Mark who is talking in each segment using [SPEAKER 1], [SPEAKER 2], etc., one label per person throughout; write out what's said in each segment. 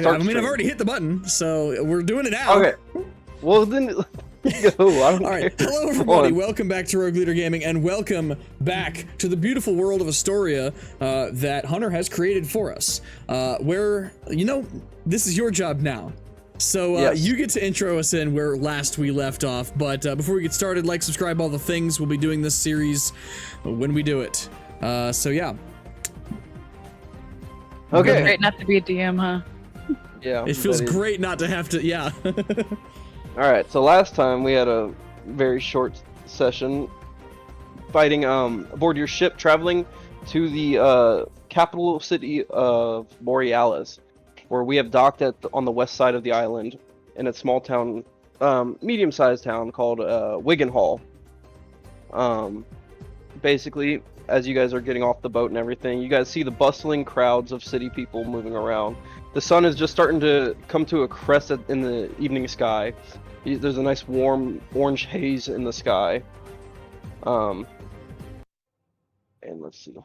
[SPEAKER 1] Start
[SPEAKER 2] I mean, I've
[SPEAKER 1] stream.
[SPEAKER 2] already hit the button, so we're doing it now.
[SPEAKER 1] Okay. Well then, go. I don't
[SPEAKER 2] All right,
[SPEAKER 1] care.
[SPEAKER 2] hello everybody. Welcome back to Rogue Leader Gaming, and welcome back to the beautiful world of Astoria that Hunter has created for us. Where this is your job now. So
[SPEAKER 1] Yes.
[SPEAKER 2] you get to intro us in where last we left off. But before we get started, like, subscribe, all the things. We'll be doing this series when we do it. So yeah.
[SPEAKER 1] Okay.
[SPEAKER 3] Great not to be a DM, huh?
[SPEAKER 1] Yeah.
[SPEAKER 2] It feels
[SPEAKER 1] that is-
[SPEAKER 2] great not to have to. Yeah.
[SPEAKER 1] All right. So last time we had a very short session fighting aboard your ship, traveling to the capital city of Borealis, where we have docked on the west side of the island in a small town, medium-sized town called Wigan. Basically, as you guys are getting off the boat and everything, you guys see the bustling crowds of city people moving around. The sun is just starting to come to a crest in the evening sky. There's a nice warm orange haze in the sky. And let's see.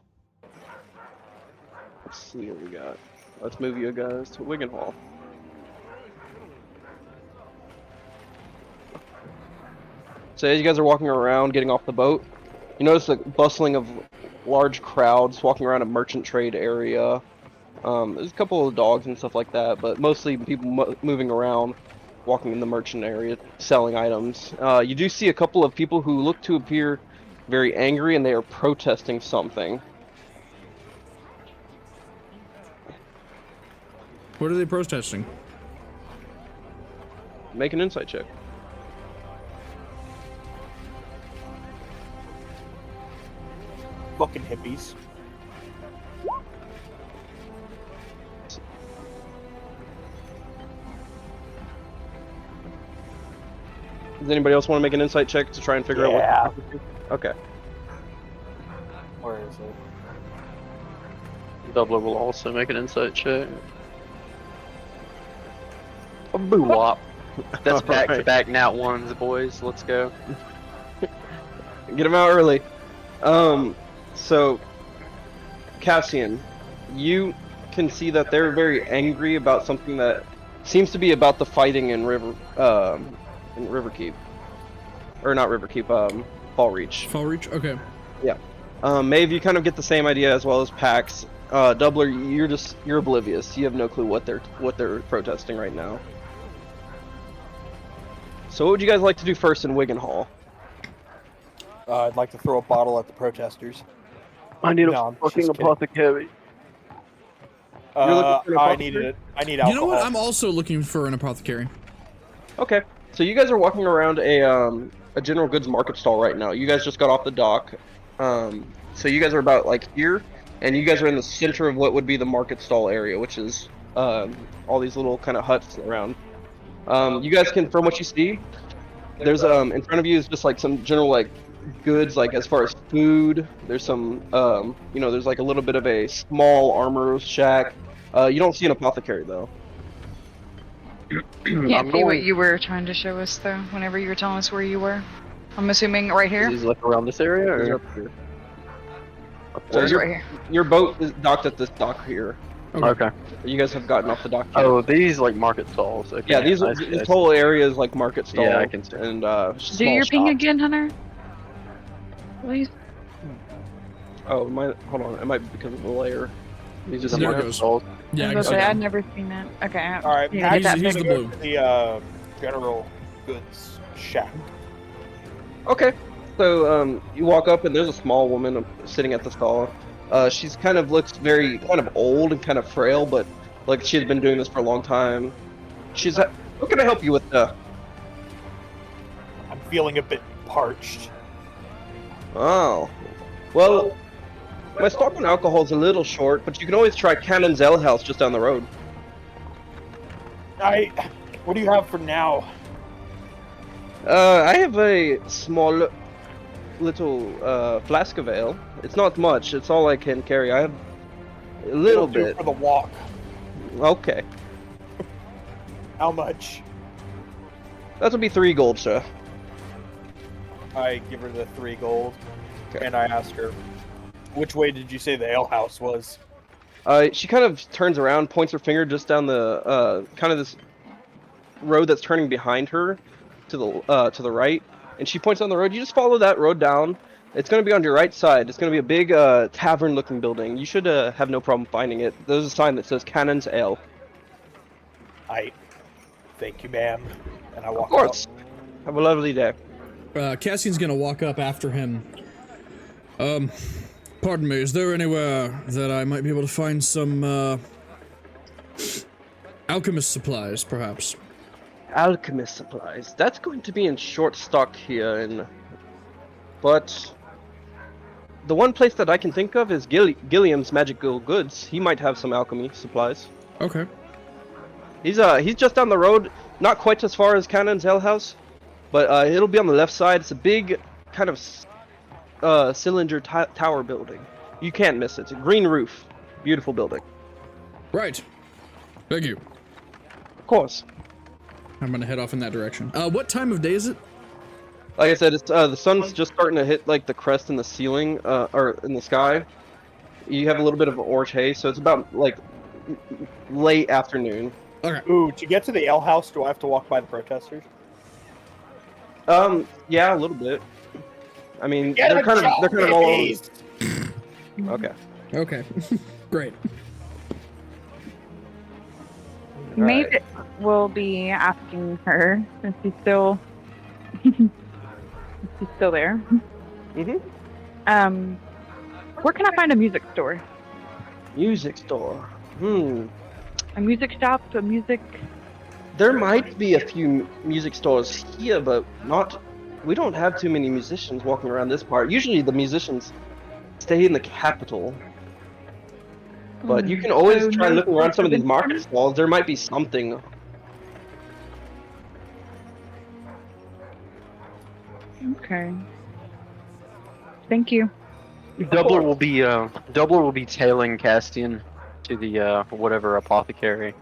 [SPEAKER 1] Let's see what we got. Let's move you guys to Wigan. So as you guys are walking around, getting off the boat, you notice the bustling of large crowds walking around a merchant trade area. There's a couple of dogs and stuff like that, but mostly people moving around, walking in the merchant area, selling items. You do see a couple of people who look to appear very angry, and they are protesting something.
[SPEAKER 2] What are they protesting?
[SPEAKER 1] Make an insight check.
[SPEAKER 4] Fucking hippies.
[SPEAKER 1] Does anybody else want to make an insight check to try and figure out what? Okay.
[SPEAKER 4] Where is it?
[SPEAKER 5] Doubler will also make an insight check. A boo wop. That's back to back nat ones, boys. Let's go.
[SPEAKER 1] Get them out early. So, Cassian, you can see that they're very angry about something that seems to be about the fighting in Riverkeep. Or not Riverkeep, Fallreach.
[SPEAKER 2] Fallreach? Okay.
[SPEAKER 1] Maeve, you kind of get the same idea as well as Pax. Doubler, you're oblivious. You have no clue what they're protesting right now. So what would you guys like to do first in Wigan?
[SPEAKER 4] I'd like to throw a bottle at the protesters.
[SPEAKER 5] I need
[SPEAKER 4] No,
[SPEAKER 5] a
[SPEAKER 4] I'm
[SPEAKER 5] fucking
[SPEAKER 4] just kidding.
[SPEAKER 5] apothecary.
[SPEAKER 1] looking for an
[SPEAKER 4] I
[SPEAKER 1] apothecary?
[SPEAKER 4] need alcohol.
[SPEAKER 2] You know what? I'm also looking for an apothecary.
[SPEAKER 1] Okay, so you guys are walking around a general goods market stall right now. You guys just got off the dock. So you guys are about like here, and you guys are in the center of what would be the market stall area, which is all these little kind of huts around. You guys can, from what you see, there's in front of you is just like some general like goods, like as far as food. There's some there's like a little bit of a small armor shack. You don't see an apothecary though.
[SPEAKER 3] Can't see what you were trying to show us, though, whenever you were telling us where you were. I'm assuming right here?
[SPEAKER 5] Is like around this area,
[SPEAKER 1] These are
[SPEAKER 5] or
[SPEAKER 1] up here.
[SPEAKER 3] So
[SPEAKER 1] So
[SPEAKER 3] right here.
[SPEAKER 1] your boat is docked at this dock here.
[SPEAKER 5] okay?
[SPEAKER 1] You guys have gotten off the dock here.
[SPEAKER 5] Oh, these like market stalls. Okay.
[SPEAKER 1] Yeah, these
[SPEAKER 5] I see, I
[SPEAKER 1] this
[SPEAKER 5] see.
[SPEAKER 1] whole area is like market stall.
[SPEAKER 5] Yeah, I can see.
[SPEAKER 1] And
[SPEAKER 3] Do
[SPEAKER 1] small
[SPEAKER 3] your ping
[SPEAKER 1] shops.
[SPEAKER 3] again, Hunter. Please.
[SPEAKER 1] Oh, hold on. It might be because of the layer.
[SPEAKER 5] These are the
[SPEAKER 2] There it
[SPEAKER 5] market
[SPEAKER 2] goes.
[SPEAKER 5] stalls.
[SPEAKER 2] Yeah,
[SPEAKER 3] I
[SPEAKER 2] I
[SPEAKER 3] was
[SPEAKER 2] can
[SPEAKER 3] gonna
[SPEAKER 2] see
[SPEAKER 3] say,
[SPEAKER 2] that.
[SPEAKER 3] I've never seen that. Okay.
[SPEAKER 4] All right,
[SPEAKER 3] Yeah,
[SPEAKER 4] Pat's
[SPEAKER 3] get that
[SPEAKER 2] he's
[SPEAKER 4] gonna
[SPEAKER 2] the
[SPEAKER 4] go
[SPEAKER 2] blue.
[SPEAKER 4] to the general goods shack.
[SPEAKER 1] Okay. So you walk up and there's a small woman sitting at the stall. She's kind of looks very kind of old and kind of frail, but like she's been doing this for a long time. She's what can I help you with?
[SPEAKER 4] I'm feeling a bit parched.
[SPEAKER 1] Oh, well, my stock on alcohol is a little short, but you can always try Cannon's Ale House just down the road.
[SPEAKER 4] What do you have for now?
[SPEAKER 1] I have a small little flask of ale. It's not much. It's all I can carry. I have a little
[SPEAKER 4] It'll do
[SPEAKER 1] bit.
[SPEAKER 4] for the walk.
[SPEAKER 1] Okay.
[SPEAKER 4] How much?
[SPEAKER 1] That'll be 3 gold, sir.
[SPEAKER 4] I give her the 3 gold,
[SPEAKER 1] Okay.
[SPEAKER 4] and I ask her, which way did you say the ale house was?
[SPEAKER 1] She kind of turns around, points her finger just down the kind of this road that's turning behind her to the right, and she points down the road. You just follow that road down. It's going to be on your right side. It's going to be a big tavern-looking building. You should have no problem finding it. There's a sign that says Cannon's Ale.
[SPEAKER 4] I thank you, ma'am. And I walk
[SPEAKER 1] Of course.
[SPEAKER 4] out.
[SPEAKER 1] Have a lovely day.
[SPEAKER 2] Cassian's gonna walk up after him. Pardon me, is there anywhere that I might be able to find some, alchemist supplies, perhaps?
[SPEAKER 1] Alchemist supplies. That's going to be in short stock here, but the one place that I can think of is Gilliam's Magical Goods. He might have some alchemy supplies.
[SPEAKER 2] Okay.
[SPEAKER 1] He's just down the road, not quite as far as Cannon's Ale House, but it'll be on the left side. It's a big kind of cylinder tower building. You can't miss it. It's a green roof, beautiful building.
[SPEAKER 2] Right. Thank you.
[SPEAKER 1] Of course.
[SPEAKER 2] I'm gonna head off in that direction. What time of day is it?
[SPEAKER 1] Like I said, it's the sun's just starting to hit like the crest in the ceiling, or in the sky. You have a little bit of orange haze, so it's about like late afternoon.
[SPEAKER 2] Okay.
[SPEAKER 4] Ooh, to get to the ale house, do I have to walk by the protesters?
[SPEAKER 1] Yeah, a little bit. I mean,
[SPEAKER 4] Get
[SPEAKER 1] they're
[SPEAKER 4] a
[SPEAKER 1] kind
[SPEAKER 4] job,
[SPEAKER 1] of all over.
[SPEAKER 4] babies!
[SPEAKER 1] Okay.
[SPEAKER 2] Okay. Great.
[SPEAKER 3] Maybe we'll be asking her since she's still there.
[SPEAKER 1] Mhm.
[SPEAKER 3] Where can I find a music store?
[SPEAKER 1] Music store.
[SPEAKER 3] A music shop? A music?
[SPEAKER 1] There might be a few music stores here, but not. We don't have too many musicians walking around this part. Usually, the musicians stay in the capital. But you can always
[SPEAKER 3] So
[SPEAKER 1] try
[SPEAKER 3] no
[SPEAKER 1] looking around some of these
[SPEAKER 3] service
[SPEAKER 1] market
[SPEAKER 3] center?
[SPEAKER 1] stalls. There might be something.
[SPEAKER 3] Okay. Thank you.
[SPEAKER 5] Doubler will be tailing Castian to the whatever apothecary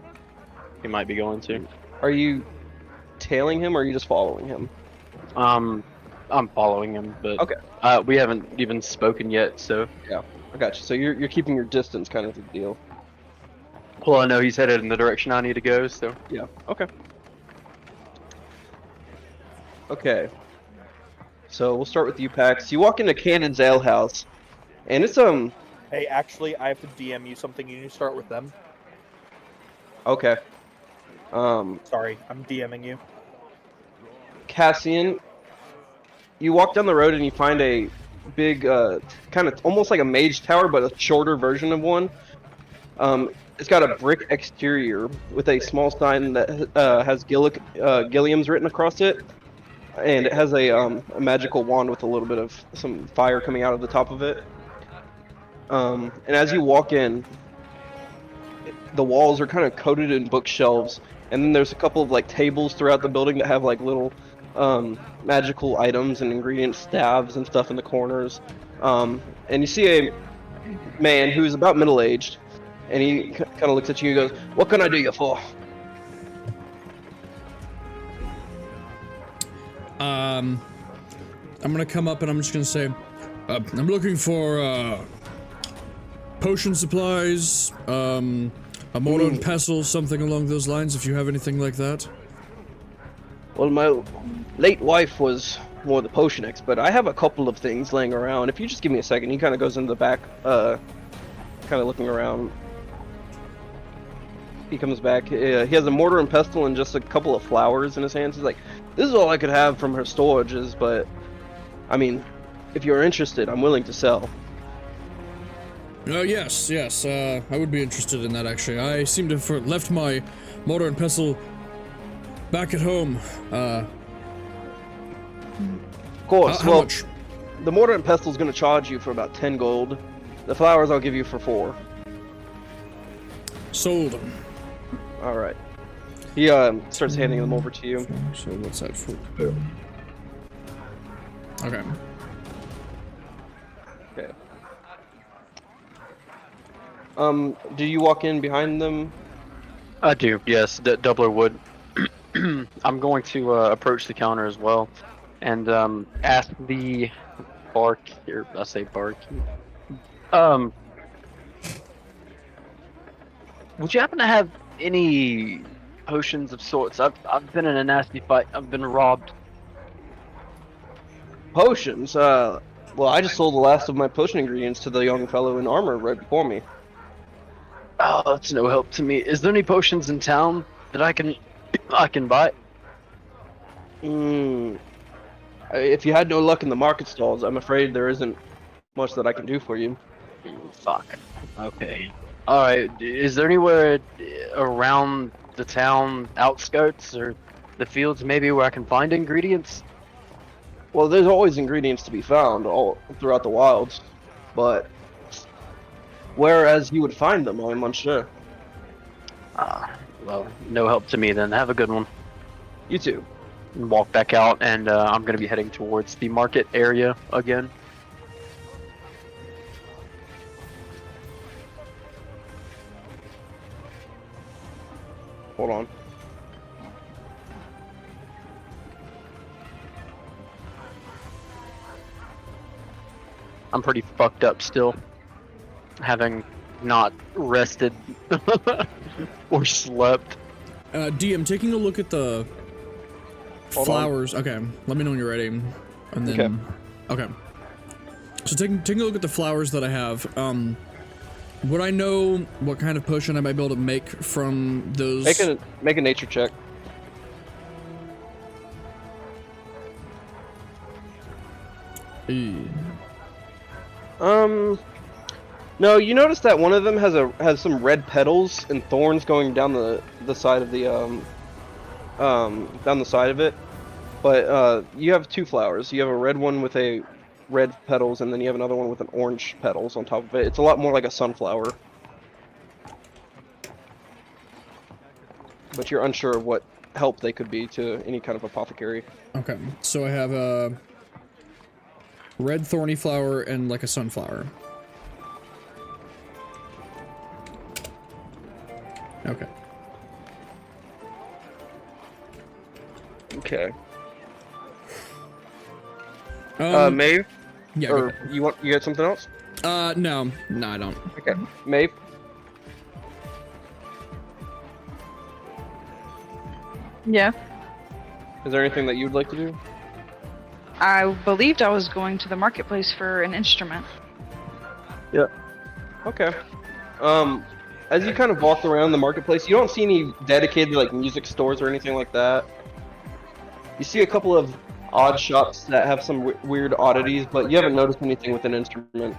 [SPEAKER 5] he might be going to.
[SPEAKER 1] Are you tailing him, or are you just following him?
[SPEAKER 5] I'm following him, but
[SPEAKER 1] Okay.
[SPEAKER 5] we haven't even spoken yet, so.
[SPEAKER 1] I got you. So you're keeping your distance, kind of the deal.
[SPEAKER 5] Well, I know he's headed in the direction I need to go, so.
[SPEAKER 1] Yeah. Okay. Okay. So we'll start with you, Pax. You walk into Cannon's Ale House, and it's
[SPEAKER 4] Hey, actually, I have to DM you something. You need to start with them.
[SPEAKER 1] okay.
[SPEAKER 4] Sorry, I'm DMing you.
[SPEAKER 1] Cassian, you walk down the road and you find a big, kind of almost like a mage tower, but a shorter version of one. It's got a brick exterior with a small sign that has Gilliam's written across it, and it has a magical wand with a little bit of some fire coming out of the top of it. And as you walk in, the walls are kind of coated in bookshelves, and then there's a couple of like tables throughout the building that have like little magical items and ingredient staves and stuff in the corners. And you see a man who's about middle-aged, and he kind of looks at you and goes, "What can I do you for?"
[SPEAKER 2] I'm gonna come up and I'm just gonna say, I'm looking for, potion supplies, a mortar and pestle, something along those lines, if you have anything like that.
[SPEAKER 1] Well, my late wife was more the potion expert. I have a couple of things laying around. If you just give me a second, he kind of goes into the back, kind of looking around. He comes back. He has a mortar and pestle and just a couple of flowers in his hands. He's like, "This is all I could have from her storages, but I mean, if you're interested, I'm willing to sell."
[SPEAKER 2] Yes, I would be interested in that, actually. I seem to have left my mortar and pestle back at home.
[SPEAKER 1] Of course.
[SPEAKER 2] How
[SPEAKER 1] Well,
[SPEAKER 2] much?
[SPEAKER 1] the mortar and pestle is going to charge you for about 10 gold. The flowers I'll give you for 4.
[SPEAKER 2] Sold.
[SPEAKER 1] All right. He starts handing them over to you.
[SPEAKER 2] So what's that for? Okay.
[SPEAKER 1] Okay. Do you walk in behind them?
[SPEAKER 5] I do, yes. Doubler would. I'm going to approach the counter as well, and ask the barkeep. I say barkeep. Would you happen to have any potions of sorts? I've been in a nasty fight. I've been robbed.
[SPEAKER 1] Potions. Well, I just sold the last of my potion ingredients to the young fellow in armor right before me.
[SPEAKER 5] Oh, that's no help to me. Is there any potions in town that I can buy?
[SPEAKER 1] If you had no luck in the market stalls, I'm afraid there isn't much that I can do for you.
[SPEAKER 5] Fuck. Okay. All right. Is there anywhere around the town outskirts or the fields maybe where I can find ingredients?
[SPEAKER 1] Well, there's always ingredients to be found all throughout the wilds, but whereas you would find them, I'm unsure.
[SPEAKER 5] Well, no help to me then. Have a good one.
[SPEAKER 1] You too.
[SPEAKER 5] And walk back out, and I'm gonna be heading towards the market area again.
[SPEAKER 1] Hold on.
[SPEAKER 5] I'm pretty fucked up still, having not rested or slept.
[SPEAKER 2] DM, taking a look at the
[SPEAKER 1] Hold
[SPEAKER 2] flowers. Okay, let me know when you're ready. And then, okay. So taking a look at the flowers that I have. Would I know what kind of potion I might be able to make from those?
[SPEAKER 1] Make a nature check. No, you notice that one of them has some red petals and thorns going down the side of the down the side of it. But you have two flowers. You have a red one with a red petals, and then you have another one with an orange petals on top of it. It's a lot more like a sunflower. But you're unsure of what help they could be to any kind of apothecary.
[SPEAKER 2] Okay, so I have a red thorny flower and like a sunflower. Okay.
[SPEAKER 1] Okay. Maeve?
[SPEAKER 2] Yeah.
[SPEAKER 1] Or you got something else?
[SPEAKER 2] No, I don't.
[SPEAKER 1] Okay. Maeve?
[SPEAKER 3] Yeah.
[SPEAKER 1] Is there anything that you'd like to do?
[SPEAKER 3] I believed I was going to the marketplace for an instrument.
[SPEAKER 1] Yeah. Okay. As you kind of walk around the marketplace, you don't see any dedicated like music stores or anything like that. You see a couple of odd shops that have some weird oddities, but you haven't noticed anything with an instrument.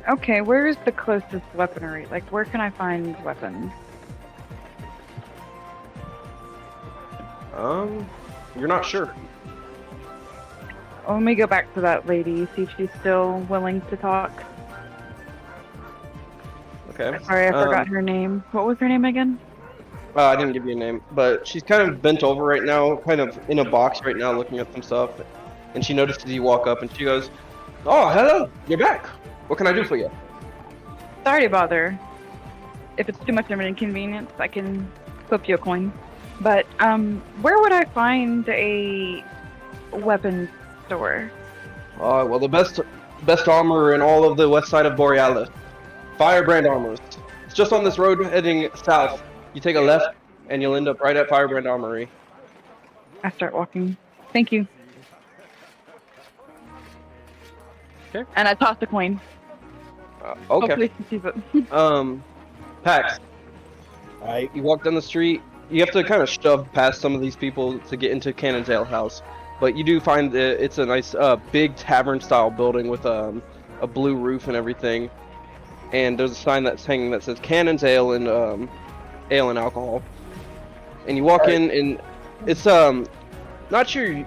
[SPEAKER 3] Okay, where is the closest weaponry? Like, where can I find weapons?
[SPEAKER 1] You're not sure.
[SPEAKER 3] Well, let me go back to that lady, see if she's still willing to talk.
[SPEAKER 1] Okay.
[SPEAKER 3] Sorry, I forgot her name. What was her name again?
[SPEAKER 1] I didn't give you a name, but she's kind of bent over right now, kind of in a box right now, looking at some stuff. And she notices you walk up, and she goes, "Oh, hello! You're back. What can I do for you?"
[SPEAKER 3] Sorry to bother. If it's too much of an inconvenience, I can flip you a coin. But where would I find a weapons store?
[SPEAKER 1] Well, the best armor in all of the west side of Borealis. Firebrand Armors. It's just on this road heading south. You take a left, and you'll end up right at Firebrand Armory.
[SPEAKER 3] I start walking. Thank you.
[SPEAKER 1] Okay.
[SPEAKER 3] And I toss the coin.
[SPEAKER 1] Okay.
[SPEAKER 3] Hopefully she sees it.
[SPEAKER 1] Pax. You walk down the street. You have to kind of shove past some of these people to get into Cannon's Ale House. But you do find that it's a nice, big tavern-style building with a blue roof and everything. And there's a sign that's hanging that says Cannon's Ale and ale and alcohol. And you walk in, and it's not your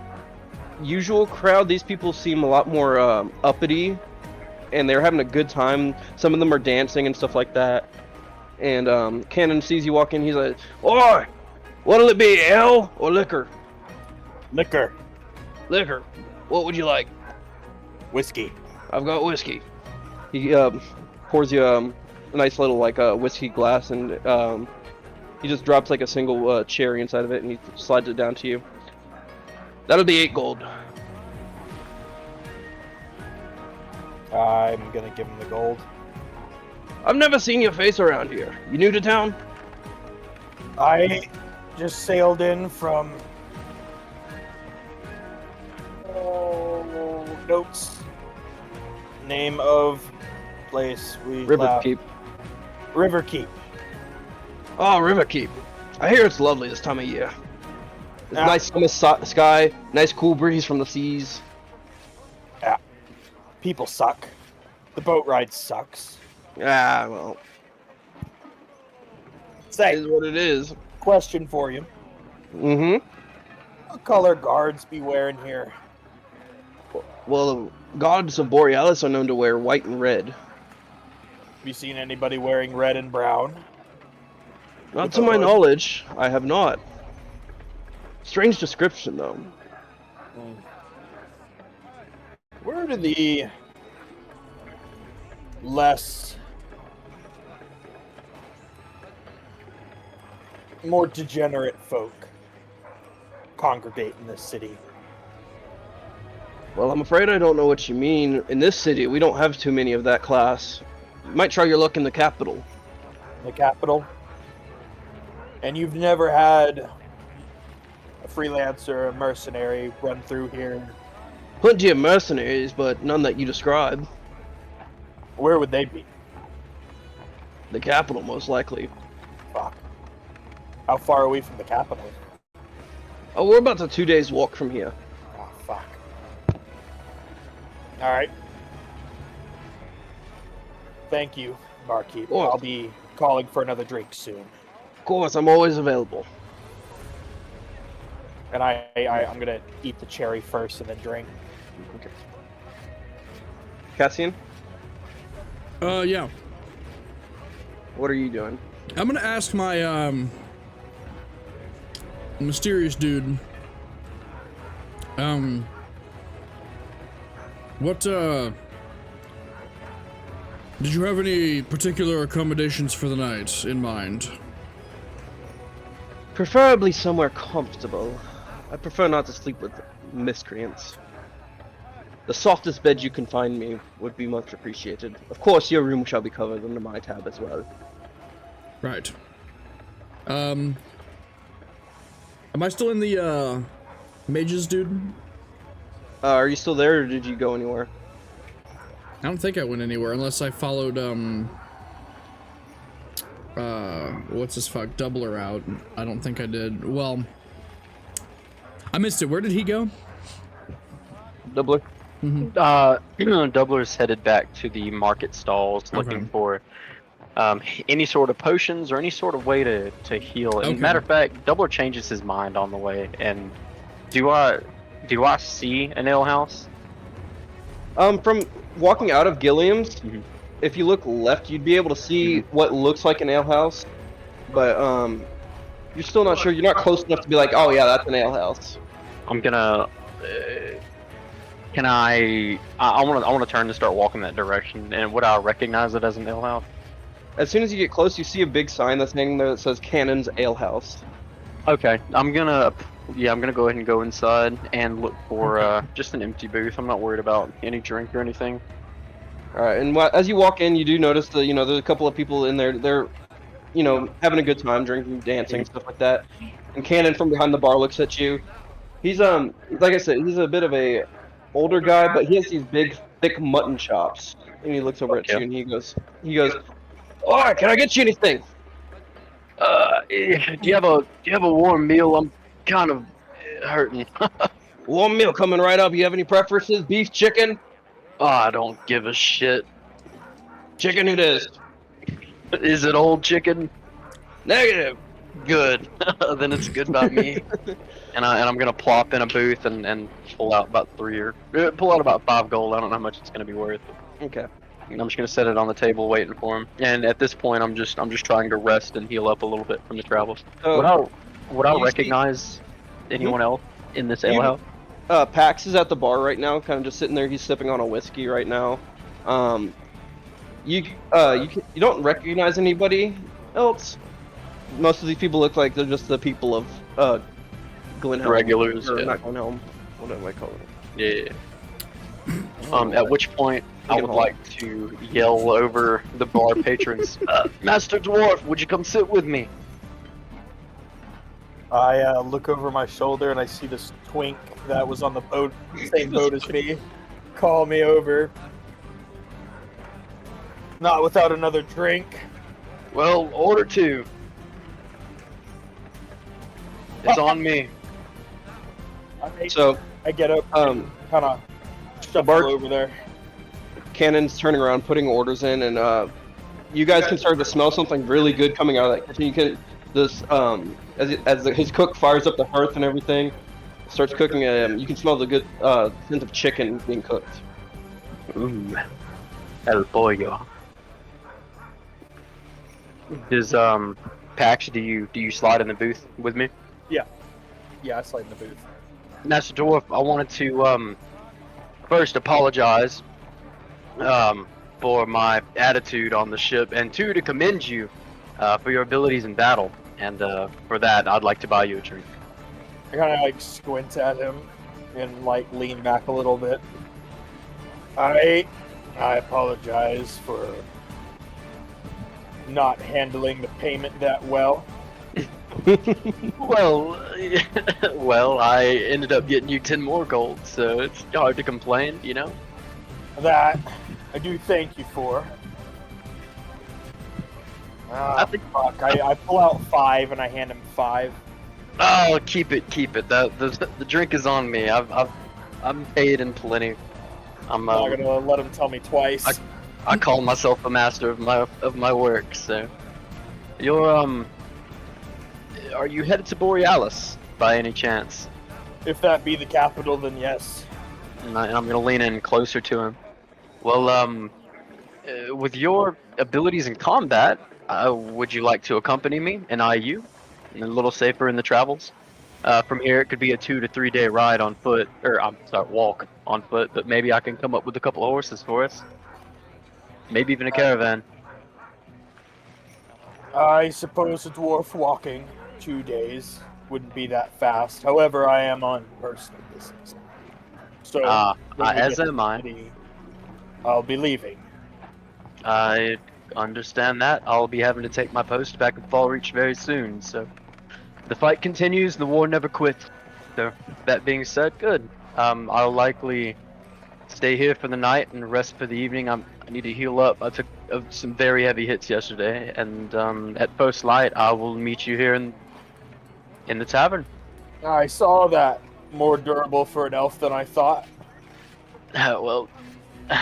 [SPEAKER 1] usual crowd. These people seem a lot more uppity, and they're having a good time. Some of them are dancing and stuff like that. And Cannon sees you walk in. He's like, "Oi, what'll it be, ale or liquor?"
[SPEAKER 4] Liquor.
[SPEAKER 1] Liquor. What would you like?
[SPEAKER 4] Whiskey.
[SPEAKER 1] I've got whiskey. He pours you a nice little like whiskey glass, and he just drops like a single cherry inside of it, and he slides it down to you. That'll be 8 gold.
[SPEAKER 4] I'm gonna give him the gold.
[SPEAKER 1] I've never seen your face around here. You new to town?
[SPEAKER 4] I just sailed in from notes. Name of place we
[SPEAKER 1] River
[SPEAKER 4] left.
[SPEAKER 1] Keep.
[SPEAKER 4] River Keep.
[SPEAKER 1] Oh, River Keep. I hear it's lovely this time of year. It's
[SPEAKER 4] Yeah.
[SPEAKER 1] nice summer sky, nice cool breeze from the seas.
[SPEAKER 4] Yeah. People suck. The boat ride sucks.
[SPEAKER 1] Ah, well, it
[SPEAKER 4] Say,
[SPEAKER 1] is what it is.
[SPEAKER 4] question for you.
[SPEAKER 1] Mm-hmm.
[SPEAKER 4] What color guards be wearing here?
[SPEAKER 1] Well, the gods of Borealis are known to wear white and red.
[SPEAKER 4] Have you seen anybody wearing red and brown?
[SPEAKER 1] Not
[SPEAKER 4] With
[SPEAKER 1] to
[SPEAKER 4] a
[SPEAKER 1] my
[SPEAKER 4] hood?
[SPEAKER 1] knowledge, I have not. Strange description, though.
[SPEAKER 4] Where do the less more degenerate folk congregate in this city?
[SPEAKER 1] Well, I'm afraid I don't know what you mean. In this city, we don't have too many of that class. You might try your luck in the capital.
[SPEAKER 4] The capital? And you've never had a freelancer, a mercenary run through here?
[SPEAKER 1] Plenty of mercenaries, but none that you describe.
[SPEAKER 4] Where would they be?
[SPEAKER 1] The capital, most likely.
[SPEAKER 4] Fuck. How far are we from the capital?
[SPEAKER 1] Oh, we're about a 2 days walk from here.
[SPEAKER 4] Oh, fuck. Alright. Thank you, barkeep.
[SPEAKER 1] Oh.
[SPEAKER 4] I'll be calling for another drink soon.
[SPEAKER 1] Of course, I'm always available.
[SPEAKER 4] And I'm gonna eat the cherry first and then drink.
[SPEAKER 1] Cassian,
[SPEAKER 2] Yeah.
[SPEAKER 1] what are you doing?
[SPEAKER 2] I'm gonna ask my mysterious dude. What did you have any particular accommodations for the night in mind?
[SPEAKER 1] Preferably somewhere comfortable. I prefer not to sleep with miscreants. The softest bed you can find me would be much appreciated. Of course, your room shall be covered under my tab as well.
[SPEAKER 2] Right. Am I still in the mages, dude?
[SPEAKER 1] Are you still there, or did you go anywhere?
[SPEAKER 2] I don't think I went anywhere unless I followed what's this fuck Doubler out. I don't think I did. Well, I missed it. Where did he go?
[SPEAKER 1] Doubler?
[SPEAKER 5] Doubler's headed back to the market stalls looking
[SPEAKER 2] Okay.
[SPEAKER 5] for any sort of potions or any sort of way to heal. And
[SPEAKER 2] Okay.
[SPEAKER 5] matter of fact, Doubler changes his mind on the way. And do I see an ale house?
[SPEAKER 1] From walking out of Gilliam's,
[SPEAKER 5] Mhm.
[SPEAKER 1] if you look left, you'd be able to see what looks like an alehouse, but you're still not sure. You're not close enough to be like, oh yeah, that's an alehouse.
[SPEAKER 5] I'm gonna. Can I want to turn and start walking that direction. And would I recognize it as an ale house?
[SPEAKER 1] As soon as you get close, you see a big sign that's hanging there that says Cannon's Alehouse.
[SPEAKER 5] Okay, I'm gonna go ahead and go inside and look for just an empty booth. I'm not worried about any drink or anything.
[SPEAKER 1] All right, and as you walk in, you do notice that there's a couple of people in there. They're having a good time, drinking, dancing, stuff like that. And Cannon from behind the bar looks at you. He's like I said, he's a bit of a older guy, but he has these big, thick mutton chops. And he looks over at you and he goes, "All right, can I get you anything?"
[SPEAKER 5] Do you have a warm meal? I'm kind of hurting.
[SPEAKER 1] Warm meal coming right up. You have any preferences? Beef, chicken?
[SPEAKER 5] Oh, I don't give a shit.
[SPEAKER 1] Chicken it is.
[SPEAKER 5] Is it old chicken?
[SPEAKER 1] Negative.
[SPEAKER 5] Good. Then it's good by me. And I'm gonna plop in a booth and pull out about 5 gold. I don't know how much it's gonna be worth.
[SPEAKER 1] Okay.
[SPEAKER 5] And I'm just gonna set it on the table, waiting for him. And at this point, I'm just trying to rest and heal up a little bit from the travels.
[SPEAKER 1] So,
[SPEAKER 5] Would I
[SPEAKER 1] you
[SPEAKER 5] recognize anyone else in this
[SPEAKER 1] You-
[SPEAKER 5] alehouse?
[SPEAKER 1] Pax is at the bar right now, kind of just sitting there. He's sipping on a whiskey right now. You don't recognize anybody else. Most of these people look like they're just the people of Glenhelm.
[SPEAKER 5] Regulars,
[SPEAKER 1] Or
[SPEAKER 5] yeah.
[SPEAKER 1] not Glenhelm. What am I calling it?
[SPEAKER 5] Yeah. At which point I would like to yell over the bar patrons, Master Dwarf, would you come sit with me?
[SPEAKER 4] I look over my shoulder and I see this twink that was on the boat, same boat as me, call me over. Not without another drink.
[SPEAKER 5] Well, order 2. It's on me.
[SPEAKER 1] So,
[SPEAKER 4] I get up, kind of shuffle
[SPEAKER 1] Bart-
[SPEAKER 4] over there.
[SPEAKER 1] Cannon's turning around, putting orders in, and you guys can start to smell something really good coming out of that kitchen. You can his cook fires up the hearth and everything, starts cooking. You can smell the good scent of chicken being cooked.
[SPEAKER 5] Ooh, el pollo. Does Pax, do you slide in the booth with me?
[SPEAKER 4] Yeah, I slide in the booth.
[SPEAKER 5] Master Dwarf, I wanted to first apologize for my attitude on the ship, and 2, to commend you for your abilities in battle. And for that, I'd like to buy you a drink.
[SPEAKER 4] I kind of like squint at him and like lean back a little bit. I apologize for not handling the payment that well.
[SPEAKER 5] Well, well, I ended up getting you 10 more gold, so it's hard to complain, you know?
[SPEAKER 4] That I do thank you for.
[SPEAKER 5] I think-
[SPEAKER 4] Fuck. I pull out 5 and I hand him 5.
[SPEAKER 5] Oh, keep it. The drink is on me. I'm paid in plenty. I'm
[SPEAKER 4] I'm not gonna let him tell me twice.
[SPEAKER 5] I call myself a master of my work. So, you're are you headed to Borealis by any chance?
[SPEAKER 4] If that be the capital, then yes.
[SPEAKER 5] And I'm gonna lean in closer to him. Well, with your abilities in combat, would you like to accompany me in IU? And a little safer in the travels. From here, it could be a 2 to 3 day ride on foot, or I'm sorry, walk on foot. But maybe I can come up with a couple of horses for us. Maybe even a caravan.
[SPEAKER 4] I suppose a dwarf walking 2 days wouldn't be that fast. However, I am on personal business. So, when we
[SPEAKER 5] as
[SPEAKER 4] get to
[SPEAKER 5] am I.
[SPEAKER 4] the city, I'll be leaving.
[SPEAKER 5] I understand that. I'll be having to take my post back at Fallreach very soon. So, the fight continues. The war never quits. So, that being said, good. I'll likely stay here for the night and rest for the evening. I need to heal up. I took some very heavy hits yesterday, and at post light, I will meet you here in the tavern.
[SPEAKER 4] I saw that. More durable for an elf than I thought.
[SPEAKER 5] Well,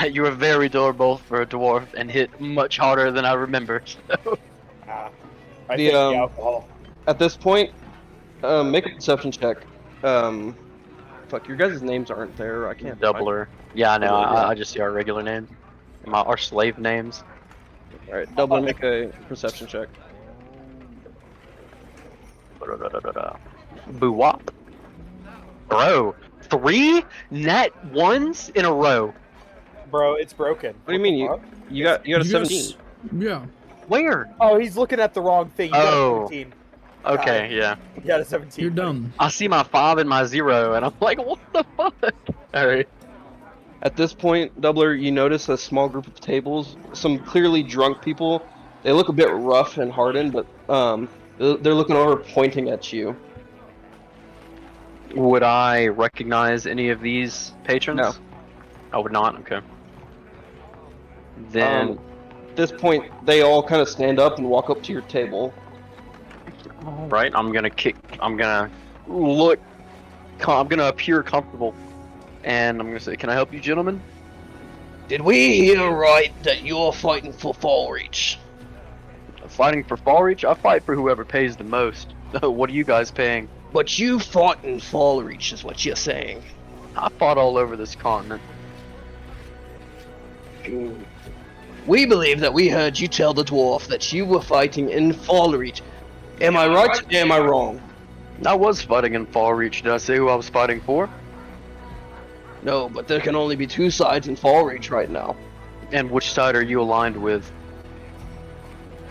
[SPEAKER 5] you were very durable for a dwarf and hit much harder than I remember. So.
[SPEAKER 4] I think the alcohol.
[SPEAKER 1] At this point, make a perception check. Fuck, your guys' names aren't there. I can't.
[SPEAKER 5] Doubler. Yeah, I know.
[SPEAKER 1] Doubler, yeah.
[SPEAKER 5] I just see our regular names. Our slave names.
[SPEAKER 1] All right, Doubler, make a perception check.
[SPEAKER 5] Boo-wop. Bro, 3 net 1s in a row.
[SPEAKER 4] Bro, it's broken.
[SPEAKER 1] What do you mean? You got a 17.
[SPEAKER 2] Yeah.
[SPEAKER 5] Where?
[SPEAKER 4] Oh, he's looking at the wrong thing. You got
[SPEAKER 5] Oh.
[SPEAKER 4] a 17.
[SPEAKER 5] Okay, yeah.
[SPEAKER 4] You got a 17.
[SPEAKER 2] You're dumb.
[SPEAKER 5] I see my 5 and my 0, and I'm like, what the fuck? Alright.
[SPEAKER 1] At this point, Doubler, you notice a small group of tables, some clearly drunk people. They look a bit rough and hardened, but they're looking over, pointing at you.
[SPEAKER 5] Would I recognize any of these patrons?
[SPEAKER 1] No.
[SPEAKER 5] I would not? Okay. Then...
[SPEAKER 1] At this point, they all kind of stand up and walk up to your table.
[SPEAKER 5] Right, I'm gonna appear comfortable, and I'm gonna say, can I help you, gentlemen?
[SPEAKER 1] Did we hear right that you're fighting for Fallreach?
[SPEAKER 5] Fighting for Fallreach? I fight for whoever pays the most. What are you guys paying?
[SPEAKER 1] But you fought in Fallreach, is what you're saying.
[SPEAKER 5] I fought all over this continent.
[SPEAKER 1] We believe that we heard you tell the dwarf that you were fighting in Fallreach. Am I right or am I wrong?
[SPEAKER 5] I was fighting in Fallreach. Did I say who I was fighting for?
[SPEAKER 1] No, but there can only be 2 sides in Fallreach right now.
[SPEAKER 5] And which side are you aligned with?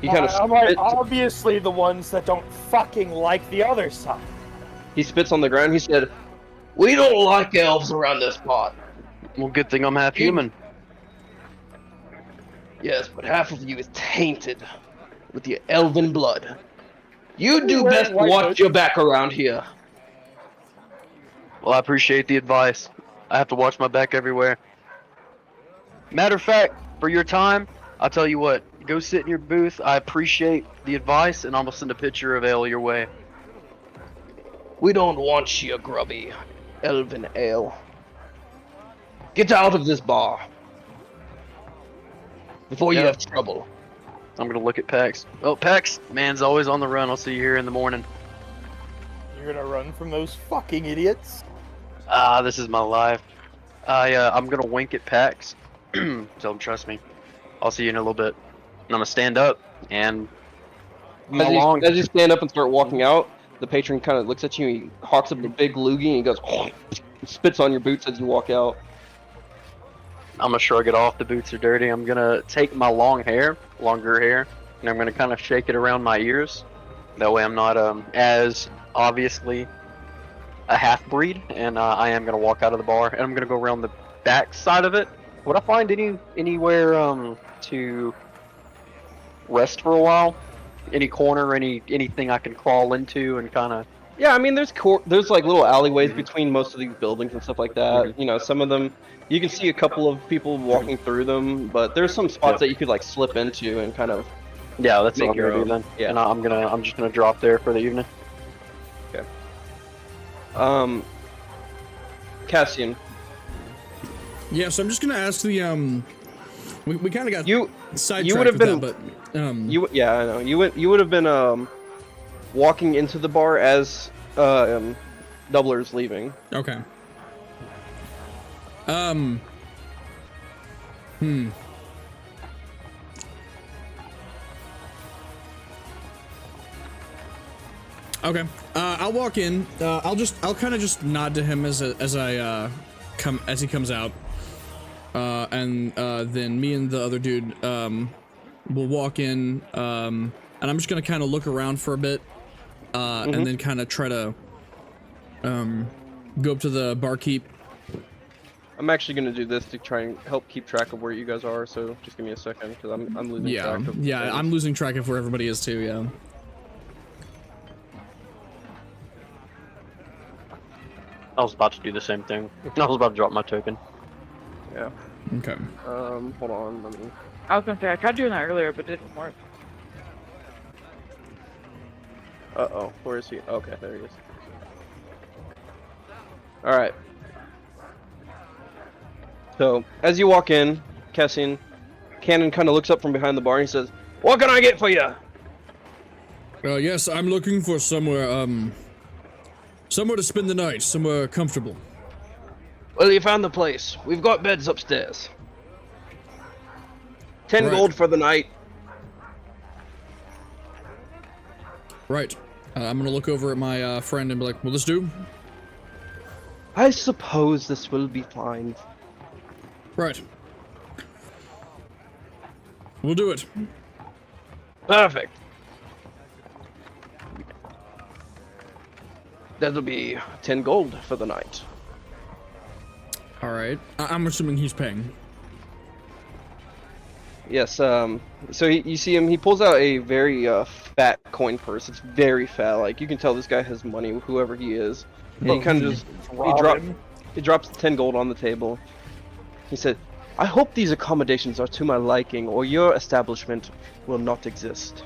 [SPEAKER 1] He kind of
[SPEAKER 4] I'm like, obviously the ones that don't fucking like the other side.
[SPEAKER 1] he spits on the ground. He said, "We don't like elves around this pot."
[SPEAKER 5] Well, good thing I'm half
[SPEAKER 1] You-
[SPEAKER 5] human.
[SPEAKER 1] Yes, but half of you is tainted with your elven blood. You do
[SPEAKER 4] Wearing
[SPEAKER 1] best to
[SPEAKER 4] white
[SPEAKER 1] watch
[SPEAKER 4] boots.
[SPEAKER 1] your back around here.
[SPEAKER 5] Well, I appreciate the advice. I have to watch my back everywhere. Matter of fact, for your time, I'll tell you what. Go sit in your booth. I appreciate the advice, and I'm gonna send a picture of ale your way.
[SPEAKER 1] We don't want your grubby elven ale. Get out of this bar before you
[SPEAKER 5] Yeah.
[SPEAKER 1] have trouble.
[SPEAKER 5] I'm gonna look at Pax. Oh, Pax, man's always on the run. I'll see you here in the morning.
[SPEAKER 4] You're gonna run from those fucking idiots?
[SPEAKER 5] Ah, this is my life. I'm gonna wink at Pax. Tell him trust me. I'll see you in a little bit. And I'm gonna stand up and
[SPEAKER 1] As you stand up and start walking out, the patron kind of looks at you. He hawks up a big loogie and he goes, spits on your boots as you walk out.
[SPEAKER 5] I'm gonna shrug it off. The boots are dirty. I'm gonna take my longer hair, and I'm gonna kind of shake it around my ears. That way, I'm not as obviously a half breed, and I am gonna walk out of the bar, and I'm gonna go around the back side of it. Would I find anywhere to rest for a while? Any corner, anything I can crawl into and kind of.
[SPEAKER 1] Yeah, I mean, there's like little alleyways between most of these buildings and stuff like that. You know, some of them you can see a couple of people walking through them, but there's some spots that you could like slip into and kind of.
[SPEAKER 5] Yeah, that's
[SPEAKER 1] Make
[SPEAKER 5] what I'm
[SPEAKER 1] your
[SPEAKER 5] gonna do
[SPEAKER 1] own.
[SPEAKER 5] then.
[SPEAKER 1] Yeah.
[SPEAKER 5] And I'm just gonna drop there for the evening.
[SPEAKER 1] Cassian,
[SPEAKER 2] Yeah, so I'm just gonna ask the we kind of got
[SPEAKER 1] you
[SPEAKER 2] sidetracked
[SPEAKER 1] would have
[SPEAKER 2] with
[SPEAKER 1] been-
[SPEAKER 2] that, but
[SPEAKER 1] yeah, I know you would have been walking into the bar as Doubler's leaving.
[SPEAKER 2] okay. Okay. I'll walk in. I'll kind of just nod to him as he comes out. And then me and the other dude will walk in. And I'm just gonna kind of look around for a bit. And then kind of try to go up to the barkeep.
[SPEAKER 1] I'm actually gonna do this to try and help keep track of where you guys are. So just give me a second because I'm losing
[SPEAKER 2] Yeah,
[SPEAKER 1] track of
[SPEAKER 2] yeah,
[SPEAKER 1] things.
[SPEAKER 2] I'm losing track of where everybody is too. Yeah.
[SPEAKER 5] I was about to do the same thing. I was about to drop my token.
[SPEAKER 1] Yeah.
[SPEAKER 2] Okay.
[SPEAKER 1] Hold on. Let me.
[SPEAKER 3] I was gonna say I tried doing that earlier, but it didn't work.
[SPEAKER 1] Uh-oh, where is he? Okay, there he is. Alright. So, as you walk in, Cassian, Cannon kind of looks up from behind the bar and he says, "What can I get for you?"
[SPEAKER 2] Yes, I'm looking for somewhere to spend the night, somewhere comfortable.
[SPEAKER 1] Well, you found the place. We've got beds upstairs. 10
[SPEAKER 2] Right.
[SPEAKER 1] gold for the night.
[SPEAKER 2] Right. I'm gonna look over at my friend and be like, "Will this do?"
[SPEAKER 1] I suppose this will be fine.
[SPEAKER 2] Right. We'll do it.
[SPEAKER 1] Perfect. That'll be 10 gold for the night.
[SPEAKER 2] All right. I'm assuming he's paying.
[SPEAKER 1] Yes, so you see him, he pulls out a very fat coin purse. It's very fat, like you can tell this guy has money, whoever he is. And he kind of just, he drops 10 gold on the table. He said, "I hope these accommodations are to my liking, or your establishment will not exist."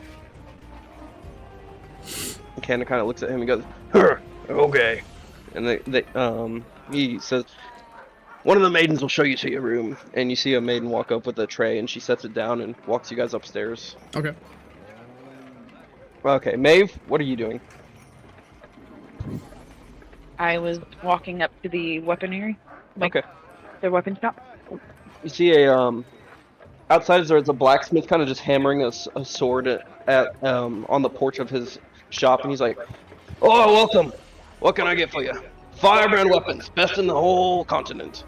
[SPEAKER 1] And Cannon kind of looks at him and goes, "Huh, okay." And he says, "One of the maidens will show you to your room." And you see a maiden walk up with a tray, and she sets it down and walks you guys upstairs.
[SPEAKER 2] Okay.
[SPEAKER 1] Okay, Maeve, what are you doing?
[SPEAKER 3] I was walking up to the weaponry, like
[SPEAKER 1] Okay.
[SPEAKER 3] the weapon shop.
[SPEAKER 1] You see outside there's a blacksmith kind of just hammering a sword at on the porch of his shop, and he's like, "Oh, welcome. What can I get for you? Firebrand weapons, best in the whole continent."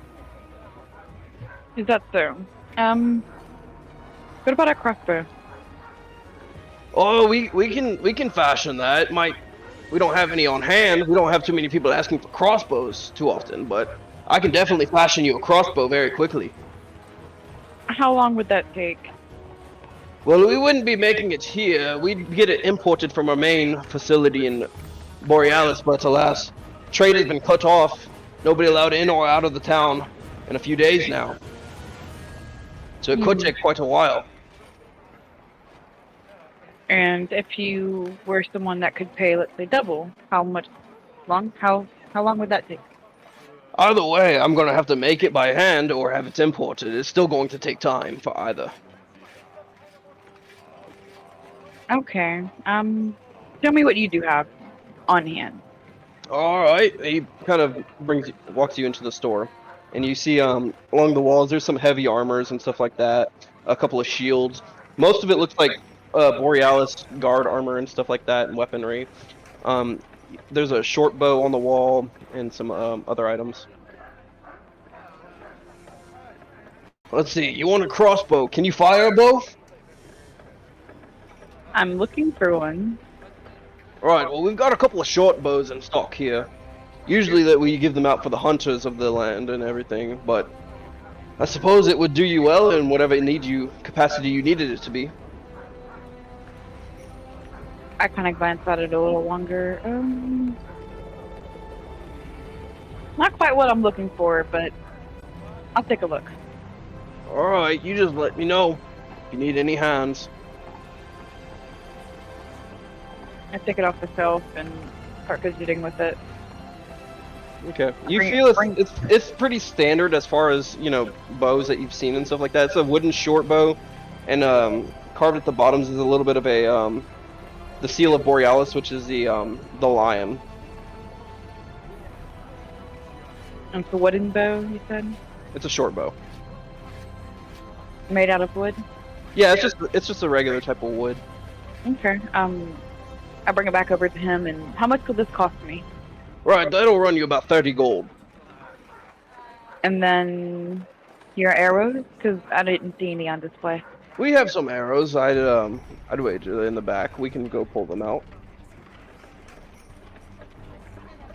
[SPEAKER 3] Is that so? What about a crossbow?
[SPEAKER 1] Oh, we can fashion that. We don't have any on hand. We don't have too many people asking for crossbows too often, but I can definitely fashion you a crossbow very quickly.
[SPEAKER 3] How long would that take?
[SPEAKER 1] Well, we wouldn't be making it here. We'd get it imported from our main facility in Borealis, but alas, trade has been cut off. Nobody allowed in or out of the town in a few days now. So it could take quite a while.
[SPEAKER 3] And if you were someone that could pay, let's say, double, how long would that take?
[SPEAKER 1] Either way, I'm going to have to make it by hand or have it imported. It's still going to take time for either.
[SPEAKER 3] Okay. Tell me what you do have on hand.
[SPEAKER 1] All right. He kind of walks you into the store, and you see along the walls there's some heavy armors and stuff like that. A couple of shields. Most of it looks like Borealis guard armor and stuff like that, and weaponry. There's a short bow on the wall and some other items. Let's see. You want a crossbow? Can you fire a bow?
[SPEAKER 3] I'm looking for one.
[SPEAKER 1] Alright, well, we've got a couple of short bows in stock here. Usually that we give them out for the hunters of the land and everything, but I suppose it would do you well in whatever capacity you needed it to be.
[SPEAKER 3] I kind of glanced at it a little longer. Not quite what I'm looking for, but I'll take a look.
[SPEAKER 1] Alright, you just let me know if you need any hands.
[SPEAKER 3] I take it off the shelf and start fidgeting with it.
[SPEAKER 1] Okay. You
[SPEAKER 3] Bring it-
[SPEAKER 1] feel
[SPEAKER 3] bring-
[SPEAKER 1] it's pretty standard as far as, bows that you've seen and stuff like that. It's a wooden short bow, and carved at the bottoms is a little bit of a the seal of Borealis, which is the lion.
[SPEAKER 3] And it's a wooden bow, you said?
[SPEAKER 1] It's a short bow.
[SPEAKER 3] Made out of wood?
[SPEAKER 1] Yeah, it's just a regular type of wood.
[SPEAKER 3] Okay. I bring it back over to him, and how much will this cost me?
[SPEAKER 1] Right, that'll run you about 30 gold.
[SPEAKER 3] And then your arrows, because I didn't see any on display.
[SPEAKER 1] We have some arrows. I'd wager in the back. We can go pull them out.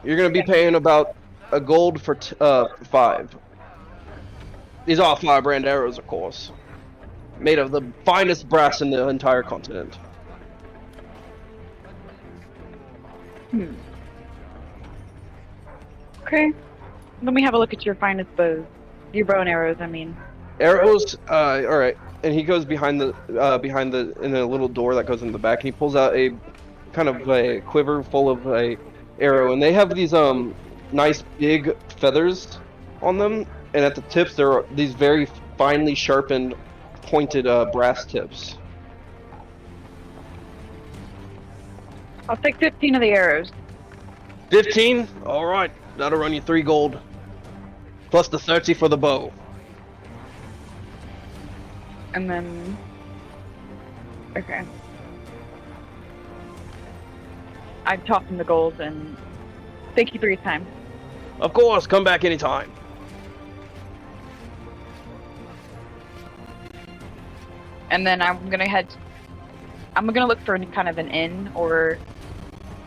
[SPEAKER 1] You're gonna be paying about a gold for 5. These are firebrand arrows, of course, made of the finest brass in the entire continent.
[SPEAKER 3] Okay. Let me have a look at your finest bows. Your bow and arrows, I mean.
[SPEAKER 1] Arrows, all right. And he goes behind the in a little door that goes in the back, and he pulls out a kind of a quiver full of a arrow, and they have these nice big feathers on them, and at the tips there are these very finely sharpened, pointed brass tips.
[SPEAKER 3] I'll take 15 of the arrows.
[SPEAKER 1] 15? All right, that'll run you 3 gold, plus the 30 for the bow.
[SPEAKER 3] And then... Okay. I toss him the gold, and thank you for your time.
[SPEAKER 1] Of course, come back anytime.
[SPEAKER 3] And then I'm gonna look for kind of an inn, or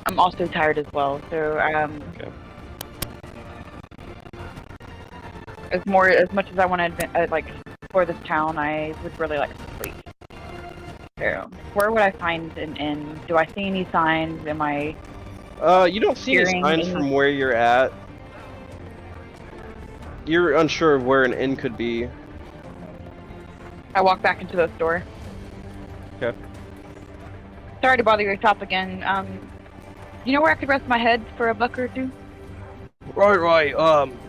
[SPEAKER 3] I'm also tired as well, so
[SPEAKER 1] Okay.
[SPEAKER 3] as much as I want to like for this town, I would really like to sleep. So where would I find an inn? Do I see any signs? Am I?
[SPEAKER 1] You don't see any
[SPEAKER 3] Hearing
[SPEAKER 1] signs
[SPEAKER 3] any-
[SPEAKER 1] from where you're at. You're unsure of where an inn could be.
[SPEAKER 3] I walk back into the store.
[SPEAKER 1] Okay.
[SPEAKER 3] Sorry to bother your shop again. You know where I could rest my head for a buck or two?
[SPEAKER 1] Right.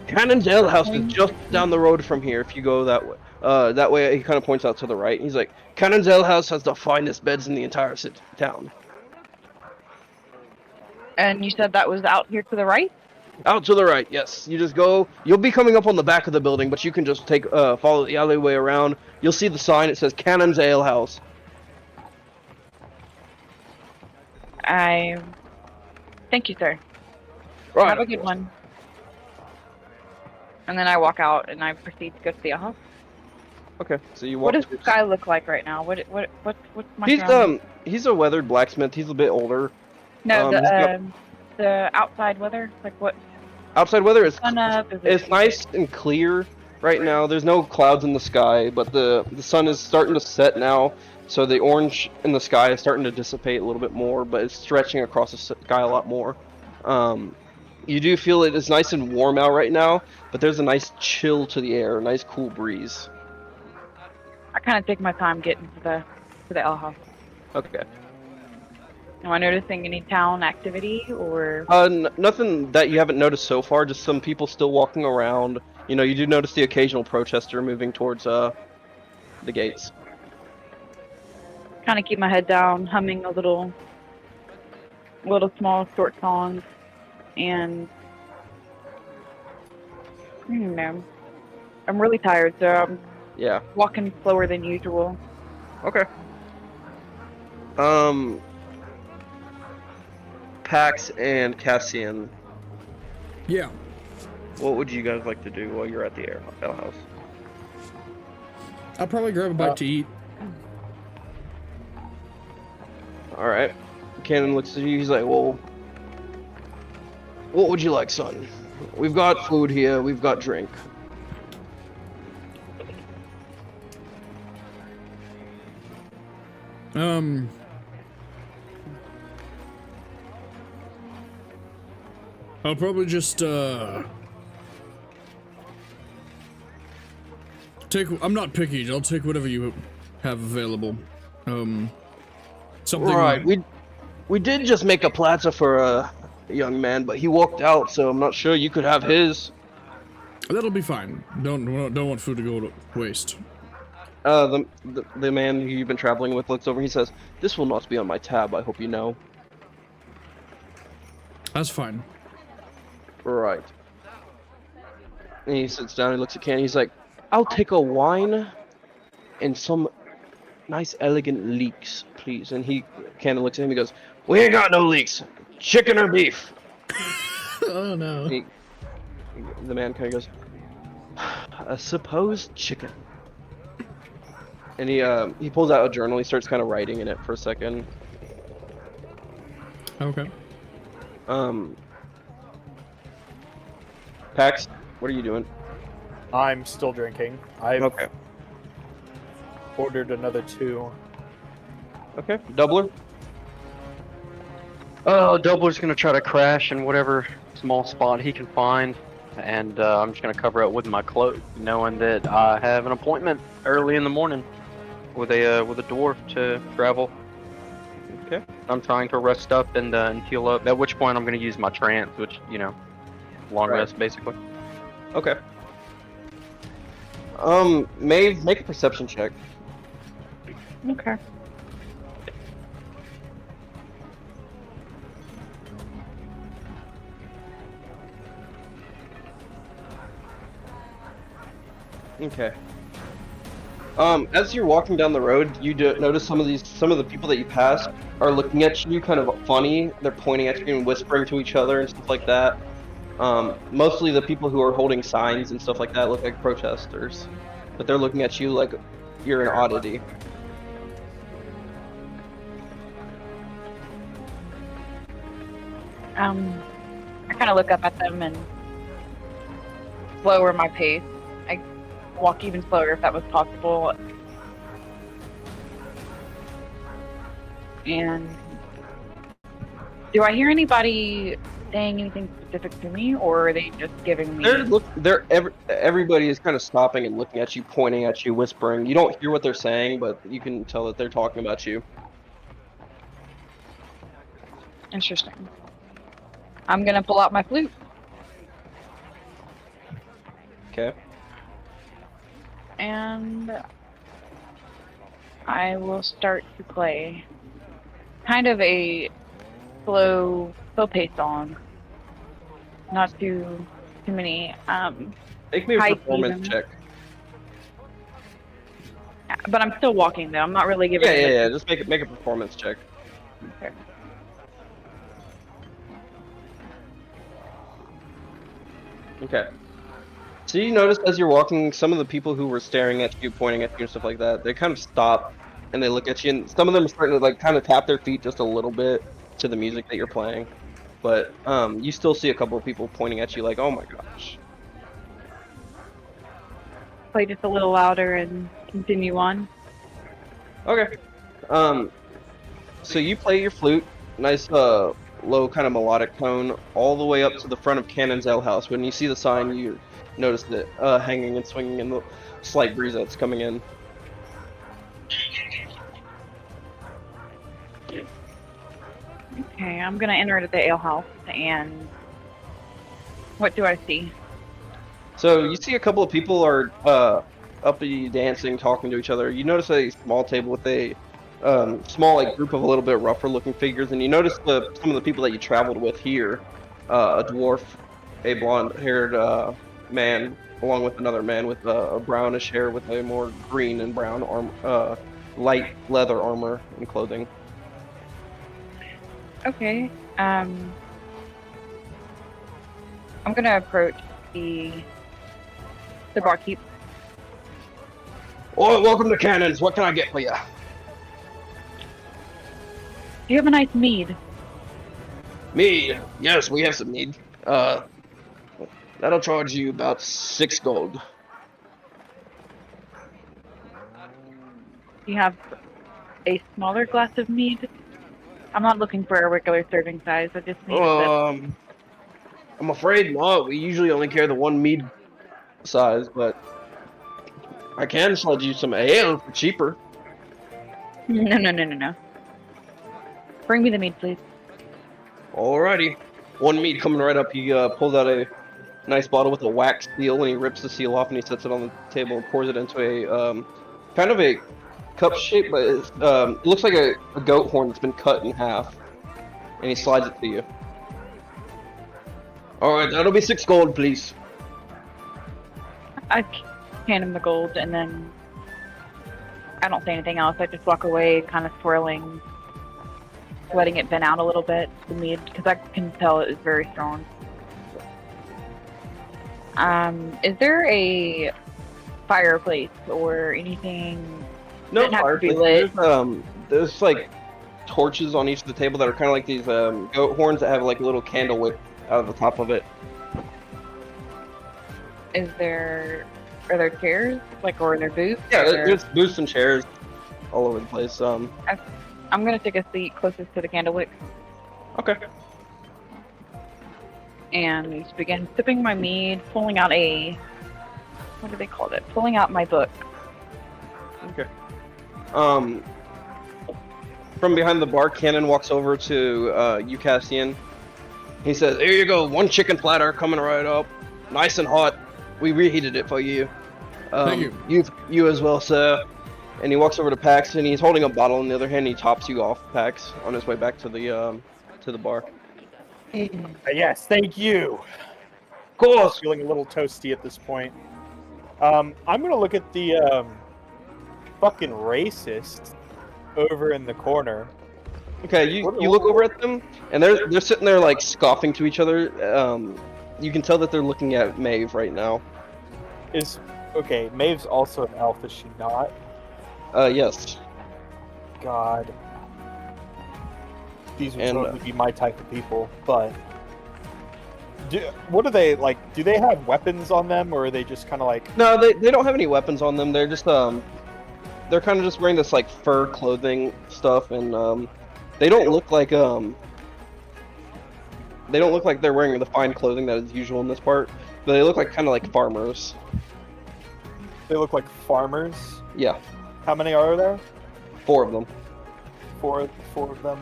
[SPEAKER 1] Cannon's Ale House is just down the road from here if you go that way. That way he kind of points out to the right. He's like, Cannon's Ale House has the finest beds in the entire town.
[SPEAKER 3] And you said that was out here to the right?
[SPEAKER 1] Out to the right, yes. You just go. You'll be coming up on the back of the building, but you can just follow the alleyway around. You'll see the sign. It says Cannon's Ale House.
[SPEAKER 3] Thank you, sir.
[SPEAKER 1] Right.
[SPEAKER 3] Have a good one. And then I walk out and I proceed to go to the house.
[SPEAKER 1] Okay. So you walk.
[SPEAKER 3] What does this guy look like right now? What's my
[SPEAKER 1] He's
[SPEAKER 3] surroundings?
[SPEAKER 1] he's a weathered blacksmith. He's a bit older.
[SPEAKER 3] No,
[SPEAKER 1] he's got-
[SPEAKER 3] the outside weather. Like what?
[SPEAKER 1] outside weather is
[SPEAKER 3] Sun up? Is
[SPEAKER 1] it's
[SPEAKER 3] it
[SPEAKER 1] nice and clear right now. There's no clouds in the sky, but the sun is starting to set now, so the orange in the sky is starting to dissipate a little bit more, but it's stretching across the sky a lot more. You do feel it is nice and warm out right now, but there's a nice chill to the air, a nice cool breeze.
[SPEAKER 3] I kind of take my time getting to the ale house.
[SPEAKER 1] Okay.
[SPEAKER 3] Am I noticing any town activity or?
[SPEAKER 1] Nothing that you haven't noticed so far. Just some people still walking around. You know, you do notice the occasional protester moving towards the gates.
[SPEAKER 3] Kind of keep my head down, humming a little small short songs, and I don't know. I'm really tired, so I'm
[SPEAKER 1] Yeah.
[SPEAKER 3] walking slower than usual.
[SPEAKER 1] Okay. Pax and Cassian,
[SPEAKER 2] Yeah.
[SPEAKER 1] what would you guys like to do while you're at the ale house?
[SPEAKER 2] I'll probably grab a bite to eat.
[SPEAKER 1] All right. Cannon looks at you. He's like, "Well, what would you like, son? We've got food here. We've got drink."
[SPEAKER 2] I'll probably just take. I'm not picky. I'll take whatever you have available. Something.
[SPEAKER 1] Right. We did just make a platter for a young man, but he walked out, so I'm not sure you could have his.
[SPEAKER 2] That'll be fine. Don't want food to go to waste.
[SPEAKER 1] The man who you've been traveling with looks over. He says, "This will not be on my tab. I hope you know."
[SPEAKER 2] That's fine.
[SPEAKER 1] Right. And he sits down. He looks at Cannon. He's like, "I'll take a wine and some nice, elegant leeks, please." And Cannon looks at him. He goes, "We ain't got no leeks. Chicken or beef?"
[SPEAKER 2] Oh no.
[SPEAKER 1] The man kind of goes, "I suppose chicken." And he pulls out a journal. He starts kind of writing in it for a second.
[SPEAKER 2] Okay.
[SPEAKER 1] Pax, what are you doing?
[SPEAKER 4] I'm still drinking. I've
[SPEAKER 1] Okay.
[SPEAKER 4] ordered another 2.
[SPEAKER 1] Okay. Doubler?
[SPEAKER 5] Oh, Doubler's gonna try to crash in whatever small spot he can find, and I'm just gonna cover it with my cloak, knowing that I have an appointment early in the morning with a dwarf to travel.
[SPEAKER 1] Okay.
[SPEAKER 5] I'm trying to rest up and heal up. At which point I'm gonna use my trance, which long
[SPEAKER 1] Right.
[SPEAKER 5] rest basically.
[SPEAKER 1] Okay. Maeve, make a perception check.
[SPEAKER 3] Okay.
[SPEAKER 1] Okay. As you're walking down the road, you notice some of the people that you pass are looking at you kind of funny. They're pointing at you and whispering to each other and stuff like that. Mostly the people who are holding signs and stuff like that look like protesters, but they're looking at you like you're an oddity.
[SPEAKER 3] I kind of look up at them and lower my pace. I walk even slower if that was possible. And do I hear anybody saying anything specific to me, or are they just giving me?
[SPEAKER 1] Everybody is kind of stopping and looking at you, pointing at you, whispering. You don't hear what they're saying, but you can tell that they're talking about you.
[SPEAKER 3] Interesting. I'm gonna pull out my flute.
[SPEAKER 1] Okay.
[SPEAKER 3] And I will start to play kind of a slow paced song. Not too many.
[SPEAKER 1] Make me a
[SPEAKER 3] Hi,
[SPEAKER 1] performance
[SPEAKER 3] Steven.
[SPEAKER 1] check.
[SPEAKER 3] But I'm still walking though. I'm not really giving.
[SPEAKER 1] Yeah. Just make a performance check.
[SPEAKER 3] Okay.
[SPEAKER 1] Okay. So you notice as you're walking, some of the people who were staring at you, pointing at you and stuff like that, they kind of stop and they look at you, and some of them are starting to like kind of tap their feet just a little bit to the music that you're playing. but you still see a couple of people pointing at you like, "Oh my gosh."
[SPEAKER 3] Play just a little louder and continue on.
[SPEAKER 1] Okay. So you play your flute, nice low kind of melodic tone, all the way up to the front of Cannon's Ale House. When you see the sign, you notice it hanging and swinging in the slight breeze that's coming in.
[SPEAKER 3] Okay, I'm gonna enter the alehouse, and what do I see?
[SPEAKER 1] So you see a couple of people are uppity dancing, talking to each other. You notice a small table with a small like group of a little bit rougher looking figures, and you notice some of the people that you traveled with here, a dwarf, a blonde-haired man, along with another man with a brownish hair with a more green and brown light leather armor and clothing.
[SPEAKER 3] Okay, I'm gonna approach the barkeep.
[SPEAKER 1] Oh, welcome to Cannons. What can I get for you?
[SPEAKER 3] Do you have a nice mead?
[SPEAKER 1] Mead. Yes, we have some mead. That'll charge you about 6 gold.
[SPEAKER 3] Do you have a smaller glass of mead? I'm not looking for a regular serving size. I just need
[SPEAKER 1] I'm afraid not. We usually only carry the one mead size, but I can sell you some ale for cheaper.
[SPEAKER 3] No. Bring me the mead, please.
[SPEAKER 1] Alrighty. One mead coming right up. He pulls out a nice bottle with a wax seal, and he rips the seal off, and he sets it on the table and pours it into a kind of a cup shape, but it looks like a goat horn that's been cut in half, and he slides it to you. Alright, that'll be 6 gold, please.
[SPEAKER 3] I hand him the gold, and then I don't say anything else. I just walk away, kind of swirling, letting it vent out a little bit, the mead, because I can tell it is very strong. Is there a fireplace or anything?
[SPEAKER 1] No
[SPEAKER 3] Doesn't have to be
[SPEAKER 1] fireplace.
[SPEAKER 3] lit.
[SPEAKER 1] There's like torches on each of the table that are kind of like these goat horns that have like a little candle wick out of the top of it.
[SPEAKER 3] Are there chairs? Like, or are there booths?
[SPEAKER 1] Yeah,
[SPEAKER 3] Or
[SPEAKER 1] there's booths and chairs all over the place.
[SPEAKER 3] I'm gonna take a seat closest to the candle wick
[SPEAKER 1] Okay.
[SPEAKER 3] and just begin sipping my mead, pulling out what do they call it? Pulling out my book.
[SPEAKER 1] Okay. From behind the bar, Cannon walks over to you, Cassian. He says, "Here you go, 1 chicken platter coming right up, nice and hot. We reheated it for you.
[SPEAKER 2] Thank you.
[SPEAKER 1] You as well, sir." And he walks over to Pax, and he's holding a bottle in the other hand. He tops you off, Pax, on his way back to the bar.
[SPEAKER 4] Yes, thank you.
[SPEAKER 1] Of course.
[SPEAKER 4] Feeling a little toasty at this point. I'm gonna look at the fucking racist over in the corner.
[SPEAKER 1] Okay, you look over at them, and they're sitting there like scoffing to each other. You can tell that they're looking at Maeve right now.
[SPEAKER 4] Okay, Maeve's also an elf, is she not?
[SPEAKER 1] Yes.
[SPEAKER 4] God. These would
[SPEAKER 1] And,
[SPEAKER 4] totally be my type of people, but... What are they, like, do they have weapons on them, or are they just kind of like...
[SPEAKER 1] No, they don't have any weapons on them. They're just they're kind of just wearing this like fur clothing stuff, and they don't look like they're wearing the fine clothing that is usual in this part. But they look like kind of like farmers.
[SPEAKER 4] They look like farmers?
[SPEAKER 1] Yeah,
[SPEAKER 4] How many are there?
[SPEAKER 1] 4 of them.
[SPEAKER 4] Four of them.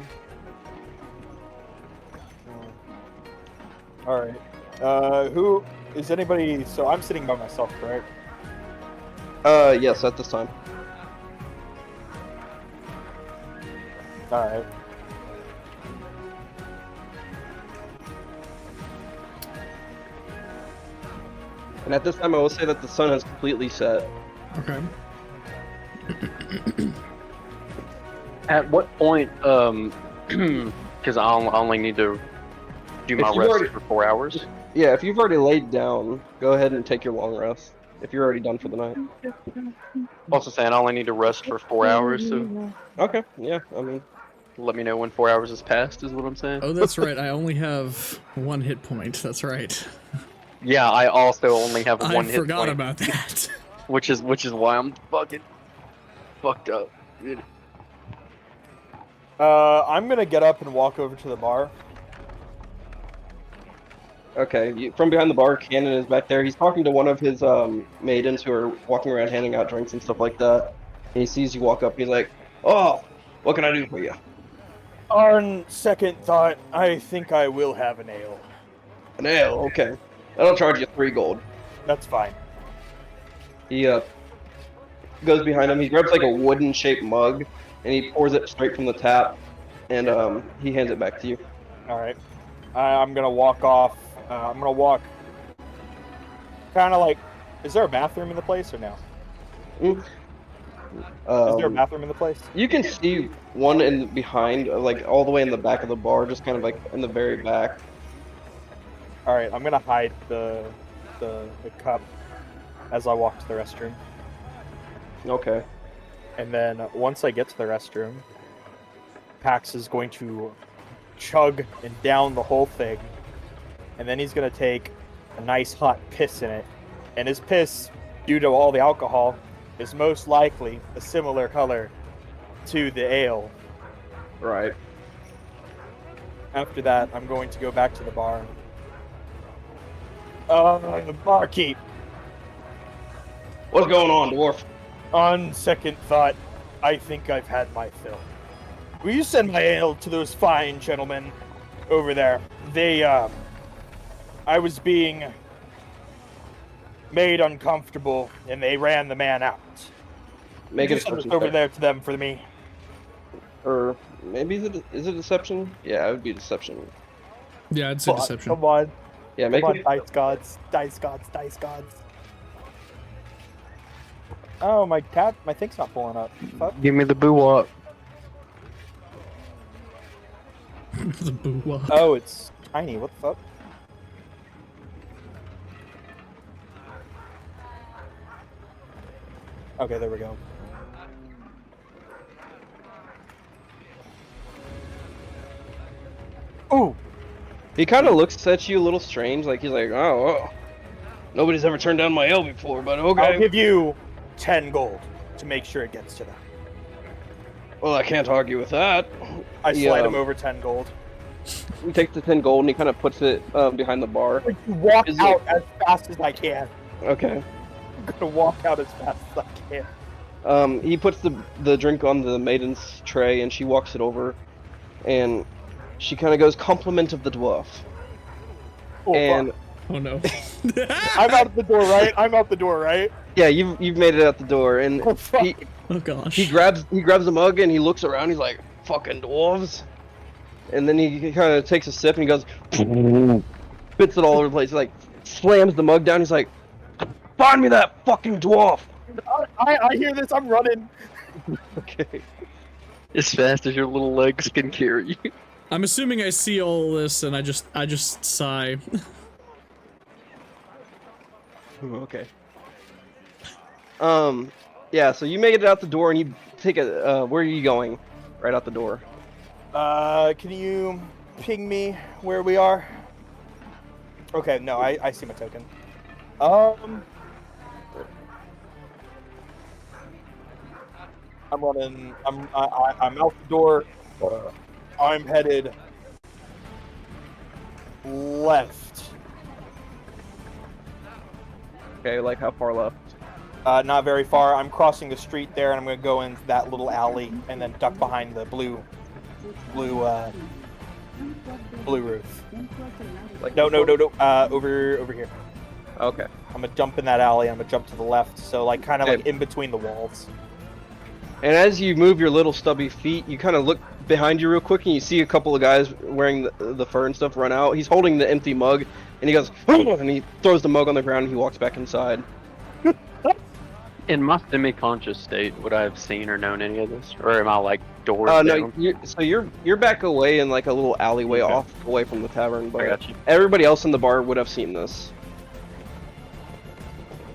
[SPEAKER 4] Alright. Who is anybody? So I'm sitting by myself, correct?
[SPEAKER 1] Yes, at this time.
[SPEAKER 4] Alright.
[SPEAKER 1] And at this time, I will say that the sun has completely set.
[SPEAKER 2] Okay.
[SPEAKER 5] At what point, because I only need to do my
[SPEAKER 1] If you
[SPEAKER 5] rest
[SPEAKER 1] already-
[SPEAKER 5] for 4 hours.
[SPEAKER 1] Yeah, if you've already laid down, go ahead and take your long rest. If you're already done for the night.
[SPEAKER 5] Also saying I only need to rest for 4 hours, so
[SPEAKER 1] Okay, yeah, I mean,
[SPEAKER 5] let me know when 4 hours has passed. Is what I'm saying.
[SPEAKER 2] Oh, that's right. I only have 1 hit point. That's right.
[SPEAKER 5] Yeah, I also only have
[SPEAKER 2] I
[SPEAKER 5] one hit
[SPEAKER 2] forgot
[SPEAKER 5] point,
[SPEAKER 2] about that.
[SPEAKER 5] which is why I'm fucking fucked up.
[SPEAKER 4] I'm gonna get up and walk over to the bar.
[SPEAKER 1] Okay, from behind the bar, Cannon is back there. He's talking to one of his maidens who are walking around handing out drinks and stuff like that. And he sees you walk up. He's like, "Oh, what can I do for you?"
[SPEAKER 4] On second thought, I think I will have an ale.
[SPEAKER 1] An ale, okay. That'll charge you 3 gold.
[SPEAKER 4] That's fine.
[SPEAKER 1] He goes behind him. He grabs like a wooden shaped mug and he pours it straight from the tap, and he hands it back to you.
[SPEAKER 4] All right. I'm gonna walk off. I'm gonna walk. Kind of like. Is there a bathroom in the place or no? Is there a bathroom in the place?
[SPEAKER 1] You can see one in behind, like all the way in the back of the bar, just kind of like in the very back.
[SPEAKER 4] All right. I'm gonna hide the cup as I walk to the restroom.
[SPEAKER 1] Okay.
[SPEAKER 4] And then once I get to the restroom, Pax is going to chug and down the whole thing. And then he's going to take a nice hot piss in it. And his piss, due to all the alcohol, is most likely a similar color to the ale.
[SPEAKER 1] Right.
[SPEAKER 4] After that, I'm going to go back to the bar. Barkeep,
[SPEAKER 1] What's going on, dwarf?
[SPEAKER 4] on second thought, I think I've had my fill. Will you send my ale to those fine gentlemen over there? I was being made uncomfortable, and they ran the man out.
[SPEAKER 1] Make
[SPEAKER 4] Could
[SPEAKER 1] a
[SPEAKER 4] you send
[SPEAKER 1] deception
[SPEAKER 4] this over
[SPEAKER 1] check.
[SPEAKER 4] there to them for me?
[SPEAKER 1] Or maybe is it deception? Yeah, it would be deception.
[SPEAKER 2] Yeah, it's a deception.
[SPEAKER 4] Come on,
[SPEAKER 1] Yeah, make
[SPEAKER 4] come
[SPEAKER 1] it.
[SPEAKER 4] on, dice gods, dice gods, dice gods. Oh, my thing's not pulling up. Fuck.
[SPEAKER 5] Give me the boo wop.
[SPEAKER 2] The boo-wop.
[SPEAKER 4] Oh, it's tiny. What the fuck? Okay, there we go. Ooh,
[SPEAKER 1] He kind of looks at you a little strange, like he's like, oh, nobody's ever turned down my ale before, but
[SPEAKER 4] I'll
[SPEAKER 1] okay.
[SPEAKER 4] give you 10 gold to make sure it gets to them.
[SPEAKER 1] Well, I can't argue with that.
[SPEAKER 4] I
[SPEAKER 1] He,
[SPEAKER 4] slide him over 10 gold.
[SPEAKER 1] He takes the 10 gold and he kind of puts it behind the bar.
[SPEAKER 4] I'm going to walk
[SPEAKER 1] Is it-
[SPEAKER 4] out as fast as I can.
[SPEAKER 1] Okay.
[SPEAKER 4] I'm going to walk out as fast as I can.
[SPEAKER 1] He puts the drink on the maiden's tray and she walks it over, and she kind of goes, "Compliment of the dwarf."
[SPEAKER 4] Oh,
[SPEAKER 1] And
[SPEAKER 4] fuck.
[SPEAKER 2] Oh no.
[SPEAKER 4] I'm out the door, right? I'm out the door, right?
[SPEAKER 1] yeah, you've made it out the door, and
[SPEAKER 4] Oh, fuck.
[SPEAKER 2] Oh gosh.
[SPEAKER 1] he grabs the mug and he looks around. He's like, "Fucking dwarves!" And then he kind of takes a sip and he goes, spits it all over the place. He like slams the mug down. He's like, "Find me that fucking dwarf!"
[SPEAKER 4] I hear this. I'm running.
[SPEAKER 1] Okay.
[SPEAKER 5] As fast as your little legs can carry you.
[SPEAKER 2] I'm assuming I see all this and I just sigh.
[SPEAKER 1] Okay. Yeah. So you make it out the door and you take a. Where are you going? Right out the door.
[SPEAKER 4] Can you ping me where we are? Okay, no, I see my token. I'm running. I'm out the door. I'm headed left.
[SPEAKER 1] Okay. Like how far left?
[SPEAKER 4] Not very far. I'm crossing the street there, and I'm gonna go in that little alley and then duck behind the blue roof.
[SPEAKER 1] Like
[SPEAKER 4] No. Over here.
[SPEAKER 1] Okay.
[SPEAKER 4] I'm gonna jump in that alley. I'm gonna jump to the left, so like kind of
[SPEAKER 1] Okay.
[SPEAKER 4] like in between the walls.
[SPEAKER 1] And as you move your little stubby feet, you kind of look behind you real quick, and you see a couple of guys wearing the fur and stuff run out. He's holding the empty mug, and he goes, and he throws the mug on the ground, and he walks back inside.
[SPEAKER 5] In my semi-conscious state, would I have seen or known any of this, or am I like doors
[SPEAKER 1] No,
[SPEAKER 5] down?
[SPEAKER 1] you're back away in like a little alleyway off away from the tavern,
[SPEAKER 5] I
[SPEAKER 1] but
[SPEAKER 5] got you.
[SPEAKER 1] everybody else in the bar would have seen this.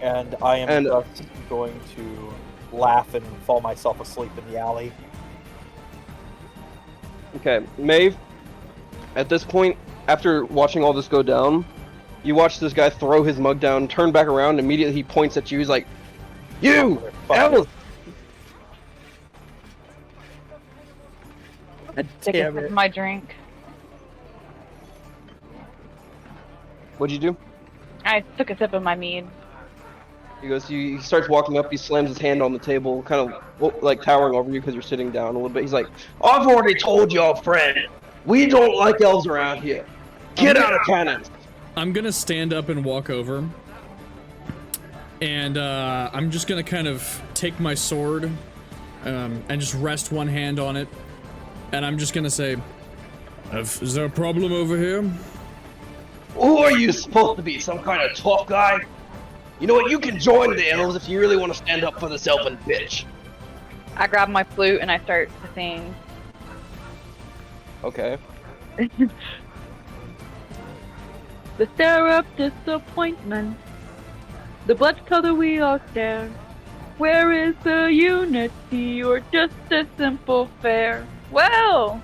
[SPEAKER 4] And I am
[SPEAKER 1] And-
[SPEAKER 4] just going to laugh and fall myself asleep in the alley.
[SPEAKER 1] Okay, Maeve, at this point, after watching all this go down, you watch this guy throw his mug down, turn back around, immediately he points at you, he's like, "You! Elf!"
[SPEAKER 3] Take a sip of my drink.
[SPEAKER 1] What'd you do?
[SPEAKER 3] I took a sip of my mead.
[SPEAKER 1] He starts walking up, he slams his hand on the table, kind of like towering over you because you're sitting down a little bit. He's like, "I've already told y'all, friend, we don't like elves around here. Get out of cannons."
[SPEAKER 2] I'm gonna stand up and walk over. And I'm just gonna kind of take my sword and just rest one hand on it. And I'm just gonna say, is there a problem over here?
[SPEAKER 1] Who are you supposed to be, some kind of tough guy? You know what, you can join the elves if you really want to stand up for this elfin bitch.
[SPEAKER 3] I grab my flute and I start to sing.
[SPEAKER 1] Okay.
[SPEAKER 3] The stare of disappointment, the blood color we all stare. Where is the unity or just a simple fare? Well,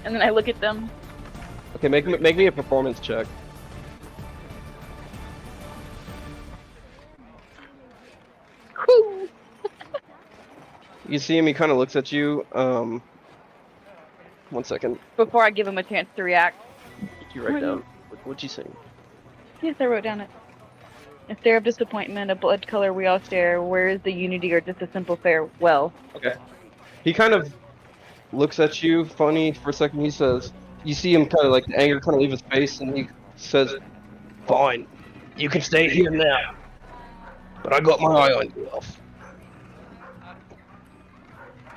[SPEAKER 3] and then I look at them.
[SPEAKER 1] Okay, make me a performance check.
[SPEAKER 3] Whew.
[SPEAKER 1] You see him, he kind of looks at you. 1 second.
[SPEAKER 3] Before I give him a chance to react.
[SPEAKER 1] Did you write down? What'd you say?
[SPEAKER 3] Yes, I wrote down it. A stare of disappointment, a blood color we all stare. Where is the unity or just a simple farewell?
[SPEAKER 1] Okay. He kind of looks at you funny for a second. He says, you see him kind of like the anger kind of leave his face, and he says, "Fine, you can stay here now, but I got my eye on you, elf."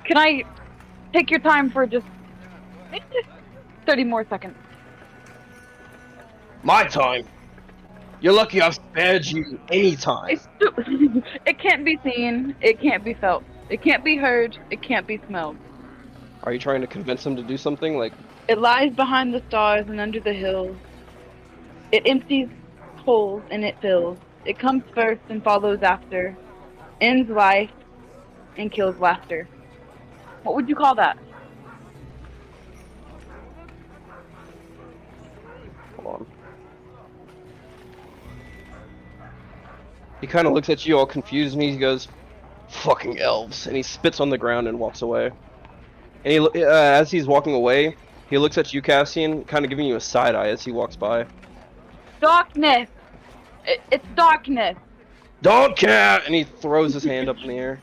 [SPEAKER 3] Can I take your time for just 30 more seconds?
[SPEAKER 1] My time? You're lucky I've spared you any time.
[SPEAKER 3] It can't be seen. It can't be felt. It can't be heard. It can't be smelled.
[SPEAKER 1] Are you trying to convince him to do something? Like,
[SPEAKER 3] It lies behind the stars and under the hills. It empties holes and it fills. It comes first and follows after. Ends life and kills laughter. What would you call that?
[SPEAKER 1] hold on. He kind of looks at you all confused, and he goes, "Fucking elves," and he spits on the ground and walks away. And he, as he's walking away, he looks at you, Cassian, kind of giving you a side eye as he walks by.
[SPEAKER 3] Darkness! It's darkness!
[SPEAKER 1] "Don't care!" And he throws his hand up in the air.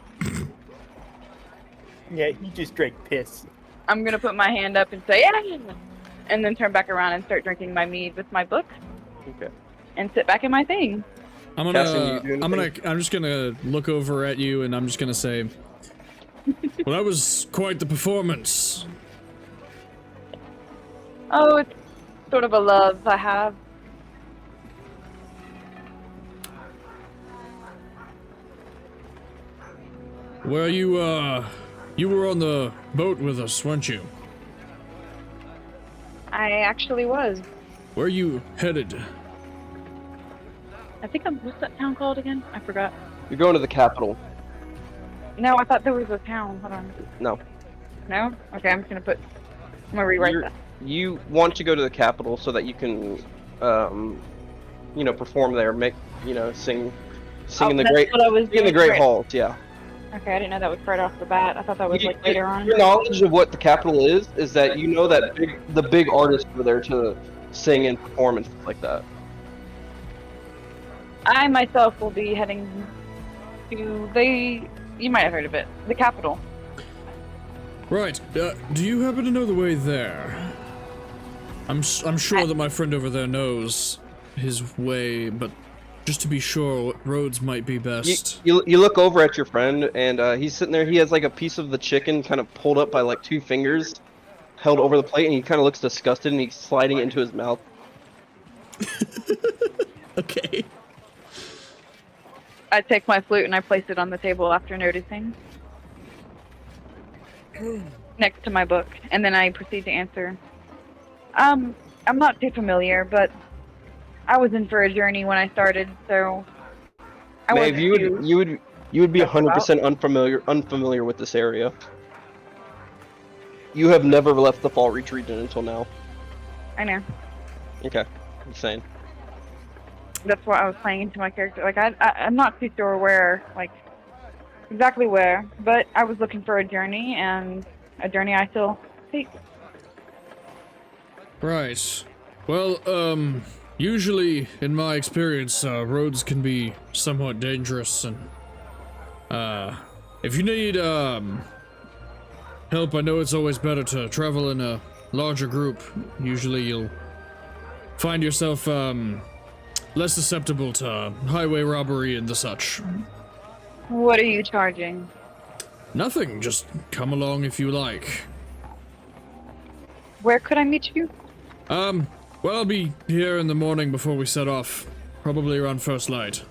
[SPEAKER 4] Yeah, he just drank piss.
[SPEAKER 3] I'm gonna put my hand up and say, "Yeah!" And then turn back around and start drinking my mead with my book.
[SPEAKER 1] Okay.
[SPEAKER 3] And sit back in my thing.
[SPEAKER 1] Cassian,
[SPEAKER 2] I'm just gonna look over at you and I'm just gonna say, well, that was quite the performance.
[SPEAKER 3] Oh, it's sort of a love I have.
[SPEAKER 2] Well, you were on the boat with us, weren't you?
[SPEAKER 3] I actually was.
[SPEAKER 2] Where are you headed?
[SPEAKER 3] I think what's that town called again? I forgot.
[SPEAKER 1] You're going to the capital.
[SPEAKER 3] No, I thought there was a town. Hold on.
[SPEAKER 1] No.
[SPEAKER 3] No? Okay, I'm gonna rewrite that.
[SPEAKER 1] You want to go to the capital so that you can, you know, perform there, make, you know, sing in the
[SPEAKER 3] that's
[SPEAKER 1] great,
[SPEAKER 3] what I was
[SPEAKER 1] sing in the
[SPEAKER 3] doing.
[SPEAKER 1] great halls. Yeah.
[SPEAKER 3] Okay, I didn't know that was right off the bat. I thought that was like later on.
[SPEAKER 1] Your knowledge of what the capital is that you know that the big artists were there to sing and perform and stuff like that.
[SPEAKER 3] I myself will be heading to you might have heard of it, the capital.
[SPEAKER 2] Right. Do you happen to know the way there? I'm sure that my friend over there knows his way, but just to be sure, what roads might be best.
[SPEAKER 1] You look over at your friend, and he's sitting there. He has like a piece of the chicken kind of pulled up by like 2 fingers, held over the plate, and he kind of looks disgusted, and he's sliding it into his mouth.
[SPEAKER 2] Okay.
[SPEAKER 3] I take my flute and I place it on the table after noticing. Next to my book, and then I proceed to answer. I'm not too familiar, but I was in for a journey when I started, so I
[SPEAKER 1] Maeve,
[SPEAKER 3] wasn't
[SPEAKER 1] you would be 100% unfamiliar with this area. You have never left the Fallreach region until now.
[SPEAKER 3] I know.
[SPEAKER 1] Okay, insane.
[SPEAKER 3] That's why I was playing into my character. Like, I'm not too sure where, like, exactly where, but I was looking for a journey, and a journey I still take.
[SPEAKER 2] Right. Well, usually, in my experience, roads can be somewhat dangerous, and, if you need, help, I know it's always better to travel in a larger group. Usually you'll find yourself, less susceptible to highway robbery and the such.
[SPEAKER 3] What are you charging?
[SPEAKER 2] Nothing, just come along if you like.
[SPEAKER 3] Where could I meet you?
[SPEAKER 2] Well, I'll be here in the morning before we set off. Probably around first light.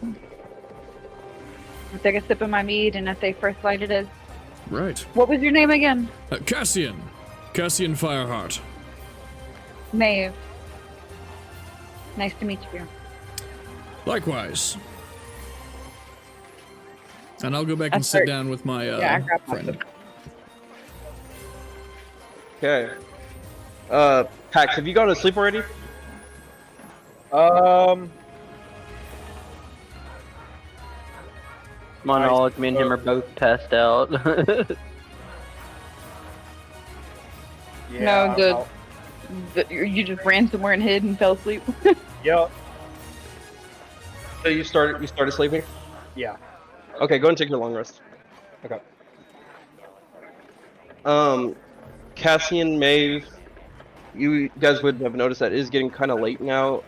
[SPEAKER 3] I'll take a sip of my mead, and if they first light it is.
[SPEAKER 2] Right.
[SPEAKER 3] What was your name again?
[SPEAKER 2] Cassian. Cassian Fireheart.
[SPEAKER 3] Maeve. Nice to meet you.
[SPEAKER 2] Likewise. And I'll go back and
[SPEAKER 3] That's
[SPEAKER 2] sit
[SPEAKER 3] right.
[SPEAKER 2] down with my,
[SPEAKER 3] Yeah, I grabbed my
[SPEAKER 2] friend.
[SPEAKER 1] Okay. Pax, have you gone to sleep already?
[SPEAKER 6] My knowledge, me and him are both passed out.
[SPEAKER 4] Yeah,
[SPEAKER 3] No, you just ran somewhere and hid and fell asleep.
[SPEAKER 4] Yep.
[SPEAKER 1] So you started sleeping?
[SPEAKER 4] Yeah.
[SPEAKER 1] Okay, go and take your long rest.
[SPEAKER 4] Okay.
[SPEAKER 1] Cassian, Maeve, you guys would have noticed that it is getting kind of late now.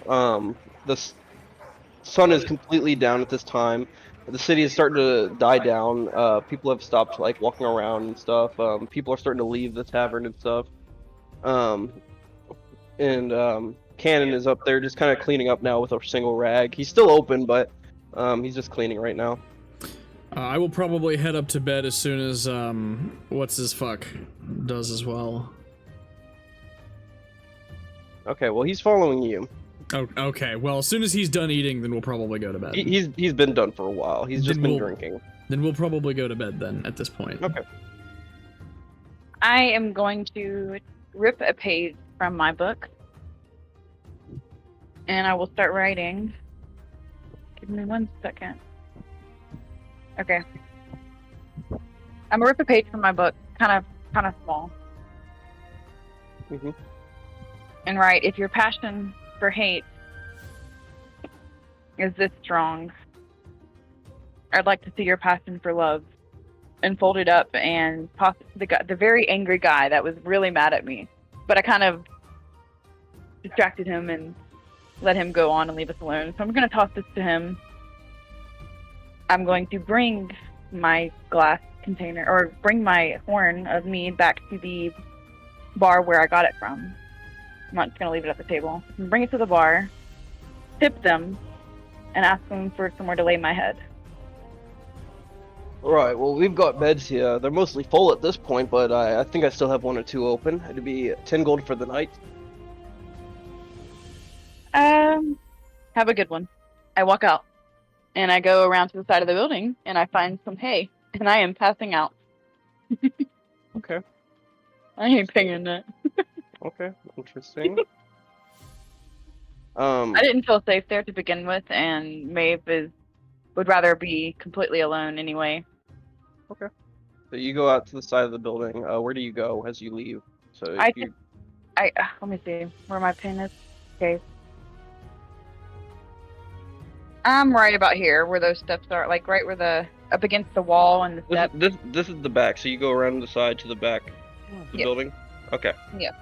[SPEAKER 1] Sun is completely down at this time. The city is starting to die down. People have stopped like walking around and stuff. People are starting to leave the tavern and stuff. Cannon is up there just kind of cleaning up now with a single rag. He's still open, but he's just cleaning right now.
[SPEAKER 2] I will probably head up to bed as soon as, what's his fuck does as well.
[SPEAKER 1] Okay, well he's following you.
[SPEAKER 2] Oh, okay. Well, as soon as he's done eating, then we'll probably go to bed.
[SPEAKER 1] He's been done for a while. He's just been drinking.
[SPEAKER 2] Then we'll probably go to bed then, at this point.
[SPEAKER 1] Okay.
[SPEAKER 3] I am going to rip a page from my book, and I will start writing. Give me 1 second. Okay. I'm gonna rip a page from my book, kind of small,
[SPEAKER 1] Mhm.
[SPEAKER 3] and write, if your passion for hate is this strong, I'd like to see your passion for love unfolded up and toss it to the very angry guy that was really mad at me. But I kind of distracted him and let him go on and leave us alone. So I'm going to toss this to him. I'm going to bring my glass container, or bring my horn of mead back to the bar where I got it from. I'm not just going to leave it at the table. I'm gonna bring it to the bar, tip them, and ask them for somewhere to lay my head.
[SPEAKER 1] Alright, well we've got beds here. They're mostly full at this point, but I think I still have 1 or 2 open. It'd be 10 gold for the night.
[SPEAKER 3] Have a good one. I walk out, and I go around to the side of the building, and I find some hay, and I am passing out.
[SPEAKER 1] Okay.
[SPEAKER 3] I ain't paying that.
[SPEAKER 1] Okay, interesting.
[SPEAKER 3] I didn't feel safe there to begin with, and Maeve would rather be completely alone anyway.
[SPEAKER 1] So you go out to the side of the building. Where do you go as you leave? So
[SPEAKER 3] Let me see where my pin is. Okay. I'm right about here, where those steps are, like right where up against the wall and the steps.
[SPEAKER 1] This is the back, so you go around the side to the back of the
[SPEAKER 3] Yep.
[SPEAKER 1] building? Okay.
[SPEAKER 3] Yep.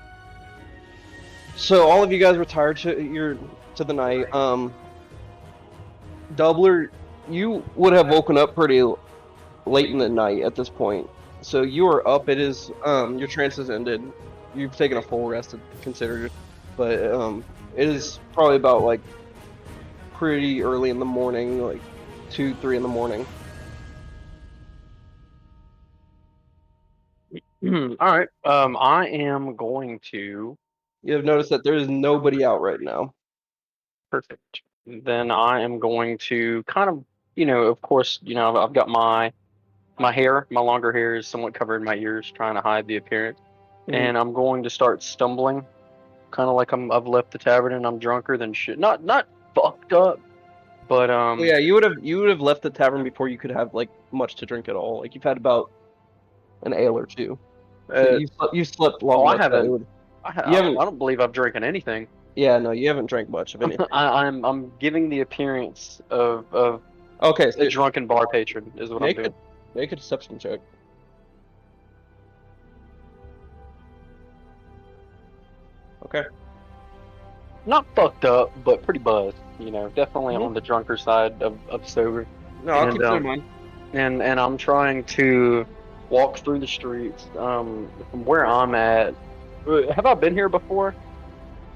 [SPEAKER 1] So all of you guys retire to the night. Doubler, you would have woken up pretty late in the night at this point. So you are up. It is your trance has ended. You've taken a full rest considered, but it is probably about like pretty early in the morning, like 2, 3 in the morning.
[SPEAKER 5] All right. I am going to.
[SPEAKER 1] You have noticed that there is nobody out right now.
[SPEAKER 5] Perfect. Then I am going to kind of, of course, I've got my hair, my longer hair is somewhat covered in my ears, trying to hide the appearance. and I'm going to start stumbling, kind of like I've left the tavern and I'm drunker than shit. Not fucked up, but
[SPEAKER 1] Well, yeah, you would have left the tavern before you could have like much to drink at all. Like you've had about an ale or two. So
[SPEAKER 5] uh,
[SPEAKER 1] you slept long
[SPEAKER 5] oh, I
[SPEAKER 1] enough that it
[SPEAKER 5] haven't.
[SPEAKER 1] would. You haven't.
[SPEAKER 5] I don't believe I've drinking anything.
[SPEAKER 1] Yeah, no, you haven't drank much of anything.
[SPEAKER 5] I'm giving the appearance of
[SPEAKER 1] Okay,
[SPEAKER 5] a
[SPEAKER 1] so
[SPEAKER 5] drunken bar patron is what I'm
[SPEAKER 1] make a
[SPEAKER 5] doing.
[SPEAKER 1] make a deception check. Okay.
[SPEAKER 5] Not fucked up, but pretty buzzed. Definitely
[SPEAKER 1] Mhm.
[SPEAKER 5] on the drunker side of sober.
[SPEAKER 1] No, I'll
[SPEAKER 5] And
[SPEAKER 1] keep it in mind.
[SPEAKER 5] and I'm trying to walk through the streets from where I'm at. Have I been here before?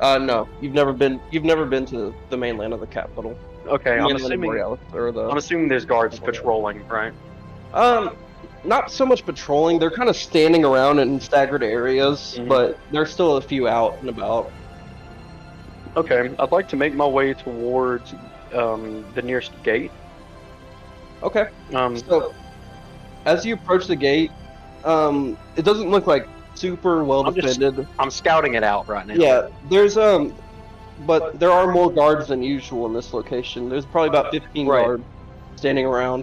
[SPEAKER 1] No, you've never been to the mainland of the capital.
[SPEAKER 5] Okay,
[SPEAKER 1] The mainland of Borealis, or
[SPEAKER 5] I'm
[SPEAKER 1] the.
[SPEAKER 5] assuming there's guards
[SPEAKER 1] Borealis.
[SPEAKER 5] patrolling, right?
[SPEAKER 1] Um, not so much patrolling. They're kind of standing around in staggered areas,
[SPEAKER 5] Mhm.
[SPEAKER 1] but there's still a few out and about.
[SPEAKER 5] Okay, I'd like to make my way towards the nearest gate.
[SPEAKER 1] Okay.
[SPEAKER 5] Um,
[SPEAKER 1] So as you approach the gate, it doesn't look like super well defended.
[SPEAKER 5] I'm scouting it out right now.
[SPEAKER 1] Yeah, but there are more guards than usual in this location. There's probably about 15
[SPEAKER 5] Right.
[SPEAKER 1] guards standing around.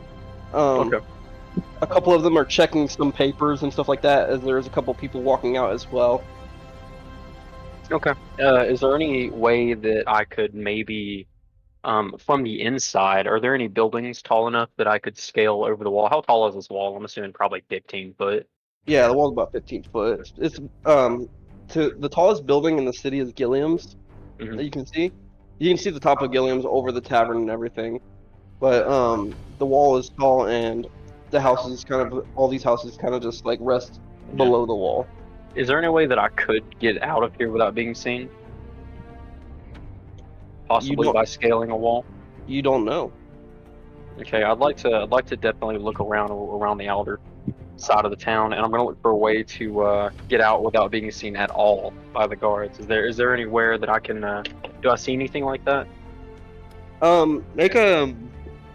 [SPEAKER 5] Okay.
[SPEAKER 1] A couple of them are checking some papers and stuff like that, as there's a couple people walking out as well.
[SPEAKER 5] Okay. Is there any way that I could maybe, from the inside, are there any buildings tall enough that I could scale over the wall? How tall is this wall? I'm assuming probably 15 foot.
[SPEAKER 1] Yeah, the wall's about 15 foot. It's to the tallest building in the city is Gilliam's
[SPEAKER 5] Mhm.
[SPEAKER 1] that you can see. You can see the top of Gilliam's over the tavern and everything. But the wall is tall and the houses all these houses kind of just like rest below the wall.
[SPEAKER 5] Is there any way that I could get out of here without being seen? Possibly
[SPEAKER 1] don't-
[SPEAKER 5] by scaling a wall.
[SPEAKER 1] You don't know.
[SPEAKER 5] Okay, I'd like to definitely look around the outer side of the town, and I'm gonna look for a way to get out without being seen at all by the guards. Is there anywhere that I can? Do I see anything like that?
[SPEAKER 1] Make a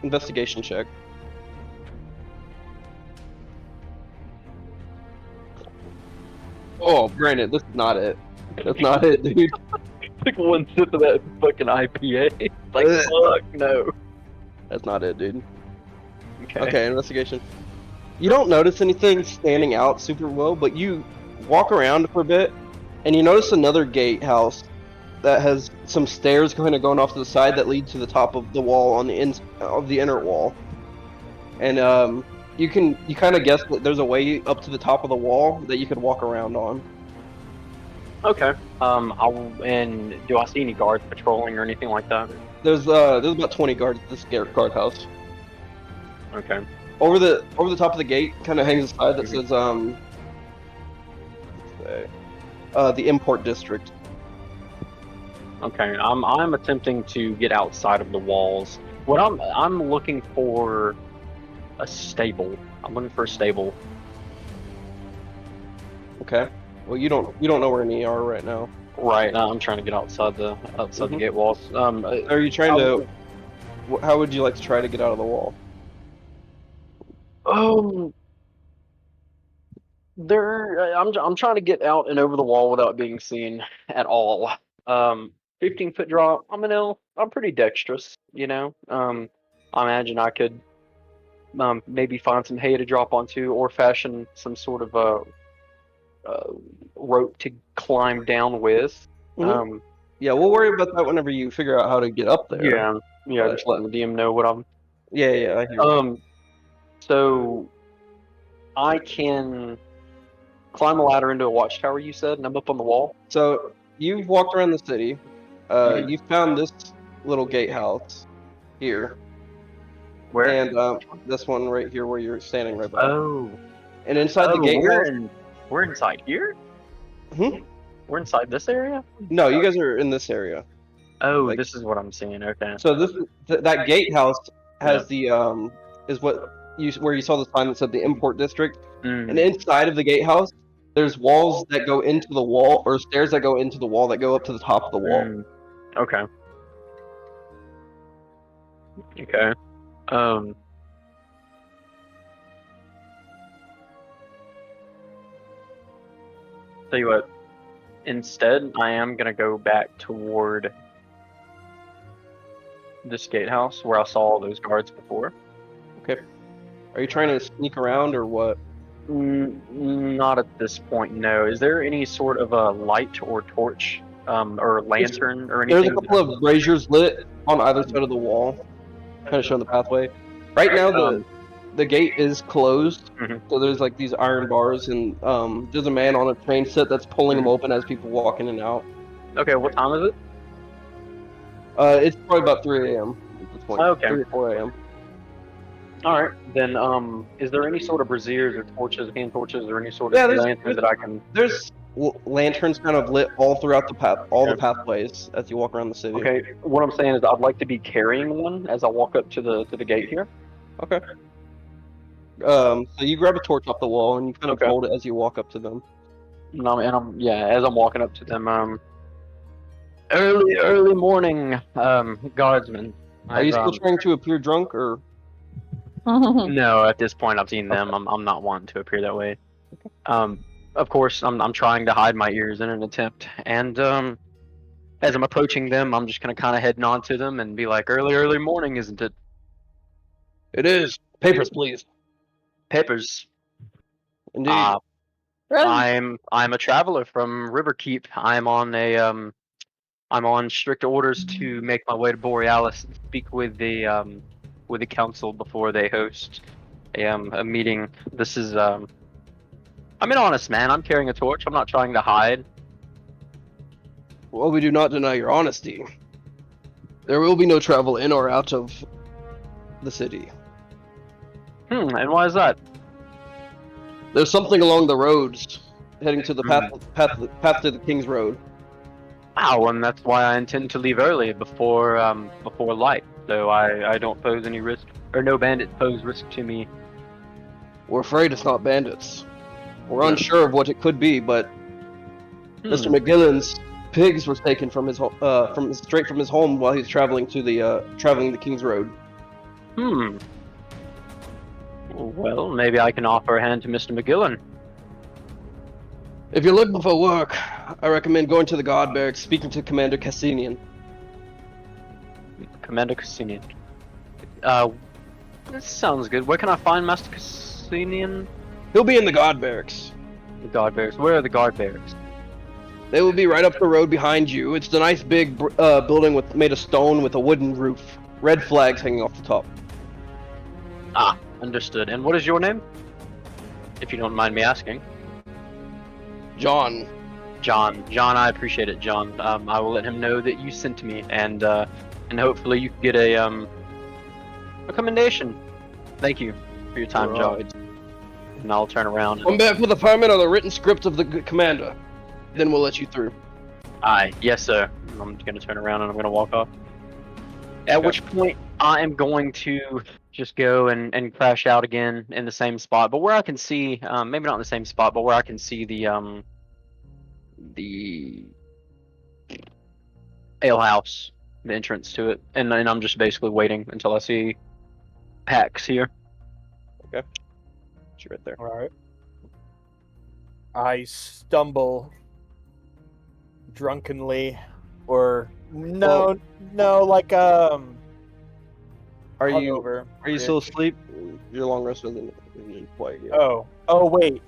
[SPEAKER 1] investigation check. Oh, granted, this is not it. That's not it, dude.
[SPEAKER 5] Took one sip of that fucking IPA. Like
[SPEAKER 1] Ugh.
[SPEAKER 5] fuck no.
[SPEAKER 1] That's not it, dude.
[SPEAKER 5] Okay.
[SPEAKER 1] Okay, investigation. You don't notice anything standing out super well, but you walk around for a bit, and you notice another gatehouse that has some stairs kind of going off to the side that lead to the top of the wall on the inner wall. And you kind of guess that there's a way up to the top of the wall that you could walk around on.
[SPEAKER 5] Okay. And do I see any guards patrolling or anything like that?
[SPEAKER 1] There's about 20 guards at this guardhouse.
[SPEAKER 5] Okay.
[SPEAKER 1] Over the top of the gate kind of hangs a sign that says the import district.
[SPEAKER 5] Okay. I'm attempting to get outside of the walls. What I'm looking for a stable. I'm looking for a stable.
[SPEAKER 1] Okay. Well, you don't know where any are right now.
[SPEAKER 5] Right. I'm trying to get outside the
[SPEAKER 1] Mhm.
[SPEAKER 5] gate walls.
[SPEAKER 1] Are you trying to? How would you like to try to get out of the wall?
[SPEAKER 5] I'm trying to get out and over the wall without being seen at all. 15-foot drop. I'm pretty dexterous, I imagine I could maybe find some hay to drop onto or fashion some sort of rope to climb down with.
[SPEAKER 1] Mhm. Yeah, we'll worry about that whenever you figure out how to get up there.
[SPEAKER 5] Yeah, just letting the DM know what I'm.
[SPEAKER 1] Yeah, I hear you.
[SPEAKER 5] So I can climb a ladder into a watchtower, you said, and I'm up on the wall.
[SPEAKER 1] So you've walked around the city.
[SPEAKER 5] Mhm.
[SPEAKER 1] You found this little gatehouse here,
[SPEAKER 5] Where?
[SPEAKER 1] and this one right here where you're standing right by.
[SPEAKER 5] Oh.
[SPEAKER 1] And inside the gatehouse.
[SPEAKER 5] We're inside here?
[SPEAKER 1] Hmm?
[SPEAKER 5] We're inside this area?
[SPEAKER 1] No, you guys are in this area.
[SPEAKER 5] Oh,
[SPEAKER 1] Like-
[SPEAKER 5] this is what I'm seeing. Okay.
[SPEAKER 1] So that gatehouse has the is what where you saw the sign that said the import district.
[SPEAKER 5] Mm.
[SPEAKER 1] And inside of the gatehouse, there's walls that go into the wall, or stairs that go into the wall that go up to the top of the wall.
[SPEAKER 5] Mm. Okay. Okay. Tell you what. Instead, I am gonna go back toward this gatehouse where I saw all those guards before.
[SPEAKER 1] Okay. Are you trying to sneak around or what?
[SPEAKER 5] Not at this point, no. Is there any sort of a light or torch, or lantern or
[SPEAKER 1] There's
[SPEAKER 5] anything?
[SPEAKER 1] a couple of braziers lit on either side of the wall, kind of showing the pathway. Right now, the gate is closed,
[SPEAKER 5] Mhm.
[SPEAKER 1] so there's like these iron bars, and there's a man on a train set that's pulling them open as people walk in and out.
[SPEAKER 5] Okay, what time is it?
[SPEAKER 1] It's probably about 3 a.m. at this point.
[SPEAKER 5] Okay.
[SPEAKER 1] 3 or 4 a.m.
[SPEAKER 5] All right, then. Is there any sort of braziers or torches, hand torches, or any sort of
[SPEAKER 1] Yeah, there's-
[SPEAKER 5] lantern that I can?
[SPEAKER 1] There's lanterns kind of lit all throughout the the pathways as you walk around the city.
[SPEAKER 5] Okay, what I'm saying is I'd like to be carrying one as I walk up to the gate here.
[SPEAKER 1] Okay. So you grab a torch off the wall and you kind of
[SPEAKER 5] Okay.
[SPEAKER 1] hold it as you walk up to them.
[SPEAKER 5] As I'm walking up to them, early morning, guardsmen.
[SPEAKER 1] Are you still trying to appear drunk or?
[SPEAKER 5] No, at this point I've seen them. I'm not wanting to appear that way. Of course I'm trying to hide my ears in an attempt, and as I'm approaching them, I'm just gonna kind of head nod to them and be like, early morning, isn't it?
[SPEAKER 1] It is. Papers, please.
[SPEAKER 5] Papers.
[SPEAKER 1] Indeed.
[SPEAKER 5] I'm a traveler from Riverkeep. I'm on strict orders to make my way to Borealis and speak with the council before they host a meeting. This is I'm an honest man. I'm carrying a torch. I'm not trying to hide.
[SPEAKER 1] Well, we do not deny your honesty. There will be no travel in or out of the city.
[SPEAKER 5] And why is that?
[SPEAKER 1] There's something along the roads heading to the path to the King's Road.
[SPEAKER 5] Wow, and that's why I intend to leave early before light, so I don't pose any risk, or no bandits pose risk to me.
[SPEAKER 1] We're afraid it's not bandits. We're unsure of what it could be, but Mr. McGillen's pigs were taken from his straight from his home while he's traveling to the King's Road.
[SPEAKER 5] Well, maybe I can offer a hand to Mr. McGillen.
[SPEAKER 1] If you're looking for work, I recommend going to the guard barracks, speaking to Commander Cassinian.
[SPEAKER 5] Commander Cassinian. This sounds good. Where can I find Master Cassinian?
[SPEAKER 1] He'll be in the guard barracks.
[SPEAKER 5] The guard barracks. Where are the guard barracks?
[SPEAKER 1] They will be right up the road behind you. It's the nice big building made of stone with a wooden roof. Red flags hanging off the top.
[SPEAKER 5] Ah, understood. And what is your name? If you don't mind me asking.
[SPEAKER 1] John.
[SPEAKER 5] John, I appreciate it, John. I will let him know that you sent me, and hopefully you can get a commendation. Thank you for your time, John. And I'll turn around.
[SPEAKER 1] Come back with a permit or the written script of the commander. Then we'll let you through.
[SPEAKER 5] Aye, yes, sir. I'm gonna turn around and I'm gonna walk off. At which point, I am going to just go and crash out again in the same spot, but where I can see, maybe not in the same spot, but where I can see the ale house, the entrance to it, and I'm just basically waiting until I see Pax here.
[SPEAKER 1] Okay, she's right there.
[SPEAKER 4] All right. I stumble drunkenly, or no, like
[SPEAKER 1] Are
[SPEAKER 4] hungover.
[SPEAKER 1] you still asleep? Your long rest isn't quite yet.
[SPEAKER 4] Oh, wait.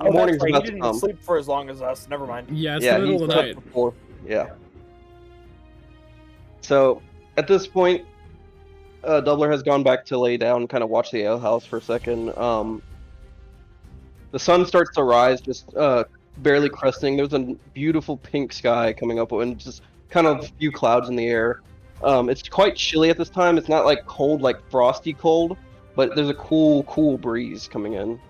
[SPEAKER 4] Oh,
[SPEAKER 1] Morning's
[SPEAKER 4] that's right.
[SPEAKER 1] about
[SPEAKER 4] He
[SPEAKER 1] to
[SPEAKER 4] didn't
[SPEAKER 1] come.
[SPEAKER 4] sleep for as long as us. Never mind.
[SPEAKER 2] Yeah, it's
[SPEAKER 1] Yeah,
[SPEAKER 2] the
[SPEAKER 1] he
[SPEAKER 2] middle of the
[SPEAKER 1] slept
[SPEAKER 2] night.
[SPEAKER 1] before. Yeah. So at this point, Doubler has gone back to lay down and kind of watch the ale house for a second. The sun starts to rise, just barely cresting. There's a beautiful pink sky coming up and just kind of a few clouds in the air. It's quite chilly at this time. It's not like cold, like frosty cold, but there's a cool breeze coming in.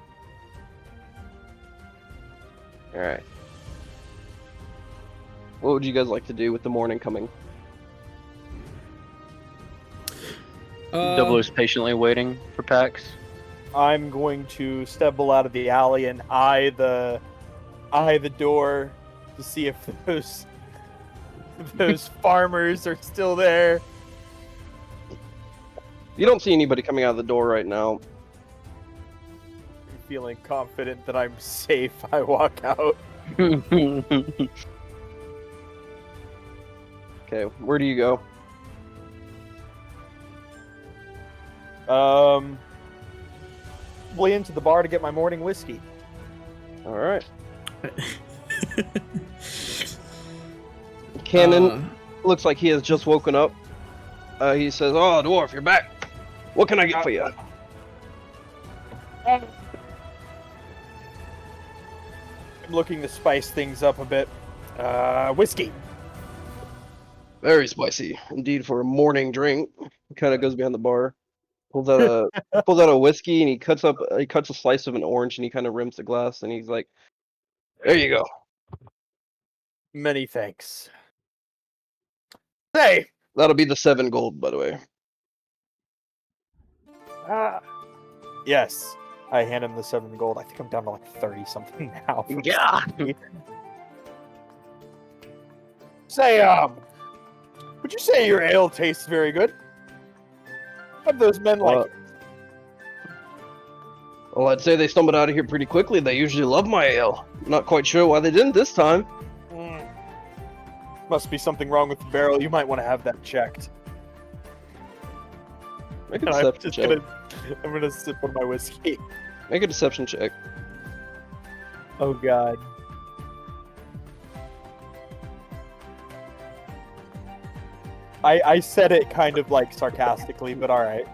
[SPEAKER 1] All right. What would you guys like to do with the morning coming?
[SPEAKER 5] Double is patiently waiting for Pax.
[SPEAKER 4] I'm going to stumble out of the alley and eye the door to see if those farmers are still there.
[SPEAKER 1] You don't see anybody coming out of the door right now.
[SPEAKER 4] Feeling confident that I'm safe, I walk out.
[SPEAKER 1] Okay, where do you go?
[SPEAKER 4] Way into the bar to get my morning whiskey.
[SPEAKER 1] All right. Cannon looks like he has just woken up. He says, "Oh, dwarf, you're back. What can I get for you?"
[SPEAKER 4] I'm looking to spice things up a bit. Whiskey.
[SPEAKER 1] Very spicy, indeed, for a morning drink. He kind of goes behind the bar, pulls out a whiskey, and he cuts a slice of an orange, and he kind of rims the glass, and he's like, "There you go."
[SPEAKER 4] Many thanks. Hey!
[SPEAKER 1] That'll be the 7 gold, by the way.
[SPEAKER 4] Yes. I hand him the 7 gold. I think I'm down to like 30 something now.
[SPEAKER 5] Yeah.
[SPEAKER 4] Say, would you say your ale tastes very good? Have those men like it?
[SPEAKER 1] Well, I'd say they stumbled out of here pretty quickly. They usually love my ale. Not quite sure why they didn't this time.
[SPEAKER 4] Must be something wrong with the barrel. You might want to have that checked.
[SPEAKER 1] Make a
[SPEAKER 4] I'm
[SPEAKER 1] deception
[SPEAKER 4] just
[SPEAKER 1] check.
[SPEAKER 4] I'm gonna sip on my whiskey.
[SPEAKER 1] Make a deception check.
[SPEAKER 4] Oh god. I said it kind of like sarcastically, but alright.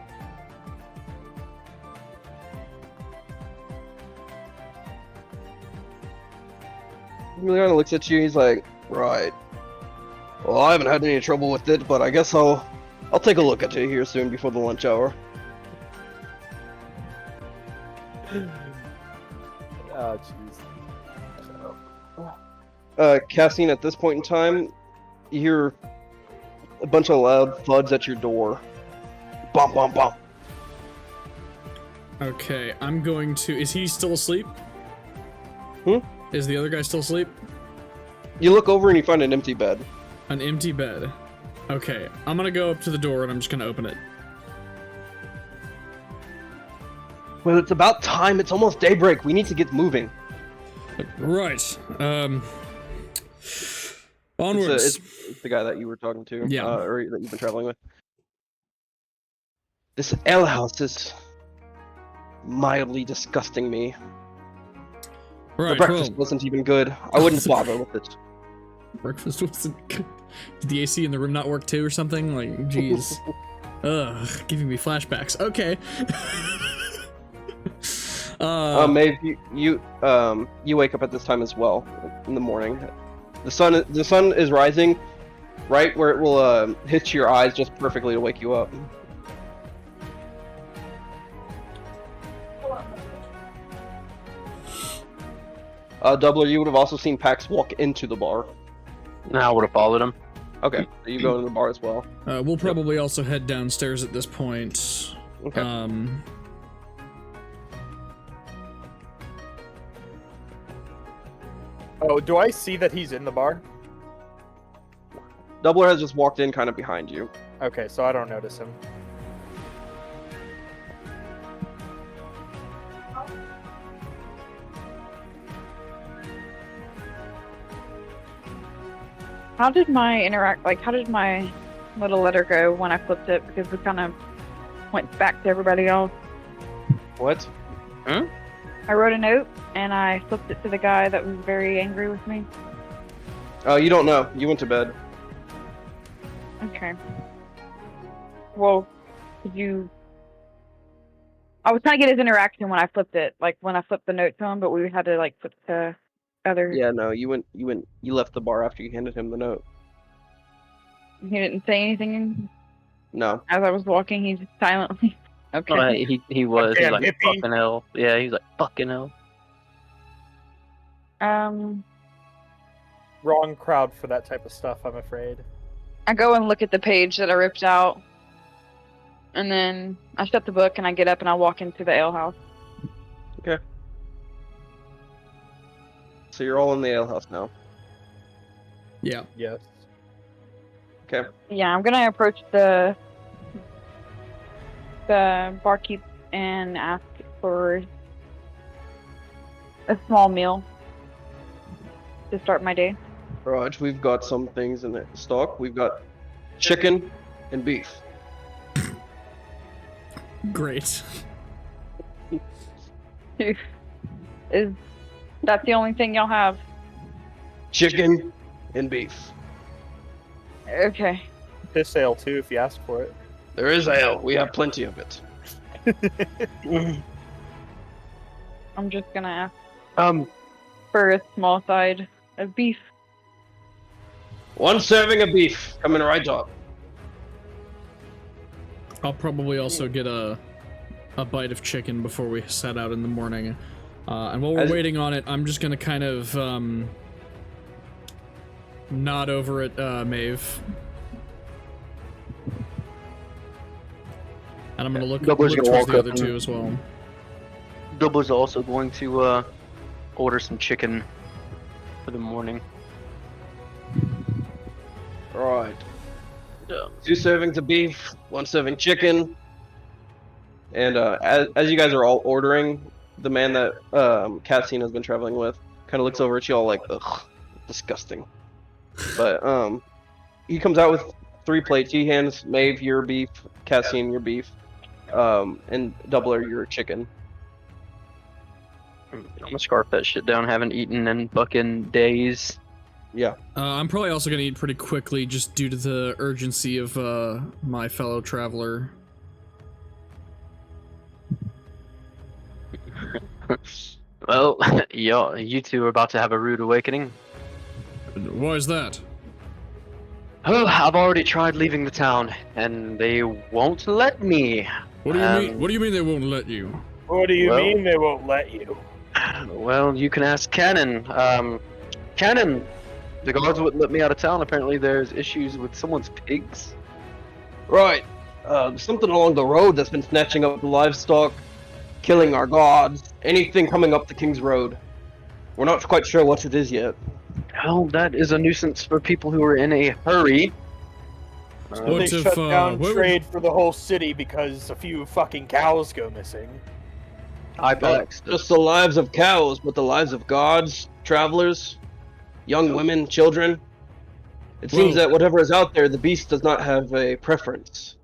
[SPEAKER 1] He kind of looks at you. He's like, "Right. Well, I haven't had any trouble with it, but I guess I'll take a look at it here soon before the lunch hour."
[SPEAKER 4] Oh jeez.
[SPEAKER 1] Cassian, at this point in time, you hear a bunch of loud thuds at your door. Bump, bump, bump.
[SPEAKER 2] Okay, I'm going to. Is he still asleep?
[SPEAKER 1] Hmm?
[SPEAKER 2] Is the other guy still asleep?
[SPEAKER 1] You look over and you find an empty bed.
[SPEAKER 2] An empty bed. Okay, I'm gonna go up to the door and I'm just gonna open it.
[SPEAKER 1] Well, it's about time. It's almost daybreak. We need to get moving.
[SPEAKER 2] Right. Onwards.
[SPEAKER 1] It's the guy that you were talking to.
[SPEAKER 2] Yeah.
[SPEAKER 1] Or that you've been traveling with. This ale house is mildly disgusting me. The
[SPEAKER 2] Right.
[SPEAKER 1] breakfast
[SPEAKER 2] Well,
[SPEAKER 1] wasn't even good. I wouldn't bother with it.
[SPEAKER 2] breakfast wasn't good. Did the AC in the room not work too or something? Like, jeez. Ugh, giving me flashbacks. Okay.
[SPEAKER 1] Maybe you wake up at this time as well in the morning. The sun is rising, right where it will hit your eyes just perfectly to wake you up. Doubler, you would have also seen Pax walk into the bar.
[SPEAKER 5] I would have followed him.
[SPEAKER 1] Okay, so you go into the bar as well.
[SPEAKER 2] We'll probably also head downstairs at this point.
[SPEAKER 1] Okay.
[SPEAKER 4] Oh, do I see that he's in the bar?
[SPEAKER 1] Doubler has just walked in kind of behind you.
[SPEAKER 4] Okay, so I don't notice him.
[SPEAKER 3] How did my how did my little letter go when I flipped it? Because we kind of went back to everybody else.
[SPEAKER 1] What?
[SPEAKER 3] I wrote a note and I flipped it to the guy that was very angry with me.
[SPEAKER 1] You don't know. You went to bed.
[SPEAKER 3] Okay. Well, could you... I was trying to get his interaction when I flipped it, like when I flipped the note to him, but we had to like flip to other...
[SPEAKER 1] Yeah, no, you left the bar after you handed him the note.
[SPEAKER 3] He didn't say anything
[SPEAKER 1] No.
[SPEAKER 3] as I was walking, he just silently... Okay.
[SPEAKER 6] Oh, he was. He's
[SPEAKER 4] Damn
[SPEAKER 6] like,
[SPEAKER 4] hippie.
[SPEAKER 6] fucking hell. Yeah, he's like, fucking hell.
[SPEAKER 4] Wrong crowd for that type of stuff, I'm afraid.
[SPEAKER 3] I go and look at the page that I ripped out, and then I shut the book and I get up and I walk into the ale house.
[SPEAKER 1] Okay. So you're all in the ale house now.
[SPEAKER 2] Yeah.
[SPEAKER 4] Yes.
[SPEAKER 1] Okay.
[SPEAKER 3] Yeah, I'm gonna approach the barkeep and ask for a small meal. to start my day.
[SPEAKER 1] Right, we've got some things in stock. We've got chicken and beef.
[SPEAKER 2] Great.
[SPEAKER 3] Is that the only thing y'all have?
[SPEAKER 1] Chicken and beef.
[SPEAKER 3] Okay.
[SPEAKER 4] Piss ale too, if you ask for it.
[SPEAKER 1] There is ale. We have plenty of it.
[SPEAKER 3] I'm just gonna ask
[SPEAKER 5] Um,
[SPEAKER 3] for a small side of beef.
[SPEAKER 1] 1 serving of beef coming right up.
[SPEAKER 2] I'll probably also get a bite of chicken before we set out in the morning. And while we're waiting on it, I'm just gonna kind of nod over at Maeve. And I'm gonna look
[SPEAKER 5] Doubler's
[SPEAKER 2] towards
[SPEAKER 5] gonna walk
[SPEAKER 2] the
[SPEAKER 5] up
[SPEAKER 2] other
[SPEAKER 5] and-
[SPEAKER 2] two as well.
[SPEAKER 5] Doubler's also going to order some chicken for the morning.
[SPEAKER 1] Right. 2 servings of beef, 1 serving chicken. And as you guys are all ordering, the man that Cassian has been traveling with kind of looks over at you all like, ugh, disgusting. But he comes out with 3 plates. He hands Maeve your beef, Cassian your beef, and Doubler your chicken.
[SPEAKER 5] I'm gonna scarf that shit down. Haven't eaten in fucking days.
[SPEAKER 1] Yeah.
[SPEAKER 2] I'm probably also gonna eat pretty quickly just due to the urgency of my fellow traveler.
[SPEAKER 5] Well, you two are about to have a rude awakening.
[SPEAKER 2] Why is that?
[SPEAKER 5] Oh, I've already tried leaving the town, and they won't let me.
[SPEAKER 2] What do you mean? What do you mean they won't let you?
[SPEAKER 4] What do you
[SPEAKER 5] Well-
[SPEAKER 4] mean they won't let you?
[SPEAKER 5] Well, you can ask Cannon. Cannon, the guards wouldn't let me out of town. Apparently, there's issues with someone's pigs.
[SPEAKER 1] Right. Something along the road that's been snatching up the livestock, killing our gods, anything coming up the King's Road. We're not quite sure what it is yet.
[SPEAKER 5] Well, that is a nuisance for people who are in a hurry.
[SPEAKER 2] What
[SPEAKER 4] They
[SPEAKER 2] if,
[SPEAKER 4] shut down
[SPEAKER 2] what would-
[SPEAKER 4] trade for the whole city because a few fucking cows go missing.
[SPEAKER 5] Ibex.
[SPEAKER 1] Just the lives of cows, but the lives of gods, travelers, young women, children. It seems
[SPEAKER 2] Well-
[SPEAKER 1] that whatever is out there, the beast does not have a preference.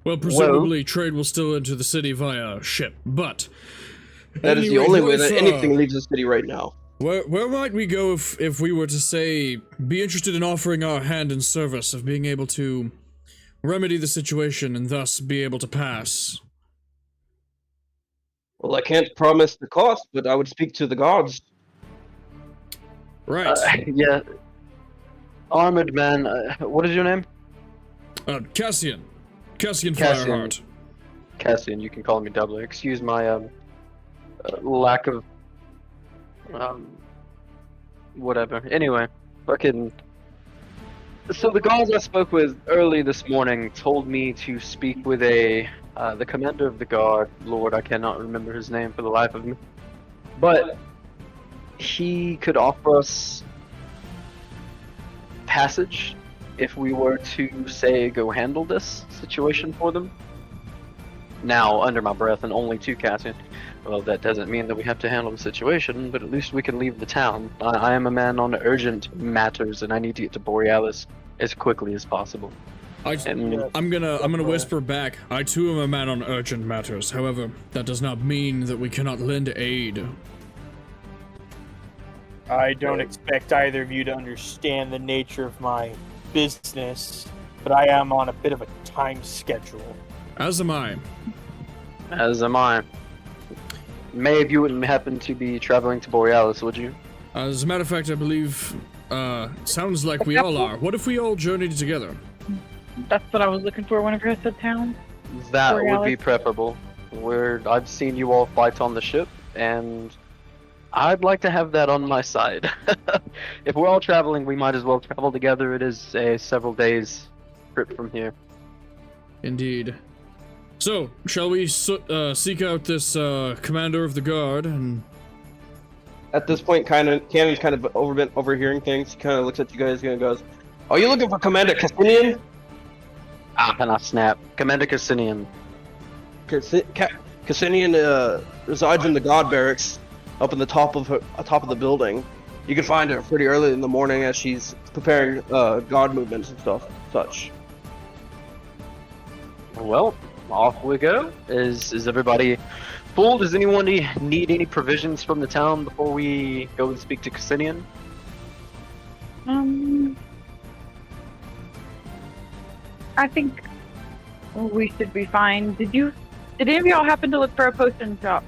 [SPEAKER 2] Well, presumably trade will still enter the city via ship, but
[SPEAKER 1] That is the
[SPEAKER 2] Anyway,
[SPEAKER 1] only way
[SPEAKER 2] what
[SPEAKER 1] that
[SPEAKER 2] if,
[SPEAKER 1] anything leaves the city right now.
[SPEAKER 2] where might we go if we were to say be interested in offering our hand in service of being able to remedy the situation and thus be able to pass?
[SPEAKER 1] Well, I can't promise the cost, but I would speak to the gods.
[SPEAKER 2] Right.
[SPEAKER 5] Yeah. Armored man. What is your name?
[SPEAKER 2] Cassian. Cassian
[SPEAKER 5] Cassian.
[SPEAKER 2] Fireheart.
[SPEAKER 5] Cassian. You can call me Doubler. Excuse my lack of whatever. Anyway, fucking. So the guards I spoke with early this morning told me to speak with the commander of the guard. Lord, I cannot remember his name for the life of me. But he could offer us passage if we were to, say, go handle this situation for them. Now, under my breath, and only to Cassian. Well, that doesn't mean that we have to handle the situation, but at least we can leave the town. I am a man on urgent matters, and I need to get to Borealis as quickly as possible. And
[SPEAKER 2] I'm gonna whisper back. I too am a man on urgent matters. However, that does not mean that we cannot lend aid.
[SPEAKER 4] I don't expect either of you to understand the nature of my business, but I am on a bit of a time schedule.
[SPEAKER 2] As am I.
[SPEAKER 5] as am I. Maeve, you wouldn't happen to be traveling to Borealis, would you?
[SPEAKER 2] As a matter of fact, I believe, sounds like we all are. What if we all journeyed together?
[SPEAKER 3] That's what I was looking for whenever I said town.
[SPEAKER 5] That would be
[SPEAKER 3] Borealis.
[SPEAKER 5] preferable. I've seen you all fight on the ship, and I'd like to have that on my side. If we're all traveling, we might as well travel together. It is a several days trip from here.
[SPEAKER 2] Indeed. So, shall we seek out this commander of the guard and...
[SPEAKER 1] At this point, Cannon's kind of overhearing things. He kind of looks at you guys and goes, "Are you looking for Commander Cassinian?"
[SPEAKER 5] And I snap. Commander Cassinian.
[SPEAKER 1] Cassinian resides in the guard barracks, up in the top of the building. You can find her pretty early in the morning as she's preparing god movements and stuff, such.
[SPEAKER 5] Well, off we go. Is everybody full? Does anyone need any provisions from the town before we go and speak to Cassinian?
[SPEAKER 3] I think we should be fine. Did any of y'all happen to look for a potion shop?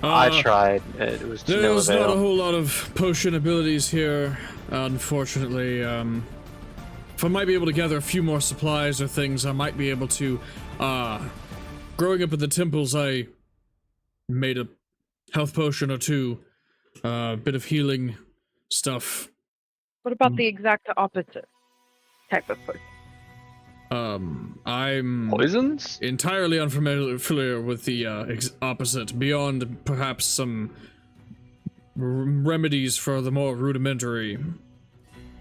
[SPEAKER 5] I tried. It was to no
[SPEAKER 2] There's not a
[SPEAKER 5] avail.
[SPEAKER 2] whole lot of potion abilities here, unfortunately. If I might be able to gather a few more supplies or things, I might be able to. Growing up in the temples, I made a health potion or two, a bit of healing stuff.
[SPEAKER 3] What about the exact opposite type of potion?
[SPEAKER 2] I'm
[SPEAKER 5] Poisons?
[SPEAKER 2] entirely unfamiliar with the opposite, beyond perhaps some remedies for the more rudimentary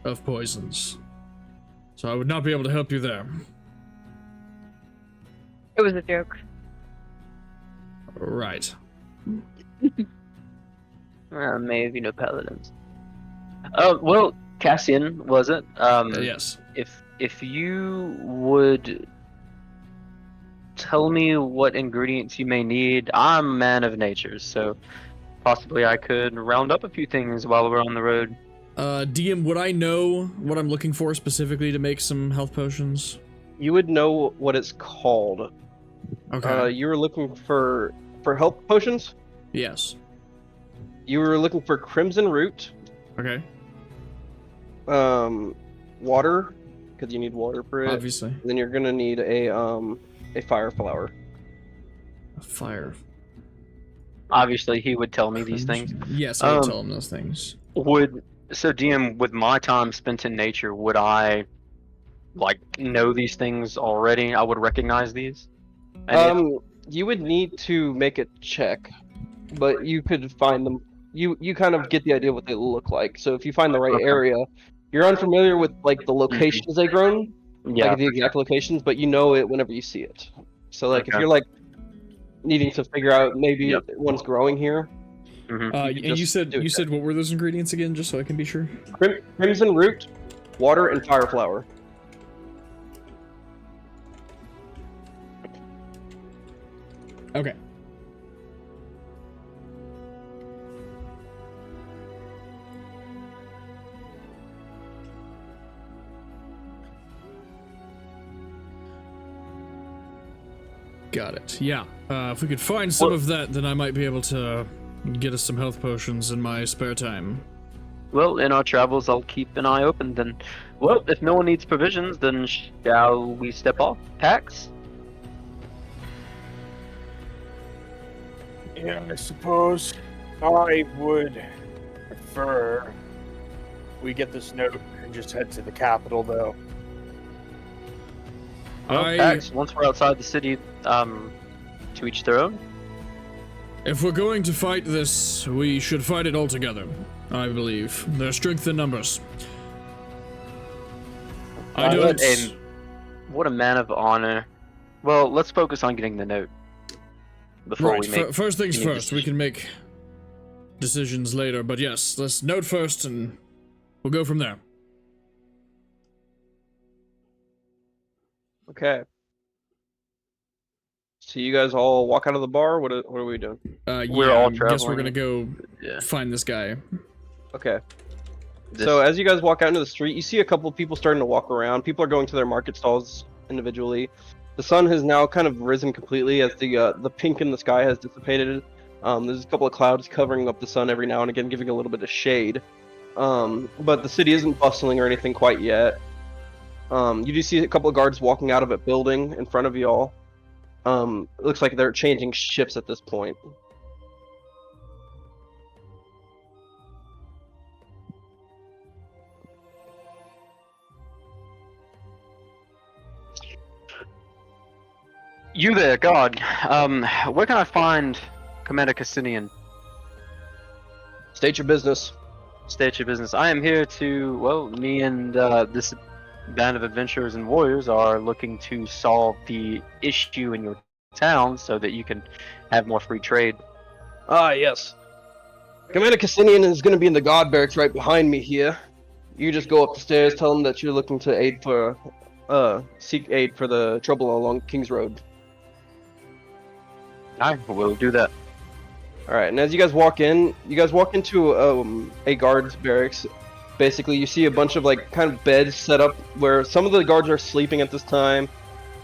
[SPEAKER 2] of poisons. So I would not be able to help you there.
[SPEAKER 3] It was a joke.
[SPEAKER 2] Right.
[SPEAKER 6] Maybe no paladins.
[SPEAKER 5] Well, Cassian, was it?
[SPEAKER 2] Yes.
[SPEAKER 5] If you would tell me what ingredients you may need, I'm a man of nature, so possibly I could round up a few things while we're on the road.
[SPEAKER 2] DM, would I know what I'm looking for specifically to make some health potions?
[SPEAKER 1] You would know what it's called.
[SPEAKER 2] Okay.
[SPEAKER 1] You were looking for health potions.
[SPEAKER 2] Yes.
[SPEAKER 1] You were looking for crimson root,
[SPEAKER 2] Okay.
[SPEAKER 1] water, because you need water for it.
[SPEAKER 2] Obviously.
[SPEAKER 1] And then you're gonna need a fire flower.
[SPEAKER 2] Fire.
[SPEAKER 5] Obviously, he would tell me these things.
[SPEAKER 2] Yes, I would tell him those things.
[SPEAKER 5] So DM, with my time spent in nature, would I know these things already? I would recognize these. And
[SPEAKER 1] You would need to make a check, but you could find them. You kind of get the idea what they look like. So if you find the right
[SPEAKER 5] Okay.
[SPEAKER 1] area, you're unfamiliar with the locations they grown,
[SPEAKER 5] yeah,
[SPEAKER 1] the exact locations, but you know it whenever you see it. So if
[SPEAKER 5] Okay.
[SPEAKER 1] you're needing to figure out maybe
[SPEAKER 5] Yep.
[SPEAKER 1] one's growing here,
[SPEAKER 5] mhm.
[SPEAKER 2] And you
[SPEAKER 1] just
[SPEAKER 2] said
[SPEAKER 1] do that.
[SPEAKER 2] what were those ingredients again, just so I can be sure?
[SPEAKER 1] crimson root, water, and fire flower.
[SPEAKER 2] Okay. Got it. Yeah. If we could find some of that, then I might be able to get us some health potions in my spare time.
[SPEAKER 5] Well, in our travels, I'll keep an eye open then. Well, if no one needs provisions, then shall we step off? Pax?
[SPEAKER 4] Yeah, I suppose I would prefer we get this note and just head to the capital, though.
[SPEAKER 5] Well, Pax, once we're outside the city, to each their own.
[SPEAKER 2] If we're going to fight this, we should fight it all together, I believe. There's strength in numbers. I don't...
[SPEAKER 5] What a man of honor. Well, let's focus on getting the note. Before
[SPEAKER 2] Right,
[SPEAKER 5] we make
[SPEAKER 2] first things
[SPEAKER 5] any
[SPEAKER 2] first, we
[SPEAKER 5] decisions.
[SPEAKER 2] can make decisions later, but yes, let's note first and we'll go from there.
[SPEAKER 1] Okay. So you guys all walk out of the bar. What are we doing?
[SPEAKER 5] We're all
[SPEAKER 2] I guess we're
[SPEAKER 5] traveling.
[SPEAKER 2] gonna go
[SPEAKER 5] Yeah.
[SPEAKER 2] find this guy.
[SPEAKER 1] Okay.
[SPEAKER 5] This-
[SPEAKER 1] So as you guys walk out into the street, you see a couple of people starting to walk around. People are going to their market stalls individually. The sun has now kind of risen completely as the pink in the sky has dissipated. There's a couple of clouds covering up the sun every now and again, giving a little bit of shade. But the city isn't bustling or anything quite yet. You do see a couple of guards walking out of a building in front of y'all. It looks like they're changing shifts at this point.
[SPEAKER 5] You there, God. Where can I find Commander Cassinian?
[SPEAKER 1] State your business.
[SPEAKER 5] State your business. I am here to, well, me and this band of adventurers and warriors are looking to solve the issue in your town so that you can have more free trade.
[SPEAKER 1] Ah, yes. Commander Cassinian is going to be in the guard barracks right behind me here. You just go up the stairs, tell him that you're looking to seek aid for the trouble along King's Road.
[SPEAKER 5] Alright, we'll do that.
[SPEAKER 1] Alright, and as you guys walk into a guard's barracks. Basically, you see a bunch of like kind of beds set up where some of the guards are sleeping at this time.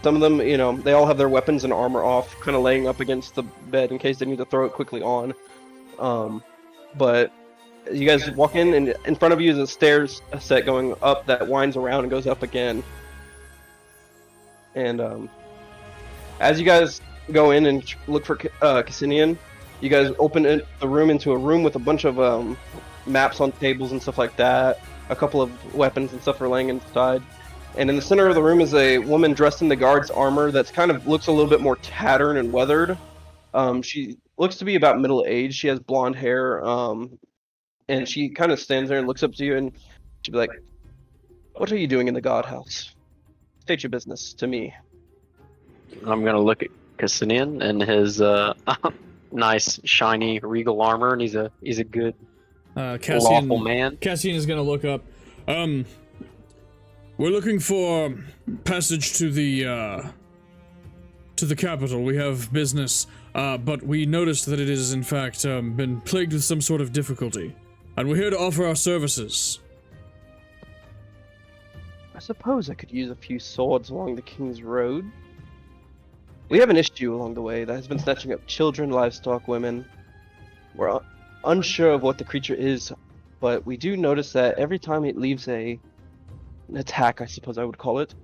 [SPEAKER 1] Some of them, they all have their weapons and armor off, kind of laying up against the bed in case they need to throw it quickly on. But you guys walk in, and in front of you is a stairs set going up that winds around and goes up again. And as you guys go in and look for Cassinian, you guys open the room into a room with a bunch of maps on tables and stuff like that. A couple of weapons and stuff are laying inside. And in the center of the room is a woman dressed in the guard's armor that's kind of looks a little bit more tattered and weathered. She looks to be about middle age. She has blonde hair. And she kind of stands there and looks up to you, and she'd be like, "What are you doing in the guardhouse? State your business to me."
[SPEAKER 5] I'm gonna look at Cassinian and his nice, shiny, regal armor, and he's a good, lawful man.
[SPEAKER 2] Cassian is gonna look up. We're looking for passage to the capital. We have business, but we noticed that it is in fact been plagued with some sort of difficulty, and we're here to offer our services.
[SPEAKER 1] I suppose I could use a few swords along the King's Road. We have an issue along the way that has been snatching up children, livestock, women. We're unsure of what the creature is, but we do notice that every time it leaves an attack, I suppose I would call it,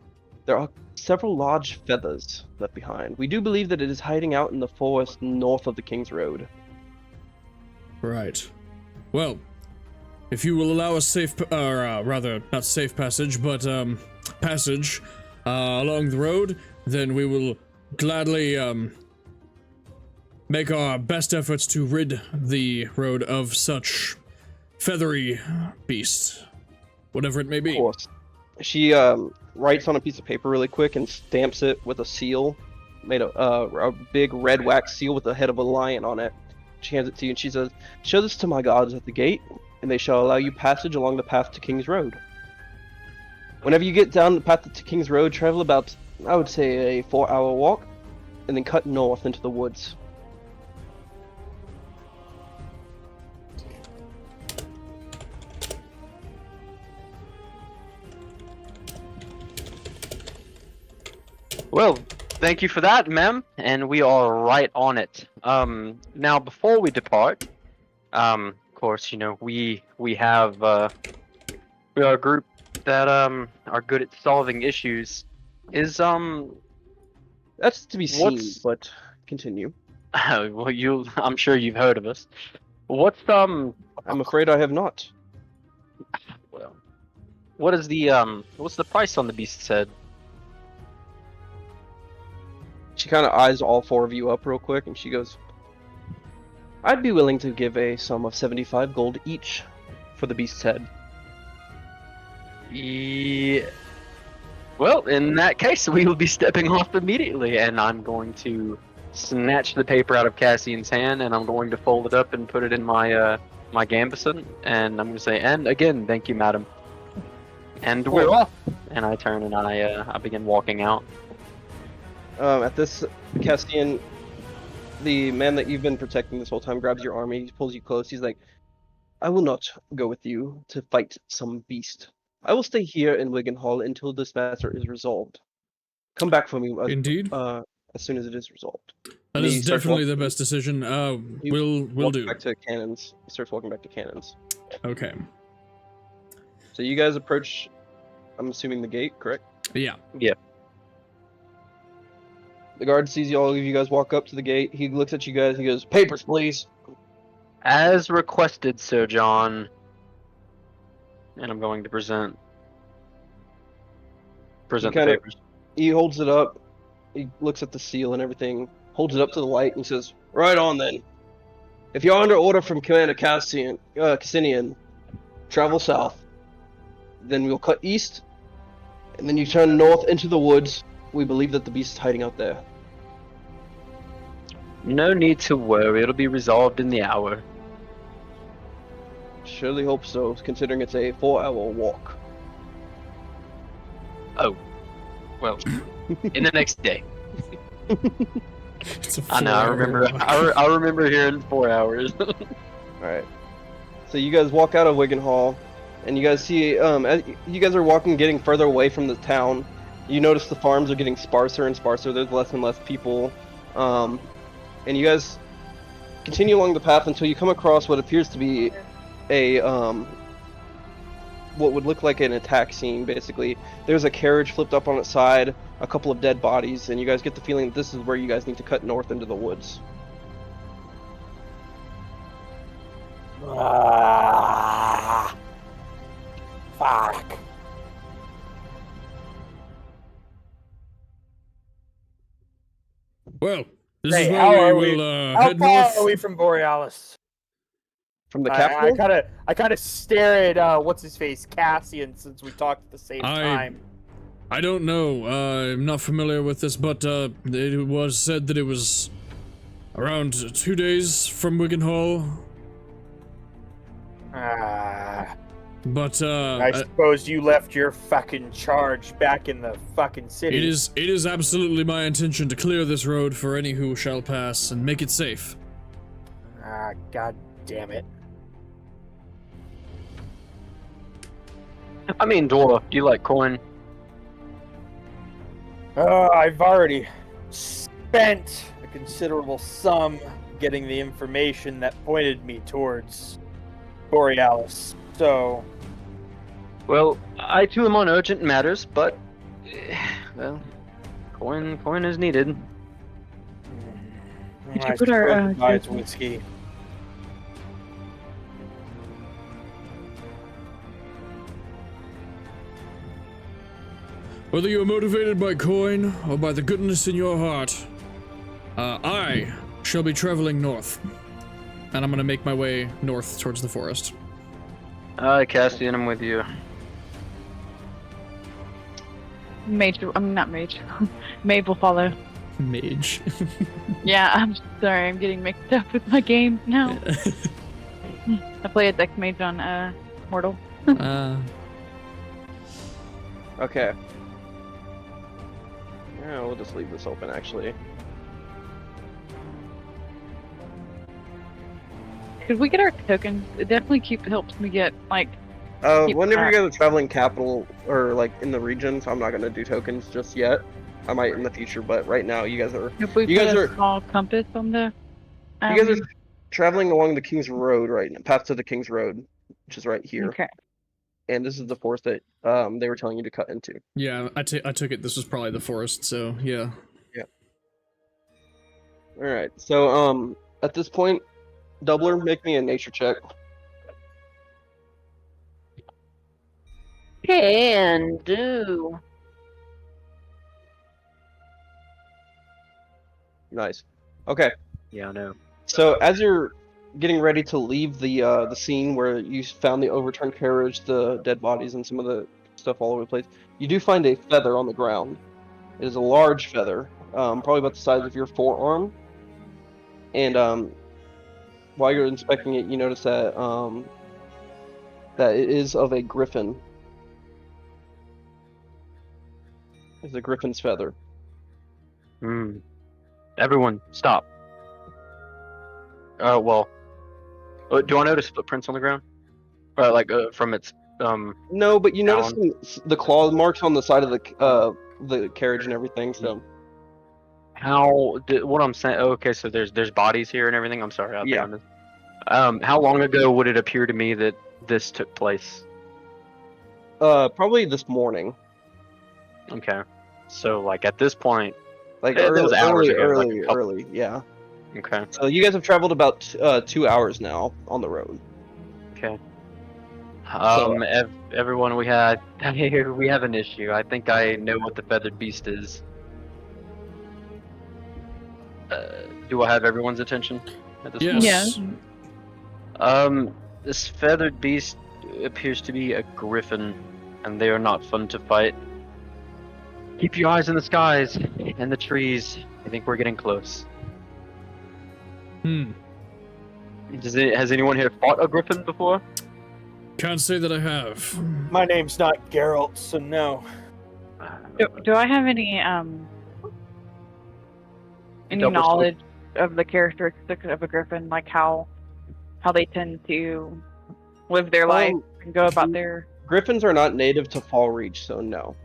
[SPEAKER 1] there are several large feathers left behind. We do believe that it is hiding out in the forest north of the King's Road.
[SPEAKER 2] Right. Well, if you will allow us not safe passage, but passage along the road, then we will gladly make our best efforts to rid the road of such feathery beasts, whatever it may be.
[SPEAKER 1] Of course. She writes on a piece of paper really quick and stamps it with a seal, made a big red wax seal with the head of a lion on it. She hands it to you and she says, "Show this to my guards at the gate, and they shall allow you passage along the path to King's Road. Whenever you get down the path to King's Road, travel about, I would say, a 4-hour walk, and then cut north into the woods."
[SPEAKER 5] Well, thank you for that, ma'am, and we are right on it. Now before we depart, of course, we have we are a group that are good at solving issues. Is
[SPEAKER 1] That's to be seen,
[SPEAKER 5] What's-
[SPEAKER 1] but continue.
[SPEAKER 5] well, I'm sure you've heard of us. What's
[SPEAKER 1] I'm afraid I have not.
[SPEAKER 5] well, what is the what's the price on the beast's head?
[SPEAKER 1] She kind of eyes all four of you up real quick, and she goes, "I'd be willing to give a sum of 75 gold each for the beast's head."
[SPEAKER 5] Yeah. Well, in that case, we will be stepping off immediately, and I'm going to snatch the paper out of Cassian's hand, and I'm going to fold it up and put it in my my gambeson, and I'm going to say, "And again, thank you, madam." And we're off. And I turn and I begin walking out.
[SPEAKER 1] At this, Castian, the man that you've been protecting this whole time, grabs your arm, he pulls you close. He's like, "I will not go with you to fight some beast. I will stay here in Wigan Hall until this matter is resolved. Come back for me
[SPEAKER 2] Indeed.
[SPEAKER 1] As soon as it is resolved."
[SPEAKER 2] That
[SPEAKER 1] And he
[SPEAKER 2] is
[SPEAKER 1] starts
[SPEAKER 2] definitely the
[SPEAKER 1] walking-
[SPEAKER 2] best decision.
[SPEAKER 1] he
[SPEAKER 2] We'll
[SPEAKER 1] walks
[SPEAKER 2] do.
[SPEAKER 1] Back to cannons. He starts walking back to cannons.
[SPEAKER 2] Okay.
[SPEAKER 1] So you guys approach, I'm assuming, the gate, correct?
[SPEAKER 2] Yeah.
[SPEAKER 1] The guard sees all of you guys walk up to the gate. He looks at you guys. He goes, "Papers, please."
[SPEAKER 5] As requested, Sir John. And I'm going to present the
[SPEAKER 1] kinda-
[SPEAKER 5] papers.
[SPEAKER 1] He holds it up. He looks at the seal and everything. Holds it up to the light and says, "Right on then. If you're under order from Commander Cassinian, travel south. Then we'll cut east, and then you turn north into the woods. We believe that the beast is hiding out there."
[SPEAKER 5] No need to worry, it'll be resolved in the hour.
[SPEAKER 1] Surely hope so, considering it's a 4-hour walk.
[SPEAKER 5] Oh, well, in the next day.
[SPEAKER 2] It's a
[SPEAKER 5] I know. I
[SPEAKER 2] 4-hour
[SPEAKER 5] remember.
[SPEAKER 2] walk.
[SPEAKER 5] I remember hearing 4 hours.
[SPEAKER 1] Alright. So you guys walk out of Wigan Hall, and you guys see, as you guys are walking, getting further away from the town, you notice the farms are getting sparser and sparser. There's less and less people. And you guys continue along the path until you come across what appears to be a, what would look like an attack scene, basically. There's a carriage flipped up on its side, a couple of dead bodies, and you guys get the feeling that this is where you guys need to cut north into the woods.
[SPEAKER 4] Ah, fuck.
[SPEAKER 2] Well, this
[SPEAKER 4] Hey,
[SPEAKER 2] is
[SPEAKER 4] how
[SPEAKER 2] where
[SPEAKER 4] are
[SPEAKER 2] we
[SPEAKER 4] we?
[SPEAKER 2] will
[SPEAKER 4] How
[SPEAKER 2] head
[SPEAKER 4] far
[SPEAKER 2] north.
[SPEAKER 4] are we from Borealis?
[SPEAKER 1] From the
[SPEAKER 4] I
[SPEAKER 1] capital?
[SPEAKER 4] kind of stare at what's his face, Cassian, since we talked at the same time.
[SPEAKER 2] I don't know. I'm not familiar with this, but it was said that it was around 2 days from Wigan Hall.
[SPEAKER 4] Ah,
[SPEAKER 2] But
[SPEAKER 4] I suppose you left your fucking charge back in the fucking city.
[SPEAKER 2] it is absolutely my intention to clear this road for any who shall pass and make it safe.
[SPEAKER 4] Ah, god damn it.
[SPEAKER 5] I mean, Dwarf, do you like coin?
[SPEAKER 4] I've already spent a considerable sum getting the information that pointed me towards Borealis. So,
[SPEAKER 5] Well, I too am on urgent matters, but well, coin is needed.
[SPEAKER 3] Could you
[SPEAKER 4] I
[SPEAKER 3] put our,
[SPEAKER 4] suppose it buys
[SPEAKER 3] Jason-
[SPEAKER 4] whiskey.
[SPEAKER 2] Whether you are motivated by coin or by the goodness in your heart, I shall be traveling north. And I'm gonna make my way north towards the forest.
[SPEAKER 5] Cassian, I'm with you.
[SPEAKER 3] Mage, I'm not mage. Maeve will follow.
[SPEAKER 2] Mage.
[SPEAKER 3] Yeah, I'm sorry, I'm getting mixed up with my games now. I play a dex mage on Mortal.
[SPEAKER 1] Okay. Yeah, we'll just leave this open, actually.
[SPEAKER 3] Could we get our tokens? It definitely helps me get like keep
[SPEAKER 1] Whenever you
[SPEAKER 3] track.
[SPEAKER 1] guys are traveling capital, or like in the regions, I'm not gonna do tokens just yet. I might in the future, but right now you guys are
[SPEAKER 3] If we
[SPEAKER 1] you
[SPEAKER 3] put
[SPEAKER 1] guys
[SPEAKER 3] a
[SPEAKER 1] are-
[SPEAKER 3] small compass on the
[SPEAKER 1] you guys are traveling along the King's Road right now, path to the King's Road, which is right here.
[SPEAKER 3] okay.
[SPEAKER 1] And this is the forest that they were telling you to cut into.
[SPEAKER 2] Yeah, I took it this was probably the forest, so yeah.
[SPEAKER 1] All right. So at this point, Doubler, make me a nature check.
[SPEAKER 6] Can do.
[SPEAKER 1] Nice. Okay.
[SPEAKER 5] Yeah, I know.
[SPEAKER 1] So as you're getting ready to leave the scene where you found the overturned carriage, the dead bodies, and some of the stuff all over the place, you do find a feather on the ground. It is a large feather, probably about the size of your forearm. And while you're inspecting it, you notice that that it is of a griffin. It's a griffin's feather.
[SPEAKER 5] Hmm. Everyone, stop. Well, do I notice footprints on the ground? Like from its
[SPEAKER 1] No, but you notice
[SPEAKER 5] Down.
[SPEAKER 1] the claw marks on the side of the carriage and everything. So
[SPEAKER 5] what I'm saying? Oh, okay, so there's bodies here and everything. I'm sorry. I think
[SPEAKER 1] Yeah.
[SPEAKER 5] I missed. How long ago would it appear to me that this took place?
[SPEAKER 1] probably this morning,
[SPEAKER 5] Okay, so like at this point,
[SPEAKER 1] like
[SPEAKER 5] That was hours ago, like a couple-
[SPEAKER 1] early. Yeah.
[SPEAKER 5] okay,
[SPEAKER 1] So you guys have traveled about 2 hours now on the road.
[SPEAKER 5] okay.
[SPEAKER 1] So-
[SPEAKER 5] Everyone, we have an issue. I think I know what the feathered beast is. Do I have everyone's attention at this
[SPEAKER 2] Yes.
[SPEAKER 5] point?
[SPEAKER 3] Yeah.
[SPEAKER 5] This feathered beast appears to be a griffin, and they are not fun to fight. Keep your eyes in the skies and the trees. I think we're getting close.
[SPEAKER 2] Hmm.
[SPEAKER 5] Has anyone here fought a griffin before?
[SPEAKER 2] Can't say that I have.
[SPEAKER 4] My name's not Geralt, so no.
[SPEAKER 3] Do I have any
[SPEAKER 5] Double
[SPEAKER 3] knowledge of the characteristics of a griffin, like how they tend to live their life and go about their?
[SPEAKER 1] Griffins are not native to Fallreach, so no.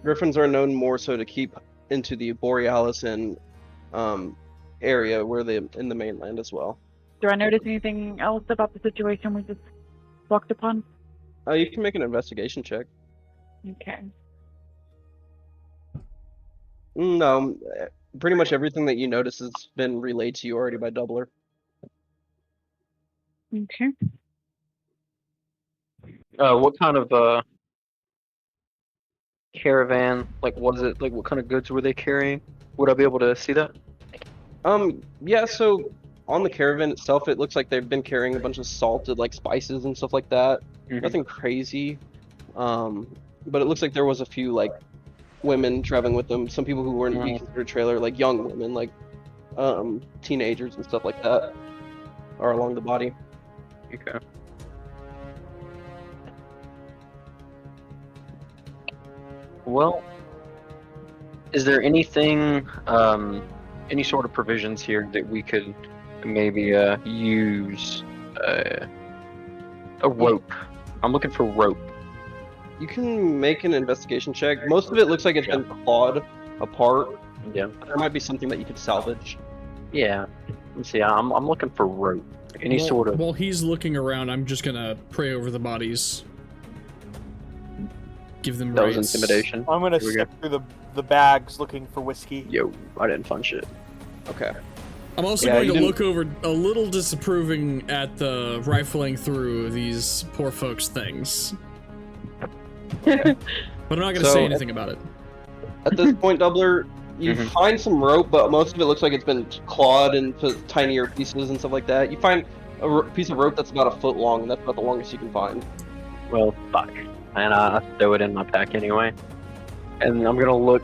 [SPEAKER 1] Griffins are known more so to keep into the Borealis and area where they in the mainland as well.
[SPEAKER 3] Do I notice anything else about the situation we just walked upon?
[SPEAKER 1] You can make an investigation check.
[SPEAKER 3] Okay.
[SPEAKER 1] No, pretty much everything that you notice has been relayed to you already by Doubler.
[SPEAKER 3] Okay.
[SPEAKER 5] What kind of caravan? Like, what is it? Like, what kind of goods were they carrying? Would I be able to see that?
[SPEAKER 1] Yeah, so on the caravan itself, it looks like they've been carrying a bunch of salted, like, spices and stuff like that.
[SPEAKER 5] Mhm.
[SPEAKER 1] Nothing crazy. But it looks like there was a few, like, women traveling with them. Some people who wouldn't be considered trailer, like young women, like, teenagers and stuff like that are along the body.
[SPEAKER 5] Okay. Well, is there anything, any sort of provisions here that we could maybe use? A rope. I'm looking for rope.
[SPEAKER 1] You can make an investigation check. Most of it looks like it's been clawed apart.
[SPEAKER 5] Yeah.
[SPEAKER 1] There might be something that you could salvage.
[SPEAKER 5] Yeah. Let's see. I'm looking for rope. Any sort of.
[SPEAKER 2] While he's looking around, I'm just gonna pray over the bodies. Give them
[SPEAKER 5] That was
[SPEAKER 2] rights.
[SPEAKER 5] intimidation.
[SPEAKER 4] I'm gonna
[SPEAKER 5] Here we
[SPEAKER 4] sift through the bags looking for whiskey.
[SPEAKER 5] Yo, I didn't find shit.
[SPEAKER 1] Okay.
[SPEAKER 2] I'm also
[SPEAKER 1] Yeah,
[SPEAKER 2] going
[SPEAKER 1] you
[SPEAKER 2] to
[SPEAKER 1] didn't-
[SPEAKER 2] look over a little disapproving at the rifling through these poor folks' things. But I'm not going to
[SPEAKER 1] So-
[SPEAKER 2] say anything about it.
[SPEAKER 1] At this point, Doubler, you
[SPEAKER 5] Mhm.
[SPEAKER 1] find some rope, but most of it looks like it's been clawed into tinier pieces and stuff like that. You find a piece of rope that's about a foot long, and that's about the longest you can find.
[SPEAKER 5] Well, fuck. And I throw it in my pack anyway. And I'm gonna look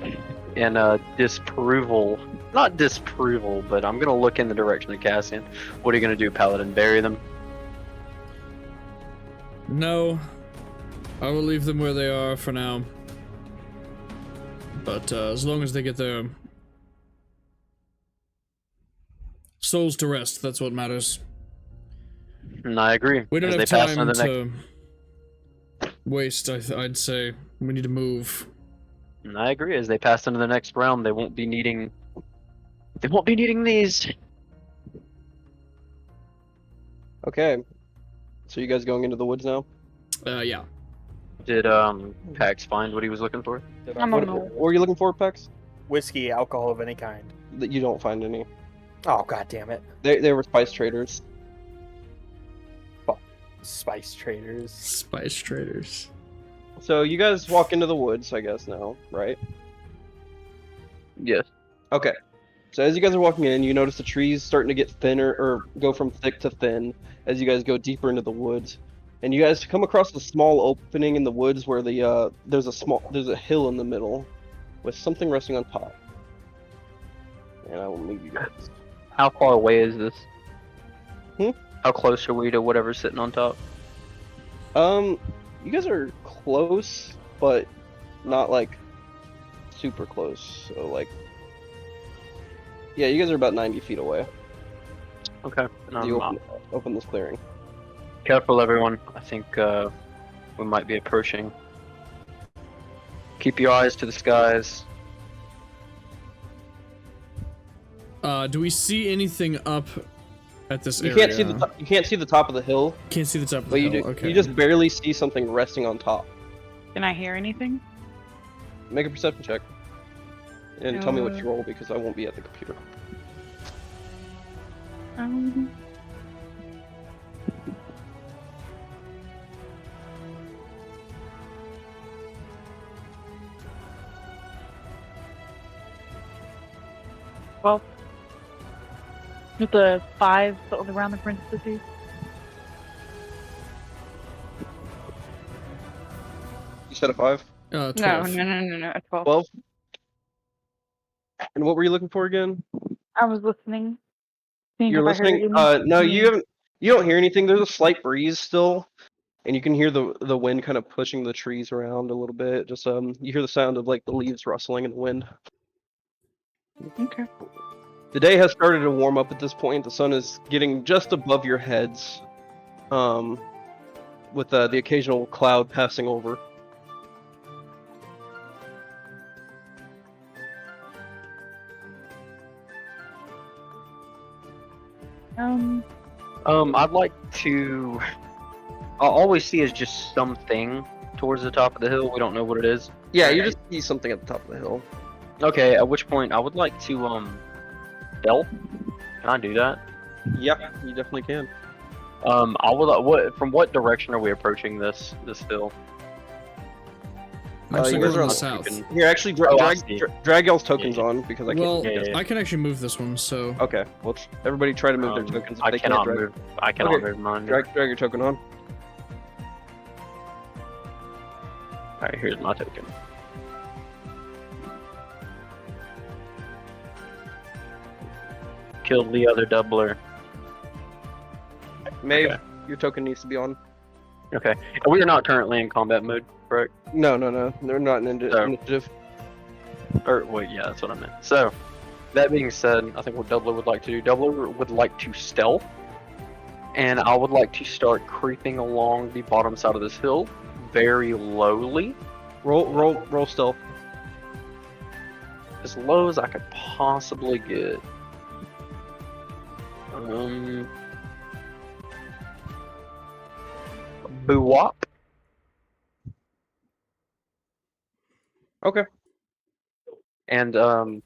[SPEAKER 5] in disapproval. Not disapproval, but I'm gonna look in the direction of Cassian. What are you gonna do, Paladin? Bury them?
[SPEAKER 2] No, I will leave them where they are for now. But as long as they get their souls to rest, that's what matters.
[SPEAKER 5] And I agree.
[SPEAKER 2] We don't
[SPEAKER 5] As
[SPEAKER 2] have
[SPEAKER 5] they pass
[SPEAKER 2] time
[SPEAKER 5] on the next,
[SPEAKER 2] to waste, I'd say. We need to move.
[SPEAKER 5] and I agree. As they pass into the next round, they won't be needing. They won't be needing these.
[SPEAKER 1] Okay. So you guys going into the woods now?
[SPEAKER 2] Yeah.
[SPEAKER 5] Did Pax find what he was looking for?
[SPEAKER 3] I'm
[SPEAKER 1] What,
[SPEAKER 3] on the
[SPEAKER 1] what were you looking for, Pex?
[SPEAKER 4] Whiskey, alcohol of any kind.
[SPEAKER 1] That you don't find any.
[SPEAKER 4] Oh, god damn it.
[SPEAKER 1] They were spice traders.
[SPEAKER 4] Spice traders.
[SPEAKER 2] Spice traders.
[SPEAKER 1] So you guys walk into the woods, I guess now, right?
[SPEAKER 5] Yes.
[SPEAKER 1] Okay. So as you guys are walking in, you notice the trees starting to get thinner, or go from thick to thin, as you guys go deeper into the woods. And you guys come across a small opening in the woods where there's a hill in the middle, with something resting on top. And I will move you guys.
[SPEAKER 5] How far away is this?
[SPEAKER 1] Hmm?
[SPEAKER 5] How close are we to whatever's sitting on top?
[SPEAKER 1] You guys are close, but not like super close. So like, yeah, you guys are about 90 feet away.
[SPEAKER 5] Okay.
[SPEAKER 1] You open this clearing.
[SPEAKER 5] Careful, everyone. I think we might be approaching. Keep your eyes to the skies.
[SPEAKER 2] Do we see anything up at this
[SPEAKER 1] You
[SPEAKER 2] area?
[SPEAKER 1] can't see you can't see the top of the hill,
[SPEAKER 2] Can't see the top of the
[SPEAKER 1] but you
[SPEAKER 2] hill.
[SPEAKER 1] do.
[SPEAKER 2] Okay.
[SPEAKER 1] You just barely see something resting on top.
[SPEAKER 3] Can I hear anything?
[SPEAKER 1] Make a perception check, and tell me what
[SPEAKER 3] Uh,
[SPEAKER 1] you roll because I won't be at the computer.
[SPEAKER 3] Um, well, with the 5 around the parentheses.
[SPEAKER 1] You said a 5.
[SPEAKER 2] 12.
[SPEAKER 3] No, a 12.
[SPEAKER 1] 12. And what were you looking for again?
[SPEAKER 3] I was listening. Seeing
[SPEAKER 1] You're
[SPEAKER 3] if I heard
[SPEAKER 1] listening.
[SPEAKER 3] anything.
[SPEAKER 1] No, you haven't. You don't hear anything. There's a slight breeze still, and you can hear the wind kind of pushing the trees around a little bit. Just you hear the sound of like the leaves rustling in the wind.
[SPEAKER 3] Okay.
[SPEAKER 1] The day has started to warm up at this point. The sun is getting just above your heads, with the occasional cloud passing over.
[SPEAKER 5] I'd like to. All we see is just something towards the top of the hill. We don't know what it is.
[SPEAKER 1] Yeah, you just see something at the top of the hill.
[SPEAKER 5] Okay, at which point I would like to stealth. Can I do that?
[SPEAKER 1] Yeah, you definitely can.
[SPEAKER 5] I would. From what direction are we approaching this hill?
[SPEAKER 2] I'm
[SPEAKER 1] you
[SPEAKER 2] going
[SPEAKER 1] guys
[SPEAKER 2] to
[SPEAKER 1] are
[SPEAKER 2] the
[SPEAKER 1] on
[SPEAKER 2] south.
[SPEAKER 1] Here, actually,
[SPEAKER 5] Oh, I see.
[SPEAKER 1] drag y'all's tokens
[SPEAKER 5] Yeah.
[SPEAKER 1] on because I can't.
[SPEAKER 2] Well,
[SPEAKER 5] Yeah.
[SPEAKER 2] I can actually move this one, so.
[SPEAKER 1] Okay, well, everybody try to move their tokens. If
[SPEAKER 5] I
[SPEAKER 1] they
[SPEAKER 5] cannot
[SPEAKER 1] can't
[SPEAKER 5] move. I cannot
[SPEAKER 1] Okay,
[SPEAKER 5] move mine.
[SPEAKER 1] drag your token on.
[SPEAKER 5] All right, here's my token. Killed the other doubler.
[SPEAKER 1] Maeve,
[SPEAKER 5] Okay.
[SPEAKER 1] your token needs to be on.
[SPEAKER 5] Okay, and we are not currently in combat mode, correct?
[SPEAKER 1] No, they're not an
[SPEAKER 5] Oh.
[SPEAKER 1] initiative.
[SPEAKER 5] Or wait, yeah, that's what I meant. So, that being said, I think what Doubler would like to do, Doubler would like to stealth, and I would like to start creeping along the bottom side of this hill very lowly,
[SPEAKER 1] Roll stealth.
[SPEAKER 5] as low as I could possibly get. Boo-wop.
[SPEAKER 1] Okay.
[SPEAKER 5] And I'm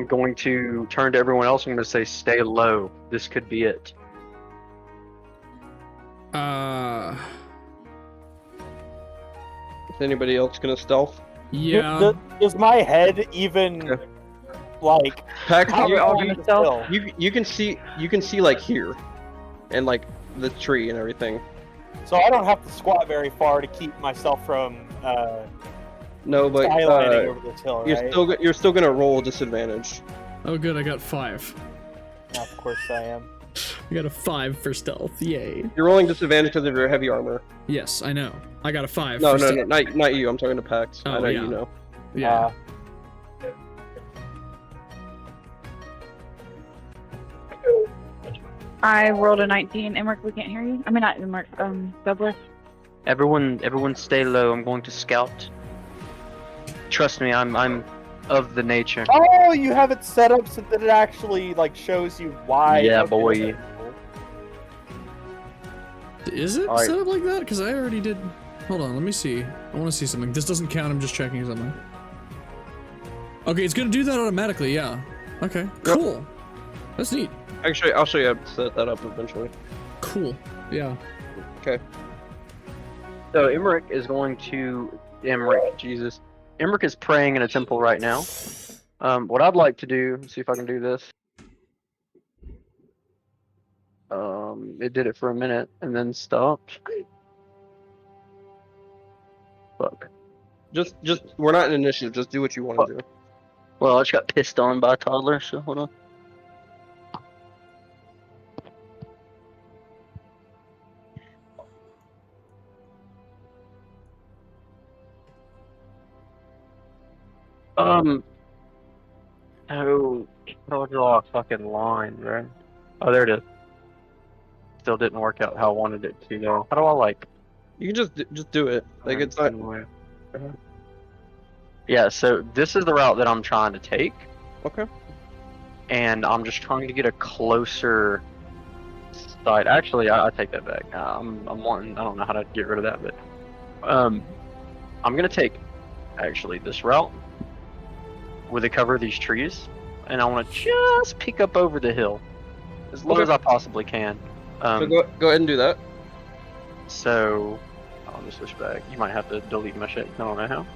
[SPEAKER 5] going to turn to everyone else. I'm going to say, stay low. This could be it.
[SPEAKER 1] Is anybody else gonna stealth?
[SPEAKER 2] Yeah.
[SPEAKER 4] Does my head even
[SPEAKER 1] Okay.
[SPEAKER 4] like?
[SPEAKER 1] Pax,
[SPEAKER 4] How
[SPEAKER 3] we all
[SPEAKER 4] are
[SPEAKER 3] gonna
[SPEAKER 4] you
[SPEAKER 3] stealth?
[SPEAKER 4] still?
[SPEAKER 1] you can see like here, and like the tree and everything.
[SPEAKER 4] So I don't have to squat very far to keep myself from
[SPEAKER 1] No, but
[SPEAKER 4] skylining over this hill, right?
[SPEAKER 1] you're still gonna roll disadvantage.
[SPEAKER 2] Oh, good. I got 5.
[SPEAKER 4] Of course I am.
[SPEAKER 2] I got a 5 for stealth. Yay.
[SPEAKER 1] You're rolling disadvantage because of your heavy armor.
[SPEAKER 2] Yes, I know. I got a 5.
[SPEAKER 1] No,
[SPEAKER 2] for
[SPEAKER 1] no,
[SPEAKER 2] stealth.
[SPEAKER 1] no, not you. I'm talking to Pax. I
[SPEAKER 2] Oh,
[SPEAKER 1] know
[SPEAKER 2] yeah.
[SPEAKER 1] you know.
[SPEAKER 2] Yeah.
[SPEAKER 3] I rolled a 19. Emmerich, we can't hear you. I mean, not Emmerich, Doubler.
[SPEAKER 5] Everyone stay low. I'm going to scout. Trust me, I'm of the nature.
[SPEAKER 4] Oh, you have it set up so that it actually like shows you why.
[SPEAKER 5] Yeah,
[SPEAKER 4] Okay,
[SPEAKER 5] boy.
[SPEAKER 4] that's cool.
[SPEAKER 2] Is it
[SPEAKER 5] Alright.
[SPEAKER 2] set up like that? Because I already did. Hold on, let me see. I want to see something. This doesn't count. I'm just checking something. Okay, it's gonna do that automatically. Yeah. Okay. Cool. That's neat.
[SPEAKER 1] Actually, I'll show you how to set that up eventually.
[SPEAKER 2] Cool. Yeah.
[SPEAKER 1] Okay.
[SPEAKER 5] So Emmerich is going to Jesus. Emmerich is praying in a temple right now. What I'd like to do, see if I can do this. It did it for a minute and then stopped. Fuck.
[SPEAKER 1] Just we're not in initiative. Just do what you want to do.
[SPEAKER 5] Well, I just got pissed on by a toddler, so hold on. Oh, I'll draw a fucking line, right? Oh, there it is. Still didn't work out how I wanted it to, though. How do I, like...
[SPEAKER 1] You can just do it. Like it's not.
[SPEAKER 5] Yeah, so this is the route that I'm trying to take,
[SPEAKER 1] Okay.
[SPEAKER 5] and I'm just trying to get a closer sight. Actually, I take that back. I'm wanting... I don't know how to get rid of that, but... I'm gonna take, actually, this route with the cover of these trees, and I want to just peek up over the hill as low
[SPEAKER 1] Okay.
[SPEAKER 5] as I possibly can.
[SPEAKER 1] So go ahead and do that.
[SPEAKER 5] So I'll just switch back. You might have to delete my shit. I don't know how.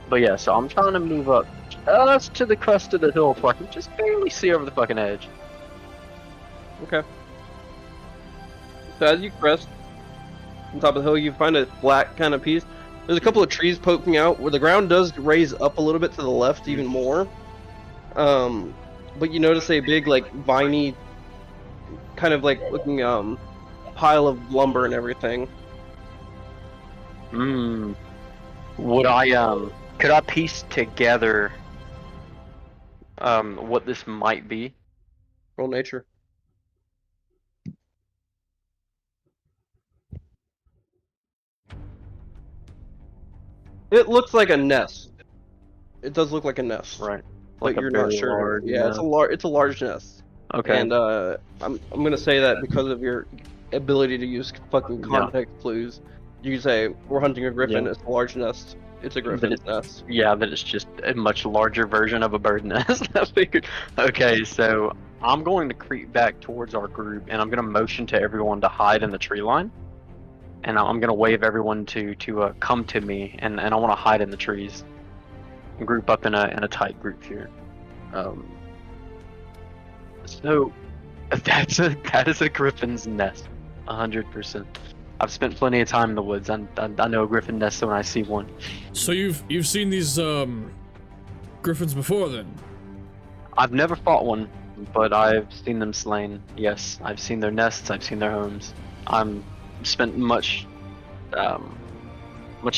[SPEAKER 5] But yeah, so I'm trying to move up just to the crest of the hill so I can just barely see over the fucking edge.
[SPEAKER 1] Okay. So as you crest on top of the hill, you find a flat kind of piece. There's a couple of trees poking out where the ground does raise up a little bit to the left, even more. But you notice a big, like, viney kind of like looking pile of lumber and everything.
[SPEAKER 5] Would I could I piece together what this might be?
[SPEAKER 1] Roll nature. It looks like a nest. It does look like a nest,
[SPEAKER 5] Right.
[SPEAKER 1] but
[SPEAKER 5] Like a
[SPEAKER 1] you're not
[SPEAKER 5] very
[SPEAKER 1] sure.
[SPEAKER 5] large
[SPEAKER 1] Yeah,
[SPEAKER 5] nest.
[SPEAKER 1] it's a large nest.
[SPEAKER 5] Okay.
[SPEAKER 1] And I'm gonna say that because of your ability to use fucking
[SPEAKER 5] Yeah.
[SPEAKER 1] context clues, you say we're hunting a griffin.
[SPEAKER 5] Yeah.
[SPEAKER 1] It's a large nest. It's a griffin's nest.
[SPEAKER 5] Yeah, that it's just a much larger version of a bird nest. I figured. Okay, so I'm going to creep back towards our group, and I'm going to motion to everyone to hide in the tree line, and I'm going to wave everyone to come to me, and I want to hide in the trees, and group up in a tight group here. So that is a griffin's nest, 100%. I've spent plenty of time in the woods. I know a griffin nest when I see one.
[SPEAKER 2] So you've seen these griffins before then?
[SPEAKER 5] I've never fought one, but I've seen them slain. Yes, I've seen their nests. I've seen their homes. I'm spent much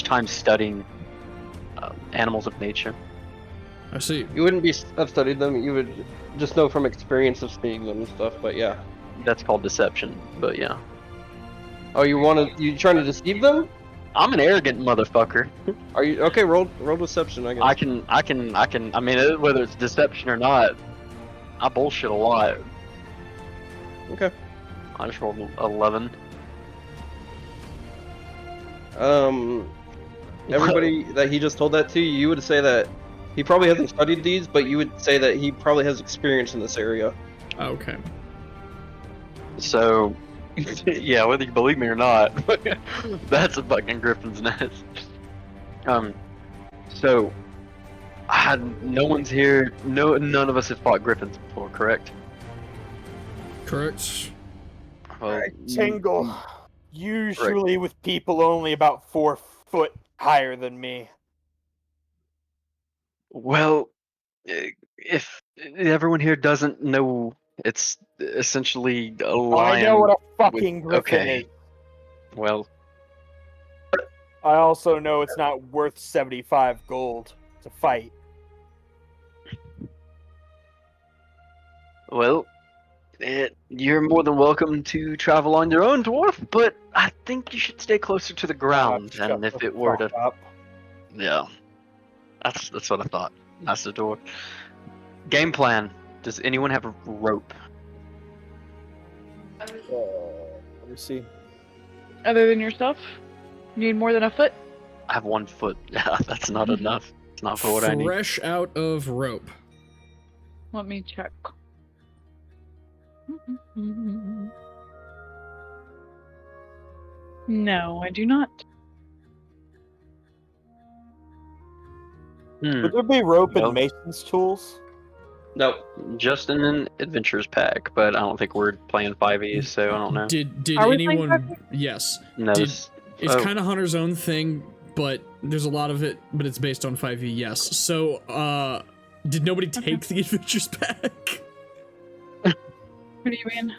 [SPEAKER 5] time studying animals of nature.
[SPEAKER 2] I see.
[SPEAKER 1] You wouldn't have studied them. You would just know from experience of seeing them and stuff. But yeah.
[SPEAKER 5] That's called deception. But yeah,
[SPEAKER 1] Oh, you trying to deceive them?
[SPEAKER 5] I'm an arrogant motherfucker.
[SPEAKER 1] Are you okay? Roll deception, I guess.
[SPEAKER 5] I can. I mean, whether it's deception or not, I bullshit a lot.
[SPEAKER 1] Okay.
[SPEAKER 5] I just rolled 11.
[SPEAKER 1] Everybody that he just told that to, you would say that he probably hasn't studied these, but you would say that he probably has experience in this area.
[SPEAKER 2] Okay.
[SPEAKER 5] So, yeah, whether you believe me or not, that's a fucking griffin's nest. So, no one's here. None of us have fought griffins before, correct?
[SPEAKER 2] Correct.
[SPEAKER 5] Well,
[SPEAKER 4] Tingle. Usually with people only about 4 foot higher than me.
[SPEAKER 5] Well, if everyone here doesn't know, it's essentially a lion.
[SPEAKER 4] I know what a fucking griffin
[SPEAKER 5] okay.
[SPEAKER 4] is.
[SPEAKER 5] Well,
[SPEAKER 4] I also know it's not worth 75 gold to fight.
[SPEAKER 5] well, you're more than welcome to travel on your own, dwarf. But I think you should stay closer to the ground.
[SPEAKER 4] Shut
[SPEAKER 5] And if
[SPEAKER 4] the
[SPEAKER 5] it were
[SPEAKER 4] fuck
[SPEAKER 5] to,
[SPEAKER 4] up.
[SPEAKER 5] yeah, that's what I thought. That's the dwarf. Game plan. Does anyone have a rope?
[SPEAKER 4] Let me see.
[SPEAKER 3] Other than yourself, you need more than a foot.
[SPEAKER 5] I have 1 foot. Yeah, that's not enough. It's not for what I need.
[SPEAKER 2] Fresh out of rope.
[SPEAKER 3] Let me check. No, I do not.
[SPEAKER 4] Would there be rope
[SPEAKER 5] Well-
[SPEAKER 4] and mason's tools?
[SPEAKER 1] Nope.
[SPEAKER 5] Just in an adventures pack, but I don't think we're playing 5e, so I don't know.
[SPEAKER 2] Did
[SPEAKER 3] Are we playing
[SPEAKER 2] anyone?
[SPEAKER 3] Patrick?
[SPEAKER 2] Yes.
[SPEAKER 5] No,
[SPEAKER 2] Did-
[SPEAKER 5] this-
[SPEAKER 2] It's
[SPEAKER 5] oh,
[SPEAKER 2] kind of Hunter's own thing, but there's a lot of it, but it's based on 5e, yes. So, did nobody take the adventures pack?
[SPEAKER 3] What do you mean?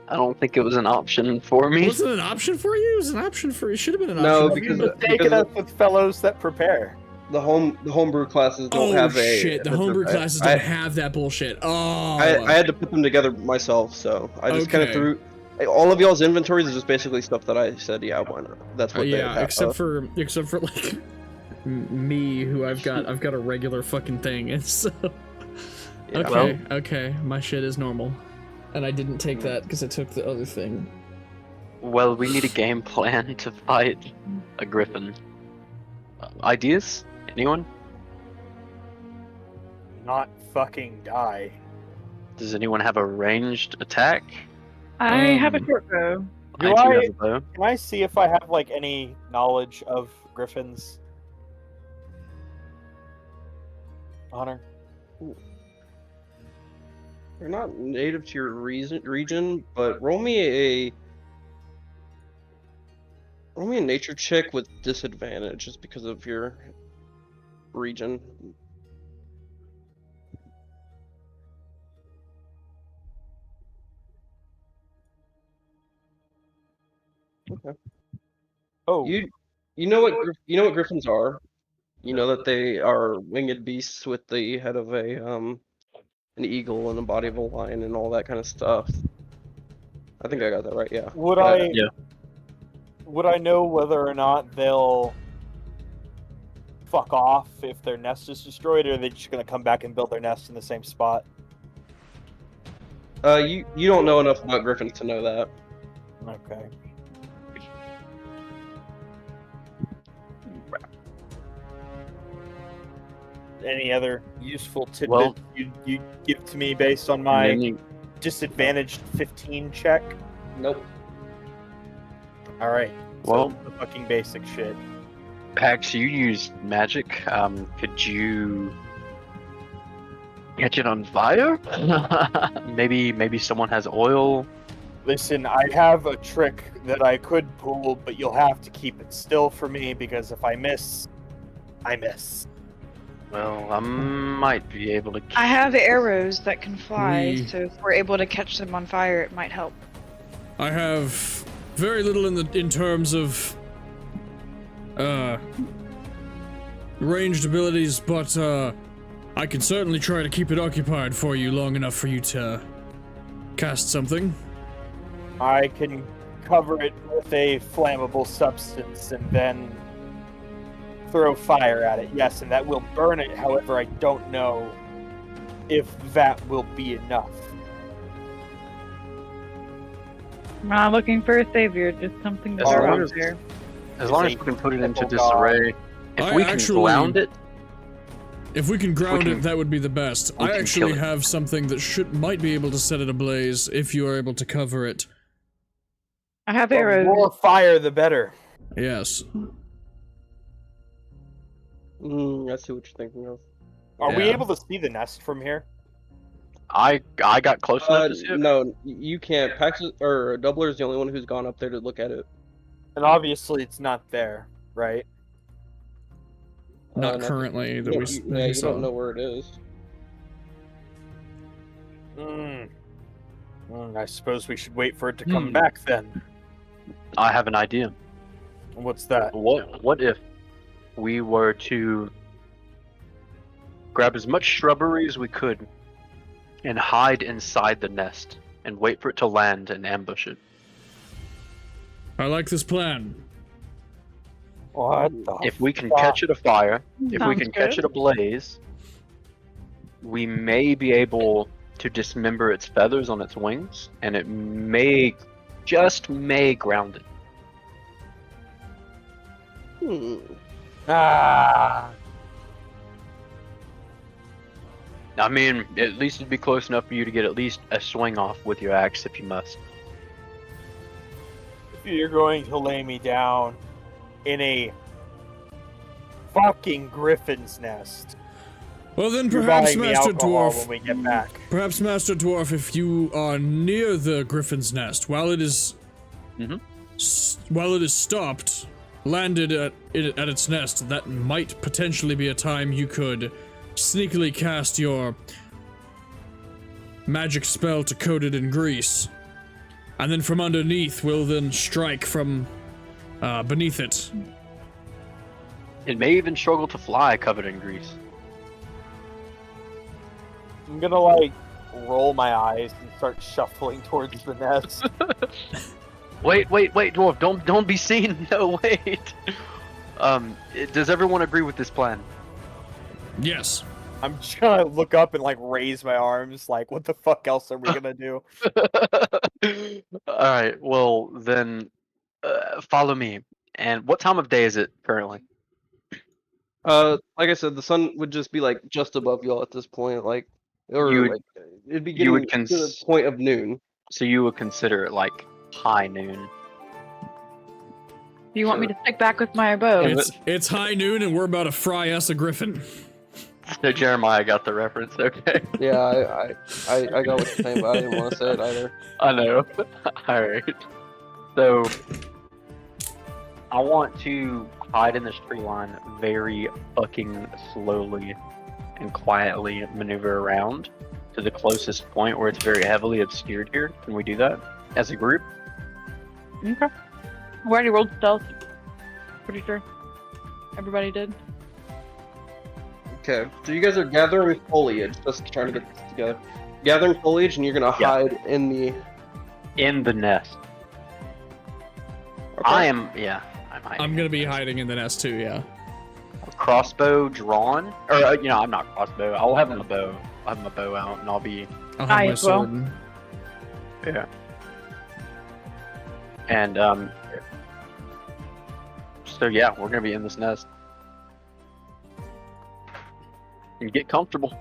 [SPEAKER 5] I don't think it was an option for me.
[SPEAKER 2] Was it an option for you? It was an option for you. Should have been an
[SPEAKER 1] No,
[SPEAKER 2] option.
[SPEAKER 1] because
[SPEAKER 4] Taking us with fellows that prepare.
[SPEAKER 1] the homebrew classes don't
[SPEAKER 2] Oh
[SPEAKER 1] have a.
[SPEAKER 2] shit! The homebrew classes don't have that bullshit. Oh.
[SPEAKER 1] I had to put them together myself, so I just kind of
[SPEAKER 2] Okay.
[SPEAKER 1] threw. All of y'all's inventories is just basically stuff that I said, yeah, why not? That's what they
[SPEAKER 2] yeah,
[SPEAKER 1] have.
[SPEAKER 2] except for like me, who I've got a regular fucking thing, and so.
[SPEAKER 1] Yeah.
[SPEAKER 2] Okay, okay, my shit is normal, and I didn't take that because I took the other thing.
[SPEAKER 5] Well, we need a game plan to fight a griffin. Ideas? Anyone?
[SPEAKER 4] Not fucking die.
[SPEAKER 5] Does anyone have a ranged attack?
[SPEAKER 3] I have a short bow.
[SPEAKER 4] Do
[SPEAKER 5] I do
[SPEAKER 4] I-
[SPEAKER 5] have a bow.
[SPEAKER 4] Can I see if I have like any knowledge of griffins? Honor.
[SPEAKER 1] They're not native to your region, but roll me a nature check with disadvantage just because of your region.
[SPEAKER 4] Oh,
[SPEAKER 1] You know what griffins are. You know that they are winged beasts with the head of an eagle and the body of a lion and all that kind of stuff. I think I got that right. Yeah.
[SPEAKER 4] would
[SPEAKER 1] But-
[SPEAKER 4] I?
[SPEAKER 5] Yeah.
[SPEAKER 4] Would I know whether or not they'll fuck off if their nest is destroyed, or are they just gonna come back and build their nest in the same spot?
[SPEAKER 1] you don't know enough about griffins to know that.
[SPEAKER 4] Okay. Any other useful tidbit
[SPEAKER 5] Well-
[SPEAKER 4] you give to me based on my
[SPEAKER 5] Many-
[SPEAKER 4] disadvantaged 15 check?
[SPEAKER 1] Nope.
[SPEAKER 4] All right.
[SPEAKER 5] Well-
[SPEAKER 4] So the fucking basic shit.
[SPEAKER 5] Pax, you used magic. Could you catch it on fire? maybe someone has oil.
[SPEAKER 4] Listen, I have a trick that I could pull, but you'll have to keep it still for me because if I miss, I miss.
[SPEAKER 5] Well, I might be able to.
[SPEAKER 3] I have arrows that can fly,
[SPEAKER 2] We-
[SPEAKER 3] so if we're able to catch them on fire, it might help.
[SPEAKER 2] I have very little in terms of ranged abilities, but I can certainly try to keep it occupied for you long enough for you to cast something.
[SPEAKER 4] I can cover it with a flammable substance and then throw fire at it. Yes, and that will burn it. However, I don't know if that will be enough.
[SPEAKER 3] I'm not looking for a savior, just something to
[SPEAKER 5] As
[SPEAKER 3] throw
[SPEAKER 5] long
[SPEAKER 3] out
[SPEAKER 5] as-
[SPEAKER 3] there.
[SPEAKER 5] As long as we can put it into
[SPEAKER 4] Simple god.
[SPEAKER 5] disarray. If
[SPEAKER 2] I
[SPEAKER 5] we can
[SPEAKER 2] actually-
[SPEAKER 5] ground it,
[SPEAKER 2] If we can ground
[SPEAKER 5] can-
[SPEAKER 2] it, that would be the best.
[SPEAKER 5] we
[SPEAKER 2] I
[SPEAKER 5] can
[SPEAKER 2] actually
[SPEAKER 5] kill it.
[SPEAKER 2] have something that might be able to set it ablaze if you are able to cover it.
[SPEAKER 3] I have
[SPEAKER 4] The
[SPEAKER 3] arrows.
[SPEAKER 4] more fire, the better.
[SPEAKER 2] Yes.
[SPEAKER 1] I see what you're thinking of.
[SPEAKER 4] Are we
[SPEAKER 2] Yeah.
[SPEAKER 4] able to see the nest from here?
[SPEAKER 5] I got close enough to see it.
[SPEAKER 1] No, you can't. Pax or Doubler is the only one who's gone up there to look at it.
[SPEAKER 4] And obviously, it's not there, right?
[SPEAKER 2] Not
[SPEAKER 1] no,
[SPEAKER 2] currently
[SPEAKER 1] You
[SPEAKER 2] that
[SPEAKER 1] don't-
[SPEAKER 2] we
[SPEAKER 1] you-
[SPEAKER 2] that
[SPEAKER 1] yeah,
[SPEAKER 2] we
[SPEAKER 1] you
[SPEAKER 2] saw.
[SPEAKER 1] don't know where it is.
[SPEAKER 4] I suppose we should wait for it to come
[SPEAKER 2] Hmm.
[SPEAKER 4] back then.
[SPEAKER 5] I have an idea.
[SPEAKER 4] What's that?
[SPEAKER 5] What if we were to grab as much shrubbery as we could and hide inside the nest and wait for it to land and ambush it?
[SPEAKER 2] I like this plan.
[SPEAKER 4] What the
[SPEAKER 5] If we can
[SPEAKER 4] fuck?
[SPEAKER 5] catch it afire, if we
[SPEAKER 3] Sounds
[SPEAKER 5] can catch
[SPEAKER 3] good.
[SPEAKER 5] it ablaze, we may be able to dismember its feathers on its wings, and it just may ground it.
[SPEAKER 4] Ah,
[SPEAKER 5] I mean, at least it'd be close enough for you to get at least a swing off with your axe if you must.
[SPEAKER 4] you're going to lay me down in a fucking griffin's nest.
[SPEAKER 2] Well then,
[SPEAKER 4] You're
[SPEAKER 2] perhaps,
[SPEAKER 4] buying me
[SPEAKER 2] Master
[SPEAKER 4] alcohol
[SPEAKER 2] Dwarf.
[SPEAKER 4] when we get back.
[SPEAKER 2] Perhaps, Master Dwarf, if you are near the Griffin's nest, while it is, while it is stopped, landed at its nest, that might potentially be a time you could sneakily cast your magic spell to coat it in grease, and then from underneath, we'll then strike from beneath it.
[SPEAKER 5] It may even struggle to fly covered in grease.
[SPEAKER 4] I'm gonna like roll my eyes and start shuffling towards the nest.
[SPEAKER 5] Wait, dwarf! Don't be seen. No, wait. Does everyone agree with this plan?
[SPEAKER 2] Yes.
[SPEAKER 4] I'm just gonna look up and like raise my arms. Like, what the fuck else are we gonna do?
[SPEAKER 5] All right. Well, then, follow me. And what time of day is it currently?
[SPEAKER 1] Like I said, the sun would just be like just above y'all at this point, like, or
[SPEAKER 5] You would-
[SPEAKER 1] like it'd be
[SPEAKER 5] you
[SPEAKER 1] getting
[SPEAKER 5] would
[SPEAKER 1] to the point of noon.
[SPEAKER 5] So you would consider it like high noon.
[SPEAKER 3] Do you want me to stick back with my bow?
[SPEAKER 5] Yeah.
[SPEAKER 2] It's high noon, and we're about to fry us a griffin.
[SPEAKER 5] So Jeremiah got the reference. Okay.
[SPEAKER 1] Yeah, I got what you're saying, but I didn't want to say it either.
[SPEAKER 5] I know. All right. So I want to hide in this tree line very fucking slowly and quietly maneuver around to the closest point where it's very heavily obscured here. Can we do that as a group?
[SPEAKER 3] Okay. We already rolled stealth. Pretty sure. Everybody did.
[SPEAKER 1] Okay, so you guys are gathering foliage, just trying to get this together. Gathering foliage, and you're gonna
[SPEAKER 5] Yeah.
[SPEAKER 1] hide in the.
[SPEAKER 5] In the nest.
[SPEAKER 1] Okay.
[SPEAKER 5] I'm hiding.
[SPEAKER 2] I'm gonna be hiding in the nest too. Yeah.
[SPEAKER 5] Crossbow drawn, or I'm not crossbow. I'll have my bow. I'll have my bow out, and I'll be
[SPEAKER 2] I'll have
[SPEAKER 3] I
[SPEAKER 2] my
[SPEAKER 3] as well.
[SPEAKER 2] sword.
[SPEAKER 5] yeah. And so yeah, we're gonna be in this nest. And get comfortable.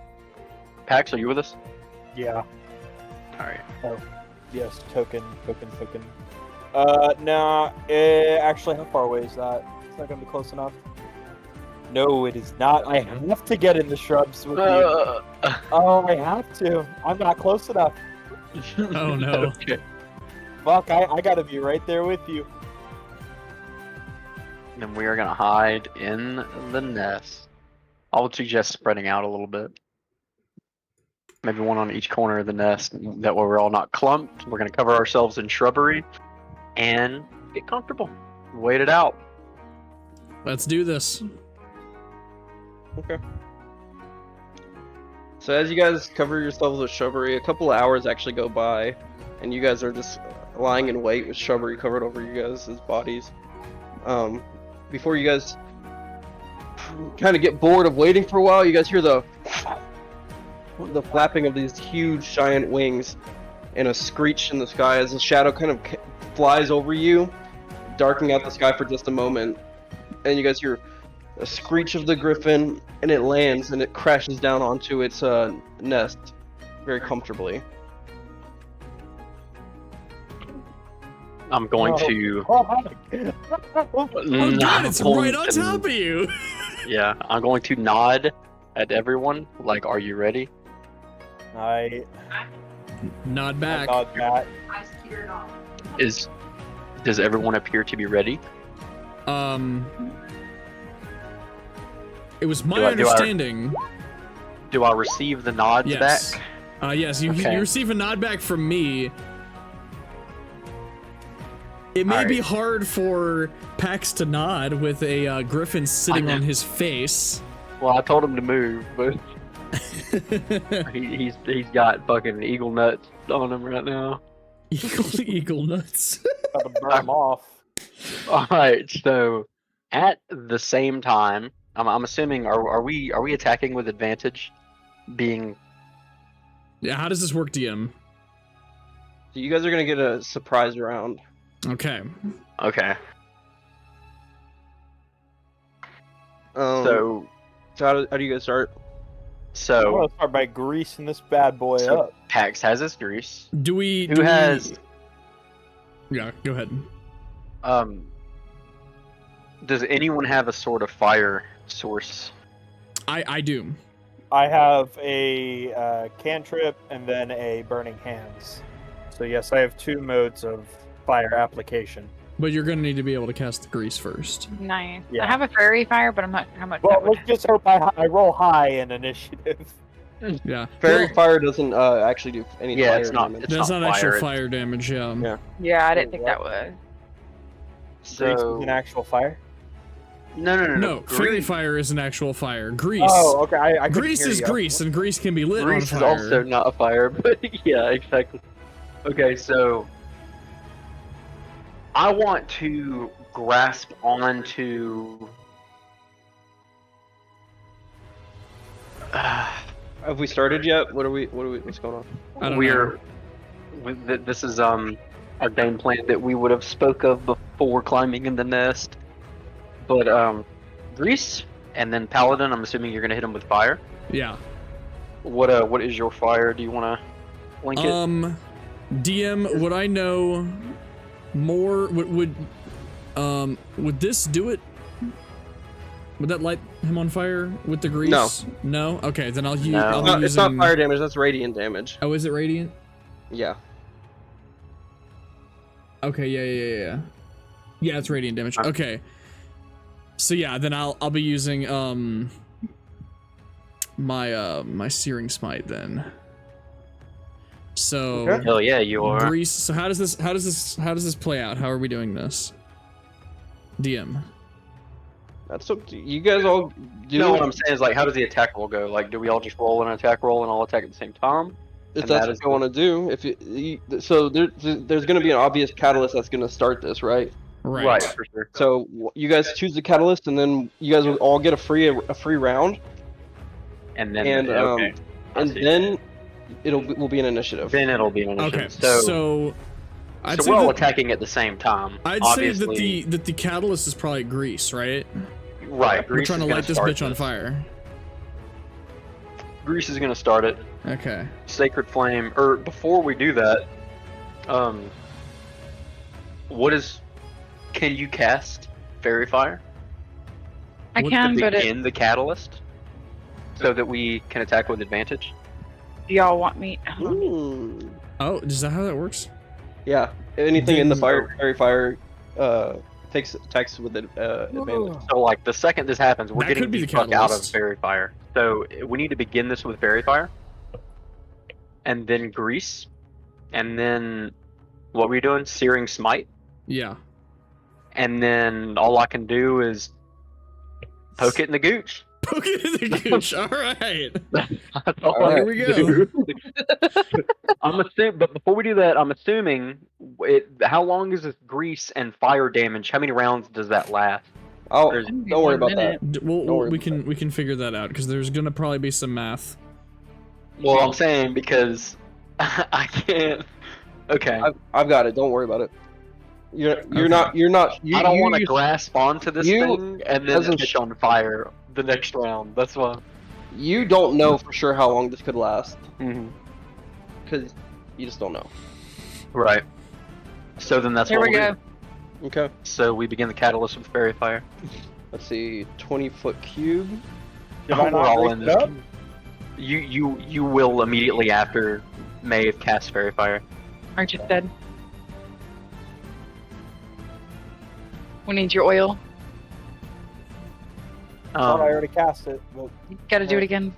[SPEAKER 5] Pax, are you with us?
[SPEAKER 4] Yeah.
[SPEAKER 5] All right.
[SPEAKER 4] Yes. Token. Nah. Actually, how far away is that? It's not gonna be close enough. No, it is not. I have to get in the shrubs with you. Oh, I have to. I'm not close enough.
[SPEAKER 2] Oh no.
[SPEAKER 5] Okay.
[SPEAKER 4] Fuck, I gotta be right there with you.
[SPEAKER 5] Then we are gonna hide in the nest. I would suggest spreading out a little bit. Maybe one on each corner of the nest. That way we're all not clumped. We're gonna cover ourselves in shrubbery and get comfortable. Wait it out.
[SPEAKER 2] Let's do this.
[SPEAKER 1] Okay. So as you guys cover yourselves with shrubbery, a couple of hours actually go by, and you guys are just lying in wait with shrubbery covered over you guys' bodies. Before you guys kind of get bored of waiting for a while, you guys hear the flapping of these huge giant wings and a screech in the sky as the shadow kind of flies over you, darkening out the sky for just a moment. And you guys hear a screech of the griffin, and it lands and it crashes down onto its nest very comfortably.
[SPEAKER 5] I'm going to.
[SPEAKER 4] Oh, hi.
[SPEAKER 2] Oh god, it's right on top of you.
[SPEAKER 5] Yeah, I'm going to nod at everyone. Like, are you ready?
[SPEAKER 4] I
[SPEAKER 2] Nod back.
[SPEAKER 4] nod that.
[SPEAKER 5] Does everyone appear to be ready?
[SPEAKER 2] It was my
[SPEAKER 5] Do I-
[SPEAKER 2] understanding.
[SPEAKER 5] Do I receive the nods
[SPEAKER 2] Yes.
[SPEAKER 5] back?
[SPEAKER 2] Yes, you
[SPEAKER 5] Okay.
[SPEAKER 2] receive a nod back from me. It may
[SPEAKER 5] Alright.
[SPEAKER 2] be hard for Pax to nod with a griffin sitting
[SPEAKER 5] know.
[SPEAKER 2] on his face.
[SPEAKER 5] Well, I told him to move, but he's got fucking eagle nuts on him right now.
[SPEAKER 2] Eagle nuts.
[SPEAKER 4] About to burn them off.
[SPEAKER 5] All right, so at the same time, I'm assuming are we attacking with advantage? Being
[SPEAKER 2] Yeah, how does this work, DM?
[SPEAKER 1] So you guys are gonna get a surprise round.
[SPEAKER 2] Okay.
[SPEAKER 5] okay.
[SPEAKER 1] So how do you guys start?
[SPEAKER 4] I'm
[SPEAKER 5] So
[SPEAKER 4] gonna start by greasing this bad boy
[SPEAKER 5] So-
[SPEAKER 4] up.
[SPEAKER 5] Pax has his grease.
[SPEAKER 2] Do we?
[SPEAKER 5] Who
[SPEAKER 2] do we-
[SPEAKER 5] has?
[SPEAKER 2] Yeah, go ahead.
[SPEAKER 5] Does anyone have a sort of fire source?
[SPEAKER 2] I do.
[SPEAKER 4] I have a cantrip and then a burning hands. So yes, I have two modes of fire application.
[SPEAKER 2] But you're gonna need to be able to cast the grease first.
[SPEAKER 3] Nice.
[SPEAKER 4] Yeah.
[SPEAKER 3] I have a fairy fire, but I'm not sure how much
[SPEAKER 4] Well,
[SPEAKER 3] that would.
[SPEAKER 4] let's just hope I roll high in initiative.
[SPEAKER 2] Yeah.
[SPEAKER 1] Fairy
[SPEAKER 2] Well,
[SPEAKER 1] fire doesn't actually do any
[SPEAKER 5] Yeah,
[SPEAKER 1] fire
[SPEAKER 5] it's not-
[SPEAKER 1] damage.
[SPEAKER 5] it's
[SPEAKER 2] that's not actual
[SPEAKER 5] fire,
[SPEAKER 2] fire damage. Yeah.
[SPEAKER 1] Yeah.
[SPEAKER 3] Yeah, I didn't think
[SPEAKER 4] What?
[SPEAKER 3] that was.
[SPEAKER 4] Grease is
[SPEAKER 5] So
[SPEAKER 4] an actual fire.
[SPEAKER 5] no.
[SPEAKER 2] No, fairy
[SPEAKER 5] Grease-
[SPEAKER 2] fire is an actual fire. Grease.
[SPEAKER 4] Oh, okay. I couldn't
[SPEAKER 2] Grease
[SPEAKER 4] hear
[SPEAKER 2] is
[SPEAKER 4] you.
[SPEAKER 2] grease, and grease can be lit
[SPEAKER 5] Grease
[SPEAKER 2] on
[SPEAKER 5] is
[SPEAKER 2] fire.
[SPEAKER 5] also not a fire, but yeah, exactly. Okay, so I want to grasp onto.
[SPEAKER 1] Have we started yet? What's going on?
[SPEAKER 2] I don't know.
[SPEAKER 5] This is our game plan that we would have spoke of before climbing in the nest. But Grease and then Paladin. I'm assuming you're gonna hit him with fire.
[SPEAKER 2] Yeah.
[SPEAKER 5] What is your fire? Do you want to link it?
[SPEAKER 2] DM, would I know more? Would this do it? Would that light him on fire with the grease?
[SPEAKER 1] No.
[SPEAKER 2] No. Okay, then I'll use.
[SPEAKER 5] No.
[SPEAKER 2] I'll
[SPEAKER 1] No,
[SPEAKER 2] be
[SPEAKER 1] it's not
[SPEAKER 2] using-
[SPEAKER 1] fire damage. That's radiant damage.
[SPEAKER 2] Oh, is it radiant?
[SPEAKER 1] Yeah.
[SPEAKER 2] Okay. Yeah. Yeah, it's radiant damage. Okay. So yeah, then I'll be using my searing smite then. So
[SPEAKER 1] Okay.
[SPEAKER 5] Hell yeah, you are.
[SPEAKER 2] grease. So how does this play out? How are we doing this? DM.
[SPEAKER 1] That's up to you guys all do.
[SPEAKER 5] No, what I'm saying is, like, how does the attack roll go? Like, do we all just roll an attack roll and all attack at the same time?
[SPEAKER 1] If
[SPEAKER 5] And
[SPEAKER 1] that's
[SPEAKER 5] that
[SPEAKER 1] what
[SPEAKER 5] is
[SPEAKER 1] you want to do, if so there's going to be an obvious catalyst that's going to start this, right?
[SPEAKER 2] Right.
[SPEAKER 5] for sure.
[SPEAKER 1] So you guys choose the catalyst, and then you guys will all get a free round,
[SPEAKER 5] And then,
[SPEAKER 1] and
[SPEAKER 5] okay. I
[SPEAKER 1] and
[SPEAKER 5] see.
[SPEAKER 1] then will be an initiative.
[SPEAKER 5] Then it'll be an initiative.
[SPEAKER 2] Okay.
[SPEAKER 5] So,
[SPEAKER 2] So I'd say
[SPEAKER 5] we're all
[SPEAKER 2] that,
[SPEAKER 5] attacking at the same time.
[SPEAKER 2] I'd say
[SPEAKER 5] obviously.
[SPEAKER 2] that the catalyst is probably grease, right?
[SPEAKER 5] Right.
[SPEAKER 2] We're
[SPEAKER 5] Grease
[SPEAKER 2] trying to
[SPEAKER 5] is gonna
[SPEAKER 2] light this
[SPEAKER 5] start
[SPEAKER 2] bitch on fire.
[SPEAKER 5] Grease is gonna start it.
[SPEAKER 2] Okay.
[SPEAKER 5] Sacred Flame. Or before we do that, can you cast Fairy Fire?
[SPEAKER 3] I
[SPEAKER 2] What
[SPEAKER 3] can,
[SPEAKER 5] to
[SPEAKER 3] but
[SPEAKER 5] begin the catalyst, so that we can attack with advantage.
[SPEAKER 3] do y'all want me?
[SPEAKER 1] Ooh.
[SPEAKER 2] Oh, is that how that works?
[SPEAKER 1] Yeah, anything in the
[SPEAKER 2] Then-
[SPEAKER 1] fairy fire takes attacks with advantage.
[SPEAKER 5] So, like, the second this happens, we're
[SPEAKER 2] That
[SPEAKER 5] getting
[SPEAKER 2] could be
[SPEAKER 5] the
[SPEAKER 2] the
[SPEAKER 5] fuck out of
[SPEAKER 2] catalyst.
[SPEAKER 5] Fairy Fire. So we need to begin this with Fairy Fire, and then Grease, and then what were you doing? Searing Smite,
[SPEAKER 2] Yeah.
[SPEAKER 5] and then all I can do is poke it in the gooch.
[SPEAKER 2] Poke it in the gooch. All right.
[SPEAKER 5] That's all
[SPEAKER 1] All
[SPEAKER 5] I
[SPEAKER 2] Here
[SPEAKER 1] right.
[SPEAKER 2] we
[SPEAKER 5] can
[SPEAKER 2] go.
[SPEAKER 5] do. But before we do that, I'm assuming how long is this grease and fire damage? How many rounds does that last?
[SPEAKER 1] Oh,
[SPEAKER 5] There's-
[SPEAKER 1] don't worry about that.
[SPEAKER 2] Well,
[SPEAKER 1] Don't worry
[SPEAKER 2] we
[SPEAKER 1] about
[SPEAKER 2] can figure that out because there's gonna probably be some math.
[SPEAKER 5] Well, I'm saying because I can't. Okay,
[SPEAKER 1] I've got it. Don't worry about it. You're
[SPEAKER 2] Okay.
[SPEAKER 1] not. You,
[SPEAKER 5] I don't
[SPEAKER 1] you-
[SPEAKER 5] want to
[SPEAKER 1] you-
[SPEAKER 5] grasp onto this
[SPEAKER 1] you-
[SPEAKER 5] thing and then
[SPEAKER 1] doesn't
[SPEAKER 5] catch on fire the next round. That's why.
[SPEAKER 1] You don't know for sure how long this could last
[SPEAKER 5] Mm-hmm.
[SPEAKER 1] because you just don't know.
[SPEAKER 5] Right. So then that's
[SPEAKER 3] Here
[SPEAKER 5] what
[SPEAKER 3] we
[SPEAKER 5] we'll
[SPEAKER 3] go.
[SPEAKER 5] do.
[SPEAKER 1] Okay.
[SPEAKER 5] So we begin the catalyst with fairy fire.
[SPEAKER 1] Let's see. 20-foot cube.
[SPEAKER 4] Did I
[SPEAKER 5] We're
[SPEAKER 4] not
[SPEAKER 5] all
[SPEAKER 4] grease
[SPEAKER 5] in
[SPEAKER 4] it
[SPEAKER 5] this.
[SPEAKER 4] up?
[SPEAKER 5] You will immediately after Maeve cast fairy fire.
[SPEAKER 3] Aren't you dead? We need your oil.
[SPEAKER 4] I thought I already cast it. But
[SPEAKER 3] You gotta do it again.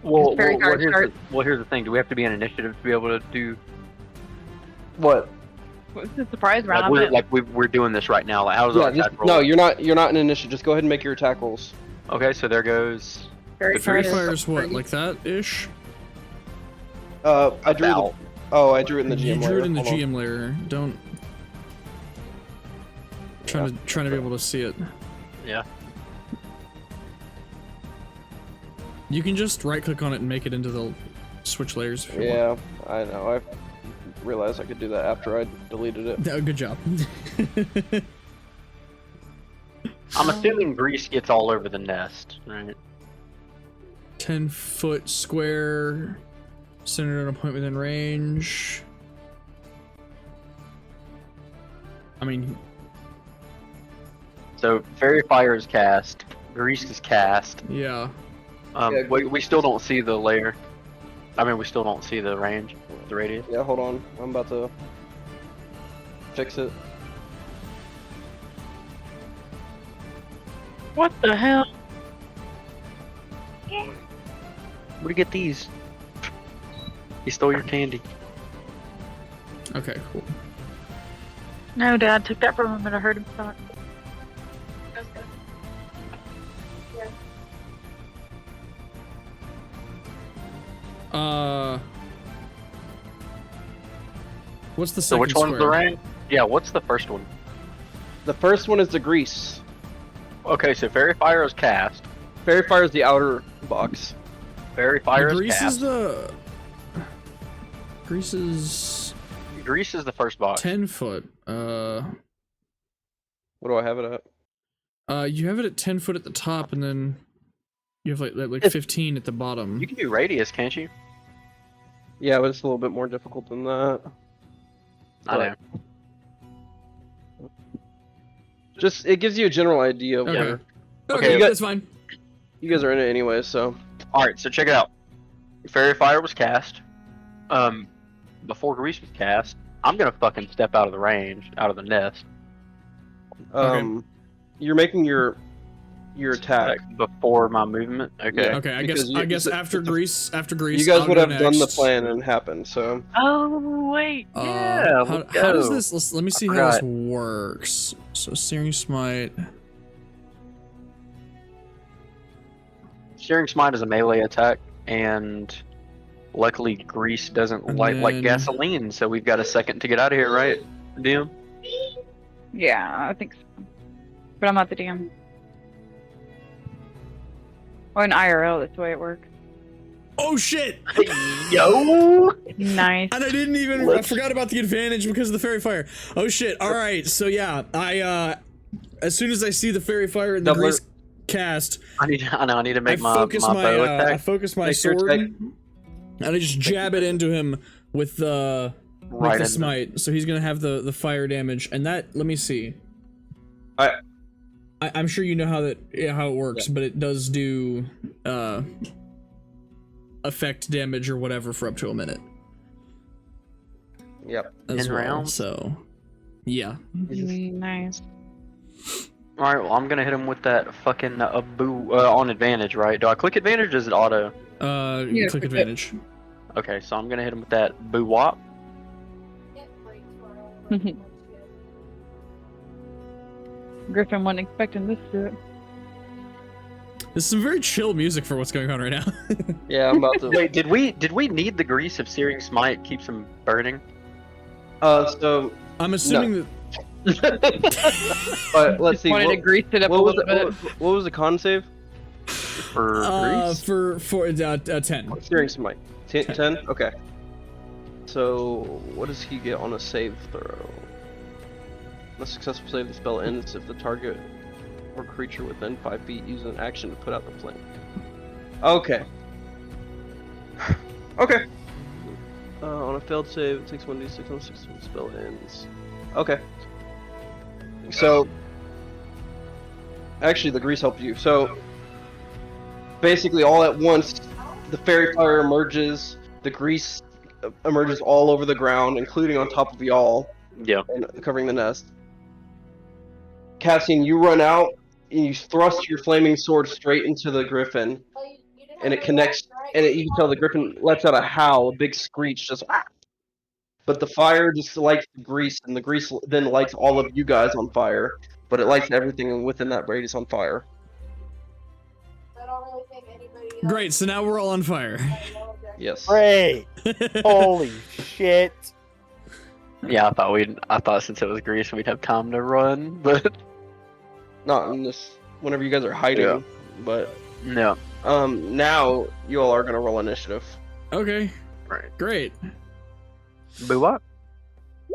[SPEAKER 5] Well,
[SPEAKER 3] Fairy fire start.
[SPEAKER 5] here's the thing. Do we have to be an initiative to be able to do?
[SPEAKER 1] What?
[SPEAKER 3] What's the surprise
[SPEAKER 5] Like
[SPEAKER 3] round?
[SPEAKER 5] we're doing this right now. Like, how does
[SPEAKER 1] Yeah.
[SPEAKER 5] our
[SPEAKER 1] Just,
[SPEAKER 5] attack roll?
[SPEAKER 1] no, you're not. You're not an initiative. Just go ahead and make your attack rolls.
[SPEAKER 5] Okay, so there goes.
[SPEAKER 2] The fairy
[SPEAKER 3] is-
[SPEAKER 2] fire's what, like that ish?
[SPEAKER 1] I drew.
[SPEAKER 5] About.
[SPEAKER 1] I drew it in the
[SPEAKER 2] You
[SPEAKER 1] GM
[SPEAKER 2] drew
[SPEAKER 1] layer.
[SPEAKER 2] it in the
[SPEAKER 1] Hold on.
[SPEAKER 2] GM layer. Don't. Trying to be able to see it.
[SPEAKER 5] Yeah.
[SPEAKER 2] You can just right click on it and make it into the switch layers. If you want.
[SPEAKER 1] Yeah, I know. I realized I could do that after I deleted it.
[SPEAKER 2] Oh, good job.
[SPEAKER 5] I'm assuming grease gets all over the nest, right?
[SPEAKER 2] 10-foot square, centered on a point within range. I mean,
[SPEAKER 5] So fairy fire is cast. Grease is cast.
[SPEAKER 2] yeah.
[SPEAKER 1] Yeah,
[SPEAKER 5] We still don't see the layer. I mean, we still don't see the range, the radius.
[SPEAKER 1] Yeah, hold on. I'm about to fix it.
[SPEAKER 3] What the hell?
[SPEAKER 5] Where'd you get these? He stole your candy.
[SPEAKER 2] Okay, cool.
[SPEAKER 3] No, Dad took that from him and I heard him stop.
[SPEAKER 2] What's the
[SPEAKER 5] So
[SPEAKER 2] second
[SPEAKER 5] which one's the
[SPEAKER 2] square?
[SPEAKER 5] range? Yeah, what's the first one?
[SPEAKER 1] The first one is the grease.
[SPEAKER 5] Okay, so fairy fire is cast.
[SPEAKER 1] Fairy fire is the outer box.
[SPEAKER 5] Fairy fire
[SPEAKER 2] The
[SPEAKER 5] is
[SPEAKER 2] grease is
[SPEAKER 5] cast.
[SPEAKER 2] the. Grease is
[SPEAKER 5] Grease is the first box.
[SPEAKER 2] 10 foot.
[SPEAKER 1] What do I have it at?
[SPEAKER 2] You have it at 10 foot at the top, and then you have like
[SPEAKER 1] It's-
[SPEAKER 2] 15 at the bottom.
[SPEAKER 5] You can do radius, can't you?
[SPEAKER 1] Yeah, but it's a little bit more difficult than that.
[SPEAKER 5] I know.
[SPEAKER 1] Just it gives you a general idea of
[SPEAKER 2] Okay.
[SPEAKER 1] where
[SPEAKER 2] Okay,
[SPEAKER 1] you got-
[SPEAKER 2] that's fine.
[SPEAKER 1] you guys are in it anyway. So
[SPEAKER 5] All right, so check it out. Fairy fire was cast. Before grease was cast, I'm gonna fucking step out of the range, out of the nest.
[SPEAKER 1] you're making your your attack.
[SPEAKER 5] Before my movement. Okay.
[SPEAKER 1] Yeah.
[SPEAKER 2] Okay,
[SPEAKER 1] because
[SPEAKER 2] I guess after Greece,
[SPEAKER 1] You guys
[SPEAKER 2] I'll
[SPEAKER 1] would
[SPEAKER 2] go
[SPEAKER 1] have done the
[SPEAKER 2] next.
[SPEAKER 1] plan and happened. So
[SPEAKER 5] Oh wait. Yeah.
[SPEAKER 2] How does this? Let me see how this works. So Searing Smite.
[SPEAKER 5] Searing Smite is a melee attack, and luckily Grease doesn't
[SPEAKER 2] And
[SPEAKER 5] like
[SPEAKER 2] then-
[SPEAKER 5] gasoline, so we've got a second to get out of here, right, DM?
[SPEAKER 3] Yeah, I think so. But I'm not the DM. Or in IRL, that's the way it works.
[SPEAKER 2] Oh shit!
[SPEAKER 5] Yo!
[SPEAKER 3] Nice.
[SPEAKER 2] And I didn't even. I forgot about the advantage because of the fairy fire. Oh shit! All right, so yeah, as soon as I see the fairy fire and the
[SPEAKER 1] Doubler.
[SPEAKER 2] Grease cast,
[SPEAKER 5] I need to make my
[SPEAKER 2] focus
[SPEAKER 5] bow
[SPEAKER 2] I
[SPEAKER 5] attack.
[SPEAKER 2] focus my
[SPEAKER 1] Make your
[SPEAKER 2] sword,
[SPEAKER 1] attack.
[SPEAKER 2] and I just jab it into him with the
[SPEAKER 5] Right
[SPEAKER 2] the
[SPEAKER 5] into-
[SPEAKER 2] smite. So he's gonna have the fire damage, and that. Let me see. I'm sure you know how it works, but it does do effect damage or whatever for up to a minute
[SPEAKER 1] Yep.
[SPEAKER 2] as
[SPEAKER 5] In
[SPEAKER 2] well.
[SPEAKER 5] rounds?
[SPEAKER 2] So yeah.
[SPEAKER 3] Nice.
[SPEAKER 5] Alright, well I'm gonna hit him with that fucking boo on advantage, right? Do I click advantage or is it auto?
[SPEAKER 3] Yeah,
[SPEAKER 2] Click
[SPEAKER 3] click it.
[SPEAKER 2] advantage.
[SPEAKER 5] Okay, so I'm gonna hit him with that boo wop.
[SPEAKER 3] Griffin wasn't expecting this to it.
[SPEAKER 2] This is some very chill music for what's going on right now.
[SPEAKER 1] Yeah, I'm about to.
[SPEAKER 5] Wait, did we need the grease if Searing Smite keeps him burning?
[SPEAKER 1] So,
[SPEAKER 2] I'm assuming
[SPEAKER 1] let's see.
[SPEAKER 3] Wanted to grease it up a
[SPEAKER 1] What was
[SPEAKER 3] little
[SPEAKER 1] the
[SPEAKER 3] bit.
[SPEAKER 1] what was the con save?
[SPEAKER 5] For
[SPEAKER 2] that
[SPEAKER 5] grease?
[SPEAKER 2] for 10.
[SPEAKER 1] Searing Smite. 10. Okay. So, what does he get on a save throw? A successful save, the spell ends if the target or creature within 5 feet uses an action to put out the flame. Okay. Okay. On a failed save, it takes 1d6 on 6 when the spell ends. Okay. So, actually, the grease helped you. So, basically, all at once, the fairy fire emerges, the grease emerges all over the ground, including on top of y'all,
[SPEAKER 5] Yeah.
[SPEAKER 1] and covering the nest. Cassian, you run out, and you thrust your flaming sword straight into the griffin, and it connects, and you can tell the griffin lets out a howl, a big screech, just ah! But the fire just lights the grease, and the grease then lights all of you guys on fire, but it lights everything within that radius on fire.
[SPEAKER 2] Great, so now we're all on fire.
[SPEAKER 1] Yes.
[SPEAKER 4] Great! Holy shit!
[SPEAKER 5] Yeah, I thought since it was grease we'd have time to run, but
[SPEAKER 1] Not in this, whenever you guys are hiding,
[SPEAKER 5] Yeah.
[SPEAKER 1] but,
[SPEAKER 5] no.
[SPEAKER 1] now you all are gonna roll initiative.
[SPEAKER 2] Okay,
[SPEAKER 5] Right.
[SPEAKER 2] great.
[SPEAKER 5] Boo up.
[SPEAKER 2] It's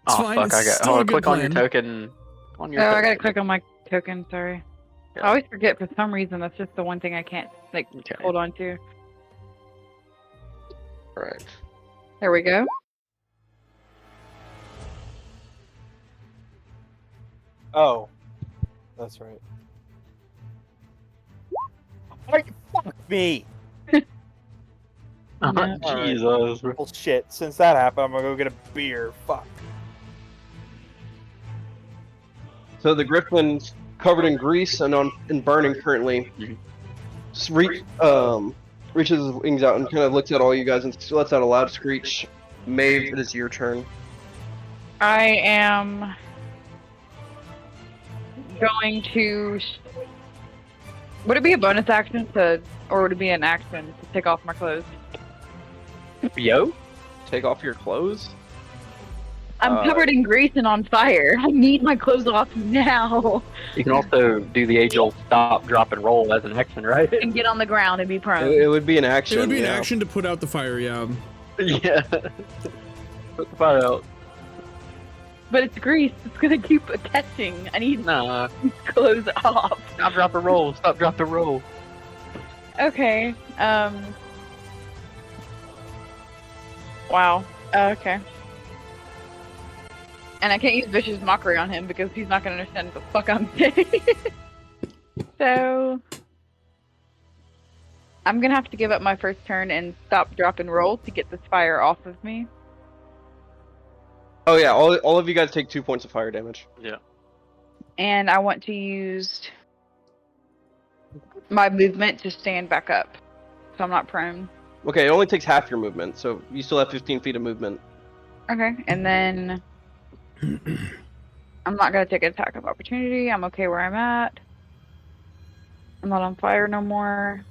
[SPEAKER 5] Oh
[SPEAKER 2] fine,
[SPEAKER 5] fuck!
[SPEAKER 2] it's
[SPEAKER 5] I got.
[SPEAKER 2] still a
[SPEAKER 5] Hold on,
[SPEAKER 2] good
[SPEAKER 5] click on your
[SPEAKER 2] plan.
[SPEAKER 5] token. On your
[SPEAKER 3] Oh, I
[SPEAKER 5] token.
[SPEAKER 3] gotta click on my token, sorry.
[SPEAKER 5] Yeah.
[SPEAKER 3] I always forget for some reason, that's just the one thing I can't, like,
[SPEAKER 5] Okay.
[SPEAKER 3] hold on to.
[SPEAKER 1] Alright.
[SPEAKER 3] There we go.
[SPEAKER 4] Oh. That's right. Fuck me!
[SPEAKER 3] No.
[SPEAKER 5] Jesus.
[SPEAKER 4] Well, shit. Since that happened, I'm gonna go get a beer. Fuck.
[SPEAKER 1] So the griffin's covered in grease and burning currently.
[SPEAKER 5] Mhm.
[SPEAKER 1] Reaches his wings out and kind of looks at all you guys and lets out a loud screech. Maeve, it is your turn.
[SPEAKER 3] I am going to. Would it be a bonus action to, or would it be an action to take off my clothes?
[SPEAKER 5] Yo.
[SPEAKER 1] Take off your clothes.
[SPEAKER 3] I'm covered in grease and on fire. I need my clothes off now
[SPEAKER 5] You can also do the age-old stop, drop, and roll as an action, right?
[SPEAKER 3] and get on the ground and be prone.
[SPEAKER 1] It would be an action.
[SPEAKER 2] It would be an
[SPEAKER 1] yeah.
[SPEAKER 2] action to put out the fire, yeah.
[SPEAKER 5] Yeah. Put the fire out.
[SPEAKER 3] But it's grease. It's gonna keep catching. I need
[SPEAKER 5] Nah.
[SPEAKER 3] clothes off.
[SPEAKER 5] Stop, drop, and roll. Stop, drop, and roll.
[SPEAKER 3] Okay. Wow. Okay. And I can't use vicious mockery on him because he's not gonna understand what the fuck I'm saying. So I'm gonna have to give up my first turn and stop, drop, and roll to get this fire off of me.
[SPEAKER 1] Oh yeah, all of you guys take 2 points of fire damage.
[SPEAKER 5] Yeah.
[SPEAKER 3] And I want to use my movement to stand back up, so I'm not prone.
[SPEAKER 1] Okay, it only takes half your movement, so you still have 15 feet of movement.
[SPEAKER 3] Okay, and then I'm not gonna take an attack of opportunity. I'm okay where I'm at. I'm not on fire no more.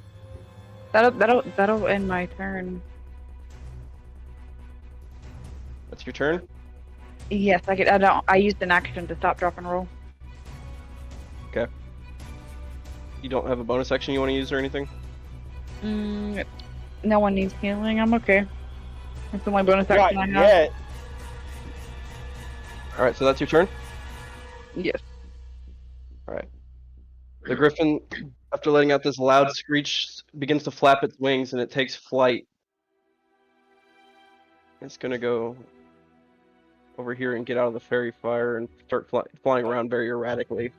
[SPEAKER 3] That'll end my turn.
[SPEAKER 1] That's your turn?
[SPEAKER 3] Yes, I used an action to stop, drop, and roll.
[SPEAKER 1] Okay. You don't have a bonus action you want to use or anything?
[SPEAKER 3] No one needs healing. I'm okay. That's the only bonus
[SPEAKER 4] Not
[SPEAKER 3] action I have.
[SPEAKER 4] yet.
[SPEAKER 1] Alright, so that's your turn?
[SPEAKER 3] Yes.
[SPEAKER 1] Alright. The griffin, after letting out this loud screech, begins to flap its wings and it takes flight. It's gonna go over here and get out of the fairy fire and start flying around very erratically.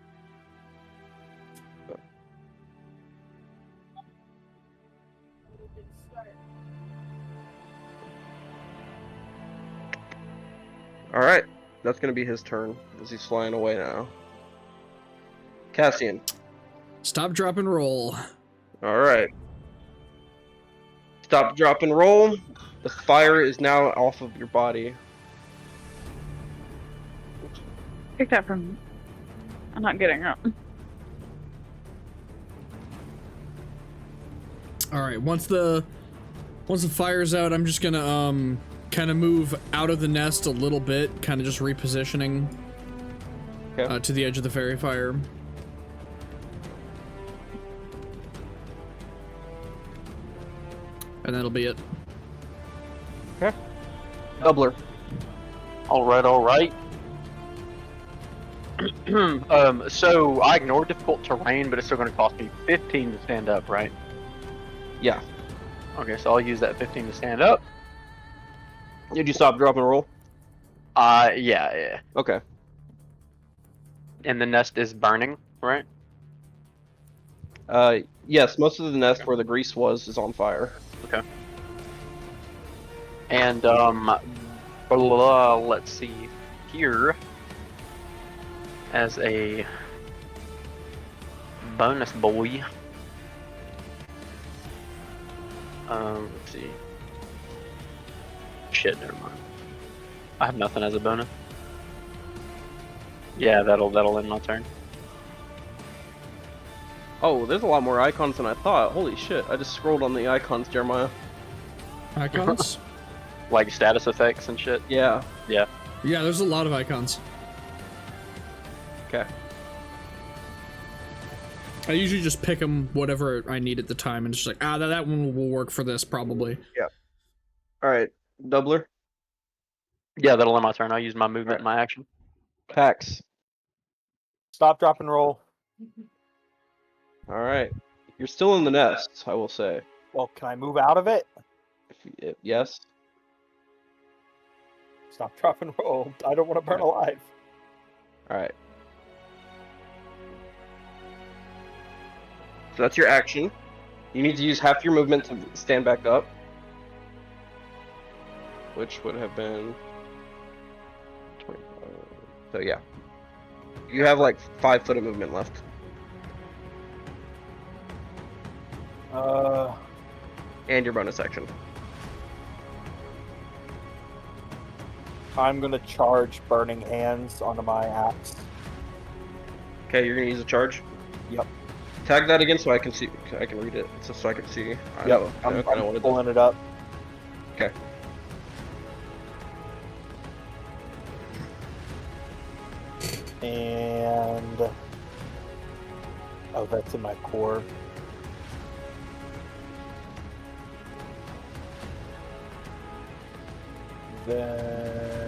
[SPEAKER 1] Alright, that's gonna be his turn as he's flying away now. Cassian.
[SPEAKER 2] Stop, drop, and roll.
[SPEAKER 1] Alright. Stop, drop, and roll. The fire is now off of your body.
[SPEAKER 3] Pick that from. I'm not getting up.
[SPEAKER 2] All right. Once the fire's out, I'm just gonna kind of move out of the nest a little bit, kind of just repositioning to the edge of the fairy fire. And that'll be it.
[SPEAKER 1] Okay. Doubler.
[SPEAKER 5] Alright. So I ignored difficult terrain, but it's still going to cost me 15 to stand up, right?
[SPEAKER 1] Yeah.
[SPEAKER 5] Okay, so I'll use that 15 to stand up.
[SPEAKER 1] Did you stop, drop, and roll?
[SPEAKER 5] Yeah.
[SPEAKER 1] Okay.
[SPEAKER 5] And the nest is burning, right?
[SPEAKER 1] Yes, most of the nest where the grease was is on fire.
[SPEAKER 5] Okay. And, let's see here. As a bonus boy. Let's see. Shit, never mind. I have nothing as a bonus. Yeah, that'll end my turn.
[SPEAKER 1] Oh, there's a lot more icons than I thought. Holy shit, I just scrolled on the icons, Jeremiah.
[SPEAKER 2] Icons?
[SPEAKER 5] Like status effects and shit.
[SPEAKER 1] Yeah.
[SPEAKER 5] Yeah.
[SPEAKER 2] Yeah, there's a lot of icons.
[SPEAKER 1] Okay.
[SPEAKER 2] I usually just pick them whatever I need at the time and just like, that one will work for this probably.
[SPEAKER 1] Yeah. Alright, Doubler.
[SPEAKER 5] Yeah, that'll end my turn. I'll use my movement and my action.
[SPEAKER 1] Pax.
[SPEAKER 4] Stop, drop, and roll.
[SPEAKER 1] Alright. You're still in the nest, I will say.
[SPEAKER 4] Well, can I move out of it?
[SPEAKER 1] Yes.
[SPEAKER 4] Stop, drop, and roll. I don't want to burn alive.
[SPEAKER 1] Alright. So that's your action. You need to use half your movement to stand back up. Which would have been 25. So yeah. You have like 5 foot of movement left. And your bonus action.
[SPEAKER 4] I'm gonna charge Burning Hands onto my axe.
[SPEAKER 1] Okay, you're gonna use a charge?
[SPEAKER 4] Yep.
[SPEAKER 1] Tag that again so I can see. I can read it, so I can see.
[SPEAKER 4] I'm pulling it up.
[SPEAKER 1] Okay.
[SPEAKER 4] And oh, that's in my core. Then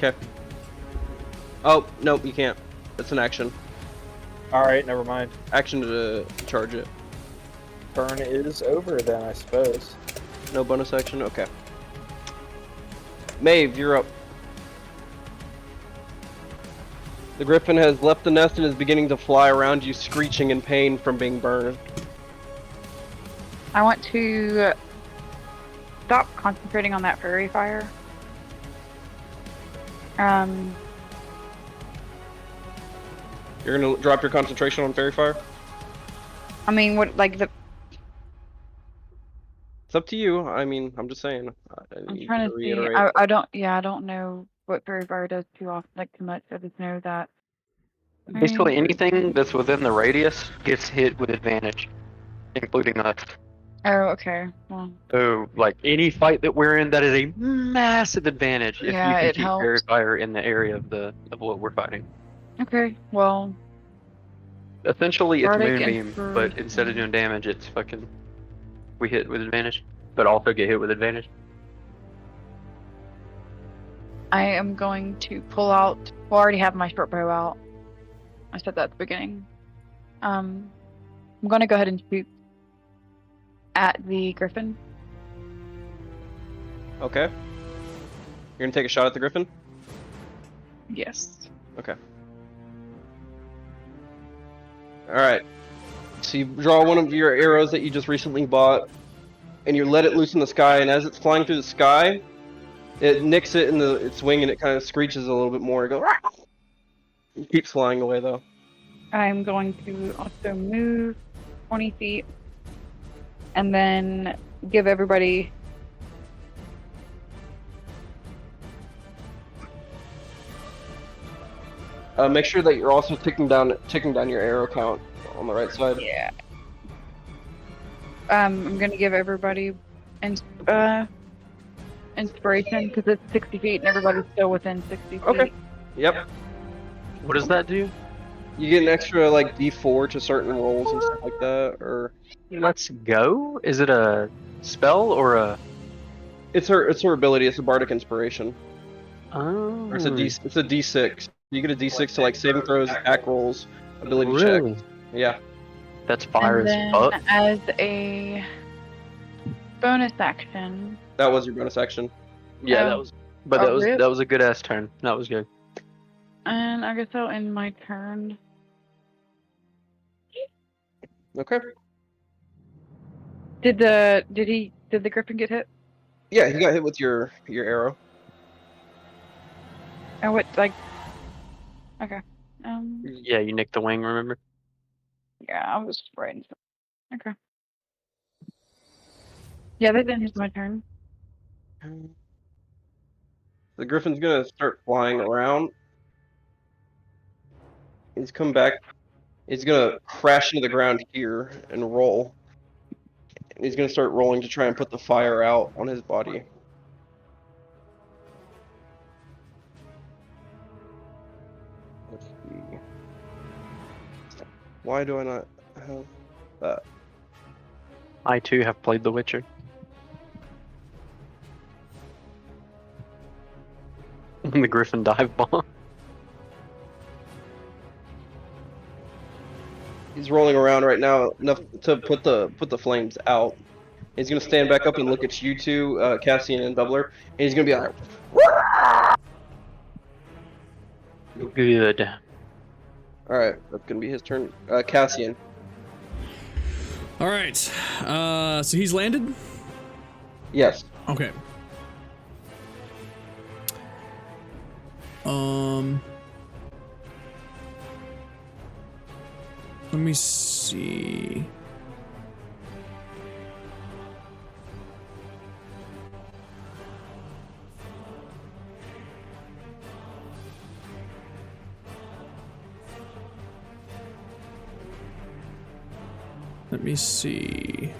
[SPEAKER 1] Okay. Oh, no, you can't. That's an action.
[SPEAKER 4] alright, never mind.
[SPEAKER 1] Action to charge it.
[SPEAKER 4] Turn is over then, I suppose.
[SPEAKER 1] No bonus action? Okay. Maeve, you're up. The griffin has left the nest and is beginning to fly around you, screeching in pain from being burned.
[SPEAKER 3] I want to stop concentrating on that fairy fire.
[SPEAKER 1] You're gonna drop your concentration on fairy fire?
[SPEAKER 3] I mean, what, like,
[SPEAKER 1] It's up to you. I mean, I'm just saying.
[SPEAKER 3] I'm
[SPEAKER 1] You
[SPEAKER 3] trying
[SPEAKER 1] can
[SPEAKER 3] to see.
[SPEAKER 1] reiterate.
[SPEAKER 3] I don't know what fairy fire does too often, like, too much. I just know that.
[SPEAKER 5] Basically, anything that's within the radius gets hit with advantage, including us.
[SPEAKER 3] Oh, okay. Well,
[SPEAKER 5] So, like, any fight that we're in, that is a massive advantage if you
[SPEAKER 3] yeah,
[SPEAKER 5] can
[SPEAKER 3] it
[SPEAKER 5] keep fairy
[SPEAKER 3] helps.
[SPEAKER 5] fire in the area of what we're fighting.
[SPEAKER 3] Okay, well,
[SPEAKER 5] Essentially, it's
[SPEAKER 3] Bardic
[SPEAKER 5] moonbeam, but instead of
[SPEAKER 3] Inspiration.
[SPEAKER 5] doing damage, it's fucking we hit with advantage, but also get hit with advantage.
[SPEAKER 3] I am going to pull out. Well, I already have my short bow out. I said that at the beginning. I'm going to go ahead and shoot at the griffin.
[SPEAKER 1] Okay. You're gonna take a shot at the griffin?
[SPEAKER 3] Yes.
[SPEAKER 1] Okay. Alright. So you draw one of your arrows that you just recently bought, and you let it loose in the sky, and as it's flying through the sky, it nicks it in its wing and it kind of screeches a little bit more. It goes, "Rah!" It keeps flying away though.
[SPEAKER 3] I'm going to also move 20 feet and then give everybody.
[SPEAKER 1] Make sure that you're also ticking down your arrow count on the right side.
[SPEAKER 3] Yeah. I'm going to give everybody inspiration because it's 60 feet and everybody's still within 60 feet.
[SPEAKER 1] Okay. Yep.
[SPEAKER 5] What does that do?
[SPEAKER 1] You get an extra like D4 to certain rolls and stuff like that, or
[SPEAKER 5] Let's go. Is it a spell or a?
[SPEAKER 1] it's her ability. It's a bardic inspiration.
[SPEAKER 5] Oh.
[SPEAKER 1] Or it's a D6. You get a D6 to like saving throws, attack rolls, ability
[SPEAKER 5] Really?
[SPEAKER 1] checks. Yeah.
[SPEAKER 5] That's fire
[SPEAKER 3] And
[SPEAKER 5] as
[SPEAKER 3] then
[SPEAKER 5] fuck.
[SPEAKER 3] as a bonus action,
[SPEAKER 1] That was your bonus action.
[SPEAKER 5] Yeah,
[SPEAKER 3] Oh.
[SPEAKER 5] that was. But
[SPEAKER 3] Oh, really?
[SPEAKER 5] that was a good ass turn. That was good.
[SPEAKER 3] and I guess I'll end my turn.
[SPEAKER 1] Okay.
[SPEAKER 3] Did the griffin get hit?
[SPEAKER 1] Yeah, he got hit with your arrow.
[SPEAKER 3] Oh, what, like, okay.
[SPEAKER 5] Yeah, you nicked the wing. Remember?
[SPEAKER 3] Yeah, I was right. Okay. Yeah, that then is my turn.
[SPEAKER 1] The griffin's gonna start flying around. He's come back. He's gonna crash into the ground here and roll. And he's gonna start rolling to try and put the fire out on his body. Let's see. Why do I not have that?
[SPEAKER 5] I too have played The Witcher. The Griffin dive bomb.
[SPEAKER 1] He's rolling around right now enough to put the flames out. He's gonna stand back up and look at you two, Cassian and Doubler, and he's gonna be like,
[SPEAKER 5] Good.
[SPEAKER 1] all right, that's gonna be his turn. Cassian.
[SPEAKER 2] All right. So he's landed.
[SPEAKER 1] Yes.
[SPEAKER 2] Okay. Let me see. Let me see.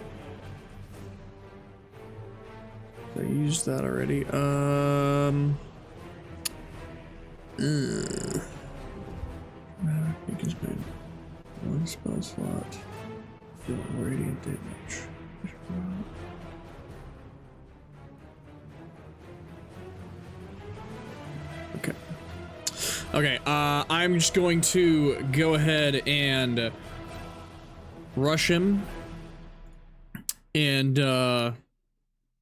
[SPEAKER 2] I used that already. I think it's good. One spell slot. Deal radiant damage. Okay. Okay, I'm just going to go ahead and rush him and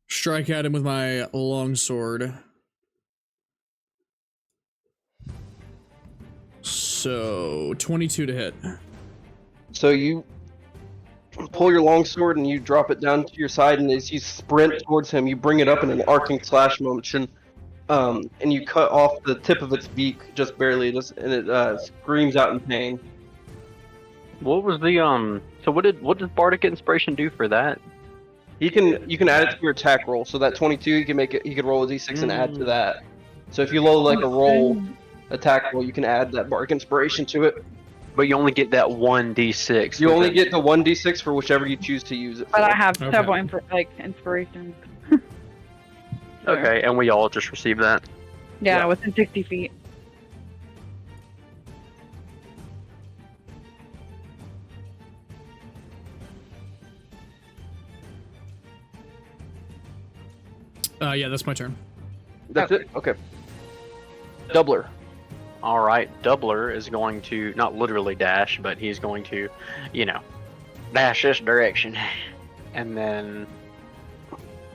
[SPEAKER 2] strike at him with my longsword. So 22 to hit.
[SPEAKER 1] So you pull your longsword and you drop it down to your side, and as you sprint towards him, you bring it up in an arcing slash motion, and you cut off the tip of its beak just barely, and it screams out in pain.
[SPEAKER 5] What was the So what does Bardic Inspiration do for that?
[SPEAKER 1] You can add it to your attack roll. So that 22, you can make it. You can roll a d6 and add to that. So if you roll like a roll attack roll, you can add that Bardic Inspiration to it.
[SPEAKER 5] But you only get that 1d6.
[SPEAKER 1] You only get the 1d6 for whichever you choose to use it for.
[SPEAKER 3] But I have
[SPEAKER 2] Okay.
[SPEAKER 3] several inspirations.
[SPEAKER 5] Okay, and we all just receive that.
[SPEAKER 3] Yeah, within 60 feet.
[SPEAKER 2] Yeah, that's my turn.
[SPEAKER 1] That's it? Okay. Doubler.
[SPEAKER 5] All right, Doubler is going to not literally dash, but he's going to, dash this direction, and then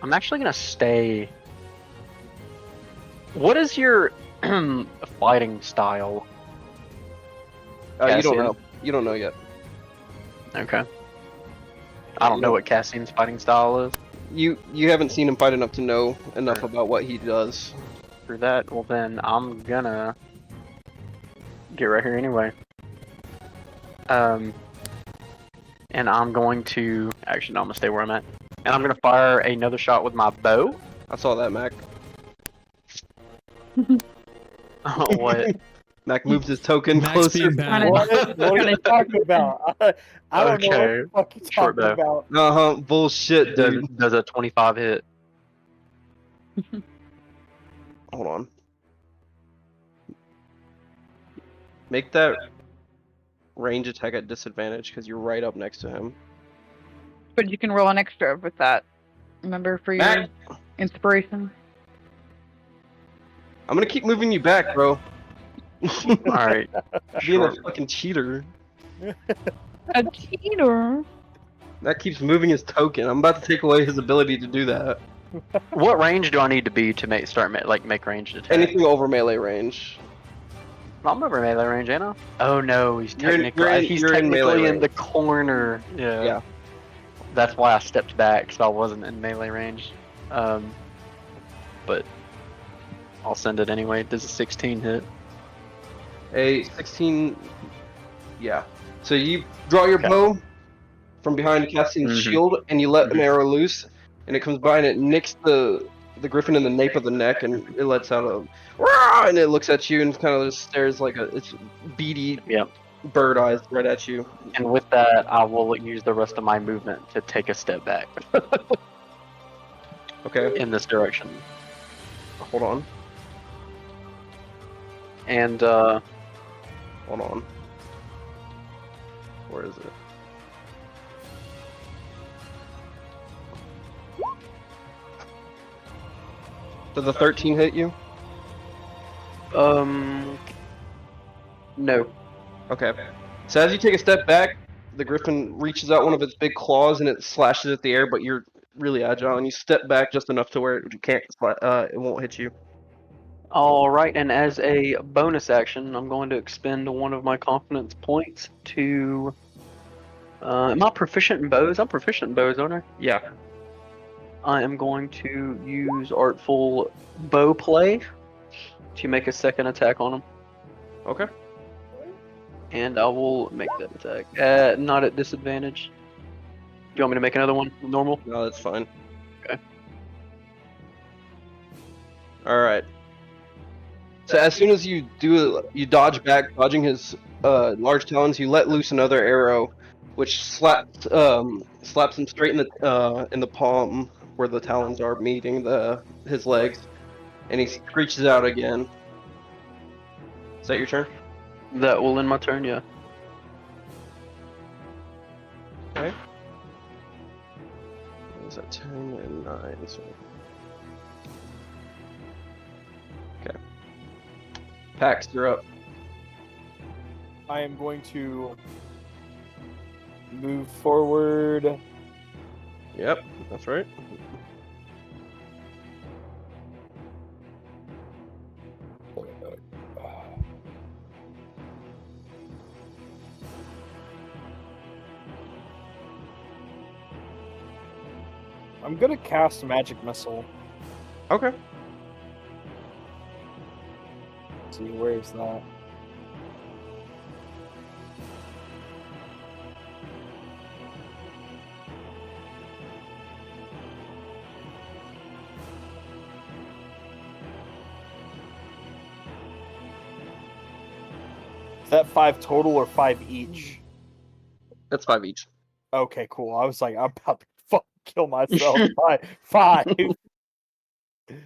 [SPEAKER 5] I'm actually gonna stay. What is your fighting style?
[SPEAKER 1] You don't
[SPEAKER 5] Cassian?
[SPEAKER 1] know. You don't know yet.
[SPEAKER 5] Okay. I don't know what Cassian's fighting style is.
[SPEAKER 1] You haven't seen him fight enough to know enough about what he does.
[SPEAKER 5] For that, well then I'm gonna get right here anyway. And I'm going to actually no, I'm gonna stay where I'm at. And I'm gonna fire another shot with my bow.
[SPEAKER 1] I saw that, Mac.
[SPEAKER 5] What?
[SPEAKER 1] Mac moved his token
[SPEAKER 2] Max
[SPEAKER 1] closer.
[SPEAKER 2] being bad.
[SPEAKER 4] What are you talking about? I don't know
[SPEAKER 5] Okay.
[SPEAKER 4] what the fuck
[SPEAKER 5] Short
[SPEAKER 4] you're talking
[SPEAKER 5] bow.
[SPEAKER 4] about.
[SPEAKER 1] Bullshit, dude.
[SPEAKER 5] Does a 25 hit?
[SPEAKER 1] Hold on. Make that range attack at disadvantage because you're right up next to him.
[SPEAKER 3] But you can roll an extra with that. Remember for your
[SPEAKER 1] Mac,
[SPEAKER 3] inspiration.
[SPEAKER 1] I'm gonna keep moving you back, bro.
[SPEAKER 5] Alright.
[SPEAKER 1] Being
[SPEAKER 5] Sure.
[SPEAKER 1] a fucking cheater.
[SPEAKER 3] A cheater.
[SPEAKER 1] That keeps moving his token. I'm about to take away his ability to do that.
[SPEAKER 5] What range do I need to be to make ranged attack?
[SPEAKER 1] Anything over melee range.
[SPEAKER 5] I'm over melee range, ain't I? Oh no, he's
[SPEAKER 1] You're in-
[SPEAKER 5] technically
[SPEAKER 1] you're in melee
[SPEAKER 5] in
[SPEAKER 1] range.
[SPEAKER 5] the corner. Yeah.
[SPEAKER 1] Yeah.
[SPEAKER 5] That's why I stepped back, because I wasn't in melee range. But I'll send it anyway. Does a 16 hit?
[SPEAKER 1] A 16. Yeah. So you draw your
[SPEAKER 5] Okay.
[SPEAKER 1] bow from behind Cassian's
[SPEAKER 5] Mhm.
[SPEAKER 1] shield, and you let an arrow loose, and it comes by and it nicks the griffin in the nape of the neck, and it lets out a "Rah!" and it looks at you and kind of just stares like it's beady
[SPEAKER 5] Yep.
[SPEAKER 1] bird eyes right at you.
[SPEAKER 5] And with that, I will use the rest of my movement to take a step back
[SPEAKER 1] Okay.
[SPEAKER 5] in this direction.
[SPEAKER 1] Hold on.
[SPEAKER 5] And
[SPEAKER 1] Hold on. Where is it? Does the 13 hit you?
[SPEAKER 5] no.
[SPEAKER 1] Okay. So as you take a step back, the griffin reaches out one of its big claws and it slashes at the air, but you're really agile and you step back just enough to where it won't hit you.
[SPEAKER 5] All right, and as a bonus action, I'm going to expend one of my confidence points to. Am I proficient in bows? I'm proficient in bows, aren't I?
[SPEAKER 1] Yeah.
[SPEAKER 5] I am going to use Artful Bow Play to make a second attack on him,
[SPEAKER 1] Okay.
[SPEAKER 5] and I will make that attack. Not at disadvantage. Do you want me to make another one? Normal?
[SPEAKER 1] No, that's fine.
[SPEAKER 5] Okay.
[SPEAKER 1] All right. So as soon as you dodge back, dodging his large talons, you let loose another arrow, which slaps him straight in the palm where the talons are meeting his legs, and he screeches out again. Is that your turn?
[SPEAKER 5] That will end my turn, yeah.
[SPEAKER 1] Okay. Is that 10 and 9? So... Okay. Pax, you're up.
[SPEAKER 4] I am going to move forward.
[SPEAKER 1] Yep, that's right.
[SPEAKER 4] I'm gonna cast Magic Missile.
[SPEAKER 1] Okay.
[SPEAKER 4] Let's see, where is that? Is that 5 total or 5 each?
[SPEAKER 1] That's 5 each.
[SPEAKER 4] Okay, cool. I was like, I'm about to fucking kill myself. 5.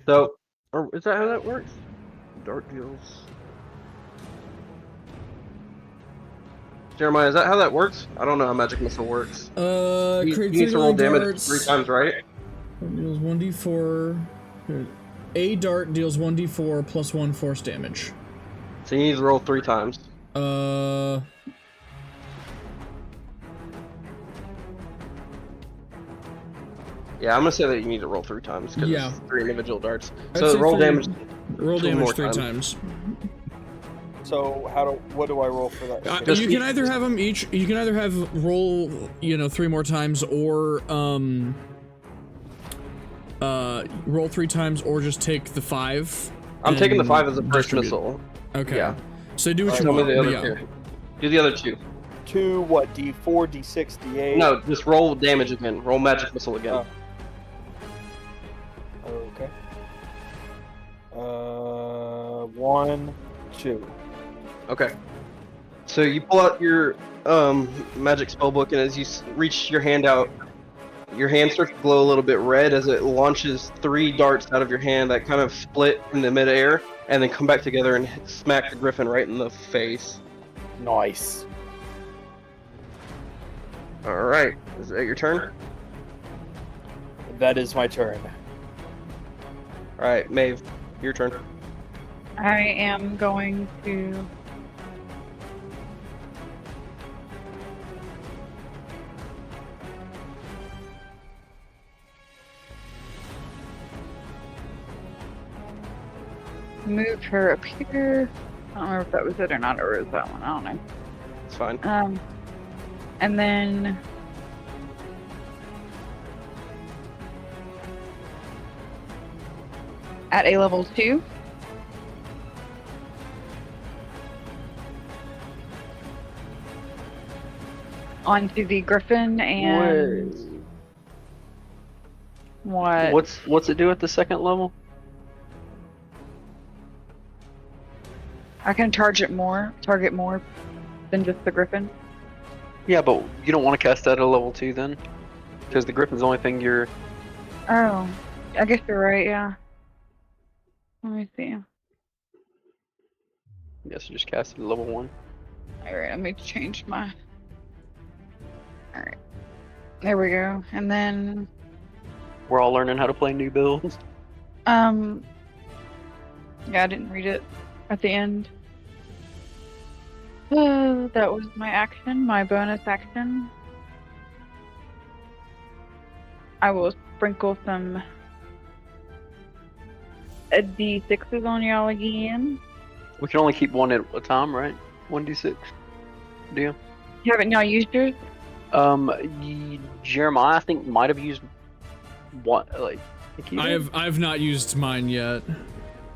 [SPEAKER 1] So, or is that how that works? Dart deals. Jeremiah, is that how that works? I don't know how Magic Missile works. He
[SPEAKER 2] Create
[SPEAKER 1] needs to roll damage
[SPEAKER 2] darts.
[SPEAKER 1] 3 times, right?
[SPEAKER 2] Deals 1d4. A dart deals 1d4 plus 1 force damage.
[SPEAKER 1] So you need to roll 3 times. Yeah, I'm gonna say that you need to roll 3 times because
[SPEAKER 2] Yeah.
[SPEAKER 1] it's 3 individual darts.
[SPEAKER 2] I'd
[SPEAKER 1] So
[SPEAKER 2] say
[SPEAKER 1] roll
[SPEAKER 2] three-
[SPEAKER 1] damage.
[SPEAKER 2] Roll
[SPEAKER 1] 2
[SPEAKER 2] damage
[SPEAKER 1] more
[SPEAKER 2] 3 times.
[SPEAKER 4] So what do I roll for that?
[SPEAKER 2] You can either have them each. You can either have roll, 3 more times, or roll 3 times, or just take the 5.
[SPEAKER 1] I'm taking the
[SPEAKER 2] and
[SPEAKER 1] 5 as a first
[SPEAKER 2] distribute.
[SPEAKER 1] missile.
[SPEAKER 2] Okay.
[SPEAKER 1] Yeah.
[SPEAKER 2] So do what you
[SPEAKER 1] Tell me
[SPEAKER 2] want.
[SPEAKER 1] the other
[SPEAKER 2] but yeah.
[SPEAKER 1] 2. Do the other 2.
[SPEAKER 4] 2, what? D4, D6, D8?
[SPEAKER 1] No, just roll damage again. Roll Magic Missile again.
[SPEAKER 4] Okay. 1, 2.
[SPEAKER 1] Okay. So you pull out your magic spellbook, and as you reach your hand out, your hand starts to glow a little bit red as it launches 3 darts out of your hand that kind of split in the midair, and then come back together and smack the griffin right in the face.
[SPEAKER 4] Nice.
[SPEAKER 1] All right, is that your turn?
[SPEAKER 4] That is my turn.
[SPEAKER 1] All right, Maeve, your turn.
[SPEAKER 3] I am going to. Move her up here. I don't remember if that was it or not, or was that one? I don't know.
[SPEAKER 1] It's fine.
[SPEAKER 3] And then at a level 2, onto the griffin and what?
[SPEAKER 5] What's it do at the second level?
[SPEAKER 3] I can target more than just the griffin.
[SPEAKER 5] Yeah, but you don't want to cast that at a level 2 then, because the griffin's the only thing you're.
[SPEAKER 3] Oh, I guess you're right. Yeah. Let me see.
[SPEAKER 5] Yes, just cast it at level 1.
[SPEAKER 3] All right, let me change my. All right, there we go. And then,
[SPEAKER 5] We're all learning how to play new builds.
[SPEAKER 3] yeah, I didn't read it at the end. That was my action, my bonus action. I will sprinkle some D6s on y'all again.
[SPEAKER 5] We can only keep one at a time, right? 1d6. Deal.
[SPEAKER 3] You haven't now used yours?
[SPEAKER 5] Jeremiah, I think might have used one. I think you did.
[SPEAKER 2] I've not used mine yet.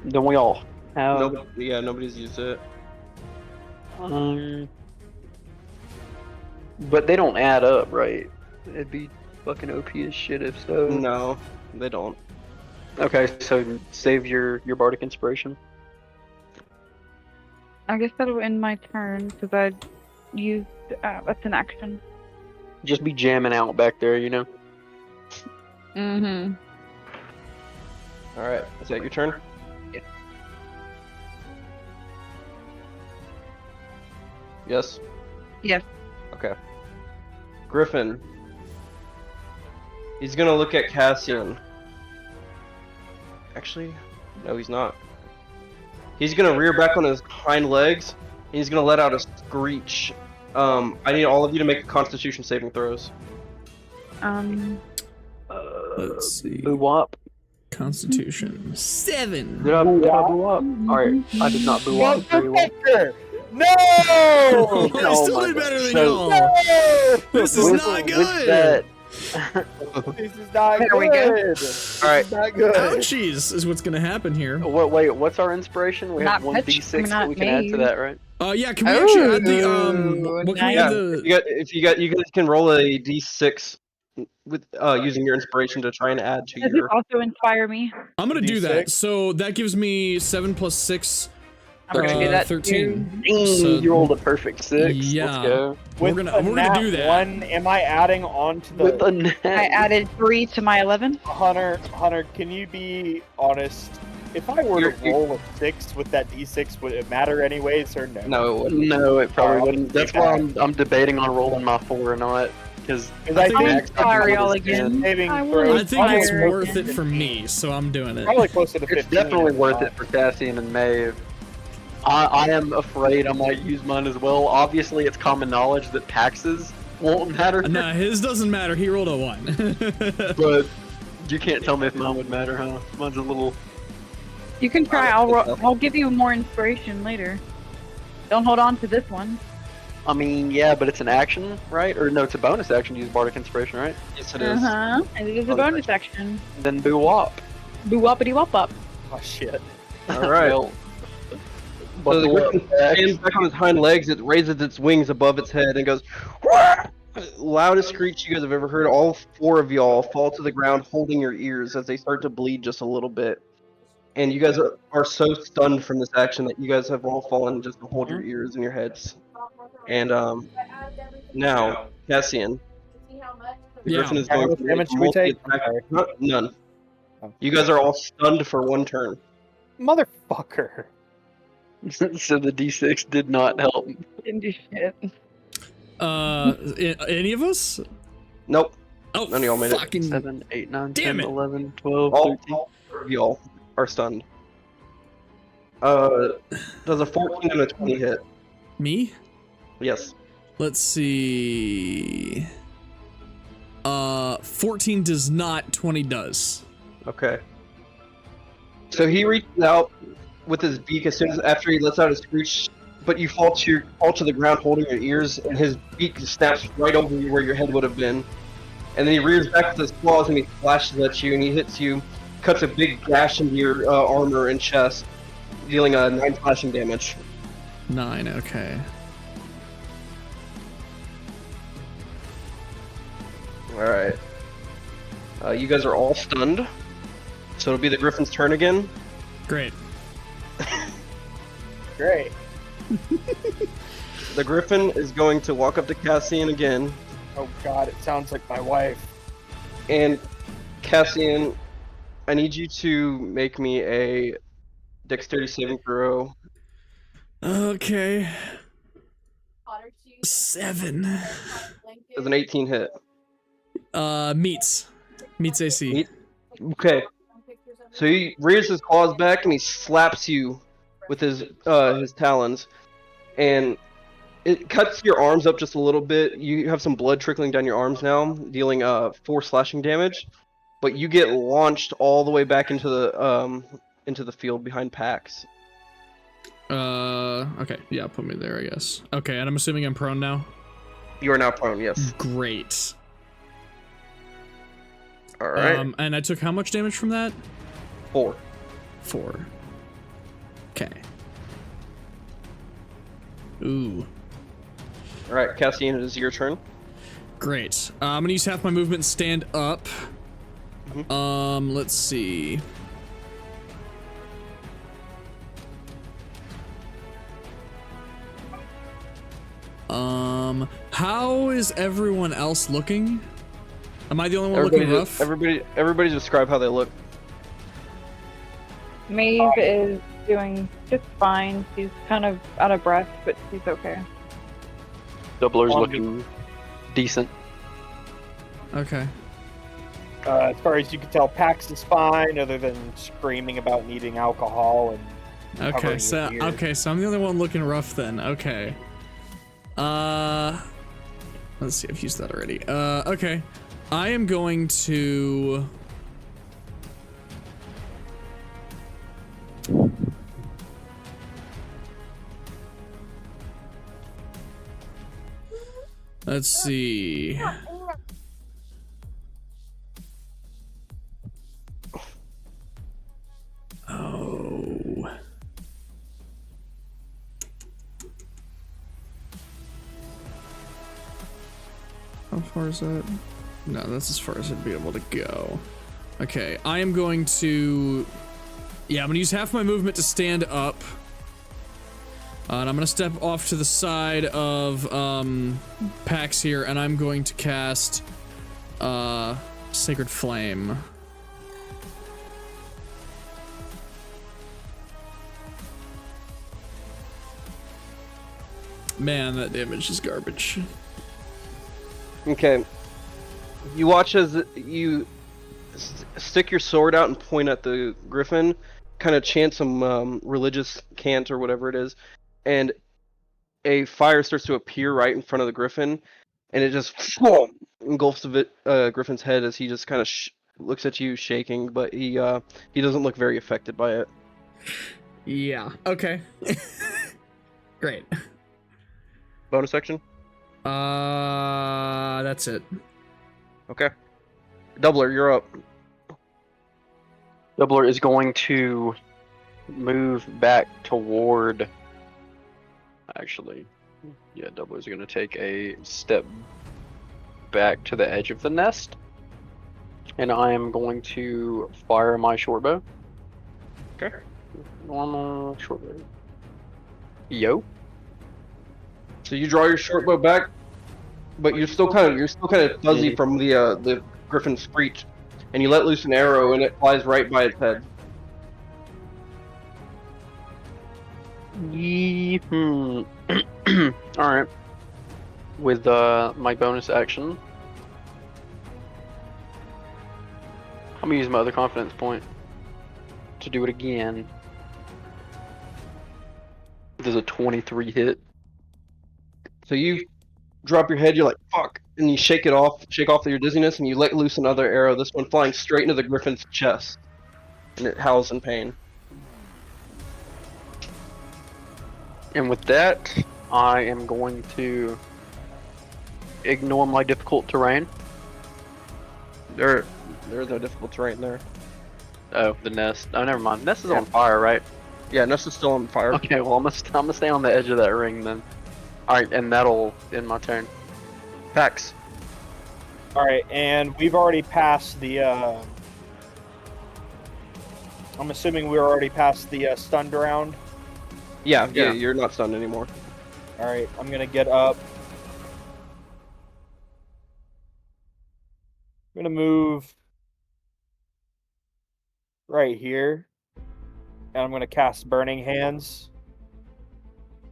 [SPEAKER 5] Then we all have.
[SPEAKER 1] Nobody's used it.
[SPEAKER 5] But they don't add up, right? It'd be fucking OP as shit if so.
[SPEAKER 1] No, they don't.
[SPEAKER 5] Okay, so save your bardic inspiration.
[SPEAKER 3] I guess that'll end my turn because I used that's an action.
[SPEAKER 5] Just be jamming out back there, you know.
[SPEAKER 3] Mm-hmm.
[SPEAKER 1] All right, is that your turn?
[SPEAKER 5] Yeah.
[SPEAKER 1] Yes.
[SPEAKER 3] Yes.
[SPEAKER 1] Okay. Griffin. He's gonna look at Cassian. Actually, no, he's not. He's gonna rear back on his hind legs, and he's gonna let out a screech. I need all of you to make Constitution saving throws.
[SPEAKER 2] Let's see.
[SPEAKER 5] Boo wop.
[SPEAKER 2] Constitution 7.
[SPEAKER 5] Did I boo wop? Alright, I did not boo wop very well.
[SPEAKER 4] No!
[SPEAKER 2] I
[SPEAKER 5] Oh
[SPEAKER 2] still
[SPEAKER 5] my
[SPEAKER 2] did better
[SPEAKER 5] God.
[SPEAKER 2] than
[SPEAKER 5] So-
[SPEAKER 2] y'all. This is
[SPEAKER 5] With-
[SPEAKER 2] not
[SPEAKER 5] with
[SPEAKER 2] good.
[SPEAKER 5] that,
[SPEAKER 4] This is not
[SPEAKER 3] There
[SPEAKER 4] good.
[SPEAKER 3] we go.
[SPEAKER 4] This
[SPEAKER 1] All right.
[SPEAKER 4] is not good.
[SPEAKER 2] Ouchies is what's gonna happen here.
[SPEAKER 5] Wait, what's our inspiration? We have
[SPEAKER 3] Not
[SPEAKER 5] one
[SPEAKER 3] much,
[SPEAKER 5] d6 that
[SPEAKER 3] not
[SPEAKER 5] we can add to
[SPEAKER 3] me.
[SPEAKER 5] that, right?
[SPEAKER 2] Yeah, can we actually add the
[SPEAKER 3] Ooh,
[SPEAKER 2] what can we
[SPEAKER 3] nice.
[SPEAKER 2] add
[SPEAKER 1] Yeah,
[SPEAKER 2] the
[SPEAKER 1] you guys can roll a d6 with using your inspiration to try and add to
[SPEAKER 3] Does it
[SPEAKER 1] your.
[SPEAKER 3] also inspire me?
[SPEAKER 2] I'm gonna do that.
[SPEAKER 4] D6?
[SPEAKER 2] So that gives me 7 plus 6,
[SPEAKER 3] I'm gonna do that
[SPEAKER 2] 13.
[SPEAKER 3] too.
[SPEAKER 2] So-
[SPEAKER 5] you rolled a perfect 6.
[SPEAKER 2] Yeah.
[SPEAKER 5] Let's go.
[SPEAKER 2] We're
[SPEAKER 4] With
[SPEAKER 2] gonna
[SPEAKER 4] the
[SPEAKER 2] do
[SPEAKER 4] nat
[SPEAKER 2] that.
[SPEAKER 4] 1, am I adding on to
[SPEAKER 5] With
[SPEAKER 4] the
[SPEAKER 5] a net.
[SPEAKER 3] I added 3 to my 11.
[SPEAKER 4] Hunter? Can you be honest? If I were to
[SPEAKER 1] You're-
[SPEAKER 4] roll a 6 with that D6, would it matter anyways or no?
[SPEAKER 1] No, it wouldn't.
[SPEAKER 5] No, it probably
[SPEAKER 4] I'll
[SPEAKER 5] wouldn't.
[SPEAKER 4] take
[SPEAKER 5] That's why
[SPEAKER 4] that.
[SPEAKER 5] I'm debating on rolling my 4 or not. Because
[SPEAKER 4] Because
[SPEAKER 2] I
[SPEAKER 4] I
[SPEAKER 2] think
[SPEAKER 4] think
[SPEAKER 3] I'll
[SPEAKER 5] max
[SPEAKER 3] inspire
[SPEAKER 5] roll
[SPEAKER 3] y'all
[SPEAKER 5] is
[SPEAKER 3] again.
[SPEAKER 5] 10.
[SPEAKER 4] saving
[SPEAKER 3] I
[SPEAKER 4] throws.
[SPEAKER 3] will
[SPEAKER 2] I think it's
[SPEAKER 3] Fire
[SPEAKER 2] worth it
[SPEAKER 3] again.
[SPEAKER 2] for me, so I'm doing it.
[SPEAKER 4] Probably closer to 15.
[SPEAKER 5] It's definitely
[SPEAKER 4] if
[SPEAKER 5] worth
[SPEAKER 4] not.
[SPEAKER 5] it for Cassian and Maeve. I am afraid I might use mine as well. Obviously, it's common knowledge that taxes won't matter,
[SPEAKER 2] Nah, his doesn't matter. He rolled a 1.
[SPEAKER 5] but you can't tell me if mine would matter, huh? Mine's a little.
[SPEAKER 3] You can try. I'll give you more inspiration later. Don't hold on to this one.
[SPEAKER 5] I mean, yeah, but it's an action, right? Or no, it's a bonus action to use Bardic Inspiration, right?
[SPEAKER 1] Yes, it is.
[SPEAKER 3] And it is a bonus action.
[SPEAKER 5] Then boo wop.
[SPEAKER 3] Boo whoppity whop up.
[SPEAKER 4] Oh shit.
[SPEAKER 1] All right.
[SPEAKER 5] Well,
[SPEAKER 1] So the
[SPEAKER 5] buckle up,
[SPEAKER 1] griffin
[SPEAKER 5] Max.
[SPEAKER 1] stands back on its hind legs. It raises its wings above its head and goes. "Wah!" Loudest screech you guys have ever heard. All 4 of y'all fall to the ground, holding your ears as they start to bleed just a little bit. And you guys are so stunned from this action that you guys have all fallen just to hold your ears and your heads. And now Cassian, the
[SPEAKER 2] Yeah.
[SPEAKER 1] griffin is
[SPEAKER 4] How
[SPEAKER 1] going
[SPEAKER 4] much
[SPEAKER 1] to make
[SPEAKER 4] damage
[SPEAKER 1] a
[SPEAKER 4] do we take?
[SPEAKER 1] multi-attack. None.
[SPEAKER 4] Oh.
[SPEAKER 1] You guys are all stunned for 1 turn.
[SPEAKER 4] Motherfucker.
[SPEAKER 5] So the D6 did not help.
[SPEAKER 3] Didn't do shit.
[SPEAKER 2] Any of us?
[SPEAKER 1] Nope.
[SPEAKER 2] Oh,
[SPEAKER 1] None of y'all made it.
[SPEAKER 2] fucking
[SPEAKER 5] 7, 8, 9,
[SPEAKER 2] Damn
[SPEAKER 5] 10,
[SPEAKER 2] it.
[SPEAKER 5] 11, 12,
[SPEAKER 1] All
[SPEAKER 5] 13.
[SPEAKER 1] 4 of y'all are stunned. Does a 14 and a 20 hit?
[SPEAKER 2] me?
[SPEAKER 1] Yes.
[SPEAKER 2] Let's see. 14 does not, 20 does.
[SPEAKER 1] Okay. So he reaches out with his beak as soon as after he lets out a screech, but you fall to the ground holding your ears, and his beak snaps right over you where your head would have been. And then he rears back with his claws and he flashes at you and he hits you, cuts a big gash into your armor and chest, dealing 9 slashing damage.
[SPEAKER 2] 9, okay.
[SPEAKER 1] Alright. You guys are all stunned. So it'll be the Griffin's turn again.
[SPEAKER 2] Great.
[SPEAKER 4] Great.
[SPEAKER 1] The Griffin is going to walk up to Cassian again.
[SPEAKER 4] Oh god, it sounds like my wife.
[SPEAKER 1] And Cassian, I need you to make me a dexterity saving throw.
[SPEAKER 2] Okay. 7.
[SPEAKER 1] Does an 18 hit?
[SPEAKER 2] Meets AC.
[SPEAKER 1] Meet- Okay. So he rears his claws back and he slaps you with his talons, and it cuts your arms up just a little bit. You have some blood trickling down your arms now, dealing 4 slashing damage, but you get launched all the way back into the field behind Pax.
[SPEAKER 2] Okay, yeah, put me there, I guess. Okay, and I'm assuming I'm prone now?
[SPEAKER 1] You are now prone, yes.
[SPEAKER 2] Great.
[SPEAKER 1] All right.
[SPEAKER 2] And I took how much damage from that?
[SPEAKER 1] 4.
[SPEAKER 2] 4. Okay. Ooh.
[SPEAKER 1] All right, Cassian, it is your turn.
[SPEAKER 2] Great. I'm gonna use half my movement and stand up. Let's see. How is everyone else looking? Am I the only one looking rough?
[SPEAKER 1] Everybody describe how they look.
[SPEAKER 3] Maeve is doing just fine. She's kind of out of breath, but she's okay.
[SPEAKER 5] Doubler's looking decent.
[SPEAKER 2] Okay.
[SPEAKER 4] As far as you can tell, Pax is fine, other than screaming about needing alcohol and.
[SPEAKER 2] Okay,
[SPEAKER 4] covering
[SPEAKER 2] so
[SPEAKER 4] his ears.
[SPEAKER 2] I'm the only one looking rough then. Okay. Let's see, I've used that already. Okay. I am going to let's see. How far is that? No, that's as far as I'd be able to go. Okay, I am going to... Yeah, I'm going to use half my movement to stand up. And I'm going to step off to the side of Pax here, and I'm going to cast Sacred Flame. Man, that damage is garbage.
[SPEAKER 1] Okay. You watch as you stick your sword out and point at the griffin, kind of chant some religious chant or whatever it is, and a fire starts to appear right in front of the griffin, and it just engulfs the griffin's head as he just kind of looks at you shaking, but he doesn't look very affected by it.
[SPEAKER 2] Yeah. Okay. Great.
[SPEAKER 1] Bonus action?
[SPEAKER 2] That's it.
[SPEAKER 1] Okay. Doubler, you're up.
[SPEAKER 5] Doubler is going to move back toward. Actually, yeah, Doubler is going to take a step back to the edge of the nest, and I am going to fire my short bow.
[SPEAKER 1] Okay.
[SPEAKER 5] Normal short bow. Yo.
[SPEAKER 1] So you draw your short bow back, but you're still kind of fuzzy from the griffin's screech, and you let loose an arrow, and it flies right by its head.
[SPEAKER 5] Alright. With my bonus action, I'm gonna use my other confidence point to do it again. There's a 23 hit.
[SPEAKER 1] So you drop your head, you're like, fuck, and you shake off your dizziness, and you let loose another arrow, this one flying straight into the griffin's chest, and it howls in pain.
[SPEAKER 5] And with that, I am going to ignore my difficult terrain.
[SPEAKER 1] There's no difficult terrain there.
[SPEAKER 5] Oh, the nest. Oh, never mind. Nest is on fire, right?
[SPEAKER 1] Yeah, Nest is still on fire.
[SPEAKER 5] Okay, well, I'm gonna stay on the edge of that ring then. Alright, and that'll end my turn.
[SPEAKER 1] Pax.
[SPEAKER 4] Alright, and we've already passed the, I'm assuming we're already past the stunned round.
[SPEAKER 1] Yeah, you're not stunned anymore.
[SPEAKER 4] Alright, I'm gonna get up. I'm gonna move right here. And I'm gonna cast Burning Hands,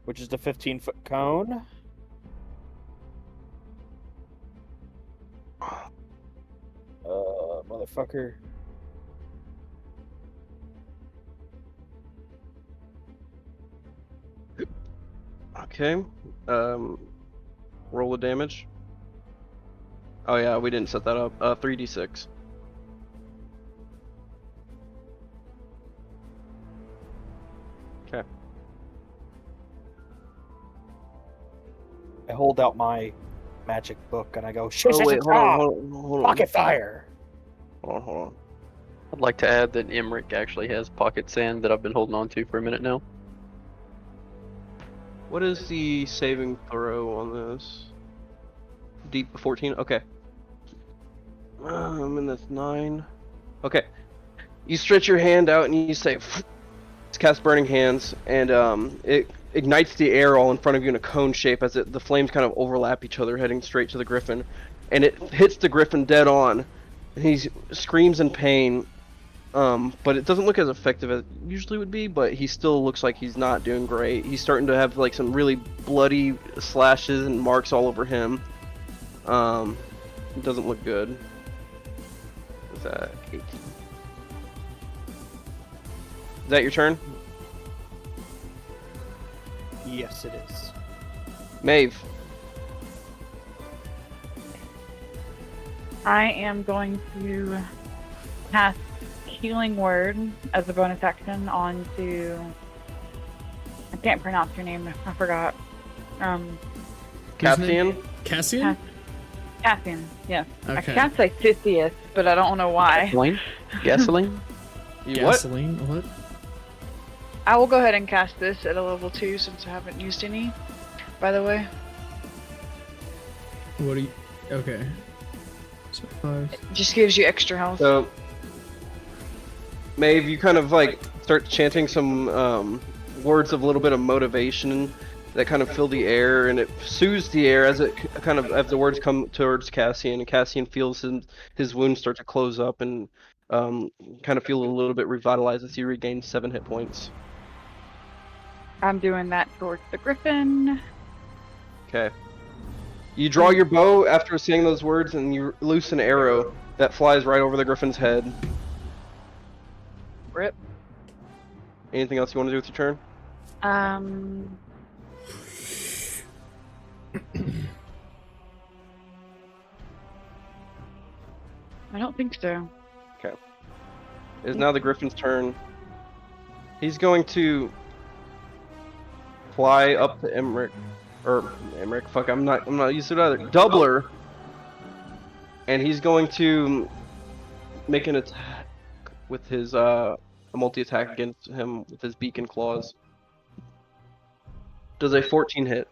[SPEAKER 4] which is the 15-foot cone. Motherfucker.
[SPEAKER 1] Okay. Roll the damage. Oh yeah, we didn't set that up. 3d6. Okay.
[SPEAKER 4] I hold out my magic book and I go, hold
[SPEAKER 1] Hold on.
[SPEAKER 4] Pocket fire!
[SPEAKER 1] Hold on.
[SPEAKER 5] I'd like to add that Emmerich actually has pocket sand that I've been holding on to for a minute now.
[SPEAKER 1] What is the saving throw on this? Deep 14? Okay. I'm in this 9. Okay. You stretch your hand out and you say, cast Burning Hands, and it ignites the air all in front of you in a cone shape as the flames kind of overlap each other, heading straight to the griffin. And it hits the griffin dead on, and he screams in pain. But it doesn't look as effective as it usually would be, but he still looks like he's not doing great. He's starting to have like some really bloody slashes and marks all over him. It doesn't look good. What's that? 18. Is that your turn?
[SPEAKER 4] Yes, it is.
[SPEAKER 1] Maeve.
[SPEAKER 3] I am going to cast Healing Word as a bonus action onto. I can't pronounce your name. I forgot.
[SPEAKER 1] Cassian?
[SPEAKER 2] Cassian?
[SPEAKER 3] Cassian. Yes. I
[SPEAKER 2] Okay.
[SPEAKER 3] can't say Tithius, but I don't know why.
[SPEAKER 5] Gasoline? Gasoline?
[SPEAKER 1] You what?
[SPEAKER 2] Gasoline? What?
[SPEAKER 7] I will go ahead and cast this at a level 2 since I haven't used any, by the way.
[SPEAKER 2] What do you... Okay. So 5.
[SPEAKER 7] It just gives you extra health.
[SPEAKER 1] So, Maeve, you kind of like start chanting some words of a little bit of motivation that kind of fill the air, and it soothes the air as it kind of as the words come towards Cassian, and Cassian feels his wounds start to close up and kind of feel a little bit revitalized as he regains 7 hit points.
[SPEAKER 3] I'm doing that towards the griffin.
[SPEAKER 1] Okay. You draw your bow after saying those words, and you loose an arrow that flies right over the griffin's head.
[SPEAKER 3] Rip.
[SPEAKER 1] Anything else you want to do with your turn?
[SPEAKER 3] I don't think so.
[SPEAKER 1] Okay. It is now the griffin's turn. He's going to fly up to Emmerich, fuck, I'm not used to it either. Doubler, and he's going to make an attack with his a multi-attack against him with his beak and claws. Does a 14 hit?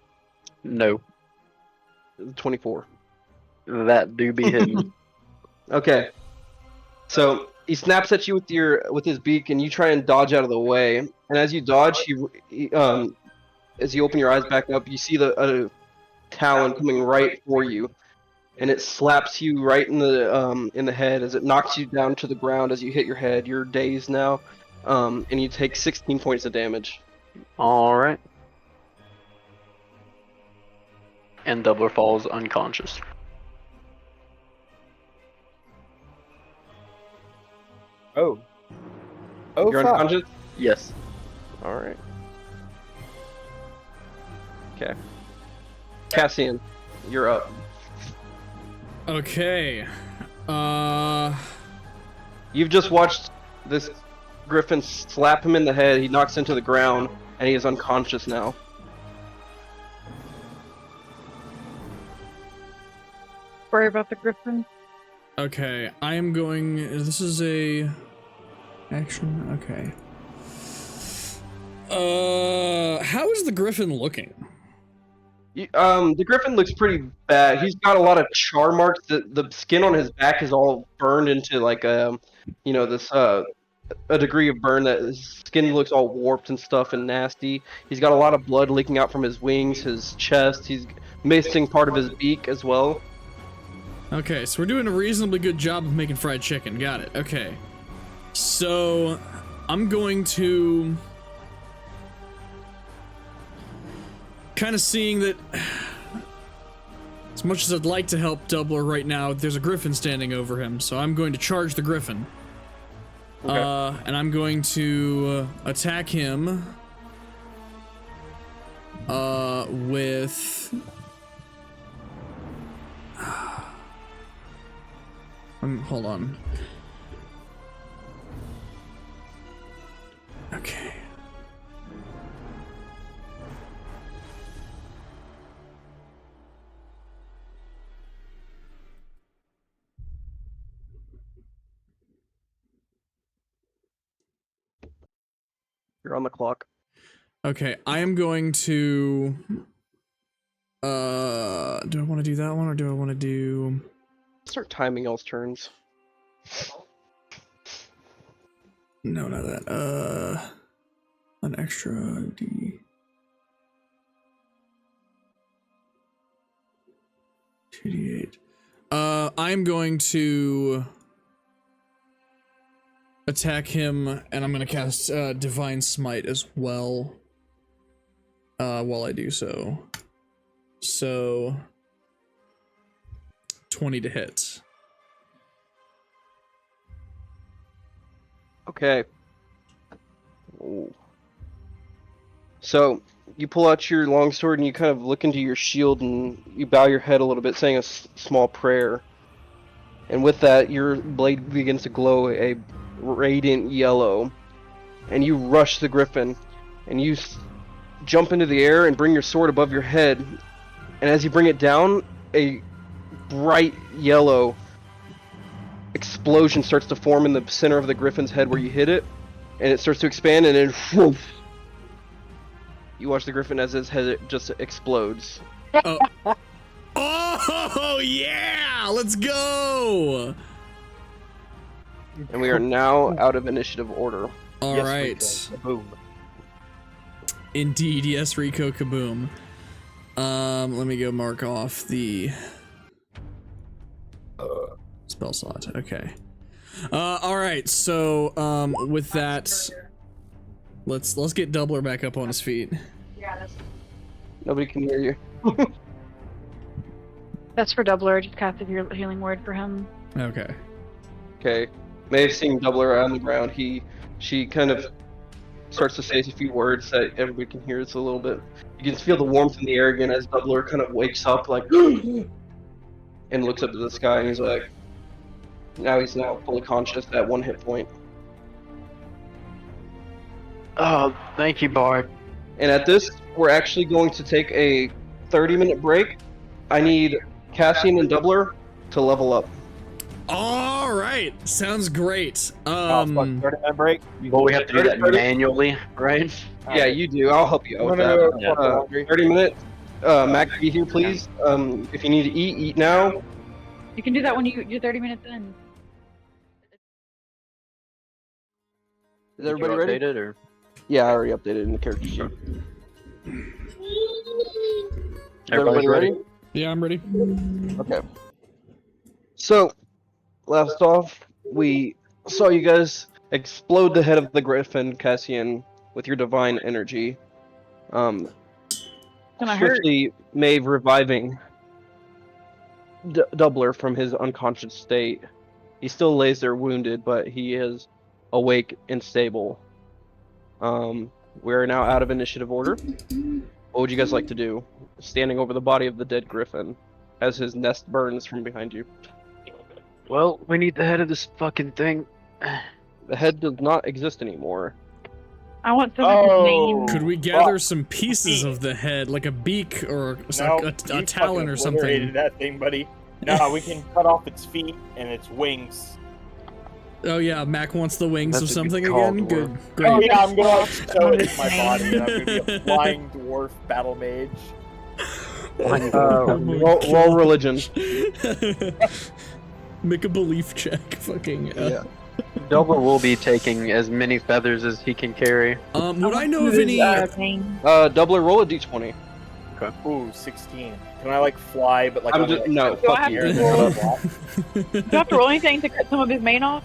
[SPEAKER 5] No,
[SPEAKER 1] 24.
[SPEAKER 5] that do be hidden.
[SPEAKER 1] Okay. So he snaps at you with his beak, and you try and dodge out of the way. And as you dodge, as you open your eyes back up, you see the talon coming right for you, and it slaps you right in the head as it knocks you down to the ground. As you hit your head, you're dazed now, and you take 16 points of damage.
[SPEAKER 5] All right. And Doubler falls unconscious.
[SPEAKER 4] Oh. Oh,
[SPEAKER 1] You're
[SPEAKER 4] fuck.
[SPEAKER 1] unconscious.
[SPEAKER 5] Yes.
[SPEAKER 1] All right. Okay. Cassian, you're up.
[SPEAKER 2] Okay.
[SPEAKER 1] You've just watched this griffin slap him in the head. He knocks into the ground, and he is unconscious now.
[SPEAKER 3] Worry about the griffin.
[SPEAKER 2] Okay, I am going. This is a action. Okay. How is the griffin looking?
[SPEAKER 1] The griffin looks pretty bad. He's got a lot of char marks. The skin on his back is all burned into like a degree of burn that his skin looks all warped and stuff and nasty. He's got a lot of blood leaking out from his wings, his chest. He's missing part of his beak as well.
[SPEAKER 2] Okay, so we're doing a reasonably good job of making fried chicken. Got it. Okay. So, I'm going to... kind of seeing that... as much as I'd like to help Doubler right now, there's a griffin standing over him, so I'm going to charge the griffin.
[SPEAKER 1] Okay.
[SPEAKER 2] And I'm going to attack him with... hold on. Okay.
[SPEAKER 1] You're on the clock.
[SPEAKER 2] Okay, I am going to... do I want to do that one, or do I want to do...
[SPEAKER 1] Start timing y'all's turns.
[SPEAKER 2] No, not that. An extra D. 2d8. I'm going to attack him, and I'm gonna cast Divine Smite as well. While I do so. So 20 to hit.
[SPEAKER 1] Okay. Ooh. So you pull out your longsword and you kind of look into your shield and you bow your head a little bit, saying a small prayer. And with that, your blade begins to glow a radiant yellow. And you rush the griffin, and you jump into the air and bring your sword above your head. And as you bring it down, a bright yellow explosion starts to form in the center of the griffin's head where you hit it, and it starts to expand, and then whoosh, you watch the griffin as his head just explodes.
[SPEAKER 2] Oh. Oh yeah, let's go.
[SPEAKER 1] And we are now out of initiative order.
[SPEAKER 2] All
[SPEAKER 4] Yes,
[SPEAKER 2] right.
[SPEAKER 4] Rico. Boom.
[SPEAKER 2] Indeed, yes, Rico Kaboom. Let me go mark off the spell slot. Okay. All right. So, with that, let's get Doubler back up on his feet.
[SPEAKER 1] Nobody can hear you.
[SPEAKER 3] That's for Doubler. I just casted your healing word for him.
[SPEAKER 2] Okay.
[SPEAKER 1] Okay. Maeve's seeing Doubler on the ground. She kind of starts to say a few words that everybody can hear. It's a little bit. You can feel the warmth in the air again as Doubler kind of wakes up, like, and looks up to the sky, and he's like, he's now fully conscious at 1 hit point.
[SPEAKER 5] Oh, thank you, Bard.
[SPEAKER 1] And at this, we're actually going to take a 30-minute break. I need Cassian and Doubler to level up.
[SPEAKER 2] All right. Sounds great.
[SPEAKER 4] Oh, fuck, 30-minute break.
[SPEAKER 5] Well, we have to do that
[SPEAKER 1] 30.
[SPEAKER 5] manually, right?
[SPEAKER 1] Yeah, you do. I'll help you out with that. 30 minutes. Mac, be here, please. If you need to eat now.
[SPEAKER 3] You can do that when you're 30 minutes in.
[SPEAKER 1] Is everybody ready?
[SPEAKER 5] Updated, or?
[SPEAKER 1] Yeah, I already updated in the character sheet. Is
[SPEAKER 5] Everybody's
[SPEAKER 1] everybody ready?
[SPEAKER 2] Yeah, I'm ready.
[SPEAKER 1] Okay. So, last off, we saw you guys explode the head of the Griffin, Cassian, with your divine energy.
[SPEAKER 3] Gonna hurt.
[SPEAKER 1] Swiftly, Maeve reviving Doubler from his unconscious state. He still lays there wounded, but he is awake and stable. We're now out of initiative order. What would you guys like to do? Standing over the body of the dead Griffin as his nest burns from behind you.
[SPEAKER 5] Well, we need the head of this fucking thing.
[SPEAKER 1] The head does not exist anymore.
[SPEAKER 3] I want some of his name.
[SPEAKER 2] Could we gather some pieces of the head, like a beak or a
[SPEAKER 4] you
[SPEAKER 2] talon or
[SPEAKER 4] fucking
[SPEAKER 2] something?
[SPEAKER 4] obliterated that thing, buddy. No, we can cut off its feet and its wings.
[SPEAKER 2] Oh yeah, Mac wants the wings
[SPEAKER 5] That's
[SPEAKER 2] of
[SPEAKER 5] a good
[SPEAKER 2] something
[SPEAKER 5] call,
[SPEAKER 2] again. Good,
[SPEAKER 5] dwarf.
[SPEAKER 2] great.
[SPEAKER 4] Oh yeah, I'm gonna like sew it in my body, and I'm gonna be a flying dwarf battle mage.
[SPEAKER 1] Roll religion.
[SPEAKER 2] Make a belief check. Fucking.
[SPEAKER 1] Yeah.
[SPEAKER 5] Doubler will be taking as many feathers as he can carry.
[SPEAKER 2] Would I know of any?
[SPEAKER 3] Name.
[SPEAKER 1] Doubler, roll a d20.
[SPEAKER 4] Ooh, 16. Can I like fly, but like
[SPEAKER 1] I'm
[SPEAKER 4] on
[SPEAKER 1] just,
[SPEAKER 4] the
[SPEAKER 1] no,
[SPEAKER 3] Do I
[SPEAKER 1] fuck
[SPEAKER 3] have
[SPEAKER 1] you.
[SPEAKER 3] to
[SPEAKER 4] air?
[SPEAKER 3] roll?
[SPEAKER 4] Block?
[SPEAKER 3] Do you have to roll anything to cut some of his mane off?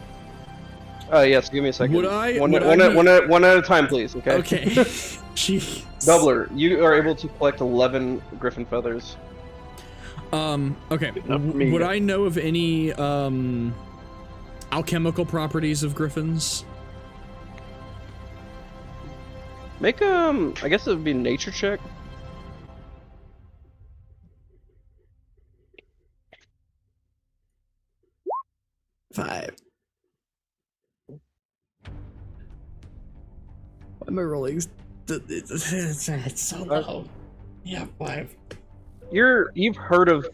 [SPEAKER 1] Yes, give me a second.
[SPEAKER 2] Would I-
[SPEAKER 1] One,
[SPEAKER 2] would
[SPEAKER 1] one,
[SPEAKER 2] I
[SPEAKER 1] at,
[SPEAKER 2] be-
[SPEAKER 1] one, at, one at a time, please, okay?
[SPEAKER 2] Okay. Jeez.
[SPEAKER 1] Doubler, you are able to collect 11 griffin feathers.
[SPEAKER 2] Okay.
[SPEAKER 5] Enough for me.
[SPEAKER 2] Would I know of any alchemical properties of griffins?
[SPEAKER 1] Make, I guess it would be a nature check.
[SPEAKER 2] Five. Why am I rolling? It's so low. Yeah, 5.
[SPEAKER 1] You've heard of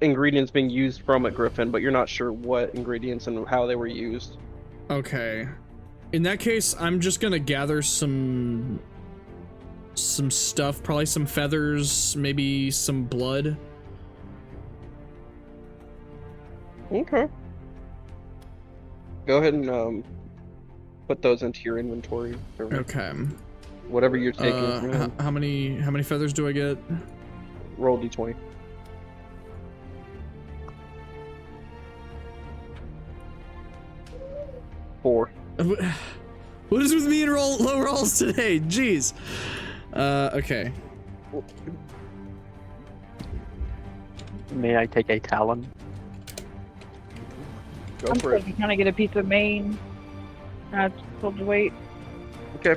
[SPEAKER 1] ingredients being used from a griffin, but you're not sure what ingredients and how they were used.
[SPEAKER 2] Okay. In that case, I'm just gonna gather some stuff, probably some feathers, maybe some blood.
[SPEAKER 1] Okay. Go ahead and put those into your inventory. Or
[SPEAKER 2] Okay.
[SPEAKER 1] whatever you're taking. from him.
[SPEAKER 2] How many feathers do I get?
[SPEAKER 1] Roll d20. Four.
[SPEAKER 2] What is with me and low rolls today? Jeez. Okay.
[SPEAKER 5] May I take a talon?
[SPEAKER 1] Go
[SPEAKER 3] I'm
[SPEAKER 1] for it.
[SPEAKER 3] trying to get a piece of mane. It's told to wait.
[SPEAKER 1] Okay.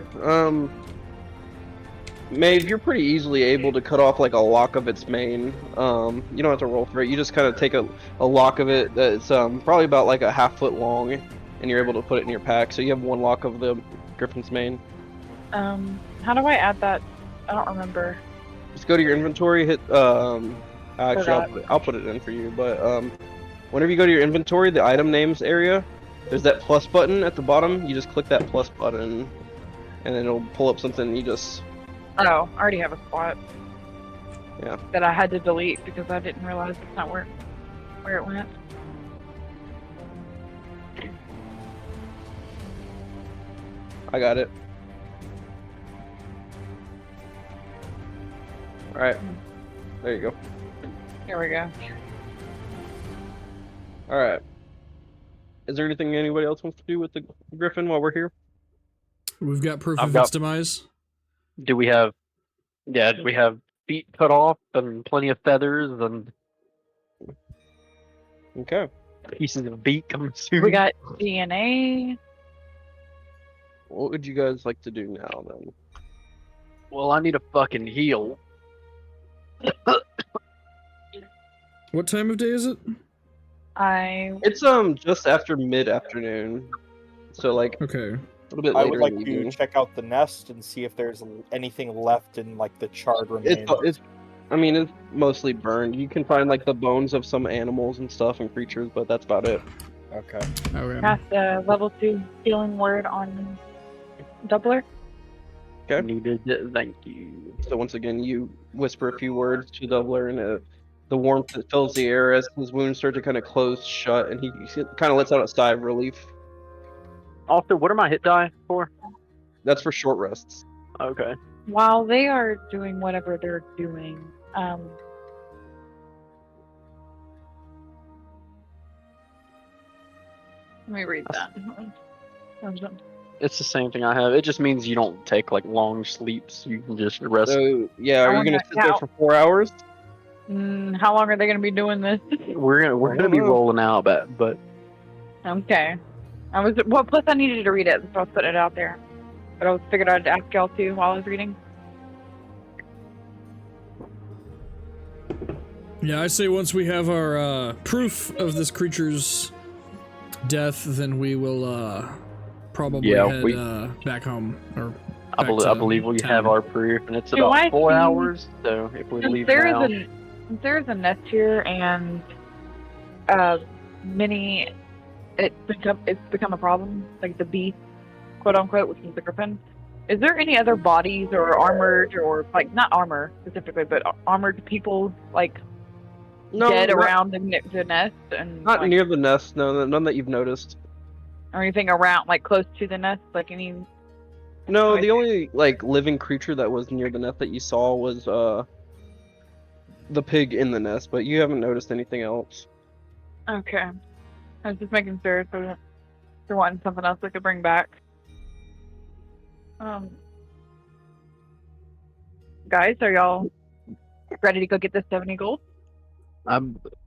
[SPEAKER 1] Maeve, you're pretty easily able to cut off like a lock of its mane. You don't have to roll for it. You just kind of take a lock of it that's probably about like a half-foot long, and you're able to put it in your pack. So you have one lock of the griffin's mane.
[SPEAKER 3] How do I add that? I don't remember.
[SPEAKER 1] Just go to your inventory, hit actually
[SPEAKER 3] Forgot.
[SPEAKER 1] I'll put it in for you, but whenever you go to your inventory, the item names area, there's that plus button at the bottom. You just click that plus button, and then it'll pull up something. You just
[SPEAKER 3] Oh, I already have a spot.
[SPEAKER 1] Yeah.
[SPEAKER 3] that I had to delete because I didn't realize it's not where it went.
[SPEAKER 1] I got it. All right. There you go.
[SPEAKER 3] Here we go.
[SPEAKER 1] All right. Is there anything anybody else wants to do with the griffin while we're here?
[SPEAKER 2] We've got proof
[SPEAKER 5] I've
[SPEAKER 2] of
[SPEAKER 5] got-
[SPEAKER 2] its demise.
[SPEAKER 5] Do we have feet cut off and plenty of feathers and
[SPEAKER 1] Okay.
[SPEAKER 5] pieces of beak? I'm assuming.
[SPEAKER 3] We got DNA.
[SPEAKER 1] What would you guys like to do now then?
[SPEAKER 5] Well, I need a fucking heal.
[SPEAKER 2] What time of day is it?
[SPEAKER 1] It's just after mid-afternoon, so like
[SPEAKER 2] Okay.
[SPEAKER 1] a little bit
[SPEAKER 4] I
[SPEAKER 1] later
[SPEAKER 4] would like
[SPEAKER 1] in the
[SPEAKER 4] to
[SPEAKER 1] evening.
[SPEAKER 4] check out the nest and see if there's anything left in like the charred remains.
[SPEAKER 1] I mean, it's mostly burned. You can find like the bones of some animals and stuff and creatures, but that's about it.
[SPEAKER 4] Okay.
[SPEAKER 2] Okay.
[SPEAKER 3] cast a level 2 healing word on Doubler.
[SPEAKER 1] Okay.
[SPEAKER 5] Needed it, thank you.
[SPEAKER 1] So once again, you whisper a few words to Doubler, and the warmth that fills the air as his wounds start to kind of close shut, and he kind of lets out a sigh of relief.
[SPEAKER 5] Also, what are my hit die for?
[SPEAKER 1] That's for short rests.
[SPEAKER 5] Okay.
[SPEAKER 3] While they are doing whatever they're doing, let me read that.
[SPEAKER 5] It's the same thing I have. It just means you don't take like long sleeps. You can just rest.
[SPEAKER 1] So yeah,
[SPEAKER 3] I
[SPEAKER 1] are you
[SPEAKER 3] wanna
[SPEAKER 1] gonna sit there
[SPEAKER 3] count.
[SPEAKER 1] for 4 hours?
[SPEAKER 3] How long are they going to be doing this?
[SPEAKER 5] We're gonna be rolling out, but
[SPEAKER 3] Okay. Plus I needed to read it, so I was putting it out there. But I figured I'd ask y'all too while I was reading.
[SPEAKER 2] Yeah, I say once we have our proof of this creature's death, then we will probably head back home. Or
[SPEAKER 5] I believe we
[SPEAKER 2] town.
[SPEAKER 5] have our proof, and it's
[SPEAKER 3] Do I
[SPEAKER 5] about 4
[SPEAKER 3] see-
[SPEAKER 5] hours. So if we leave
[SPEAKER 3] There
[SPEAKER 5] now,
[SPEAKER 3] is there's a nest here, and many it's become a problem, like the beast, quote unquote, which is the griffin. Is there any other bodies or armored or like not armor specifically, but armored people like dead around the nest and
[SPEAKER 1] Not
[SPEAKER 3] like,
[SPEAKER 1] near the nest. No, none that you've noticed.
[SPEAKER 3] or anything around like close to the nest, like any?
[SPEAKER 1] No,
[SPEAKER 3] Right.
[SPEAKER 1] the only like living creature that was near the nest that you saw was the pig in the nest, but you haven't noticed anything else.
[SPEAKER 3] Okay, I was just making sure so that they're wanting something else we could bring back. Guys, are y'all ready to go get the 70 gold?
[SPEAKER 5] I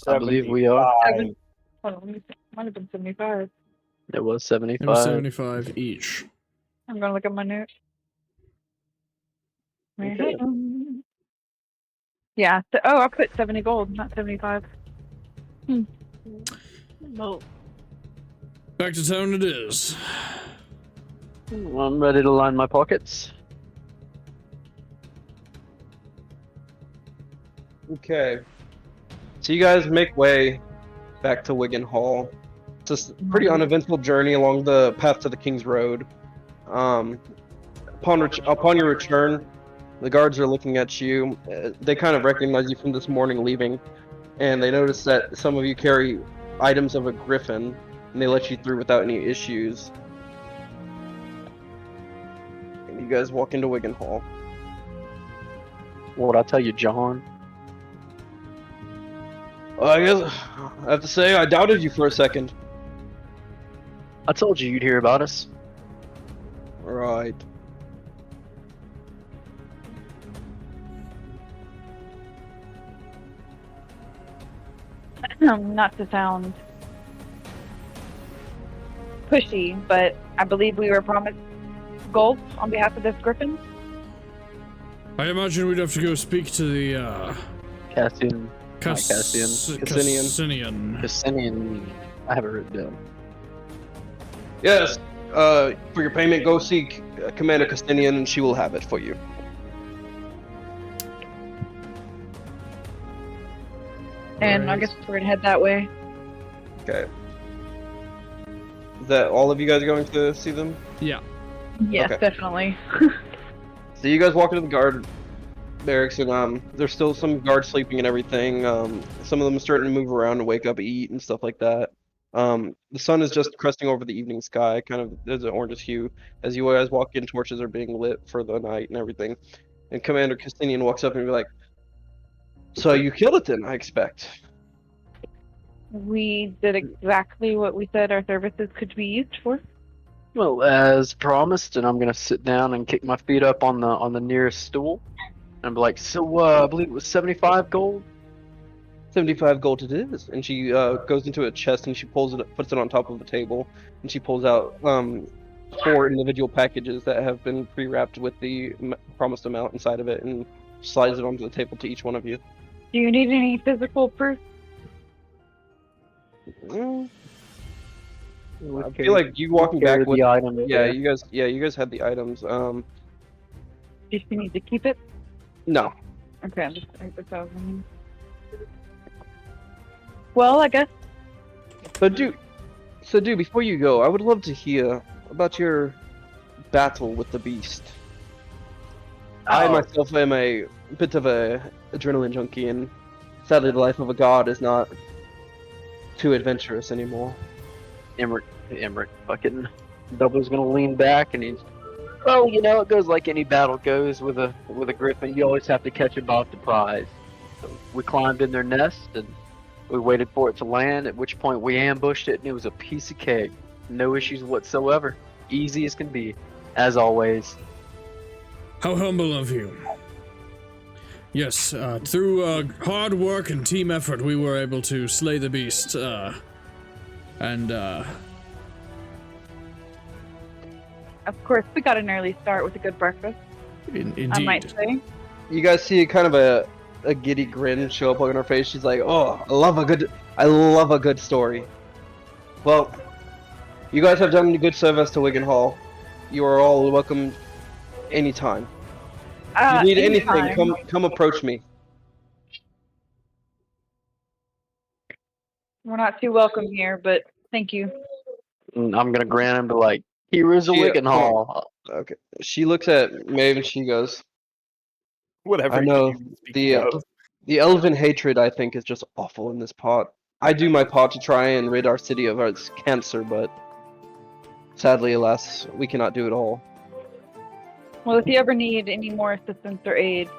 [SPEAKER 5] believe we are.
[SPEAKER 4] 75.
[SPEAKER 3] Hold on, let me see. Might have been 75.
[SPEAKER 5] It was
[SPEAKER 2] It
[SPEAKER 5] 75.
[SPEAKER 2] was 75 each.
[SPEAKER 3] I'm gonna look at my notes.
[SPEAKER 1] Okay.
[SPEAKER 3] Yeah. I put 70 gold, not 75.
[SPEAKER 7] Well,
[SPEAKER 2] Back to town it is.
[SPEAKER 5] I'm ready to line my pockets.
[SPEAKER 1] Okay. So you guys make way back to Wigan Hall. It's a pretty uneventful journey along the path to the King's Road. Upon your return, the guards are looking at you. They kind of recognize you from this morning leaving, and they notice that some of you carry items of a griffin, and they let you through without any issues. And you guys walk into Wigan Hall.
[SPEAKER 5] What I tell you, John?
[SPEAKER 1] I guess I have to say I doubted you for a second.
[SPEAKER 5] I told you you'd hear about us.
[SPEAKER 1] Right.
[SPEAKER 3] Not to sound pushy, but I believe we were promised gold on behalf of this griffin.
[SPEAKER 2] I imagine we'd have to go speak to the
[SPEAKER 5] Cassian.
[SPEAKER 2] Cassinian.
[SPEAKER 5] Cassinian. I have it written down.
[SPEAKER 1] Yes. For your payment, go seek Commander Castinian, and she will have it for you.
[SPEAKER 3] And I
[SPEAKER 2] Right.
[SPEAKER 3] guess we're gonna head that way.
[SPEAKER 1] Okay. Is that all of you guys going to see them?
[SPEAKER 2] Yeah.
[SPEAKER 3] Yes,
[SPEAKER 1] Okay.
[SPEAKER 3] definitely.
[SPEAKER 1] So you guys walk into the barracks, and there's still some guards sleeping and everything. Some of them are starting to move around and wake up, eat, and stuff like that. The sun is just cresting over the evening sky, kind of there's an orange hue. As you guys walk in, torches are being lit for the night and everything. And Commander Castinian walks up and be like, "So you killed it then, I expect."
[SPEAKER 3] We did exactly what we said our services could be used for.
[SPEAKER 5] Well, as promised, and I'm gonna sit down and kick my feet up on the nearest stool, and be like, "So, I believe it was 75 gold."
[SPEAKER 1] 75 gold it is. And she goes into a chest and she pulls it, puts it on top of a table, and she pulls out 4 individual packages that have been pre-wrapped with the promised amount inside of it, and slides it onto the table to each one of you.
[SPEAKER 3] Do you need any physical proof?
[SPEAKER 1] I feel like you walking back with
[SPEAKER 5] the item.
[SPEAKER 1] yeah, you guys had the items.
[SPEAKER 3] Do you still need to keep it?
[SPEAKER 1] No.
[SPEAKER 3] Okay, I'm just write this out. Well, I guess
[SPEAKER 1] So do before you go, I would love to hear about your battle with the beast. I myself am a bit of a adrenaline junkie, and sadly the life of a god is not too adventurous anymore.
[SPEAKER 5] Emmerich fucking Double's gonna lean back and he's, oh, you know, it goes like any battle goes with a griffin. You always have to catch it by surprise. So we climbed in their nest and we waited for it to land, at which point we ambushed it and it was a piece of cake. No issues whatsoever. Easy as can be, as always.
[SPEAKER 2] How humble of you. Yes, through hard work and team effort, we were able to slay the beast, and
[SPEAKER 3] of course we got an early start with a good breakfast.
[SPEAKER 2] indeed.
[SPEAKER 3] I might say.
[SPEAKER 1] You guys see kind of a giddy grin show up on her face. She's like, "Oh, I love a good story." Well, you guys have done good service to Wigan Hall. You are all welcome anytime. If you need anything, come approach me.
[SPEAKER 3] We're not too welcome here, but thank you.
[SPEAKER 5] And I'm gonna grant him to like, heroes of
[SPEAKER 1] Yeah,
[SPEAKER 5] Wigan
[SPEAKER 1] come on.
[SPEAKER 5] Hall.
[SPEAKER 1] Okay. She looks at Maeve and she goes,
[SPEAKER 4] Whatever.
[SPEAKER 1] I know,
[SPEAKER 4] you speak of.
[SPEAKER 1] the elven hatred, I think, is just awful in this pot. I do my part to try and rid our city of its cancer, but sadly, alas, we cannot do it all.
[SPEAKER 3] Well, if you ever need any more assistance or aid,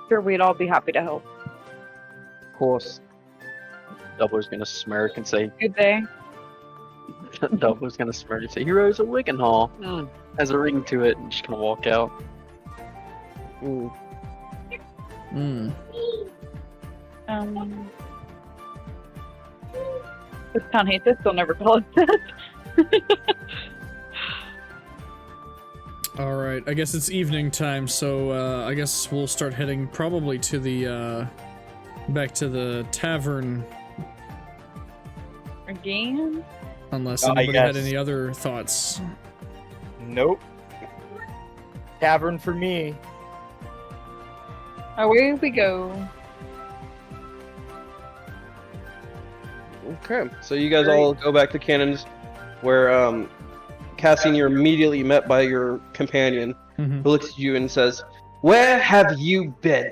[SPEAKER 3] sure we'd all be happy to help.
[SPEAKER 1] Of course.
[SPEAKER 5] Doubler's gonna smirk and say,
[SPEAKER 3] Good day.
[SPEAKER 5] Doubler's gonna smirk and say, heroes of Wigan Hall. Has a ring to it, and just gonna walk out.
[SPEAKER 1] Mm.
[SPEAKER 2] Mm.
[SPEAKER 3] This town hates us, they'll never call us that.
[SPEAKER 2] Alright, I guess it's evening time, so I guess we'll start heading probably to the, back to the tavern,
[SPEAKER 3] Again?
[SPEAKER 2] unless
[SPEAKER 4] I
[SPEAKER 2] anybody had
[SPEAKER 4] guess.
[SPEAKER 2] any other thoughts.
[SPEAKER 4] Nope. Tavern for me.
[SPEAKER 3] Away we go.
[SPEAKER 1] Okay, so you guys all go back to Cannons, where Cassian, you're immediately met by your companion,
[SPEAKER 2] Mhm.
[SPEAKER 1] who looks at you and says, "Where have you been?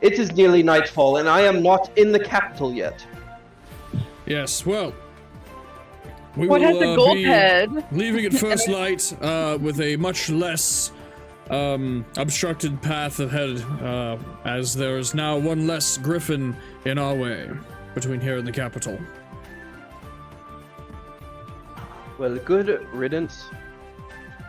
[SPEAKER 1] It is nearly nightfall, and I am not in the capital yet."
[SPEAKER 2] Yes, well, we
[SPEAKER 3] What has
[SPEAKER 2] will
[SPEAKER 3] a gold
[SPEAKER 2] be
[SPEAKER 3] head?
[SPEAKER 2] leaving at first light with a much less obstructed path ahead, as there is now one less griffin in our way between here and the capital.
[SPEAKER 1] Well, good riddance.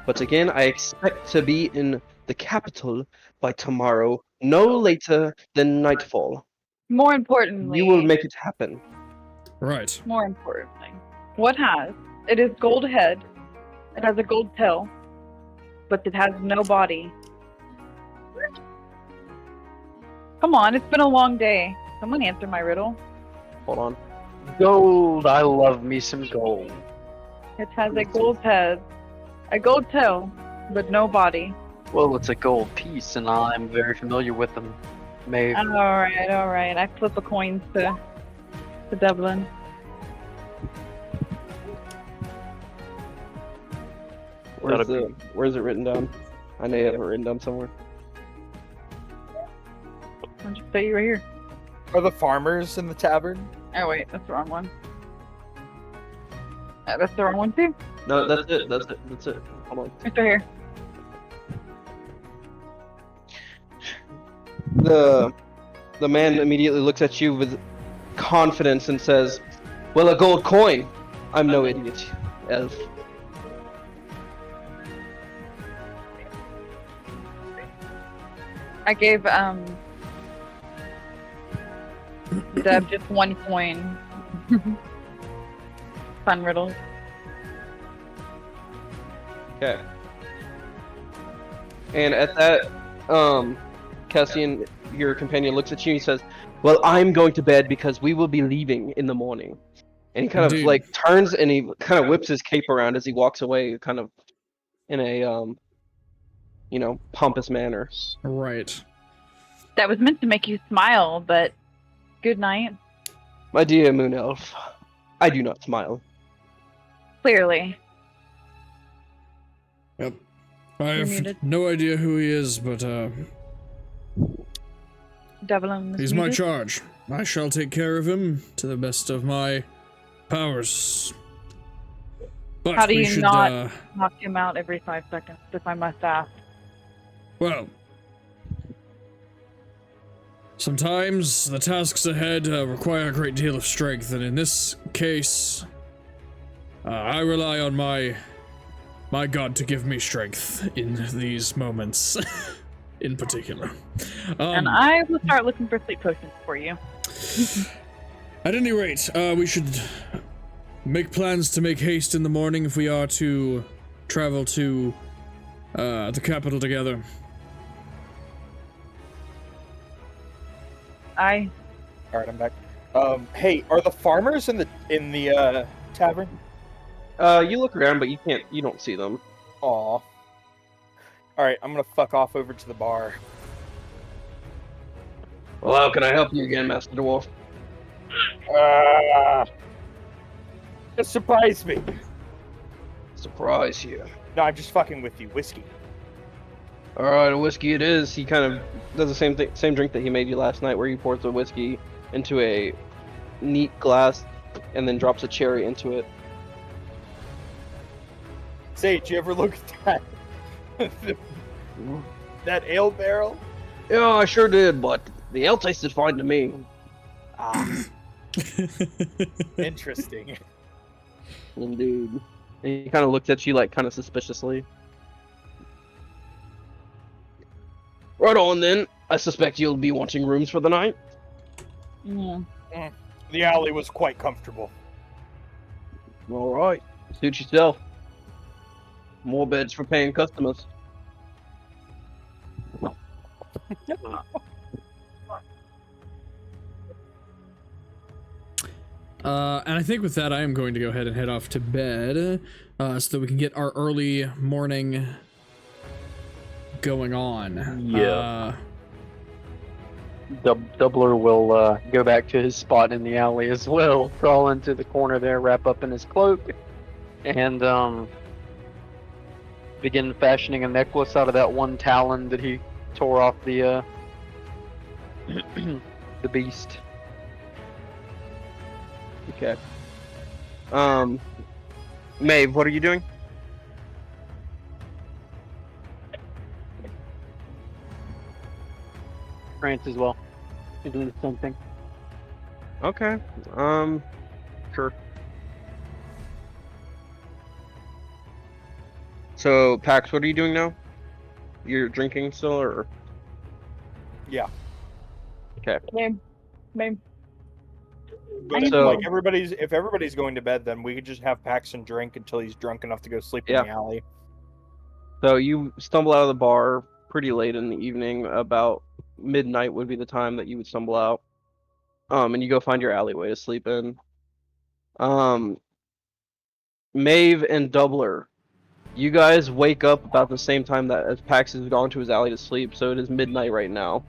[SPEAKER 1] But again, I expect to be in the capital by tomorrow, no later than nightfall.
[SPEAKER 3] More importantly,
[SPEAKER 1] You will make it happen.
[SPEAKER 2] Right.
[SPEAKER 3] more importantly, what has? It is gold head. It has a gold tail, but it has no body. Come on, it's been a long day. Someone answer my riddle.
[SPEAKER 1] Hold on.
[SPEAKER 5] Gold, I love me some gold.
[SPEAKER 3] It has a gold head, a gold tail, but no body.
[SPEAKER 5] Well, it's a gold piece, and I'm very familiar with them. Maybe.
[SPEAKER 3] All right. I flip a coin to Devlin.
[SPEAKER 1] Where's it written down? I may have it written down somewhere.
[SPEAKER 3] I'll just stay right here.
[SPEAKER 4] Are the farmers in the tavern?
[SPEAKER 3] Oh wait, that's the wrong one. That's the wrong one too.
[SPEAKER 1] No, that's it. That's it. That's it. Hold on.
[SPEAKER 3] It's right here.
[SPEAKER 1] The man immediately looks at you with confidence and says, "Well, a gold coin. I'm no idiot, elf."
[SPEAKER 3] I gave Deb just 1 coin. Fun riddles.
[SPEAKER 1] Okay. And at that, Cassian, your companion, looks at you and he says, "Well, I'm going to bed because we will be leaving in the morning." And he kind of
[SPEAKER 2] Indeed.
[SPEAKER 1] like turns and he kind of whips his cape around as he walks away, kind of in a pompous manner.
[SPEAKER 2] Right.
[SPEAKER 3] That was meant to make you smile, but good night.
[SPEAKER 1] My dear Moon Elf, I do not smile.
[SPEAKER 3] Clearly.
[SPEAKER 2] Yep. I
[SPEAKER 3] You're
[SPEAKER 2] have
[SPEAKER 3] muted.
[SPEAKER 2] no idea who he is, but
[SPEAKER 3] Devlin was
[SPEAKER 2] he's my
[SPEAKER 3] muted.
[SPEAKER 2] charge. I shall take care of him to the best of my powers. But
[SPEAKER 3] How do
[SPEAKER 2] we
[SPEAKER 3] you
[SPEAKER 2] should,
[SPEAKER 3] not- Knock him out every 5 seconds, if I must ask.
[SPEAKER 2] well, sometimes the tasks ahead require a great deal of strength, and in this case, I rely on my god to give me strength in these moments, in particular.
[SPEAKER 3] And I will start looking for sleep potions for you.
[SPEAKER 2] At any rate, we should make plans to make haste in the morning if we are to travel to the capital together.
[SPEAKER 3] I
[SPEAKER 4] All right, I'm back. Hey, are the farmers in the tavern?
[SPEAKER 1] You look around, but you don't see them.
[SPEAKER 4] Aw. All right, I'm gonna fuck off over to the bar.
[SPEAKER 1] Well, how can I help you again, Master Dwarf?
[SPEAKER 4] It surprised me.
[SPEAKER 1] Surprise you.
[SPEAKER 4] No, I'm just fucking with you. Whiskey.
[SPEAKER 1] Alright, a whiskey it is. He kind of does the same drink that he made you last night, where he pours the whiskey into a neat glass and then drops a cherry into it.
[SPEAKER 4] Sage, you ever look at that? That ale barrel?
[SPEAKER 1] Yeah, I sure did, but the ale tasted fine to me.
[SPEAKER 4] Ah, interesting.
[SPEAKER 1] Indeed. And he kind of looks at you like kind of suspiciously. Right on then. I suspect you'll be wanting rooms for the night.
[SPEAKER 4] The alley was quite comfortable.
[SPEAKER 1] All right. Suit yourself. More beds for paying customers.
[SPEAKER 2] And I think with that, I am going to go ahead and head off to bed, so that we can get our early morning going on.
[SPEAKER 5] Yeah. Doubler will go back to his spot in the alley as well, crawl into the corner there, wrap up in his cloak, and begin fashioning a necklace out of that one talon that he tore off the the beast.
[SPEAKER 1] Okay. Maeve, what are you doing?
[SPEAKER 5] France as well. He's doing the same thing.
[SPEAKER 1] Okay. Sure. So, Pax, what are you doing now? You're drinking still, or?
[SPEAKER 4] Yeah.
[SPEAKER 1] Okay.
[SPEAKER 3] Maybe.
[SPEAKER 4] But if,
[SPEAKER 1] So-
[SPEAKER 4] if everybody's going to bed, then we could just have Paxton drink until he's drunk enough to go sleep in
[SPEAKER 1] Yeah.
[SPEAKER 4] the alley.
[SPEAKER 1] So you stumble out of the bar pretty late in the evening, about midnight would be the time that you would stumble out. And you go find your alleyway to sleep in. Maeve and Doubler, you guys wake up about the same time that as Pax has gone to his alley to sleep, so it is midnight right now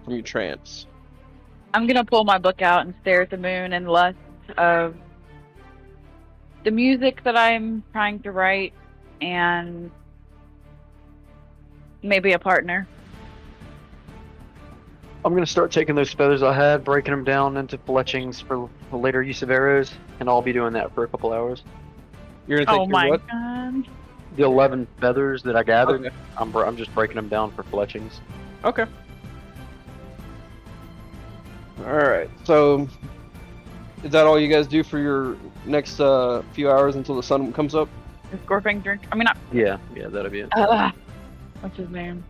[SPEAKER 1] from your trance.
[SPEAKER 3] I'm gonna pull my book out and stare at the moon in lust of the music that I'm trying to write and maybe a partner.
[SPEAKER 5] I'm gonna start taking those feathers I had, breaking them down into fletchings for later use of arrows, and I'll be doing that for a couple hours.
[SPEAKER 1] You're gonna take
[SPEAKER 3] Oh
[SPEAKER 1] your
[SPEAKER 3] my
[SPEAKER 1] what?
[SPEAKER 3] god.
[SPEAKER 5] The 11 feathers that I gathered,
[SPEAKER 1] Okay.
[SPEAKER 5] I'm just breaking them down for fletchings.
[SPEAKER 1] Okay. All right. So, is that all you guys do for your next few hours until the sun comes up?
[SPEAKER 3] Is Gorfang drink? I mean, not.
[SPEAKER 5] Yeah, that'll be it.
[SPEAKER 3] What's his name?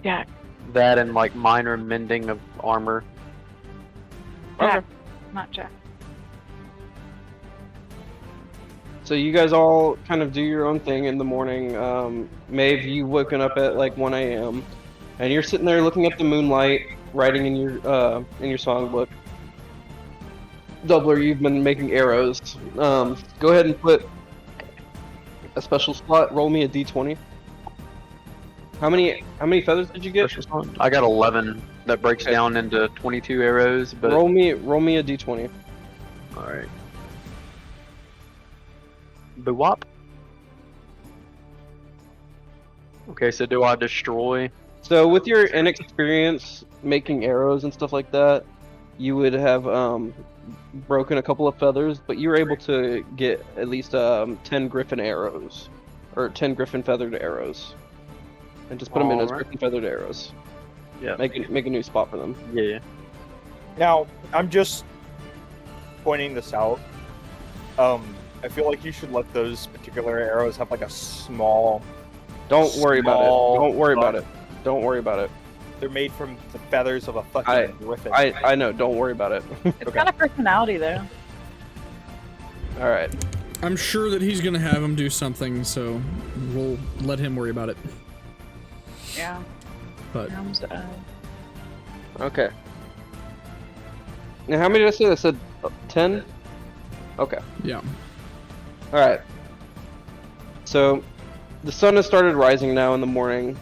[SPEAKER 3] Jack.
[SPEAKER 5] That and like minor mending of armor.
[SPEAKER 3] Jack. Not Jack.
[SPEAKER 1] So you guys all kind of do your own thing in the morning. Maeve, you woken up at like 1 a.m. and you're sitting there looking at the moonlight, writing in your songbook. Doubler, you've been making arrows. Go ahead and put a special slot. Roll me a d20. How many feathers did you get?
[SPEAKER 5] I got 11. That breaks down into 22 arrows. But
[SPEAKER 1] Roll me a d20.
[SPEAKER 5] all right. Bwop. Okay, so do I destroy?
[SPEAKER 1] So with your inexperience making arrows and stuff like that, you would have broken a couple of feathers, but you were able to get at least 10 griffin arrows, or 10 griffin feathered arrows, and just put them in as
[SPEAKER 5] Alright.
[SPEAKER 1] griffin feathered arrows.
[SPEAKER 5] Yeah.
[SPEAKER 1] Make a new spot for them.
[SPEAKER 5] Yeah.
[SPEAKER 4] Now, I'm just pointing this out. I feel like you should let those particular arrows have like a small.
[SPEAKER 1] Don't worry about it.
[SPEAKER 4] Small
[SPEAKER 1] Don't worry about
[SPEAKER 4] butt.
[SPEAKER 1] it. Don't worry about it.
[SPEAKER 4] They're made from the feathers of a fucking griffin.
[SPEAKER 1] I know. Don't worry about it.
[SPEAKER 3] It's got a personality though.
[SPEAKER 1] All right.
[SPEAKER 2] I'm sure that he's gonna have him do something, so we'll let him worry about it.
[SPEAKER 3] Yeah.
[SPEAKER 2] But
[SPEAKER 1] Okay. Now, how many did I say? I said 10. Okay.
[SPEAKER 2] yeah.
[SPEAKER 1] All right. So, the sun has started rising now in the morning.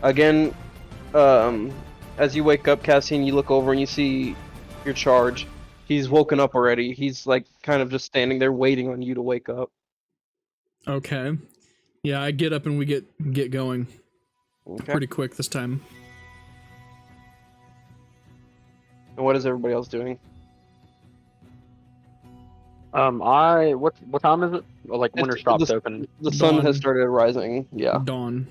[SPEAKER 1] Again, as you wake up, Cassian, you look over and you see your charge. He's woken up already. He's like kind of just standing there waiting on you to wake up.
[SPEAKER 2] Okay. Yeah, I get up and we get going
[SPEAKER 1] Okay.
[SPEAKER 2] pretty quick this time.
[SPEAKER 1] And what is everybody else doing?
[SPEAKER 5] What time is it? Well, like winter
[SPEAKER 1] It's-
[SPEAKER 5] shops
[SPEAKER 1] the-
[SPEAKER 5] open.
[SPEAKER 1] The sun
[SPEAKER 2] Dawn.
[SPEAKER 1] has started rising. Yeah,
[SPEAKER 2] Dawn.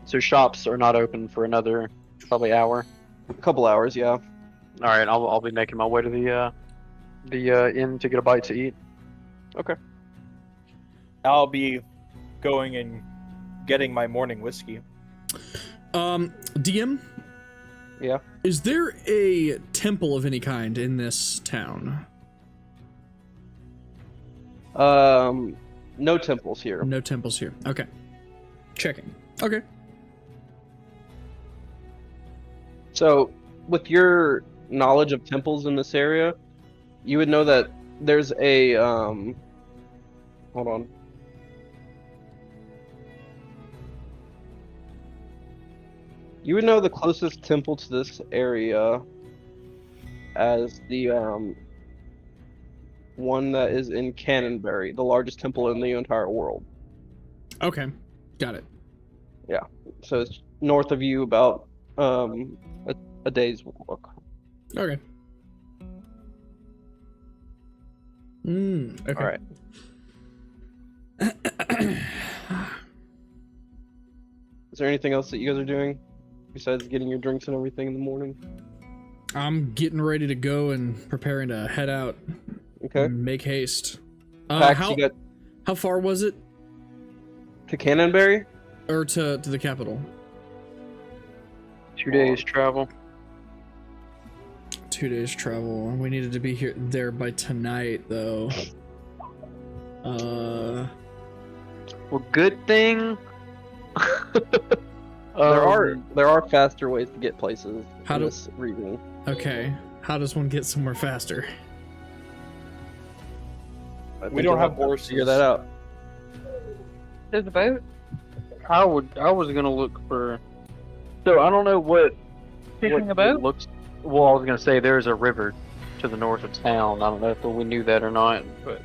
[SPEAKER 5] So shops are not open for another probably hour.
[SPEAKER 1] a couple hours. Yeah.
[SPEAKER 5] All right, I'll be making my way to the inn to get a bite to eat.
[SPEAKER 4] I'll be going and getting my morning whiskey.
[SPEAKER 2] DM?
[SPEAKER 1] Yeah.
[SPEAKER 2] Is there a temple of any kind in this town?
[SPEAKER 1] No temples here.
[SPEAKER 2] No temples here. Okay. Checking. Okay.
[SPEAKER 1] So, with your knowledge of temples in this area, you would know that there's a hold on. You would know the closest temple to this area as the one that is in Cannonberry, the largest temple in the entire world.
[SPEAKER 2] Okay. Got it.
[SPEAKER 1] So it's north of you about a day's walk.
[SPEAKER 2] Okay. Okay.
[SPEAKER 1] All right. Is there anything else that you guys are doing besides getting your drinks and everything in the morning?
[SPEAKER 2] I'm getting ready to go and preparing to head out.
[SPEAKER 1] Okay.
[SPEAKER 2] Make haste.
[SPEAKER 1] Pax,
[SPEAKER 2] How
[SPEAKER 1] you got
[SPEAKER 2] how far was it?
[SPEAKER 1] to Cannonberry?
[SPEAKER 2] Or to the capital?
[SPEAKER 5] 2 days travel.
[SPEAKER 2] 2 days travel. We needed to be there by tonight, though.
[SPEAKER 5] Well, good thing.
[SPEAKER 1] There are faster ways to get places
[SPEAKER 2] How
[SPEAKER 1] in
[SPEAKER 2] do-
[SPEAKER 1] this region.
[SPEAKER 2] Okay. How does one get somewhere faster?
[SPEAKER 1] I think
[SPEAKER 4] We
[SPEAKER 1] you'll
[SPEAKER 4] don't have
[SPEAKER 1] to
[SPEAKER 4] horses.
[SPEAKER 1] Figure that out.
[SPEAKER 3] There's a boat.
[SPEAKER 5] I was gonna look for. So I don't know what.
[SPEAKER 3] Fishing
[SPEAKER 5] what
[SPEAKER 3] a boat?
[SPEAKER 5] it looks. Well, I was gonna say there's a river to the north of town. I don't know if we knew that or not, but.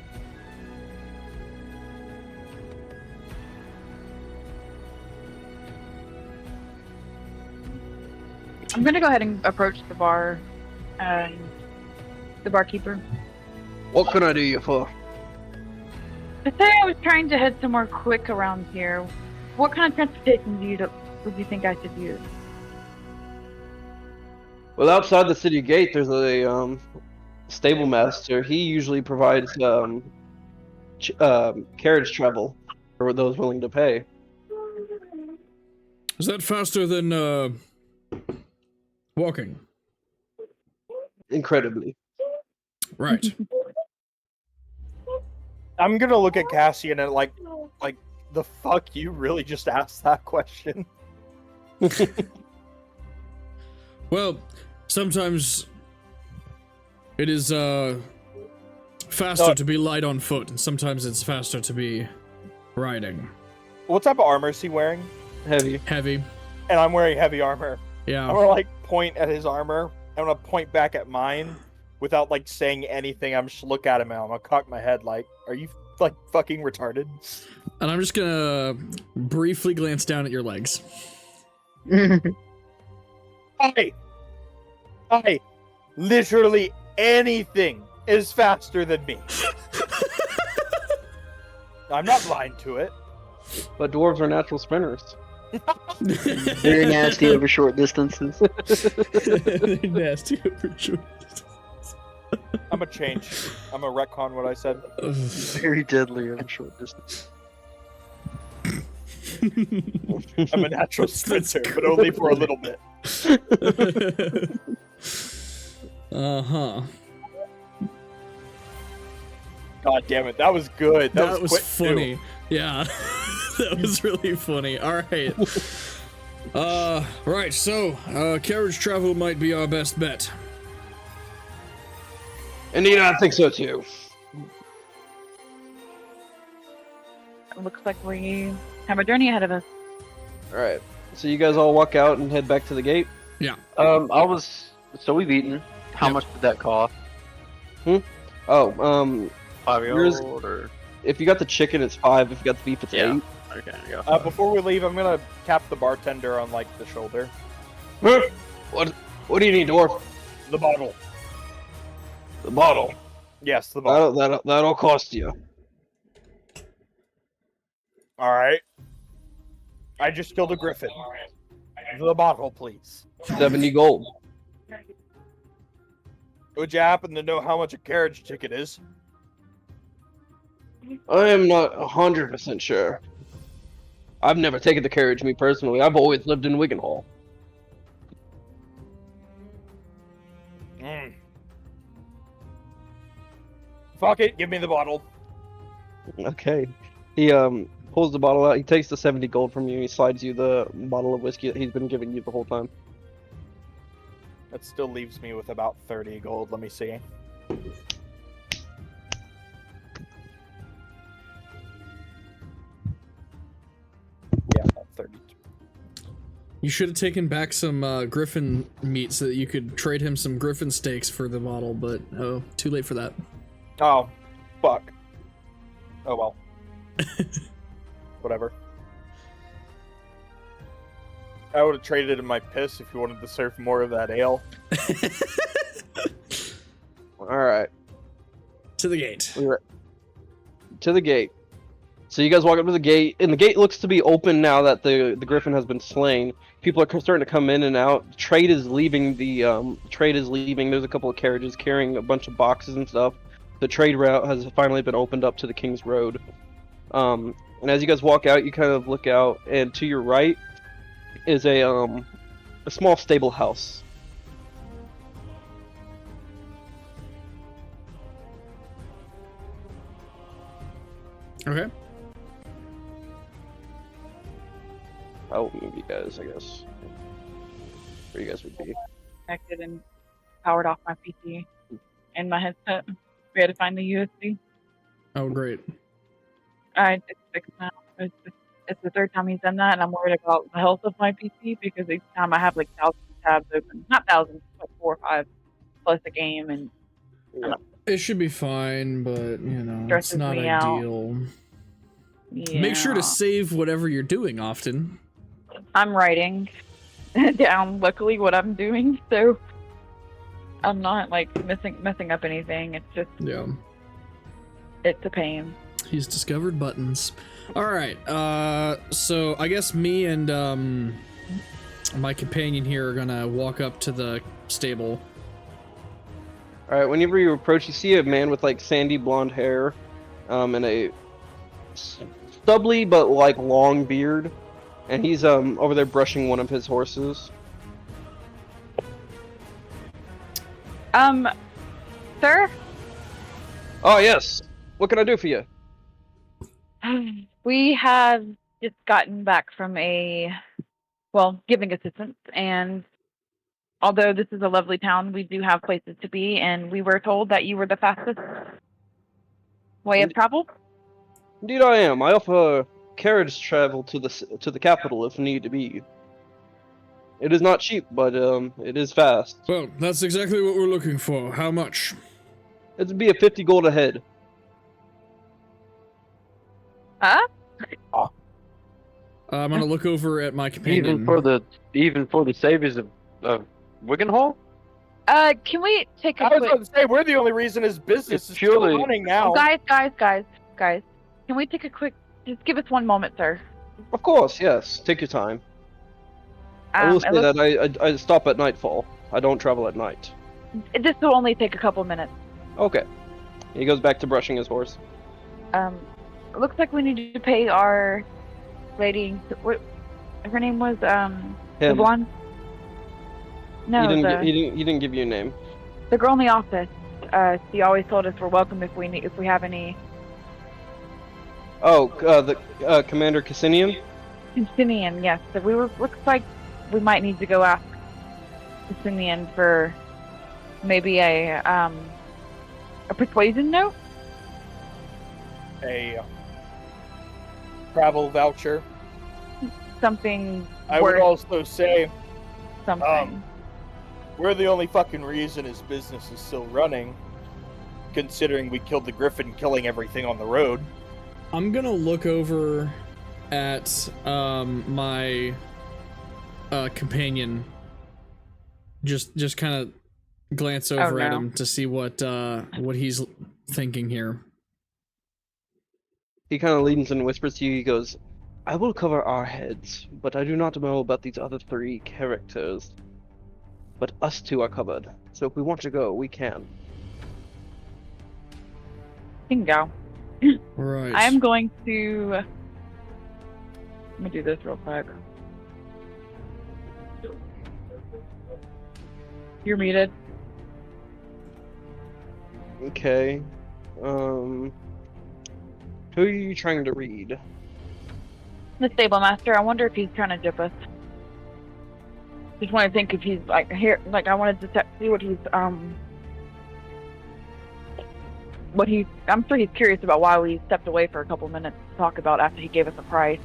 [SPEAKER 3] I'm gonna go ahead and approach the bar, the barkeeper.
[SPEAKER 1] What can I do you for?
[SPEAKER 3] I say I was trying to head somewhere quick around here. What kind of transportation would you think I should use?
[SPEAKER 1] Well, outside the city gate, there's a stable master. He usually provides carriage travel for those willing to pay.
[SPEAKER 2] Is that faster than walking?
[SPEAKER 1] Incredibly.
[SPEAKER 2] Right.
[SPEAKER 4] I'm gonna look at Cassian and like the fuck you really just asked that question.
[SPEAKER 2] Well, sometimes it is faster to be light on foot, and sometimes it's faster to be riding.
[SPEAKER 4] What type of armor is he wearing?
[SPEAKER 1] Heavy.
[SPEAKER 2] Heavy.
[SPEAKER 4] And I'm wearing heavy armor.
[SPEAKER 2] Yeah.
[SPEAKER 4] I'm gonna like point at his armor. I'm gonna point back at mine without like saying anything. I'm just look at him and I'm gonna cock my head like, are you like fucking retarded?
[SPEAKER 2] And I'm just gonna briefly glance down at your legs.
[SPEAKER 4] Hey, literally anything is faster than me. I'm not blind to it.
[SPEAKER 1] But dwarves are natural sprinters.
[SPEAKER 6] Very nasty over short distances.
[SPEAKER 2] Nasty over short.
[SPEAKER 4] I'm gonna change. I'm gonna retcon what I said.
[SPEAKER 5] Very deadly over short distance.
[SPEAKER 4] I'm a natural sprinter, but only for a little bit.
[SPEAKER 2] Uh-huh.
[SPEAKER 4] God damn it, that was good.
[SPEAKER 2] That was
[SPEAKER 4] quick,
[SPEAKER 2] funny.
[SPEAKER 4] too.
[SPEAKER 2] Yeah. That was really funny. Alright. Right, so, carriage travel might be our best bet.
[SPEAKER 1] Indeed, I think so too.
[SPEAKER 3] It looks like we have a journey ahead of us.
[SPEAKER 1] Alright. So you guys all walk out and head back to the gate?
[SPEAKER 5] So we've eaten. How
[SPEAKER 2] Yep.
[SPEAKER 5] much did that cost?
[SPEAKER 1] Oh,
[SPEAKER 5] 5
[SPEAKER 1] Yours-
[SPEAKER 5] gold or?
[SPEAKER 1] if you got the chicken, it's 5. If you got the beef, it's
[SPEAKER 5] Yeah.
[SPEAKER 1] 8.
[SPEAKER 5] Okay, yeah.
[SPEAKER 4] Before we leave, I'm gonna tap the bartender on like the shoulder.
[SPEAKER 1] What do you need, dwarf?
[SPEAKER 4] The bottle.
[SPEAKER 1] The bottle.
[SPEAKER 4] Yes, the bottle.
[SPEAKER 1] That'll cost you.
[SPEAKER 4] All right. I just killed a griffin. The bottle, please.
[SPEAKER 1] 70 gold.
[SPEAKER 4] Would you happen to know how much a carriage ticket is?
[SPEAKER 1] I am not 100% sure. I've never taken the carriage, me personally. I've always lived in Wiggenhall.
[SPEAKER 4] Fuck it, give me the bottle.
[SPEAKER 1] Okay. He pulls the bottle out. He takes the 70 gold from you. He slides you the bottle of whiskey that he's been giving you the whole time.
[SPEAKER 4] That still leaves me with about 30 gold. Let me see. Yeah, about 32.
[SPEAKER 2] You should have taken back some griffin meat so that you could trade him some griffin steaks for the bottle, but oh, too late for that.
[SPEAKER 4] Oh, fuck. Oh well. Whatever. I would have traded in my piss if you wanted to serve more of that ale.
[SPEAKER 1] Alright.
[SPEAKER 2] To the gate.
[SPEAKER 1] To the gate. So you guys walk up to the gate, and the gate looks to be open now that the griffin has been slain. People are starting to come in and out. Trade is leaving. There's a couple of carriages carrying a bunch of boxes and stuff. The trade route has finally been opened up to the King's Road. And as you guys walk out, you kind of look out, and to your right is a small stable house.
[SPEAKER 2] Okay.
[SPEAKER 1] I'll move you guys, I guess. Where you guys would be.
[SPEAKER 3] Connected and powered off my PC and my headset. We had to find the USB.
[SPEAKER 2] Oh, great.
[SPEAKER 3] It's fixed now. It's the third time he's done that, and I'm worried about the health of my PC because each time I have like thousands of tabs open. Not thousands, but 4 or 5 plus a game, and
[SPEAKER 2] It should be fine, but, you know, it's
[SPEAKER 3] Stresses
[SPEAKER 2] not
[SPEAKER 3] me out.
[SPEAKER 2] ideal.
[SPEAKER 3] yeah.
[SPEAKER 2] Make sure to save whatever you're doing often.
[SPEAKER 3] I'm writing. down luckily what I'm doing, so I'm not like messing up anything. It's just
[SPEAKER 2] Yeah.
[SPEAKER 3] it's a pain.
[SPEAKER 2] He's discovered buttons. All right. So I guess me and my companion here are gonna walk up to the stable.
[SPEAKER 1] All right. Whenever you approach, you see a man with like sandy blonde hair, and a stubbly but like long beard, and he's over there brushing one of his horses.
[SPEAKER 3] Sir,
[SPEAKER 1] Oh yes. What can I do for you?
[SPEAKER 3] we have just gotten back from giving assistance, and although this is a lovely town, we do have places to be, and we were told that you were the fastest way of travel.
[SPEAKER 1] Indeed, I am. I offer carriage travel to the capital if need to be. It is not cheap, but it is fast.
[SPEAKER 2] Well, that's exactly what we're looking for. How much?
[SPEAKER 1] It'd be a 50 gold a head.
[SPEAKER 3] Huh?
[SPEAKER 2] I'm gonna look over at my companion.
[SPEAKER 5] Even for the saviors of Wiggenhall?
[SPEAKER 3] Can we take
[SPEAKER 4] I
[SPEAKER 3] a
[SPEAKER 4] was
[SPEAKER 3] quick...
[SPEAKER 4] about to say, we're the only reason his business
[SPEAKER 5] It's
[SPEAKER 4] is still
[SPEAKER 5] purely-
[SPEAKER 4] running now.
[SPEAKER 3] Guys, can we take a quick... Just give us one moment, sir.
[SPEAKER 1] Of course, yes. Take your time. I will say that I stop at nightfall. I don't travel at night.
[SPEAKER 3] This will only take a couple minutes.
[SPEAKER 1] Okay. He goes back to brushing his horse.
[SPEAKER 3] It looks like we need to pay our lady... What... Her name was, the
[SPEAKER 1] Him.
[SPEAKER 3] blonde? No,
[SPEAKER 1] He didn't give you a name.
[SPEAKER 3] the girl in the office. She always told us we're welcome if we have any...
[SPEAKER 1] Oh, the Commander Cassinian?
[SPEAKER 3] Justinian, yes. So looks like we might need to go ask Justinian for maybe a persuasion note?
[SPEAKER 4] A travel voucher.
[SPEAKER 3] Something
[SPEAKER 4] I would
[SPEAKER 3] worth
[SPEAKER 4] also say
[SPEAKER 3] something.
[SPEAKER 4] we're the only fucking reason his business is still running, considering we killed the griffin, killing everything on the road.
[SPEAKER 2] I'm gonna look over at my companion. Just kind of glance over at
[SPEAKER 3] no.
[SPEAKER 2] him to see what he's thinking here.
[SPEAKER 1] He kind of leans and whispers to you. He goes, I will cover our heads, but I do not know about these other three characters. But us two are covered, so if we want to go, we can.
[SPEAKER 3] You can go.
[SPEAKER 2] Right.
[SPEAKER 3] I'm going to... Let me do this real quick. You're muted.
[SPEAKER 1] Okay. Who are you trying to read?
[SPEAKER 3] The stable master, I wonder if he's trying to dip us. Just want to think if he's like here. Like I wanted to see what he's I'm sure he's curious about why we stepped away for a couple minutes to talk about after he gave us a price.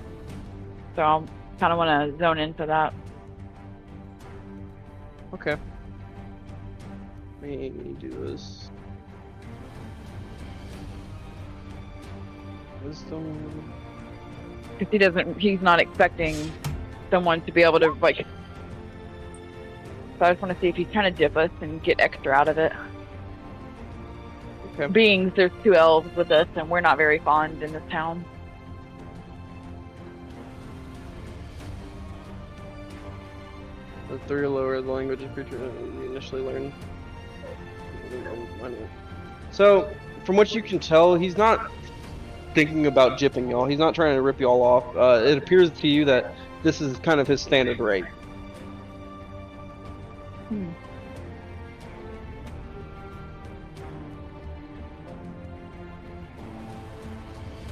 [SPEAKER 3] So I kind of want to zone into that.
[SPEAKER 1] Okay. Let me do this. Wisdom.
[SPEAKER 3] Because he's not expecting someone to be able to like. So I just want to see if he's trying to dip us and get extra out of it.
[SPEAKER 1] Okay.
[SPEAKER 3] Being there's 2 elves with us and we're not very fond in this town.
[SPEAKER 1] The 3 or lower the language of creature you initially learn. So, from what you can tell, he's not thinking about jipping y'all. He's not trying to rip y'all off. It appears to you that this is kind of his standard rate.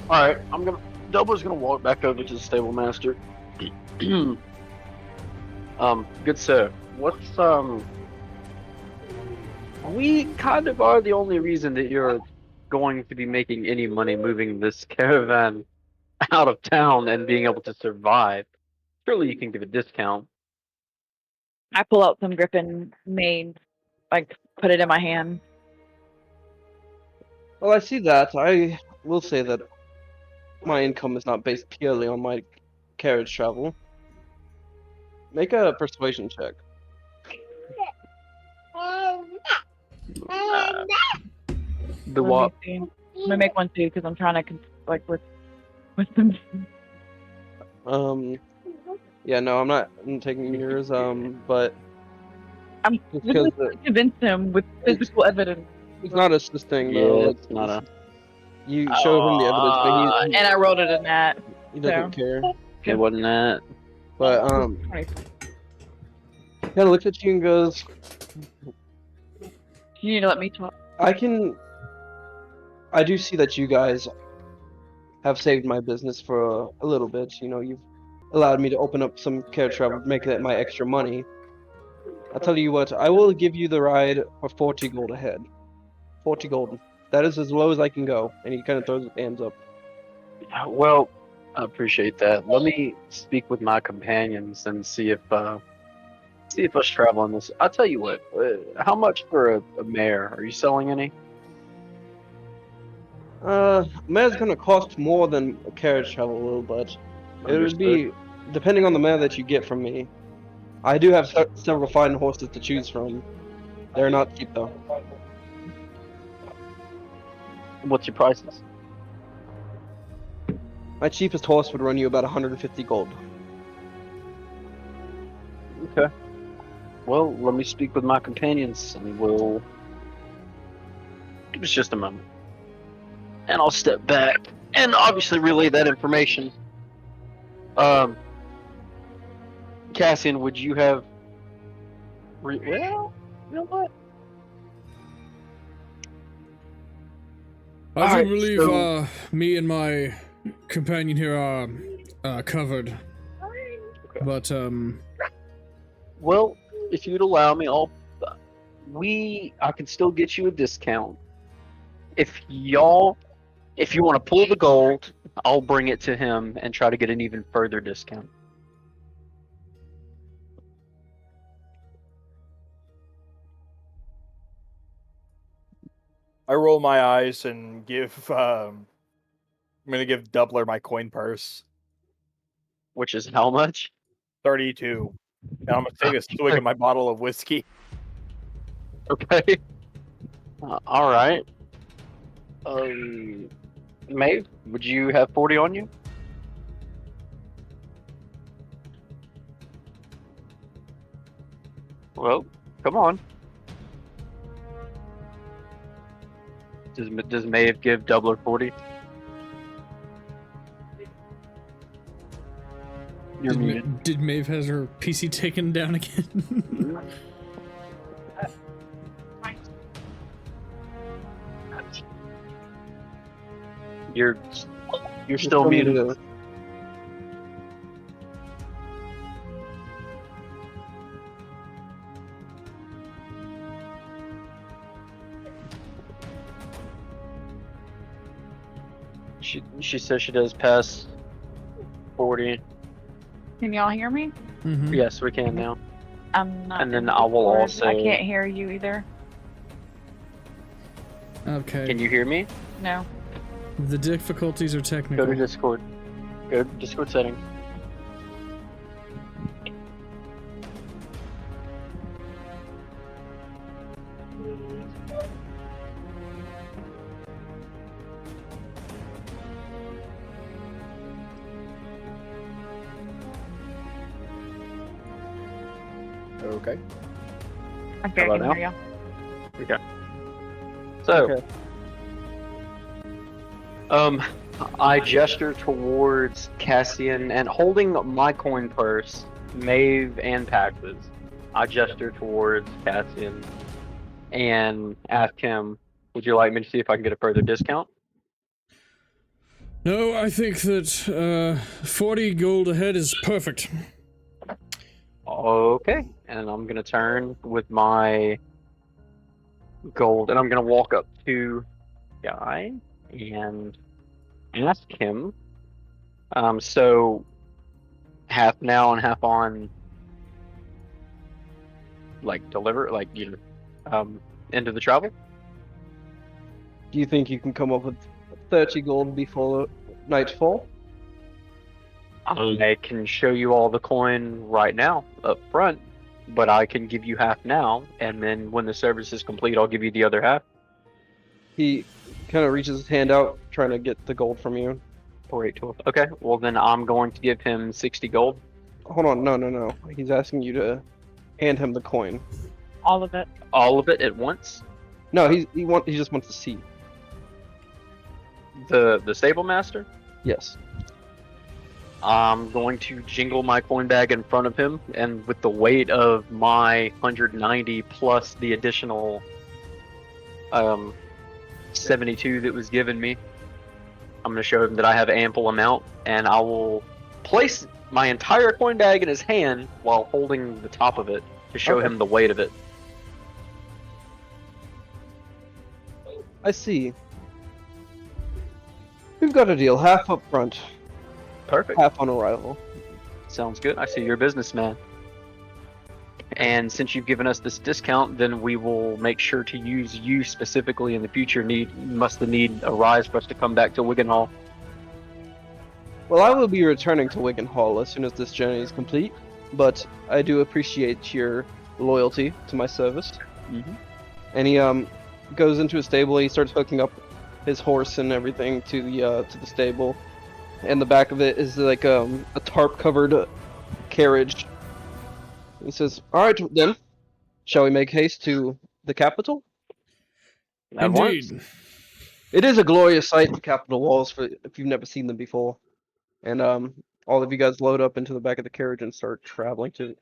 [SPEAKER 5] Alright, Delbo's gonna walk back over to the stable master. Good sir, we kind of are the only reason that you're going to be making any money moving this caravan out of town and being able to survive. Surely you can give a discount.
[SPEAKER 3] I pull out some Griffin made, like put it in my hand.
[SPEAKER 1] Well, I see that. I will say that my income is not based purely on my carriage travel. Make a persuasion check.
[SPEAKER 5] The
[SPEAKER 3] Let
[SPEAKER 5] what?
[SPEAKER 3] me see. I'm gonna make one too because I'm trying to like with them.
[SPEAKER 1] Yeah, no, I'm not taking yours. But
[SPEAKER 3] I'm
[SPEAKER 1] just
[SPEAKER 3] literally
[SPEAKER 1] because
[SPEAKER 3] trying to convince him with physical evidence.
[SPEAKER 1] he's not assisting
[SPEAKER 5] Yeah,
[SPEAKER 1] though. Like
[SPEAKER 5] it's not a.
[SPEAKER 1] you show him the evidence, but
[SPEAKER 3] And I rolled it in that.
[SPEAKER 1] he doesn't
[SPEAKER 3] So
[SPEAKER 1] care.
[SPEAKER 5] It wasn't that.
[SPEAKER 1] But
[SPEAKER 3] 20.
[SPEAKER 1] kind of looks at you and goes,
[SPEAKER 3] You need to let me talk.
[SPEAKER 1] I do see that you guys have saved my business for a little bit. You know, you've allowed me to open up some carriage travel, make that my extra money. I'll tell you what, I will give you the ride for 40 gold ahead. 40 gold. That is as low as I can go. And he kind of throws his hands up.
[SPEAKER 5] Well, I appreciate that. Let me speak with my companions and see if us traveling this. I'll tell you what. How much for a mare? Are you selling any?
[SPEAKER 1] Mare's gonna cost more than a carriage travel will, but it would
[SPEAKER 5] Understood.
[SPEAKER 1] be depending on the mare that you get from me. I do have several fine horses to choose from. They're not cheap though.
[SPEAKER 5] What's your prices?
[SPEAKER 1] My cheapest horse would run you about 150 gold.
[SPEAKER 5] Okay. Well, let me speak with my companions, and we'll. Give us just a moment, and I'll step back and obviously relay that information. Cassian, would you have? Well, you know what?
[SPEAKER 2] I do
[SPEAKER 5] Alright,
[SPEAKER 2] believe
[SPEAKER 5] so-
[SPEAKER 2] me and my companion here are covered. But
[SPEAKER 5] Well, if you'd allow me, I can still get you a discount. If you want to pull the gold, I'll bring it to him and try to get an even further discount.
[SPEAKER 4] I roll my eyes and give. I'm gonna give Doubler my coin purse.
[SPEAKER 5] Which is how much?
[SPEAKER 4] 32. And I'm gonna take a swig of my bottle of whiskey.
[SPEAKER 5] Okay. All right. Maeve, would you have 40 on you? Well, come on. Does Maeve give Doubler 40? You're muted.
[SPEAKER 2] did Maeve has her PC taken down again?
[SPEAKER 5] You're still muted. She says she does pass 40.
[SPEAKER 3] Can y'all hear me?
[SPEAKER 2] Mhm.
[SPEAKER 5] Yes, we can now.
[SPEAKER 3] I'm not.
[SPEAKER 5] And then
[SPEAKER 3] in the
[SPEAKER 5] I will
[SPEAKER 3] Discord.
[SPEAKER 5] also-
[SPEAKER 3] I can't hear you either.
[SPEAKER 2] Okay.
[SPEAKER 5] Can you hear me?
[SPEAKER 3] No.
[SPEAKER 2] The difficulties are
[SPEAKER 5] Go
[SPEAKER 2] technical.
[SPEAKER 5] to Discord. Go to Discord settings.
[SPEAKER 4] Okay.
[SPEAKER 3] Okay,
[SPEAKER 5] How
[SPEAKER 3] I
[SPEAKER 5] about
[SPEAKER 3] can hear you.
[SPEAKER 5] So,
[SPEAKER 1] Okay.
[SPEAKER 5] I gesture towards Cassian and holding my coin purse, Maeve and Pax's. I gesture towards Cassian and ask him, would you like me to see if I can get a further discount?
[SPEAKER 2] No, I think that 40 gold ahead is perfect.
[SPEAKER 5] Okay. And I'm going to turn with my gold and I'm going to walk up to Guy and ask him. So half now and half on, like end of the travel.
[SPEAKER 1] Do you think you can come up with 30 gold before nightfall?
[SPEAKER 5] I can show you all the coin right now up front, but I can give you half now, and then when the service is complete, I'll give you the other half.
[SPEAKER 1] He kind of reaches his hand out, trying to get the gold from you.
[SPEAKER 5] 4, 8, 12. Okay, well then I'm going to give him 60 gold.
[SPEAKER 1] Hold on, no. He's asking you to hand him the coin.
[SPEAKER 3] All of it.
[SPEAKER 5] All of it at once.
[SPEAKER 1] No, he just wants to see.
[SPEAKER 5] The stable master.
[SPEAKER 1] Yes.
[SPEAKER 5] I'm going to jingle my coin bag in front of him, and with the weight of my 190 plus the additional 72 that was given me, I'm going to show him that I have ample amount, and I will place my entire coin bag in his hand while holding the top of it to show him the weight of it.
[SPEAKER 1] I see. We've got a deal. Half up front,
[SPEAKER 5] Perfect.
[SPEAKER 1] half on arrival.
[SPEAKER 5] Sounds good. I see you're a businessman. And since you've given us this discount, then we will make sure to use you specifically in the future. Must the need arise for us to come back to Wigan Hall.
[SPEAKER 1] Well, I will be returning to Wigan Hall as soon as this journey is complete, but I do appreciate your loyalty to my service.
[SPEAKER 5] Mhm.
[SPEAKER 1] And he goes into his stable. He starts hooking up his horse and everything to the stable, and the back of it is like a tarp-covered carriage. He says, "All right, then, shall we make haste to the capital?"
[SPEAKER 5] At once.
[SPEAKER 2] Indeed.
[SPEAKER 1] It is a glorious sight, the Capitol walls, for if you've never seen them before. And all of you guys load up into the back of the carriage and start traveling to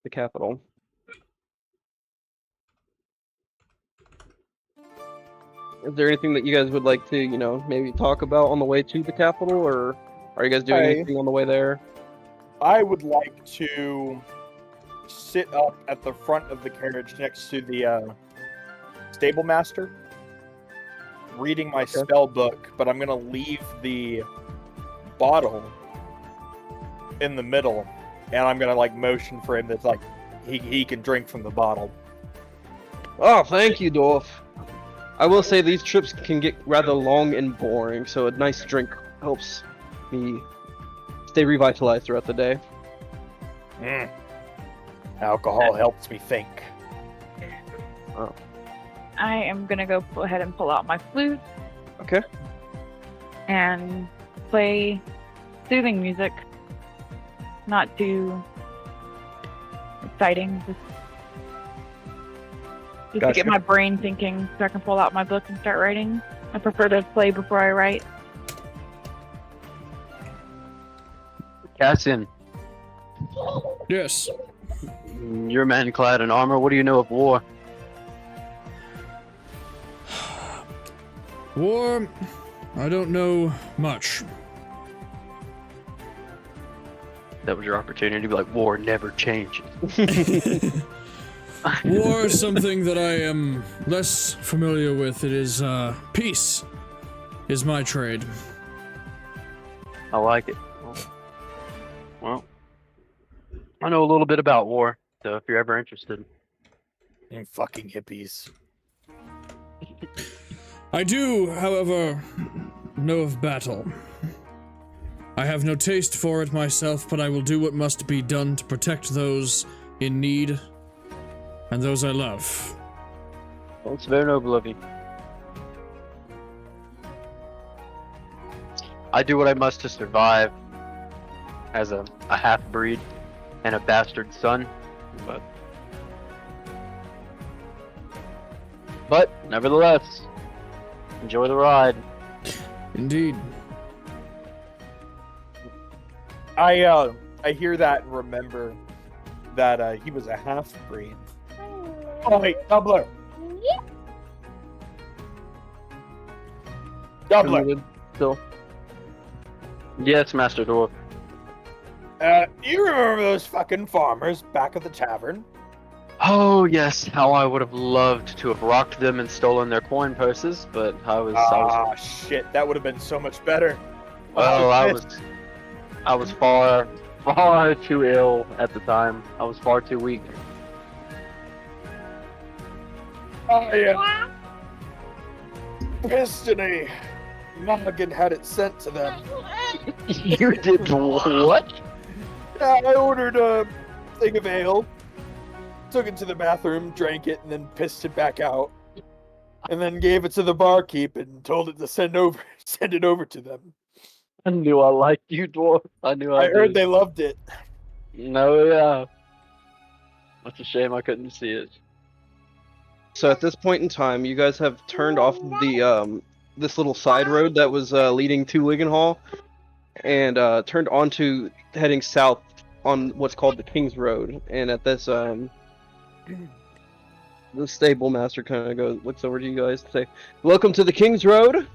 [SPEAKER 1] the Capitol. Is there anything that you guys would like to, maybe talk about on the way to the Capitol, or are you guys doing anything on the way there?
[SPEAKER 4] I would like to sit up at the front of the carriage next to the stable master, reading my spell book, but I'm gonna leave the bottle in the middle, and I'm gonna motion for him that he can drink from the bottle.
[SPEAKER 1] Oh, thank you, Dwarf. I will say these trips can get rather long and boring, so a nice drink helps me stay revitalized throughout the day.
[SPEAKER 4] Alcohol helps me think.
[SPEAKER 3] I am gonna go ahead and pull out my flute.
[SPEAKER 1] Okay.
[SPEAKER 3] And play soothing music. Not too exciting. Just to
[SPEAKER 1] Gotcha.
[SPEAKER 3] get my brain thinking so I can pull out my book and start writing. I prefer to play before I write.
[SPEAKER 5] Cassian,
[SPEAKER 2] Yes.
[SPEAKER 5] you're a man clad in armor. What do you know of war?
[SPEAKER 2] War, I don't know much.
[SPEAKER 5] That was your opportunity to be like, war never changes.
[SPEAKER 2] War is something that I am less familiar with. It is, peace is my trade.
[SPEAKER 5] I like it. Well, I know a little bit about war, so if you're ever interested.
[SPEAKER 4] You fucking hippies.
[SPEAKER 2] I do, however, know of battle. I have no taste for it myself, but I will do what must be done to protect those in need and those I love.
[SPEAKER 5] Well, it's very noble of you. I do what I must to survive as a half-breed and a bastard son, but nevertheless, enjoy the ride.
[SPEAKER 2] Indeed.
[SPEAKER 4] I hear that and remember that he was a half-breed. Oh wait, Doubler! Doubler!
[SPEAKER 1] Still.
[SPEAKER 5] Yes, Master Dwarf.
[SPEAKER 4] You remember those fucking farmers back at the tavern?
[SPEAKER 5] Oh yes, how I would have loved to have rocked them and stolen their coin purses, but I was
[SPEAKER 4] Shit, that would have been so much better.
[SPEAKER 5] well, I was far too ill at the time. I was far too weak.
[SPEAKER 4] Oh yeah. Destiny. Mulligan had it sent to them.
[SPEAKER 5] You did what?
[SPEAKER 4] Yeah, I ordered a thing of ale, took it to the bathroom, drank it, and then pissed it back out. And then gave it to the barkeep and told it to send it over to them.
[SPEAKER 5] I knew I liked you, dwarf. I knew I
[SPEAKER 4] I heard
[SPEAKER 5] did.
[SPEAKER 4] they loved it.
[SPEAKER 5] No, yeah. That's a shame I couldn't see it.
[SPEAKER 1] So at this point in time, you guys have turned off the this little side road that was leading to Wigan Hall, and turned onto heading south on what's called the King's Road. And at this the stable master kind of looks over to you guys and say, "Welcome to the King's Road.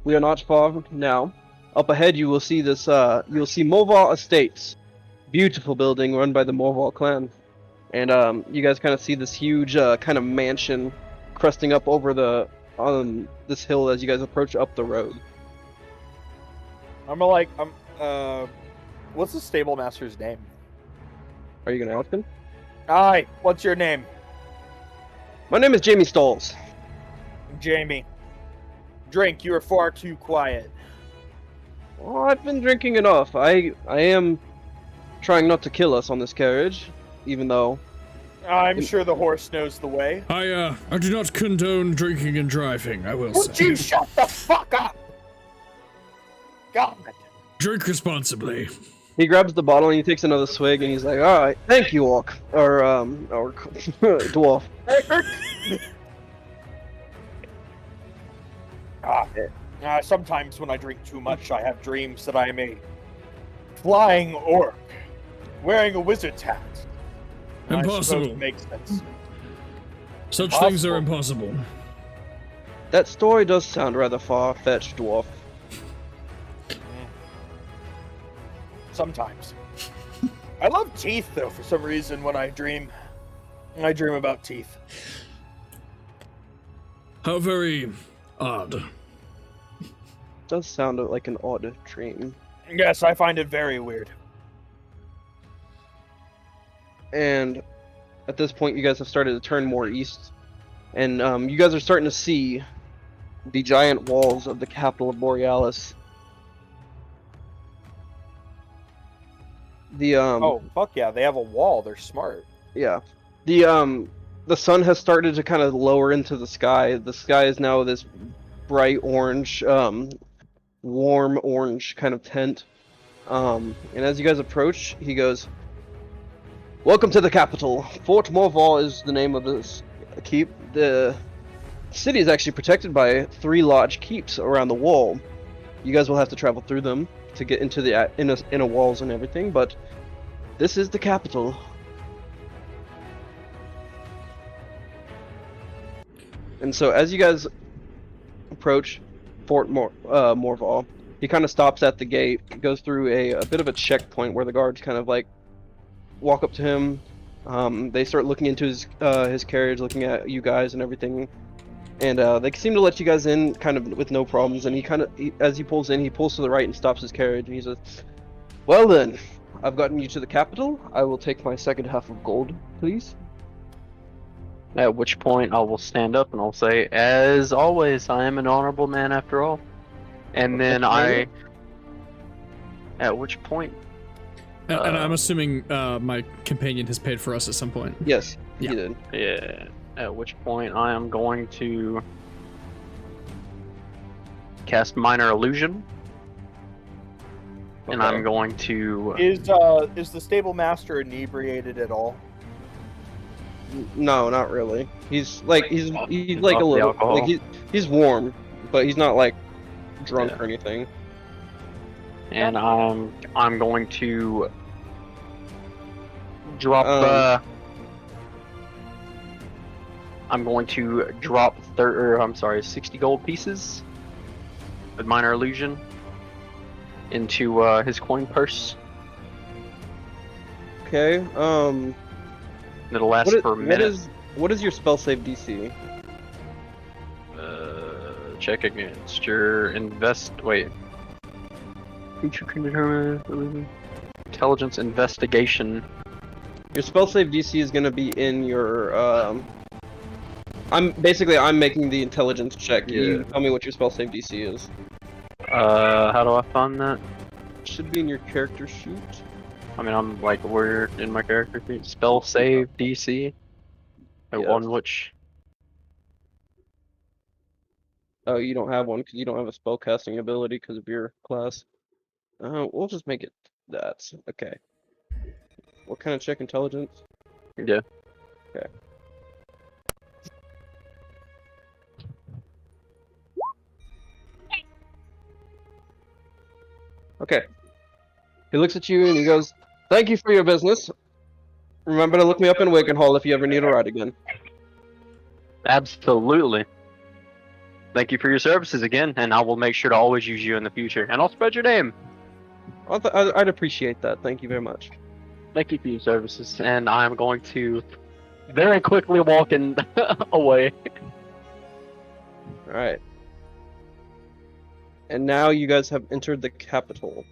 [SPEAKER 1] We are not far now. Up ahead, you will see this. You'll see Morval Estates, beautiful building run by the Morval clan." And you guys kind of see this huge kind of mansion cresting up over the this hill as you guys approach up the road.
[SPEAKER 4] What's the stable master's name?
[SPEAKER 1] Are you gonna ask him?
[SPEAKER 4] Aye, what's your name?
[SPEAKER 1] My name is Jamie Stalls.
[SPEAKER 4] Jamie. Drink, you are far too quiet.
[SPEAKER 1] Oh, I've been drinking enough. I am trying not to kill us on this carriage, even though.
[SPEAKER 4] I'm sure the horse knows the way.
[SPEAKER 2] I do not condone drinking and driving, I will
[SPEAKER 4] Would
[SPEAKER 2] say.
[SPEAKER 4] you shut the fuck up? God.
[SPEAKER 2] Drink responsibly.
[SPEAKER 1] He grabs the bottle and he takes another swig and he's like, "All right, thank you, orc or dwarf."
[SPEAKER 4] Sometimes when I drink too much, I have dreams that I am a flying orc wearing a wizard's hat. I suppose
[SPEAKER 2] Impossible.
[SPEAKER 4] it makes sense.
[SPEAKER 2] Such things are impossible.
[SPEAKER 1] That story does sound rather far-fetched, dwarf.
[SPEAKER 4] Sometimes. I love teeth, though, for some reason, when I dream. I dream about teeth.
[SPEAKER 2] How very odd.
[SPEAKER 1] Does sound like an odd dream.
[SPEAKER 4] Yes, I find it very weird.
[SPEAKER 1] And at this point, you guys have started to turn more east, and you guys are starting to see the giant walls of the capital of Borealis.
[SPEAKER 4] Oh, fuck yeah, they have a wall. They're smart.
[SPEAKER 1] Yeah. The sun has started to kind of lower into the sky. The sky is now this bright orange, warm orange kind of tint. And as you guys approach, he goes, "Welcome to the capital. Fort Morval is the name of this keep. The city is actually protected by 3 large keeps around the wall. You guys will have to travel through them to get into the inner walls and everything, but this is the capital." And so as you guys approach Fort Morval, he kind of stops at the gate, goes through a bit of a checkpoint where the guards kind of like walk up to him. They start looking into his carriage, looking at you guys and everything, and they seem to let you guys in kind of with no problems. And as he pulls in, he pulls to the right and stops his carriage, and he says, "Well then, I've gotten you to the capital. I will take my second half of gold, please."
[SPEAKER 5] At which point I will stand up and I'll say, "As always, I am an honorable man after all." And then at which point...
[SPEAKER 2] And I'm assuming my companion has paid for us at some point.
[SPEAKER 1] Yes,
[SPEAKER 2] Yeah.
[SPEAKER 1] he did.
[SPEAKER 5] Yeah, at which point I am going to cast Minor Illusion. And
[SPEAKER 1] Okay.
[SPEAKER 5] I'm going to...
[SPEAKER 4] Is the stable master inebriated at all?
[SPEAKER 1] No, not really. He's like he's like
[SPEAKER 5] Off
[SPEAKER 1] a
[SPEAKER 5] the
[SPEAKER 1] little
[SPEAKER 5] alcohol.
[SPEAKER 1] like he's warm, but he's not like drunk
[SPEAKER 5] Yeah.
[SPEAKER 1] or anything.
[SPEAKER 5] And I'm going to drop I'm going to drop 60 gold pieces with Minor Illusion into his coin purse.
[SPEAKER 1] Okay.
[SPEAKER 5] It'll last for a minute.
[SPEAKER 1] What is your spell save DC?
[SPEAKER 5] Check against your Wait. Creature can determine intelligence investigation.
[SPEAKER 1] Your spell save DC is gonna be in your I'm making the intelligence check.
[SPEAKER 5] Yeah.
[SPEAKER 1] You tell me what your spell save DC is.
[SPEAKER 5] How do I find that?
[SPEAKER 1] Should be in your character sheet.
[SPEAKER 5] I mean, I'm like, where in my character sheet? Spell save DC.
[SPEAKER 1] Yes.
[SPEAKER 5] On which?
[SPEAKER 1] Oh, you don't have one because you don't have a spellcasting ability because of your class. We'll just make it that. Okay. What kind of check intelligence?
[SPEAKER 5] Yeah.
[SPEAKER 1] Okay. Okay. He looks at you and he goes, "Thank you for your business. Remember to look me up in Wakenhall if you ever need a ride again."
[SPEAKER 5] Absolutely. Thank you for your services again, and I will make sure to always use you in the future, and I'll spread your name.
[SPEAKER 1] I'd appreciate that. Thank you very much.
[SPEAKER 5] Thank you for your services, and I'm going to very quickly walk away.
[SPEAKER 1] All right. And now you guys have entered the capital.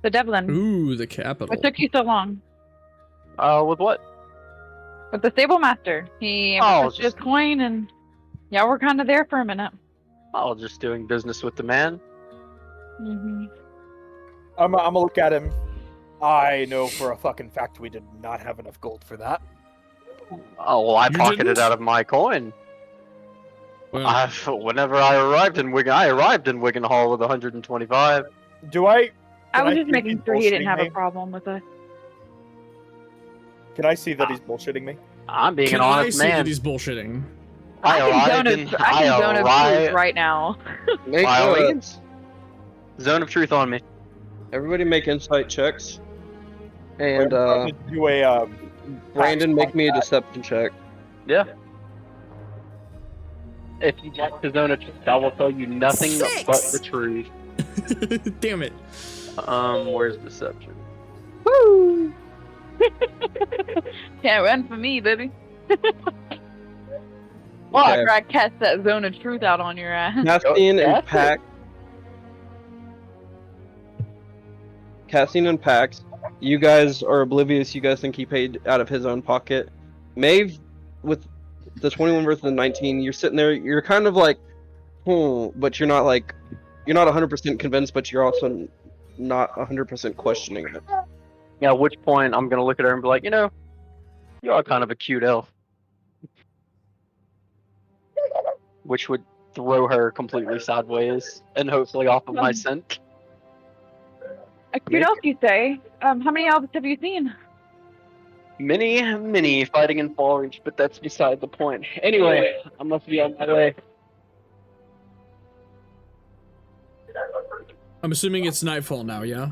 [SPEAKER 3] So Devlin,
[SPEAKER 2] Ooh, the capital.
[SPEAKER 3] what took you so long?
[SPEAKER 5] With what?
[SPEAKER 3] With the stable master. He pushed his coin and yeah, we're kind of there for a minute.
[SPEAKER 5] Oh, just doing business with the man.
[SPEAKER 3] Mm-hmm.
[SPEAKER 4] I'm gonna look at him. I know for a fucking fact we did not have enough gold for that.
[SPEAKER 5] Oh, well, I
[SPEAKER 2] You
[SPEAKER 5] pocketed
[SPEAKER 2] didn't?
[SPEAKER 5] out of my coin.
[SPEAKER 2] Well,
[SPEAKER 5] Whenever I arrived in Wigan Hall with 125.
[SPEAKER 4] Do I?
[SPEAKER 3] I
[SPEAKER 4] Can
[SPEAKER 3] was
[SPEAKER 4] see
[SPEAKER 3] just
[SPEAKER 4] if
[SPEAKER 3] making
[SPEAKER 4] he's
[SPEAKER 3] sure he didn't
[SPEAKER 4] bullshitting
[SPEAKER 3] have a
[SPEAKER 4] me?
[SPEAKER 3] problem with us.
[SPEAKER 4] Can I see that he's bullshitting me?
[SPEAKER 5] I'm being
[SPEAKER 2] can
[SPEAKER 5] an
[SPEAKER 2] I
[SPEAKER 5] honest
[SPEAKER 2] see that
[SPEAKER 5] man.
[SPEAKER 2] he's bullshitting?
[SPEAKER 5] I arrived in.
[SPEAKER 3] I can zone of truth right now.
[SPEAKER 1] Make
[SPEAKER 5] By all means. Zone of truth on me.
[SPEAKER 1] everybody make insight checks.
[SPEAKER 4] Wait,
[SPEAKER 1] And
[SPEAKER 4] I'm trying to do a
[SPEAKER 1] Brandon, make me a
[SPEAKER 4] combat.
[SPEAKER 1] deception check.
[SPEAKER 5] Yeah. If you get to zone of truth, I will tell you nothing
[SPEAKER 2] 6!
[SPEAKER 5] but the truth.
[SPEAKER 2] Damn it.
[SPEAKER 5] Where's deception?
[SPEAKER 3] Woo! Can't run for me, baby. Well,
[SPEAKER 1] Okay.
[SPEAKER 3] after I cast that zone of truth out on your ass.
[SPEAKER 1] Cassian and
[SPEAKER 5] that's it.
[SPEAKER 1] Pax. Cassian and Pax, you guys are oblivious. You guys think he paid out of his own pocket. Maeve, with the 21 versus the 19, you're sitting there. You're kind of like, but you're not 100% convinced, but you're also not 100% questioning it.
[SPEAKER 5] Yeah, at which point I'm gonna look at her and be like, you are kind of a cute elf. Which would throw her completely sideways and hopefully off of my scent.
[SPEAKER 3] A cute elf, you say? How many elves have you seen?
[SPEAKER 5] Many fighting in Fallreach, but that's beside the point. Anyway, I must be on my way.
[SPEAKER 2] I'm assuming it's nightfall now, yeah?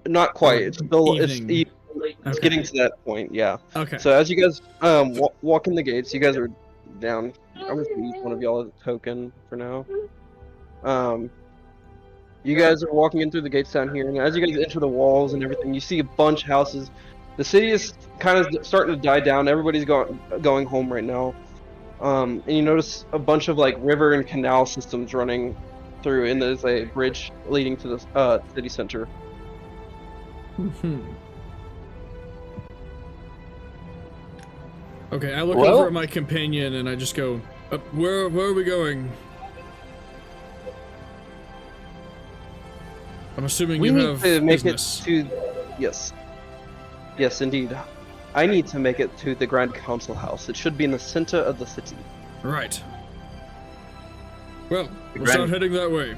[SPEAKER 1] Not quite. It's still
[SPEAKER 2] Evening.
[SPEAKER 1] it's
[SPEAKER 2] Okay.
[SPEAKER 1] getting to that point. Yeah.
[SPEAKER 2] Okay.
[SPEAKER 1] So as you guys walk in the gates, you guys are down. I'm just gonna use one of y'all as a token for now. You guys are walking in through the gates down here, and as you guys enter the walls and everything, you see a bunch of houses. The city is kind of starting to die down. Everybody's going home right now. And you notice a bunch of like river and canal systems running through, and there's a bridge leading to the city center.
[SPEAKER 2] Okay, I look
[SPEAKER 5] Well-
[SPEAKER 2] over at my companion and I just go, where are we going? I'm assuming
[SPEAKER 1] We
[SPEAKER 2] you
[SPEAKER 1] need
[SPEAKER 2] have
[SPEAKER 1] to make
[SPEAKER 2] business.
[SPEAKER 1] it to yes indeed. I need to make it to the Grand Council House. It should be in the center of the city.
[SPEAKER 2] Right. Well, we'll
[SPEAKER 5] Grand-
[SPEAKER 2] start heading that way.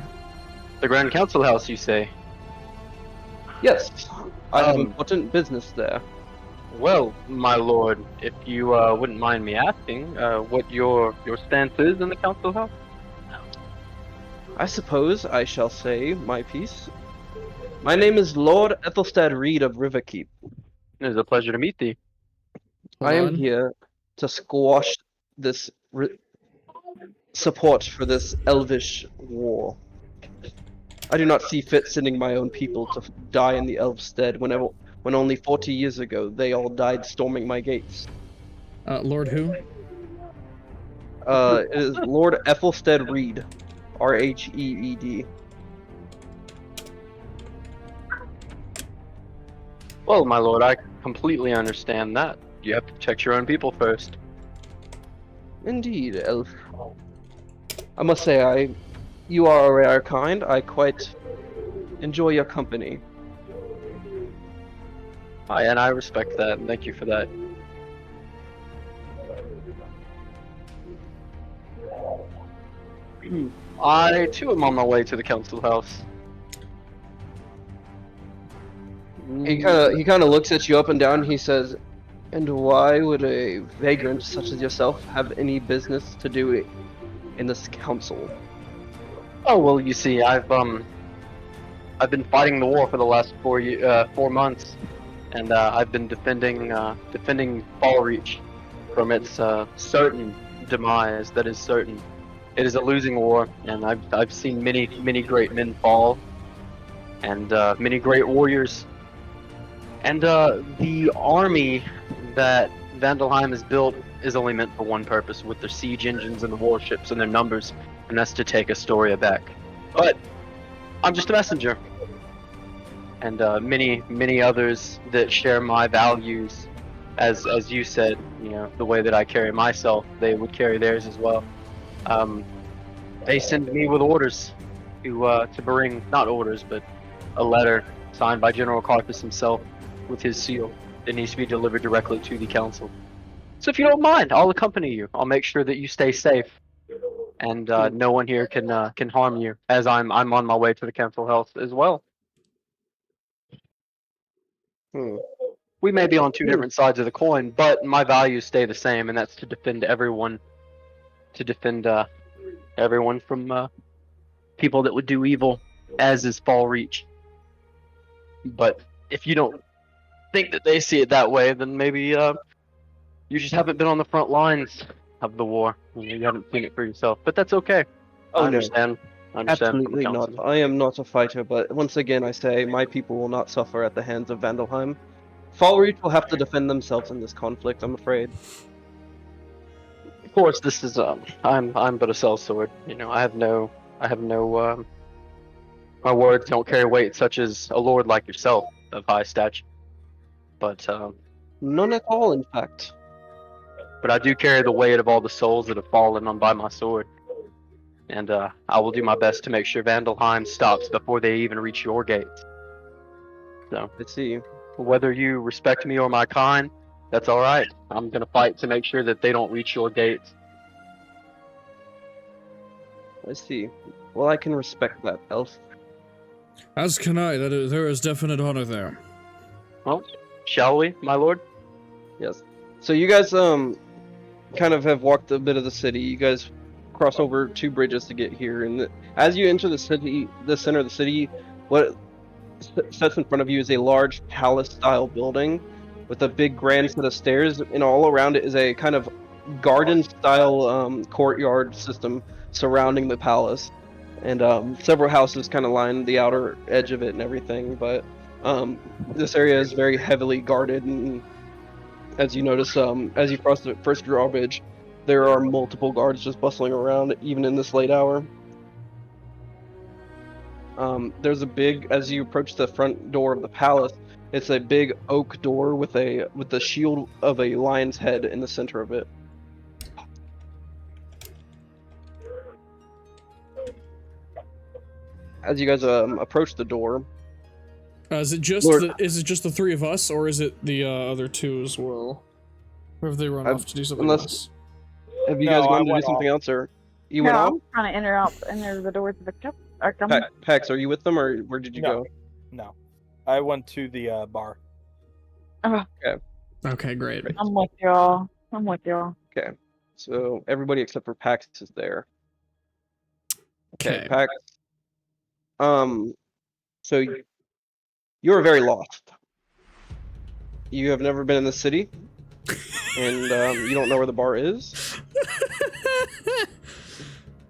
[SPEAKER 5] The Grand Council House, you say?
[SPEAKER 1] Yes, I have
[SPEAKER 5] Um,
[SPEAKER 1] important business there.
[SPEAKER 5] Well, my lord, if you wouldn't mind me asking, what your stance is in the Council House?
[SPEAKER 1] I suppose I shall say my piece. My name is Lord Ethelstad Reed of Riverkeep.
[SPEAKER 5] It is a pleasure to meet thee.
[SPEAKER 2] Hold
[SPEAKER 1] I am
[SPEAKER 2] on.
[SPEAKER 1] here to squash this support for this elvish war. I do not see fit sending my own people to die in the elves' stead when only 40 years ago they all died storming my gates.
[SPEAKER 2] Lord who?
[SPEAKER 1] It is Lord Ethelstad Reed, Rheed.
[SPEAKER 5] Well, my lord, I completely understand that. You have to protect your own people first.
[SPEAKER 1] Indeed, elf. I must say I You are a rare kind. I quite enjoy your company.
[SPEAKER 5] And I respect that, and thank you for that. I too am on my way to the council house.
[SPEAKER 1] He kind of looks at you up and down. He says, "And why would a vagrant such as yourself have any business to do in this council?"
[SPEAKER 5] Oh well, you see, I've been fighting the war for the last 4 months, and I've been defending Fallreach from its certain demise. That is certain. It is a losing war, and I've seen many great men fall, and many great warriors. And the army that Vandelheim has built is only meant for one purpose, with their siege engines and the warships and their numbers, and that's to take Astoria back. But I'm just a messenger, and many others that share my values, as you said, you know, the way that I carry myself, they would carry theirs as well. They send me with orders to bring, not orders, but a letter signed by General Carthus himself with his seal that needs to be delivered directly to the council. So if you don't mind, I'll accompany you. I'll make sure that you stay safe, and no one here can harm you, as I'm on my way to the council house as well.
[SPEAKER 1] Hmm.
[SPEAKER 5] We may be on two different sides of the coin, but my values stay the same, and that's to defend everyone, everyone from people that would do evil, as is Fallreach. But if you don't think that they see it that way, then maybe you just haven't been on the front lines of the war. You haven't seen it for yourself, but that's okay.
[SPEAKER 1] Oh,
[SPEAKER 5] I
[SPEAKER 1] no.
[SPEAKER 5] understand. I understand from the
[SPEAKER 1] Absolutely not.
[SPEAKER 5] council.
[SPEAKER 1] I am not a fighter, but once again I say my people will not suffer at the hands of Vandelheim. Fallreach will have to defend themselves in this conflict, I'm afraid.
[SPEAKER 5] Of course, this is I'm but a sellsword. You know, I have no my words don't carry weight such as a lord like yourself of high stature. But
[SPEAKER 1] None at all, in fact.
[SPEAKER 5] I do carry the weight of all the souls that have fallen on by my sword. And I will do my best to make sure Vandelheim stops before they even reach your gates. So,
[SPEAKER 1] I see.
[SPEAKER 5] whether you respect me or my kind, that's alright. I'm gonna fight to make sure that they don't reach your gates.
[SPEAKER 1] I see. Well, I can respect that, Elf.
[SPEAKER 2] As can I. There is definite honor there.
[SPEAKER 5] Well, shall we, my lord?
[SPEAKER 1] Yes. So you guys kind of have walked a bit of the city. You guys cross over 2 bridges to get here, and as you enter the city, the center of the city, what sets in front of you is a large palace-style building with a big grand set of stairs, and all around it is a kind of garden-style courtyard system surrounding the palace, and several houses kind of line the outer edge of it and everything. But this area is very heavily guarded, and as you notice, as you cross the first drawbridge, there are multiple guards just bustling around, even in this late hour. There's a big, as you approach the front door of the palace, it's a big oak door with the shield of a lion's head in the center of it. As you guys approach the door,
[SPEAKER 2] Is it just
[SPEAKER 1] Lord-
[SPEAKER 2] the 3 of us, or is it the other 2 as well? Or have they run off to do something
[SPEAKER 1] unless-
[SPEAKER 2] else?
[SPEAKER 1] have you
[SPEAKER 4] No,
[SPEAKER 1] guys
[SPEAKER 4] I
[SPEAKER 1] gone to do
[SPEAKER 4] went
[SPEAKER 1] something
[SPEAKER 4] off.
[SPEAKER 1] else, or you
[SPEAKER 3] No,
[SPEAKER 1] went off?
[SPEAKER 3] I'm trying to enter the doors of the company.
[SPEAKER 1] Pax, are you with them, or where did you
[SPEAKER 4] No.
[SPEAKER 1] go?
[SPEAKER 4] No, I went to the bar.
[SPEAKER 2] Okay, great.
[SPEAKER 3] I'm with y'all.
[SPEAKER 1] Okay, so everybody except for Pax is there. Okay,
[SPEAKER 2] Okay.
[SPEAKER 1] Pax. So you're very lost. You have never been in the city, and you don't know where the bar is.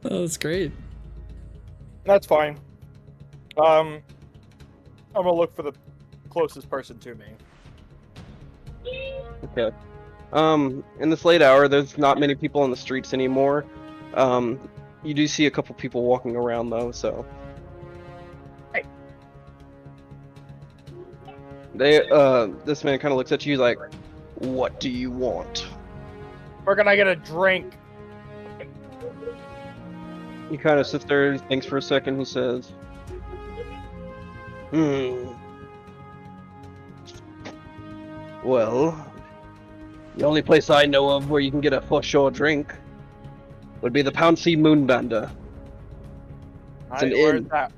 [SPEAKER 2] Oh, that's great.
[SPEAKER 4] That's fine. I'm gonna look for the closest person to me.
[SPEAKER 1] Okay. In this late hour, there's not many people on the streets anymore. You do see a couple people walking around though, so.
[SPEAKER 3] Right.
[SPEAKER 1] This man kind of looks at you like, "What do you want?"
[SPEAKER 4] Where can I get a drink?
[SPEAKER 1] He kind of sits there, thinks for a second. He says, Well, the only place I know of where you can get a for-sure drink would be the Pouncy Moonbander. It's an
[SPEAKER 4] Where's
[SPEAKER 1] inn.
[SPEAKER 4] that?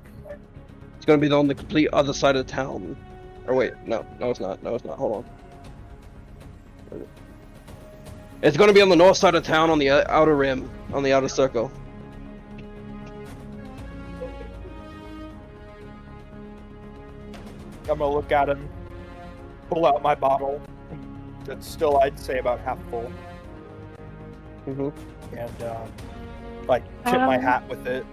[SPEAKER 1] It's gonna be on the complete other side of the town. Or wait, no, it's not. No, it's not. Hold on. It's gonna be on the north side of town, on the outer rim, on the outer circle.
[SPEAKER 4] I'm gonna look at him, pull out my bottle. That's still, I'd say, about half full,
[SPEAKER 1] Mm-hmm.
[SPEAKER 4] and like tip my hat with it.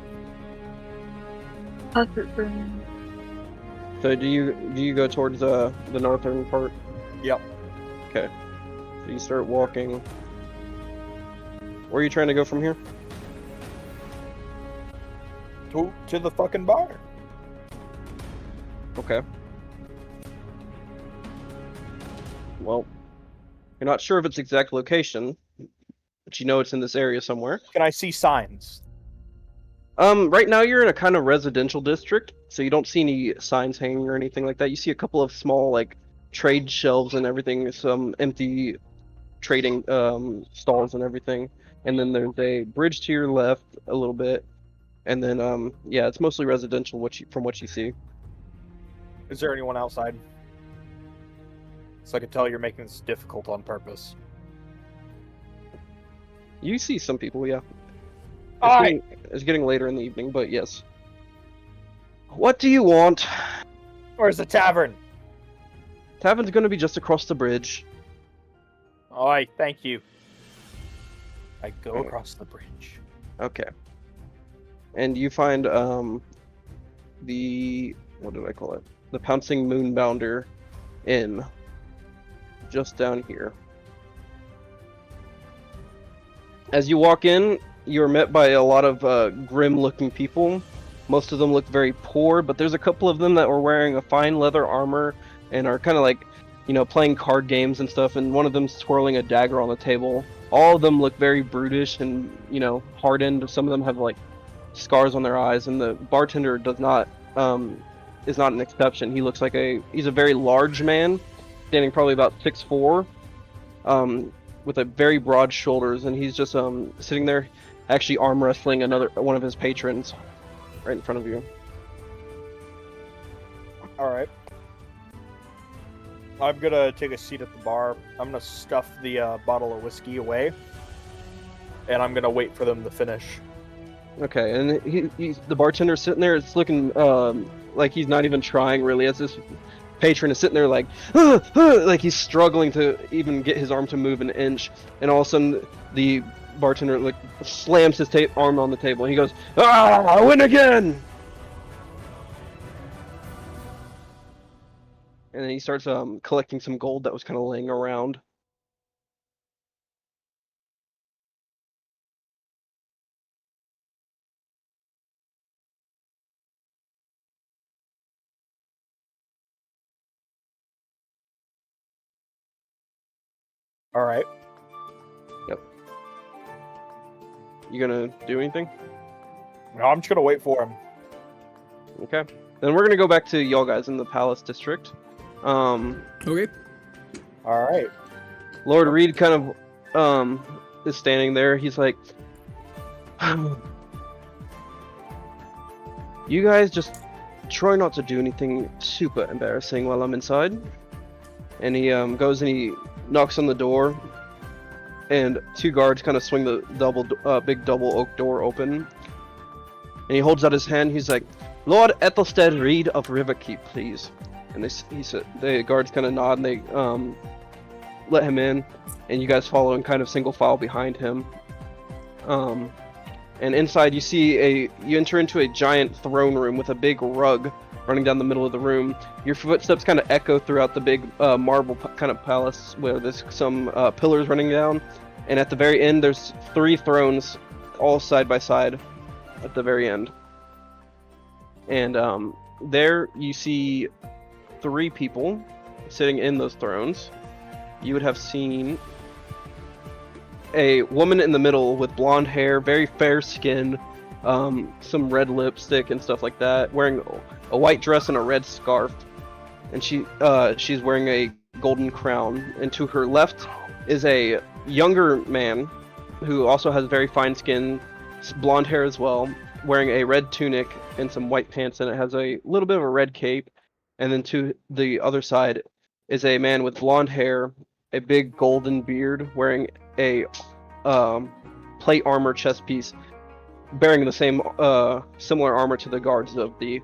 [SPEAKER 3] Pass it for me.
[SPEAKER 1] So do you go towards the northern part?
[SPEAKER 4] Yep.
[SPEAKER 1] Okay. So you start walking. Where are you trying to go from here?
[SPEAKER 4] To the fucking bar.
[SPEAKER 1] Okay. Well, you're not sure of its exact location, but you know it's in this area somewhere.
[SPEAKER 4] Can I see signs?
[SPEAKER 1] Right now you're in a kind of residential district, so you don't see any signs hanging or anything like that. You see a couple of small, like, trade shelves and everything, some empty trading stalls and everything. And then there's a bridge to your left a little bit. And then yeah, it's mostly residential from what you see.
[SPEAKER 4] Is there anyone outside? So I can tell you're making this difficult on purpose.
[SPEAKER 1] You see some people, yeah.
[SPEAKER 4] Alright.
[SPEAKER 1] It's getting later in the evening, but yes. What do you want?
[SPEAKER 4] Where's the tavern?
[SPEAKER 1] Tavern's gonna be just across the bridge.
[SPEAKER 4] Alright, thank you. I go across the bridge.
[SPEAKER 1] Okay. And you find the what did I call it? The Pouncing Moonbounder Inn. Just down here. As you walk in, you're met by a lot of grim-looking people. Most of them look very poor, but there's a couple of them that were wearing a fine leather armor and are kind of like, you know, playing card games and stuff, and one of them's twirling a dagger on the table. All of them look very brutish and, you know, hardened. Some of them have, like, scars on their eyes, and the bartender does not, is not an exception. He looks like he's a very large man, standing probably about 6'4", with a very broad shoulders, and he's just sitting there, actually arm wrestling one of his patrons, right in front of you.
[SPEAKER 4] All right. I'm gonna take a seat at the bar. I'm gonna stuff the bottle of whiskey away, and I'm gonna wait for them to finish.
[SPEAKER 1] Okay, and he's the bartender's sitting there. It's looking like he's not even trying really. As this patron is sitting there like, like he's struggling to even get his arm to move an inch, and all of a sudden the bartender like slams his arm on the table. And he goes, I win again! And then he starts collecting some gold that was kind of laying around.
[SPEAKER 4] All right.
[SPEAKER 1] Yep. You gonna do anything?
[SPEAKER 4] No, I'm just gonna wait for him.
[SPEAKER 1] Okay. Then we're gonna go back to y'all guys in the Palace District.
[SPEAKER 2] Okay.
[SPEAKER 4] All right.
[SPEAKER 1] Lord Reed kind of is standing there. He's like, you guys just try not to do anything super embarrassing while I'm inside. And he goes and he knocks on the door, and two guards kind of swing the big double oak door open. And he holds out his hand. He's like, Lord Ethelstead Reed of Riverkeep, please. And the guards kind of nod and they let him in, and you guys follow in kind of single file behind him. And inside you enter into a giant throne room with a big rug running down the middle of the room. Your footsteps kind of echo throughout the big marble kind of palace where there's some pillars running down, and at the very end there's 3 thrones all side by side at the very end. And there you see 3 people sitting in those thrones. You would have seen a woman in the middle with blonde hair, very fair skin, some red lipstick and stuff like that, wearing a white dress and a red scarf, and she's wearing a golden crown. And to her left is a younger man who also has very fine skin, blonde hair as well, wearing a red tunic and some white pants, and it has a little bit of a red cape. And then to the other side is a man with blonde hair, a big golden beard, wearing a plate armor chest piece, bearing the same similar armor to the guards of the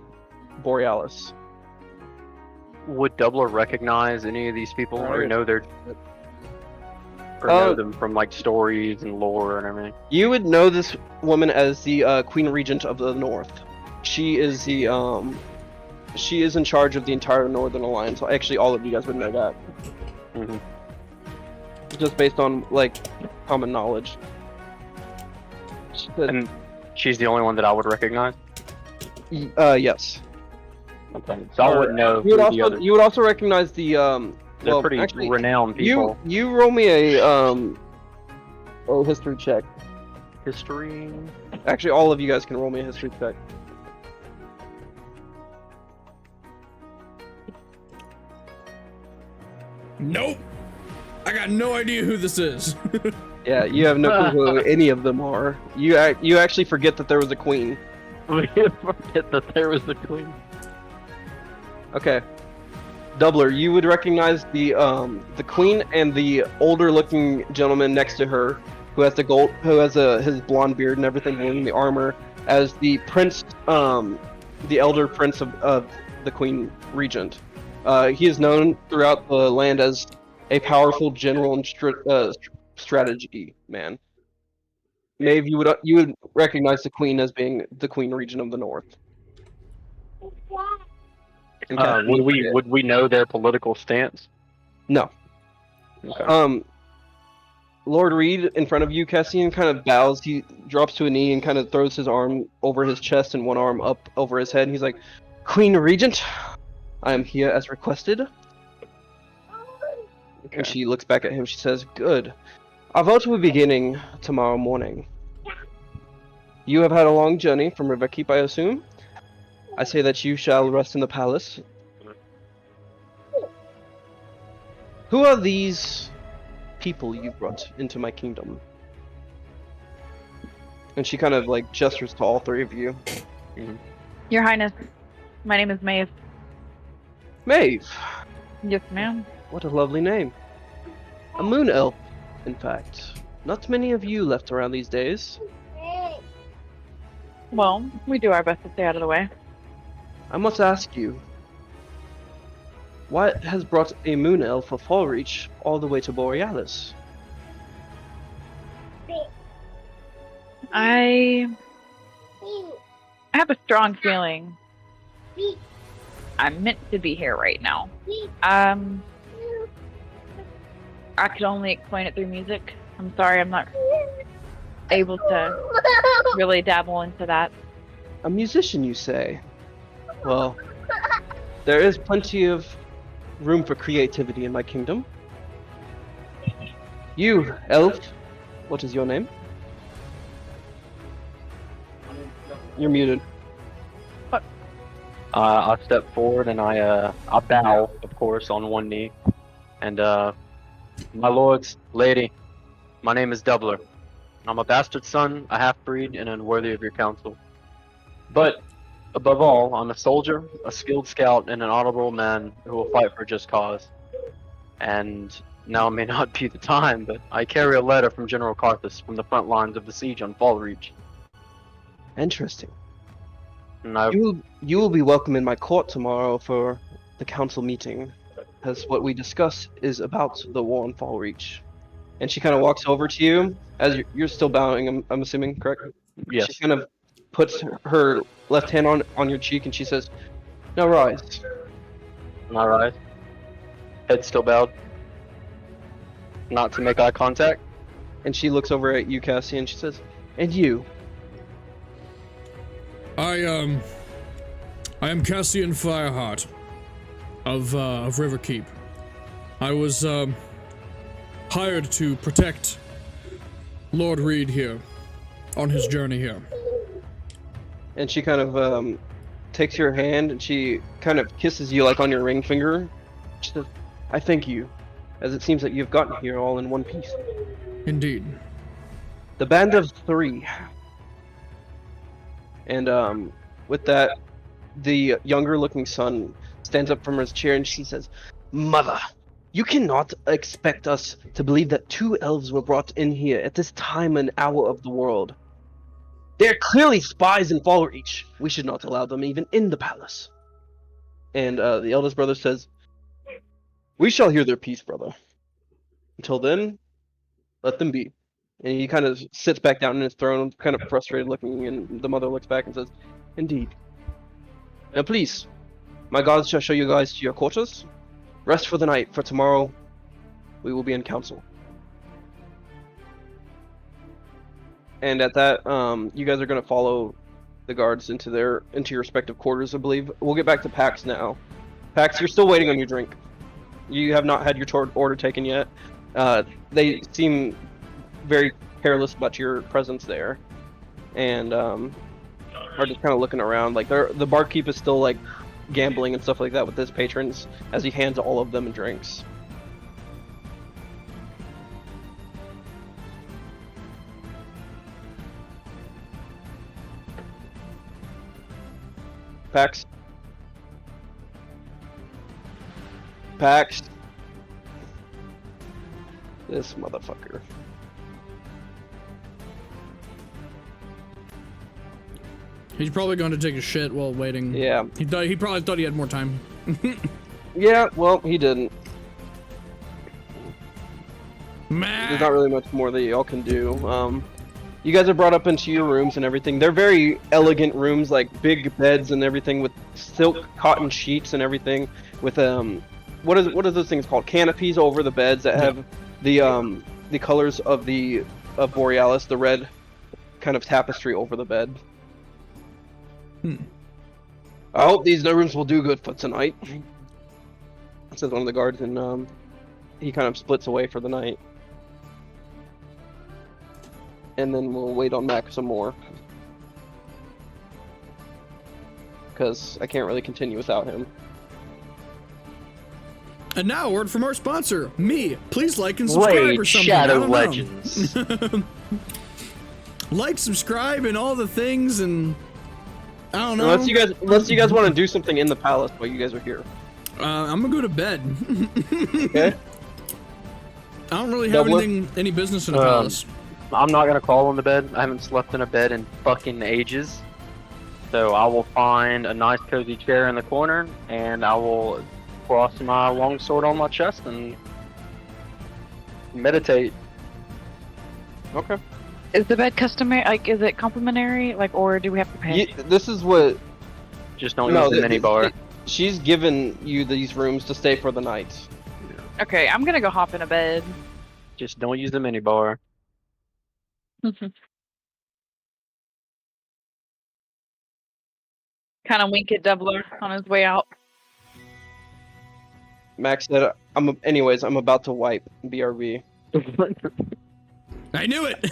[SPEAKER 1] Borealis.
[SPEAKER 5] Would Doubler recognize any of these people, or
[SPEAKER 1] Right.
[SPEAKER 5] know their, or know them from like stories and lore and everything?
[SPEAKER 1] You would know this woman as the Queen Regent of the North. She is the she is in charge of the entire Northern Alliance. Actually, all of you guys would know that,
[SPEAKER 5] Mm-hmm.
[SPEAKER 1] just based on like common knowledge. She said,
[SPEAKER 5] And she's the only one that I would recognize.
[SPEAKER 1] yes.
[SPEAKER 5] Okay. So I wouldn't know
[SPEAKER 1] You would
[SPEAKER 5] who the
[SPEAKER 1] also
[SPEAKER 5] other.
[SPEAKER 1] you would also recognize the
[SPEAKER 5] They're
[SPEAKER 1] well,
[SPEAKER 5] pretty
[SPEAKER 1] actually,
[SPEAKER 5] renowned people.
[SPEAKER 1] you roll me a history check.
[SPEAKER 5] History.
[SPEAKER 1] Actually, all of you guys can roll me a history check.
[SPEAKER 2] Nope. I got no idea who this is.
[SPEAKER 1] Yeah, you have no clue who any of them are. You actually forget that there was a queen.
[SPEAKER 5] We forget that there was the queen.
[SPEAKER 1] Okay. Doubler, you would recognize the queen and the older looking gentleman next to her, who has his blonde beard and everything, wearing the armor, as the prince, the elder prince of the Queen Regent. He is known throughout the land as a powerful general and strategy man. Maeve, you would recognize the queen as being the Queen Regent of the North. And
[SPEAKER 5] Would we know their political stance?
[SPEAKER 1] No.
[SPEAKER 5] Okay.
[SPEAKER 1] Lord Reed in front of you, Cassian, kind of bows. He drops to a knee and kind of throws his arm over his chest and one arm up over his head. And he's like, "Queen Regent, I am here as requested." And she looks back at him. She says, "Good. Our vote will be beginning tomorrow morning. You have had a long journey from Riverkeep, I assume. I say that you shall rest in the palace. Who are these people you brought into my kingdom?" And she kind of like gestures to all three of you.
[SPEAKER 3] Your Highness, my name is Maeve.
[SPEAKER 1] Maeve,
[SPEAKER 3] Yes, ma'am.
[SPEAKER 1] what a lovely name. A moon elf, in fact. Not many of you left around these days.
[SPEAKER 3] Well, we do our best to stay out of the way.
[SPEAKER 1] I must ask you, what has brought a moon elf of Fallreach all the way to Borealis?
[SPEAKER 3] I have a strong feeling I'm meant to be here right now. I could only explain it through music. I'm sorry, I'm not able to really dabble into that.
[SPEAKER 1] A musician, you say? Well, there is plenty of room for creativity in my kingdom. You, elf, what is your name? You're muted.
[SPEAKER 5] I step forward and I bow, of course, on one knee. And my lords, lady, my name is Doubler. I'm a bastard son, a half-breed, and unworthy of your counsel. But above all, I'm a soldier, a skilled scout, and an honorable man who will fight for a just cause. And now may not be the time, but I carry a letter from General Carthus from the front lines of the siege on Fallreach.
[SPEAKER 1] Interesting.
[SPEAKER 5] And I,
[SPEAKER 1] You will be welcome in my court tomorrow for the council meeting, as what we discuss is about the war on Fallreach. And she kind of walks over to you, as you're still bowing, I'm assuming, correct?
[SPEAKER 5] yes.
[SPEAKER 1] She kind of puts her left hand on your cheek and she says, "Now rise."
[SPEAKER 5] All right. Head still bowed. Not to make eye contact.
[SPEAKER 1] And she looks over at you, Cassie, and she says, "And you?"
[SPEAKER 2] I am Cassian Fireheart of Riverkeep. I was hired to protect Lord Reed here on his journey here.
[SPEAKER 1] and she kind of takes your hand and she kind of kisses you like on your ring finger. She says, "I thank you, as it seems that you've gotten here all in one piece.
[SPEAKER 2] Indeed.
[SPEAKER 1] The band of 3." And with that, the younger-looking son stands up from his chair and she says, "Mother, you cannot expect us to believe that 2 elves were brought in here at this time and hour of the world. They are clearly spies in Fallreach. We should not allow them even in the palace." And the eldest brother says, "We shall hear their peace, brother. Until then, let them be." And he kind of sits back down in his throne, kind of frustrated looking, and the mother looks back and says, "Indeed. Now please, my gods shall show you guys to your quarters. Rest for the night, for tomorrow we will be in council." And at that, you guys are gonna follow the guards into your respective quarters, I believe. We'll get back to Pax now. Pax, you're still waiting on your drink. You have not had your order taken yet. They seem very careless about your presence there, and are just kind of looking around. Like the barkeep is still like gambling and stuff like that with his patrons as he hands all of them drinks. Pax. Pax. This motherfucker.
[SPEAKER 2] He's probably going to take a shit while waiting.
[SPEAKER 1] Yeah.
[SPEAKER 2] He probably thought he had more time.
[SPEAKER 1] Yeah, well, he didn't.
[SPEAKER 2] Man.
[SPEAKER 1] There's not really much more that y'all can do. You guys are brought up into your rooms and everything. They're very elegant rooms, like big beds and everything, with silk cotton sheets and everything. With what are those things called? Canopies over the beds that have the colors of Borealis, the red kind of tapestry over the bed. I hope these rooms will do good for tonight, says one of the guards, and he kind of splits away for the night. And then we'll wait on Mac some more, because I can't really continue without him.
[SPEAKER 2] And now, a word from our sponsor, me. Please like and subscribe
[SPEAKER 5] Raid
[SPEAKER 2] or something.
[SPEAKER 5] Shadow
[SPEAKER 2] I don't know.
[SPEAKER 5] Legends.
[SPEAKER 2] Like, subscribe, and all the things, and I don't know.
[SPEAKER 1] Unless you guys want to do something in the palace while you guys are here.
[SPEAKER 2] I'm gonna go to bed.
[SPEAKER 1] Okay.
[SPEAKER 2] I don't really have any business in the palace.
[SPEAKER 5] I'm not gonna crawl on the bed. I haven't slept in a bed in fucking ages. So I will find a nice cozy chair in the corner, and I will cross my longsword on my chest and meditate.
[SPEAKER 1] Okay.
[SPEAKER 3] Is the bed customary? Like, is it complimentary? Like, or do we have to pay?
[SPEAKER 1] This is what.
[SPEAKER 5] Just don't use the minibar.
[SPEAKER 1] She's given you these rooms to stay for the night.
[SPEAKER 3] Okay, I'm gonna go hop in a bed.
[SPEAKER 5] Just don't use the minibar.
[SPEAKER 3] Kind of wink at Doubler on his way out.
[SPEAKER 1] Max said, I'm about to wipe BRB.
[SPEAKER 2] I knew it.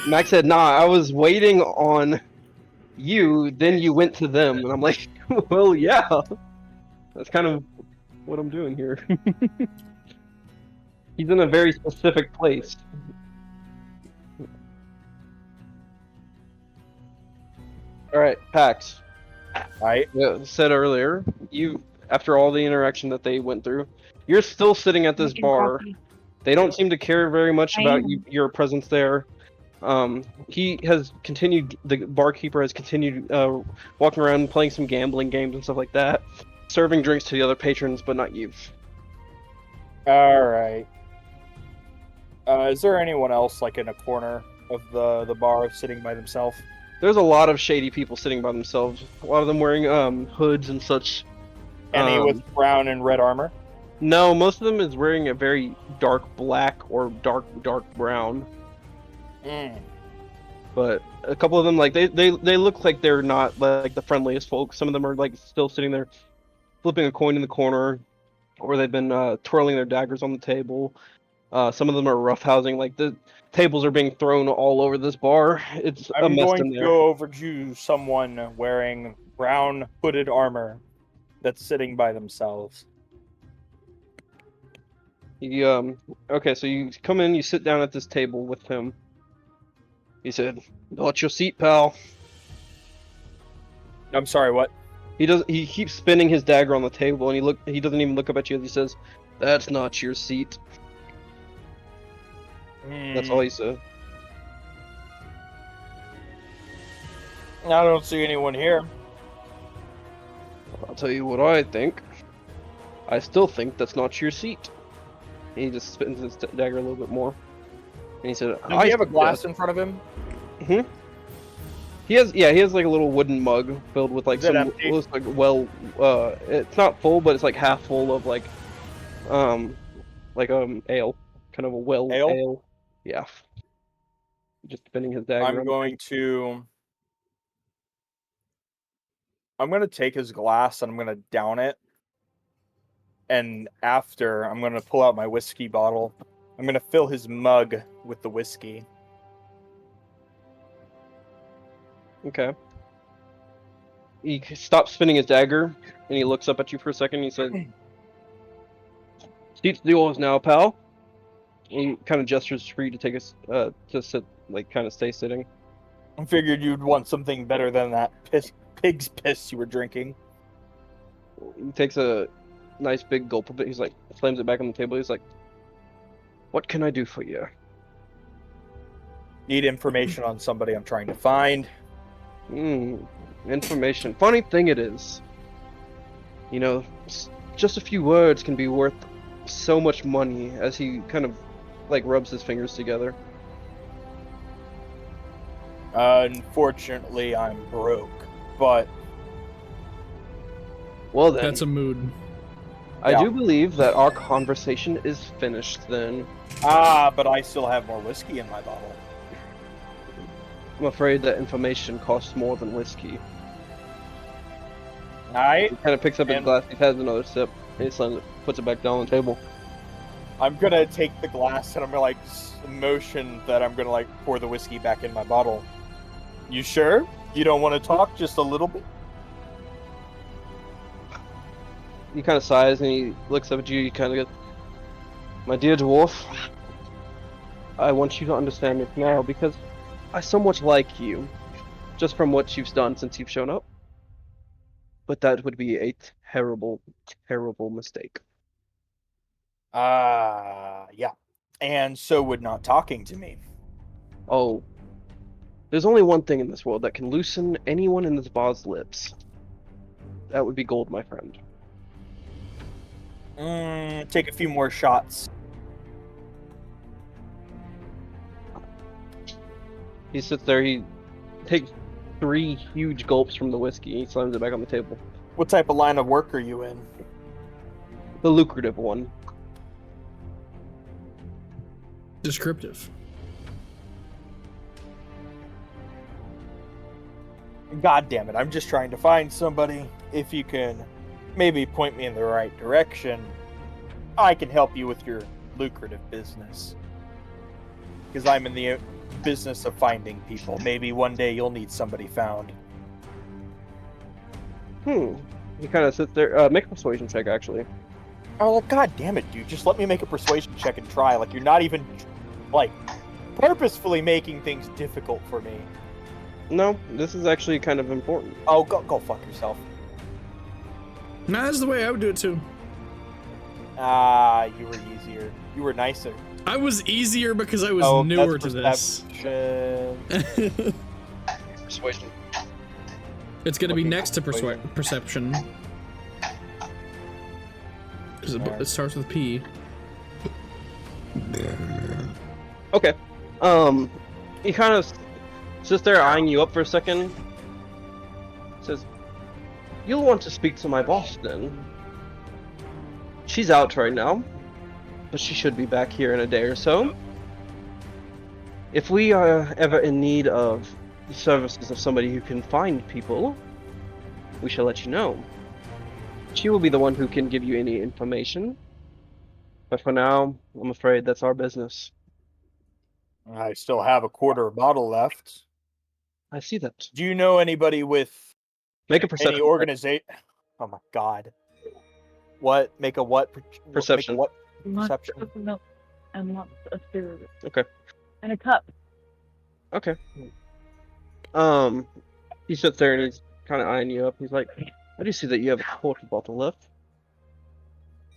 [SPEAKER 1] Max said, "Nah, I was waiting on you, then you went to them." And I'm like, well, yeah. That's kind of what I'm doing here. He's in a very specific place. Alright, Pax.
[SPEAKER 4] Right.
[SPEAKER 1] Yeah, said earlier, after all the interaction that they went through, you're still sitting at this bar. They don't seem to care very much about your presence there. The barkeeper has continued walking around playing some gambling games and stuff like that, serving drinks to the other patrons, but not you.
[SPEAKER 4] Alright. Is there anyone else, like, in a corner of the bar sitting by themselves?
[SPEAKER 1] There's a lot of shady people sitting by themselves. A lot of them wearing hoods and such.
[SPEAKER 4] Any with brown and red armor?
[SPEAKER 1] No, most of them is wearing a very dark black or dark brown. But a couple of them, like they look like they're not like the friendliest folks. Some of them are like still sitting there flipping a coin in the corner, or they've been twirling their daggers on the table. Some of them are roughhousing. Like the tables are being thrown all over this bar. It's a
[SPEAKER 4] I'm
[SPEAKER 1] mess
[SPEAKER 4] going
[SPEAKER 1] in
[SPEAKER 4] to
[SPEAKER 1] there.
[SPEAKER 4] go over to someone wearing brown hooded armor that's sitting by themselves.
[SPEAKER 1] Okay, so you come in, you sit down at this table with him. He said, "Watch your seat, pal."
[SPEAKER 4] I'm sorry, what?
[SPEAKER 1] He keeps spinning his dagger on the table, and he doesn't even look up at you as he says, "That's not your seat." That's all he said.
[SPEAKER 4] I don't see anyone here.
[SPEAKER 1] I'll tell you what I think. I still think that's not your seat. And he just spins his dagger a little bit more. And he said,
[SPEAKER 4] Does he have a glass in front of him?
[SPEAKER 1] He has like a little wooden mug filled with like
[SPEAKER 4] Is it
[SPEAKER 1] some
[SPEAKER 4] empty?
[SPEAKER 1] looks like it's not full, but it's like half full of like ale. Kind of a well
[SPEAKER 4] Ale?
[SPEAKER 1] ale. Yeah. Just spinning his dagger
[SPEAKER 4] I'm
[SPEAKER 1] on
[SPEAKER 4] going to take his glass and I'm going to down it. And after, I'm going to pull out my whiskey bottle. I'm going to fill his mug with the whiskey.
[SPEAKER 1] Okay. He stops spinning his dagger and he looks up at you for a second. He says, "Seat's yours now, pal." And he kind of gestures for you to take us to sit, like kind of stay sitting.
[SPEAKER 4] I figured you'd want something better than that pig's piss you were drinking.
[SPEAKER 1] He takes a nice big gulp of it. He's like, slams it back on the table. He's like, "What can I do for you?"
[SPEAKER 4] Need information on somebody I'm trying to find.
[SPEAKER 1] Information. Funny thing it is. You know, just a few words can be worth so much money, as he kind of like rubs his fingers together.
[SPEAKER 4] Unfortunately, I'm broke, but
[SPEAKER 1] Well then,
[SPEAKER 2] That's a mood.
[SPEAKER 1] I
[SPEAKER 4] Yeah.
[SPEAKER 1] do believe that our conversation is finished then.
[SPEAKER 4] but I still have more whiskey in my bottle.
[SPEAKER 1] I'm afraid that information costs more than whiskey.
[SPEAKER 4] Alright,
[SPEAKER 1] He kind of picks up his
[SPEAKER 4] And-
[SPEAKER 1] glass, he has another sip, and he puts it back down on the table.
[SPEAKER 4] I'm gonna take the glass and I'm gonna like motion that I'm gonna like pour the whiskey back in my bottle. You sure? You don't want to talk just a little bit?
[SPEAKER 1] He kind of sighs and he looks up at you. You kind of go, "My dear dwarf, I want you to understand this now because I so much like you, just from what you've done since you've shown up. But that would be a terrible, terrible mistake."
[SPEAKER 4] Yeah. And so would not talking to me.
[SPEAKER 1] Oh, there's only one thing in this world that can loosen anyone in this bar's lips. That would be gold, my friend.
[SPEAKER 4] Take a few more shots.
[SPEAKER 1] He sits there, he takes 3 huge gulps from the whiskey, and he slams it back on the table.
[SPEAKER 4] What type of line of work are you in?
[SPEAKER 1] The lucrative one.
[SPEAKER 2] Descriptive.
[SPEAKER 4] God damn it, I'm just trying to find somebody. If you can maybe point me in the right direction, I can help you with your lucrative business. Because I'm in the business of finding people. Maybe one day you'll need somebody found.
[SPEAKER 1] He kind of sits there. Make a persuasion check, actually.
[SPEAKER 4] Oh, god damn it, dude. Just let me make a persuasion check and try. Like, you're not even, like, purposefully making things difficult for me.
[SPEAKER 1] No, this is actually kind of important.
[SPEAKER 4] Oh, go fuck yourself.
[SPEAKER 2] Nah, that's the way I would do it too.
[SPEAKER 4] You were easier. You were nicer.
[SPEAKER 2] I was easier because I was
[SPEAKER 4] Oh,
[SPEAKER 2] newer
[SPEAKER 4] that's
[SPEAKER 2] to this.
[SPEAKER 4] perception.
[SPEAKER 1] Persuasion.
[SPEAKER 2] It's gonna be
[SPEAKER 4] Okay,
[SPEAKER 2] next to
[SPEAKER 4] persuasion.
[SPEAKER 2] perception. Because it starts with P.
[SPEAKER 1] Okay. He kind of sits there eyeing you up for a second. Says, "You'll want to speak to my boss then. She's out right now, but she should be back here in a day or so. If we are ever in need of the services of somebody who can find people, we shall let you know. She will be the one who can give you any information. But for now, I'm afraid that's our business.
[SPEAKER 4] I still have a quarter bottle left.
[SPEAKER 1] I see that.
[SPEAKER 4] Do you know anybody with
[SPEAKER 1] Make a
[SPEAKER 4] any
[SPEAKER 1] perception check.
[SPEAKER 4] organization? Oh my god. What? Make a what?
[SPEAKER 1] Perception.
[SPEAKER 4] Make a what?
[SPEAKER 3] Lots
[SPEAKER 4] Perception.
[SPEAKER 3] of milk and lots of food.
[SPEAKER 1] Okay.
[SPEAKER 3] And a cup.
[SPEAKER 1] Okay. He sits there and he's kind of eyeing you up. He's like, I do see that you have a quarter bottle left.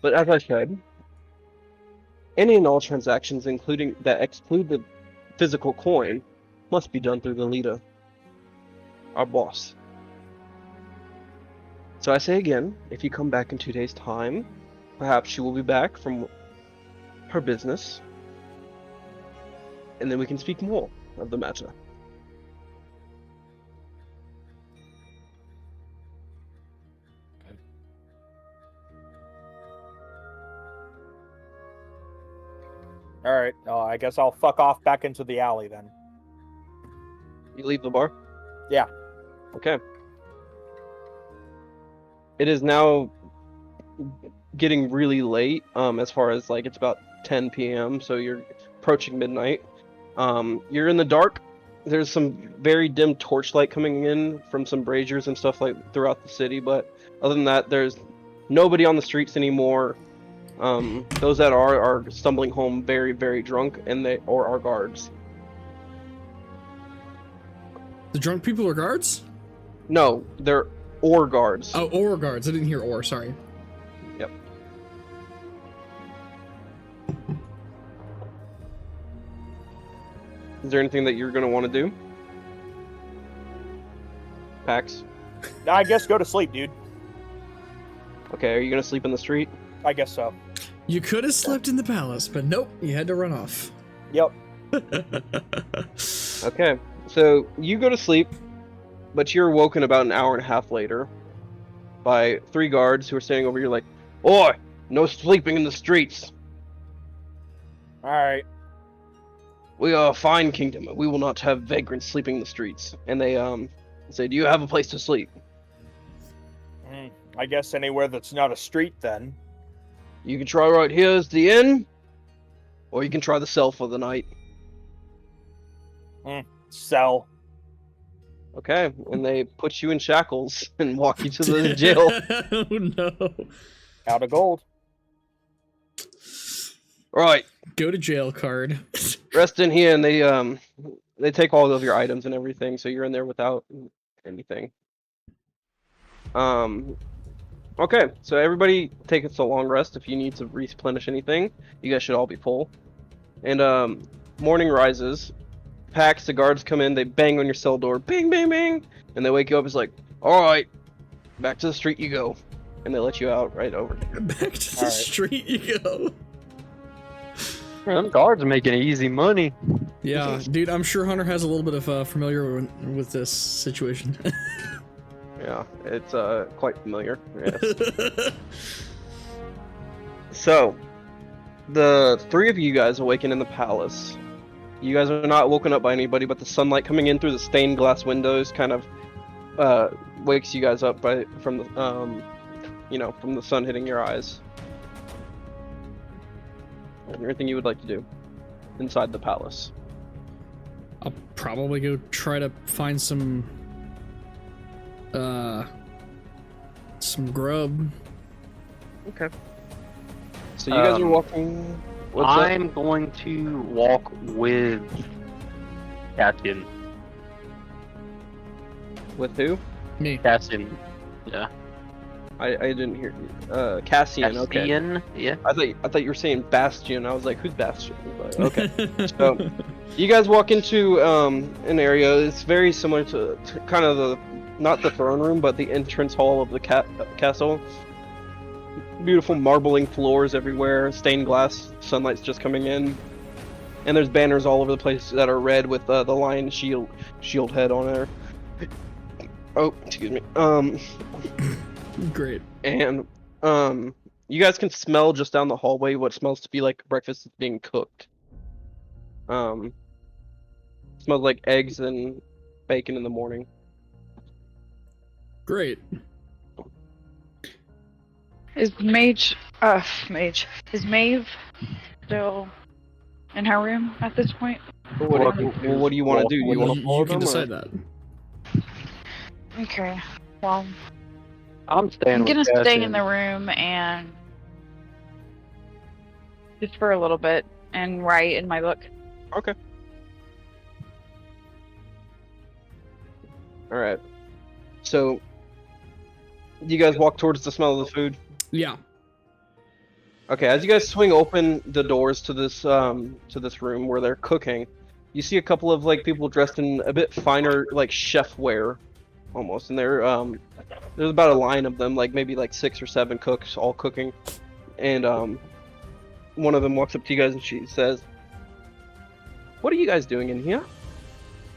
[SPEAKER 1] But as I said, any and all transactions, including that exclude the physical coin, must be done through the leader, our boss. So I say again, if you come back in 2 days' time, perhaps she will be back from her business, and then we can speak more of the matter.
[SPEAKER 4] All right. I guess I'll fuck off back into the alley then.
[SPEAKER 1] You leave the bar?
[SPEAKER 4] Yeah.
[SPEAKER 1] Okay. It is now getting really late, as far as like it's about 10 p.m., so you're approaching midnight. You're in the dark. There's some very dim torchlight coming in from some braziers and stuff like throughout the city, but other than that, there's nobody on the streets anymore. Those that are stumbling home very, very drunk, and they or are guards.
[SPEAKER 2] The drunk people are guards?
[SPEAKER 1] No, they're or guards.
[SPEAKER 2] Oh, or guards. I didn't hear or, sorry.
[SPEAKER 1] Yep. Is there anything that you're gonna want to do? Pax?
[SPEAKER 4] I guess go to sleep, dude.
[SPEAKER 1] Okay, are you gonna sleep in the street?
[SPEAKER 4] I guess so.
[SPEAKER 2] You could have slept in the palace, but nope, you had to run off.
[SPEAKER 4] Yep.
[SPEAKER 1] Okay, so you go to sleep, but you're woken about an hour and a half later by 3 guards who are standing over you like, "Oi, no sleeping in the streets.
[SPEAKER 4] All right.
[SPEAKER 1] We are a fine kingdom, and we will not have vagrants sleeping in the streets." And they say, "Do you have a place to sleep?"
[SPEAKER 4] I guess anywhere that's not a street then.
[SPEAKER 1] You can try right here as the inn, or you can try the cell for the night.
[SPEAKER 4] Sell.
[SPEAKER 1] Okay, and they put you in shackles and walk you to the jail.
[SPEAKER 2] Oh no.
[SPEAKER 4] Out of gold.
[SPEAKER 1] Right,
[SPEAKER 2] Go to jail card.
[SPEAKER 1] rest in here, and they take all of your items and everything, so you're in there without anything. Okay, so everybody take a long rest. If you need to replenish anything, you guys should all be full. And morning rises. Pax, the guards come in, they bang on your cell door, bing, bing, bing, and they wake you up. It's like, all right, back to the street you go, and they let you out right over.
[SPEAKER 2] Back to the street you go.
[SPEAKER 5] Them guards are making easy money.
[SPEAKER 2] Yeah, dude, I'm sure Hunter has a little bit of familiar with this situation.
[SPEAKER 1] Yeah, it's quite familiar. Yes. So, the 3 of you guys awaken in the palace. You guys are not woken up by anybody, but the sunlight coming in through the stained glass windows kind of wakes you guys up from the sun hitting your eyes. Anything you would like to do inside the palace?
[SPEAKER 2] I'll probably go try to find some grub.
[SPEAKER 1] Okay. So you guys are walking. What's that?
[SPEAKER 5] I'm going to walk with Cassian.
[SPEAKER 1] With who?
[SPEAKER 2] Me.
[SPEAKER 5] Cassian. Yeah.
[SPEAKER 1] I didn't hear you. Cassian. Okay.
[SPEAKER 5] Cassian. Yeah.
[SPEAKER 1] I thought you were saying Bastion. I was like, who's Bastion? But, okay. So you guys walk into an area. It's very similar to kind of not the throne room, but the entrance hall of the castle. Beautiful marbling floors everywhere, stained glass, sunlight's just coming in, and there's banners all over the place that are red with the lion shield head on there. Oh, excuse me.
[SPEAKER 2] Great.
[SPEAKER 1] And you guys can smell just down the hallway what smells to be like breakfast is being cooked. Smells like eggs and bacon in the morning.
[SPEAKER 7] Is is Maeve still in her room at this point?
[SPEAKER 1] What do you want to do? Do you want to follow
[SPEAKER 2] You can
[SPEAKER 1] them? Or?
[SPEAKER 2] decide that.
[SPEAKER 7] Okay. Well,
[SPEAKER 5] I'm staying
[SPEAKER 7] I'm
[SPEAKER 5] with
[SPEAKER 7] gonna stay in
[SPEAKER 5] Cassian.
[SPEAKER 7] the room and just for a little bit and write in my book.
[SPEAKER 1] Okay. All right. So, you guys walk towards the smell of the food.
[SPEAKER 2] Yeah.
[SPEAKER 1] Okay, as you guys swing open the doors to this room where they're cooking, you see a couple of like people dressed in a bit finer like chef wear, almost, and there's about a line of them, like maybe like 6 or 7 cooks all cooking, and one of them walks up to you guys and she says, "What are you guys doing in here?"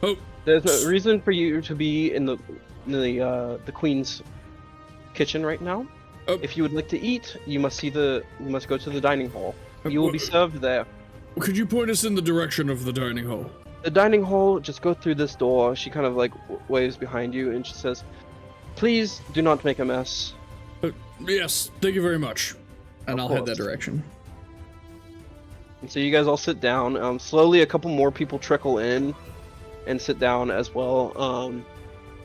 [SPEAKER 2] Oh.
[SPEAKER 1] There's a reason for you to be in the queen's kitchen right now.
[SPEAKER 2] Oh.
[SPEAKER 1] If you would like to eat, you must go to the dining hall. You will be served there.
[SPEAKER 2] Could you point us in the direction of the dining hall?
[SPEAKER 1] The dining hall, just go through this door. She kind of like waves behind you and she says, "Please do not make a mess."
[SPEAKER 2] Yes, thank you very much. And
[SPEAKER 1] Of
[SPEAKER 2] I'll head that
[SPEAKER 1] course.
[SPEAKER 2] direction.
[SPEAKER 1] And so you guys all sit down. Slowly, a couple more people trickle in and sit down as well.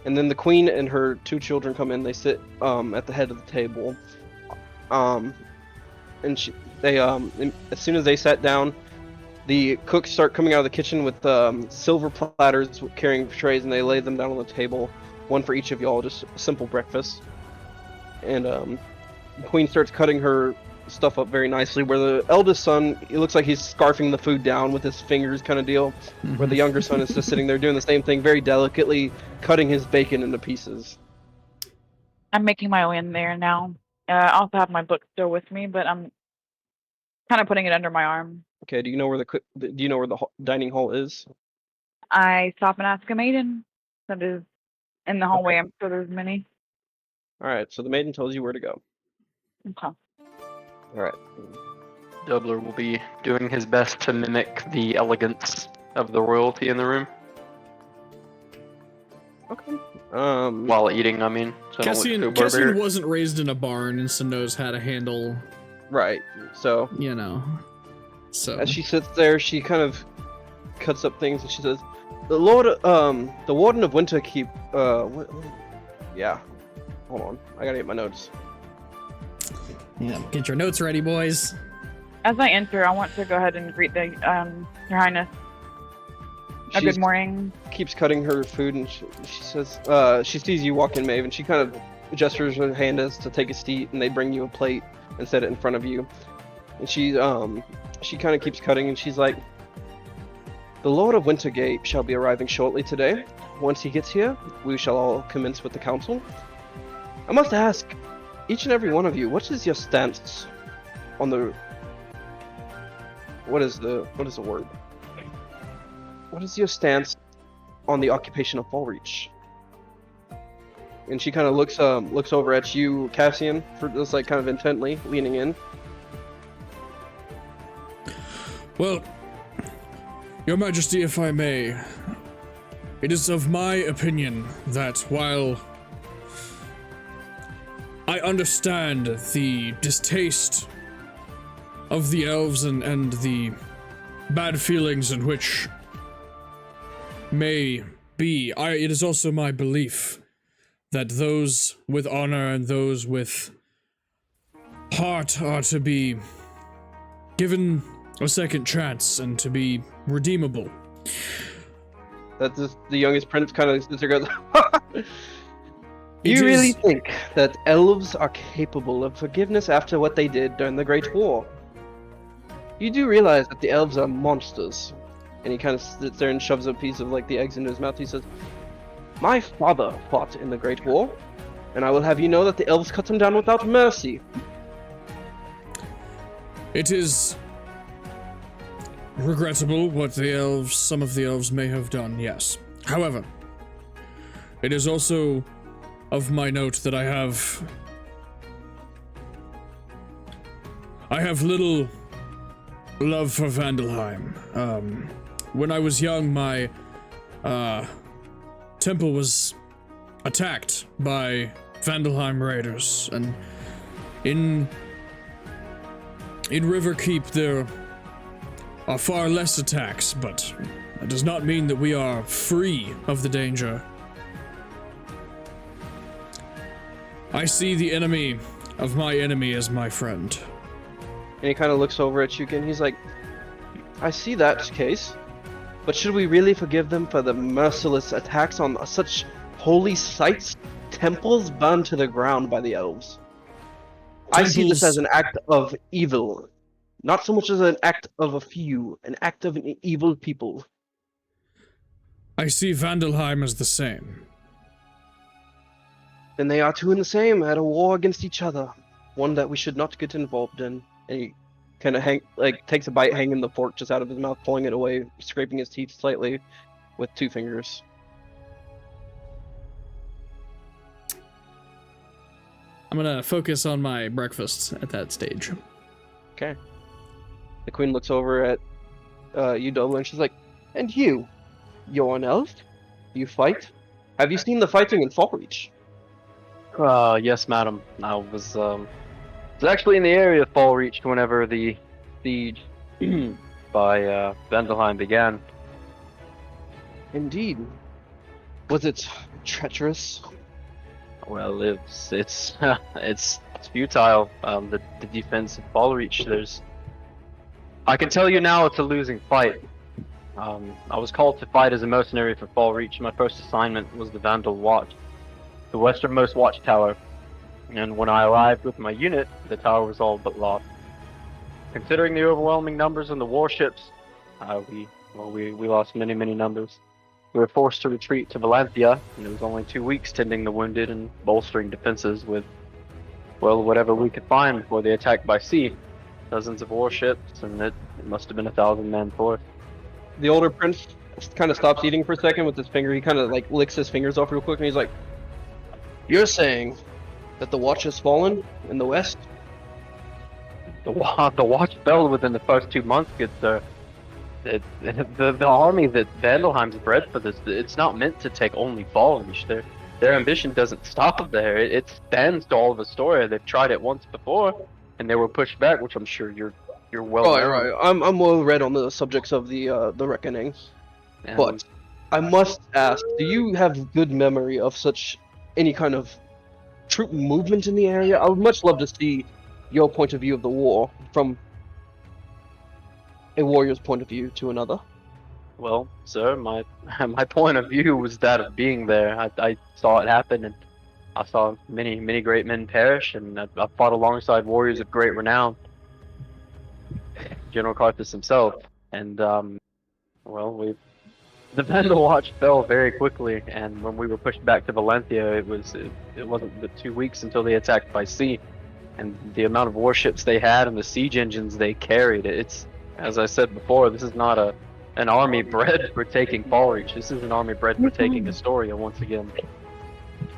[SPEAKER 1] And then the queen and her 2 children come in. They sit at the head of the table. And as soon as they sat down, the cooks start coming out of the kitchen with silver platters carrying trays, and they lay them down on the table, one for each of y'all, just a simple breakfast. And the queen starts cutting her stuff up very nicely, where the eldest son, it looks like he's scarfing the food down with his fingers kind of deal, where the younger son is just sitting there doing the same thing, very delicately cutting his bacon into pieces.
[SPEAKER 3] I'm making my way in there now. I also have my book still with me, but I'm kind of putting it under my arm.
[SPEAKER 1] Okay, do you know where the dining hall is?
[SPEAKER 3] I stop and ask a maiden that is in the hallway. I'm sure there's many.
[SPEAKER 1] All right, so the maiden tells you where to go.
[SPEAKER 3] Okay.
[SPEAKER 1] All right.
[SPEAKER 5] Doubler will be doing his best to mimic the elegance of the royalty in the room
[SPEAKER 1] Okay.
[SPEAKER 5] while eating. I mean, so I don't look too
[SPEAKER 2] Cassian
[SPEAKER 5] barbaric.
[SPEAKER 2] wasn't raised in a barn and so knows how to handle,
[SPEAKER 1] Right. So
[SPEAKER 2] you know. So
[SPEAKER 1] as she sits there, she kind of cuts up things and she says, the warden of Winterkeep, yeah. Hold on, I gotta get my notes.
[SPEAKER 2] yeah, get your notes ready, boys.
[SPEAKER 3] As I enter, I want to go ahead and greet the Your Highness. A
[SPEAKER 1] She's-
[SPEAKER 3] good morning.
[SPEAKER 1] Keeps cutting her food and she says, she sees you walk in, Maeve, and she kind of gestures her hand as to take a seat, and they bring you a plate and set it in front of you. And she kind of keeps cutting, and she's like, the Lord of Wintergate shall be arriving shortly today. Once he gets here, we shall all commence with the council. I must ask, each and every one of you, what is your stance on the... What is the word? What is your stance on the occupation of Fallreach? And she kind of looks over at you, Cassian, for just like kind of intently leaning in.
[SPEAKER 2] Well, Your Majesty, if I may, it is of my opinion that while I understand the distaste of the elves and the bad feelings in which may be, it is also my belief that those with honor and those with heart are to be given a second chance and to be redeemable.
[SPEAKER 1] That is the youngest prince kind of sits there and goes,
[SPEAKER 2] It
[SPEAKER 1] You really
[SPEAKER 2] is-
[SPEAKER 1] think that elves are capable of forgiveness after what they did during the Great War? You do realize that the elves are monsters. And he kind of sits there and shoves a piece of like the eggs into his mouth. He says, my father fought in the Great War, and I will have you know that the elves cut him down without mercy.
[SPEAKER 2] It is regrettable what some of the elves may have done, yes. However, it is also of my note that I have little love for Vandalheim. When I was young, my temple was attacked by Vandalheim raiders, and In Riverkeep, there are far less attacks, but that does not mean that we are free of the danger. I see the enemy of my enemy as my friend.
[SPEAKER 1] And he kind of looks over at you again. He's like, I see that case, but should we really forgive them for the merciless attacks on such holy sites? Temples burned to the ground by the elves. I see this as an act of evil, not so much as an act of a few, an act of an evil people.
[SPEAKER 2] I see Vandelheim as the same.
[SPEAKER 1] Then they are two in the same, at a war against each other, one that we should not get involved in. And he kind of takes a bite, hanging the fork just out of his mouth, pulling it away, scraping his teeth slightly with 2 fingers.
[SPEAKER 2] I'm gonna focus on my breakfast at that stage.
[SPEAKER 1] Okay. The queen looks over at you, Double, and she's like, and you're an elf? You fight? Have you seen the fighting in Fallreach?
[SPEAKER 5] Yes, madam. I was actually in the area of Fallreach whenever the siege by Vandelheim began.
[SPEAKER 1] Indeed. Was it treacherous?
[SPEAKER 5] Well, it's futile. The defense of Fallreach. I can tell you now, it's a losing fight. I was called to fight as a mercenary for Fallreach. My first assignment was the Vandal Watch, the westernmost watchtower. And when I arrived with my unit, the tower was all but lost. Considering the overwhelming numbers in the warships, we lost many numbers. We were forced to retreat to Valantia, and it was only 2 weeks tending the wounded and bolstering defenses with, well, whatever we could find before the attack by sea. Dozens of warships, and it must have been 1,000-man force.
[SPEAKER 1] The older prince kind of stops eating for a second with his finger. He kind of licks his fingers off real quick, and he's like, "You're saying that the watch has fallen in the west?"
[SPEAKER 5] The watch fell within the first 2 months. The army that Vandelheim's bred for this, it's not meant to take only Fallreach. Their ambition doesn't stop there. It stands to all of Astoria. They've tried it once before, and they were pushed back, which I'm sure you're well aware of.
[SPEAKER 1] Right. I'm well read on the subjects of the reckoning.
[SPEAKER 5] And
[SPEAKER 1] But I must ask, do you have good memory of any kind of troop movement in the area? I would much love to see your point of view of the war from a warrior's point of view to another.
[SPEAKER 5] Well, sir, my point of view was that of being there. I saw it happen, and I saw many great men perish, and I fought alongside warriors of great renown. General Carthus himself, and the Vandal Watch fell very quickly, and when we were pushed back to Valantia, it wasn't but 2 weeks until they attacked by sea, and the amount of warships they had and the siege engines they carried, it's, as I said before, this is not an army bred for taking Fallreach. This is an army bred for taking Astoria once again.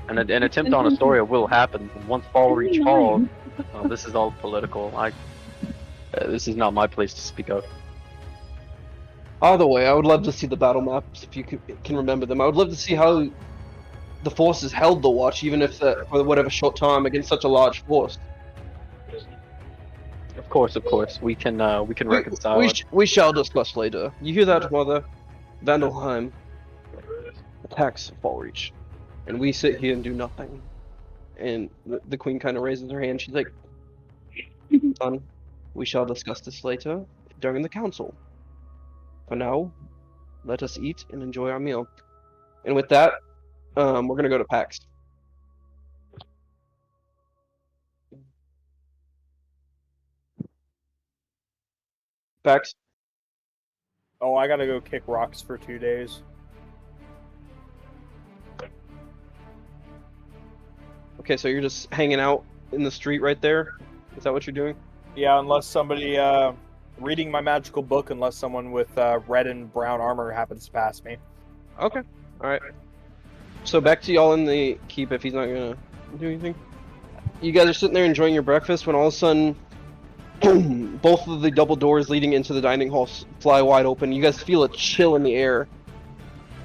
[SPEAKER 5] And an attempt on Astoria will happen. And once Fallreach falls, this is all political. This is not my place to speak of.
[SPEAKER 1] Either way, I would love to see the battle maps if you can remember them. I would love to see how the forces held the watch, even if for whatever short time against such a large force.
[SPEAKER 5] Of course, we can reconcile.
[SPEAKER 1] We shall discuss later. You hear that, Mother? Vandelheim attacks Fallreach, and we sit here and do nothing. And the queen kind of raises her hand. She's like, "Son, we shall discuss this later during the council. For now, let us eat and enjoy our meal." And with that, we're gonna go to PAX. PAX.
[SPEAKER 4] Oh, I gotta go kick rocks for 2 days.
[SPEAKER 1] Okay, so you're just hanging out in the street right there? Is that what you're doing?
[SPEAKER 4] Yeah, unless somebody reading my magical book, unless someone with red and brown armor happens to pass me.
[SPEAKER 1] Okay. Alright. So back to y'all in the keep if he's not gonna do anything. You guys are sitting there enjoying your breakfast when all of a sudden both of the double doors leading into the dining hall fly wide open. You guys feel a chill in the air.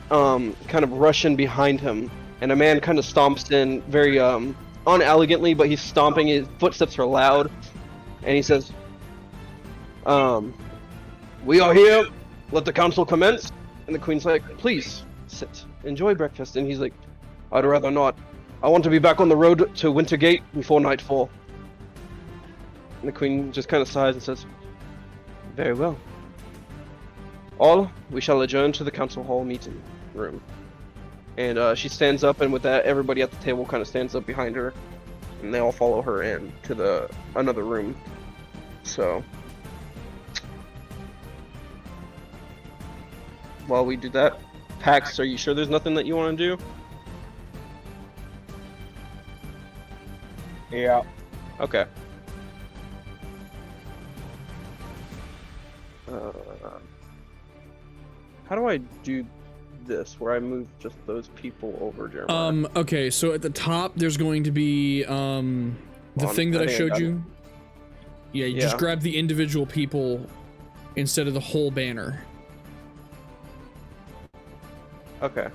[SPEAKER 1] Kind of rush in behind him. And a man kind of stomps in, very unelegantly, but he's stomping. His footsteps are loud, and he says, "We are here. Let the council commence." And the queen's like, "Please sit, enjoy breakfast." And he's like, "I'd rather not. I want to be back on the road to Wintergate before nightfall." And the queen just kind of sighs and says, "Very well. All, we shall adjourn to the council hall meeting room." And she stands up, and with that, everybody at the table kind of stands up behind her, and they all follow her in to another room. So, while we do that, Pax, are you sure there's nothing that you want to do?
[SPEAKER 4] Yeah.
[SPEAKER 1] Okay. How do I do this, where I move just those people over, Jeremiah?
[SPEAKER 2] Okay, so at the top there's going to be the thing that I showed you. Yeah, you just grab the individual people instead of the whole banner.
[SPEAKER 1] Okay.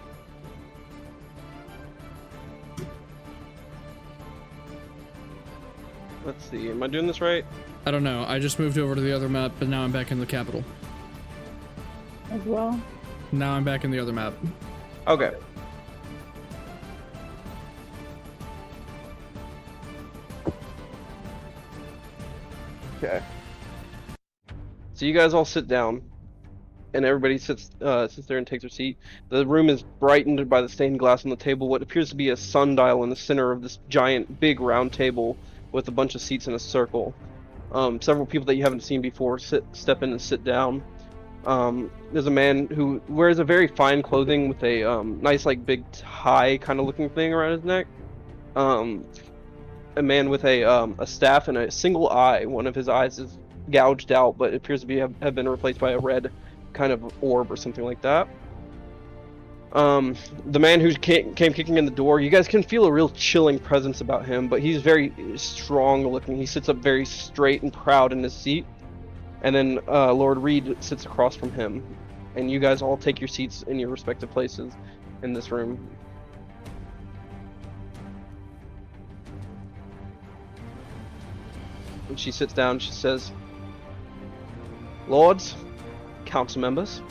[SPEAKER 1] Let's see, am I doing this right?
[SPEAKER 2] I don't know. I just moved over to the other map, but now I'm back in the capital.
[SPEAKER 3] As well.
[SPEAKER 2] Now I'm back in the other map.
[SPEAKER 1] Okay. Okay. So you guys all sit down, and everybody sits there and takes their seat. The room is brightened by the stained glass on the table, what appears to be a sundial in the center of this giant, big round table with a bunch of seats in a circle. Several people that you haven't seen before step in and sit down. There's a man who wears a very fine clothing with a nice, like, big tie kind of looking thing around his neck. A man with a staff and a single eye. One of his eyes is gouged out, but it appears to have been replaced by a red kind of orb or something like that. The man who came kicking in the door, you guys can feel a real chilling presence about him, but he's very strong looking. He sits up very straight and proud in his seat. And then Lord Reed sits across from him. And you guys all take your seats in your respective places in this room. And she sits down, she says, "Lords, council members,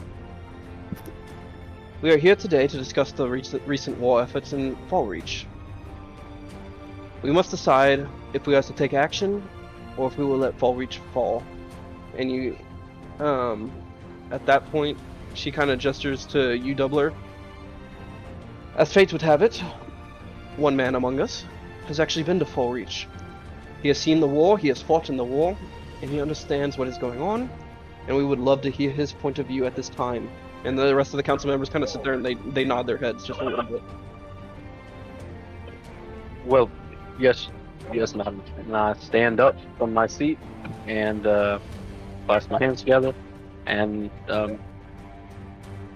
[SPEAKER 1] we are here today to discuss the recent war efforts in Fallreach. We must decide if we are to take action or if we will let Fallreach fall." And you, at that point, she kind of gestures to you, Doubler. "As fate would have it, one man among us has actually been to Fallreach. He has seen the war, he has fought in the war, and he understands what is going on, and we would love to hear his point of view at this time." And the rest of the council members kind of sit there and they nod their heads just a little bit.
[SPEAKER 5] Well, yes, madam. And I stand up from my seat and clasp my hands together, and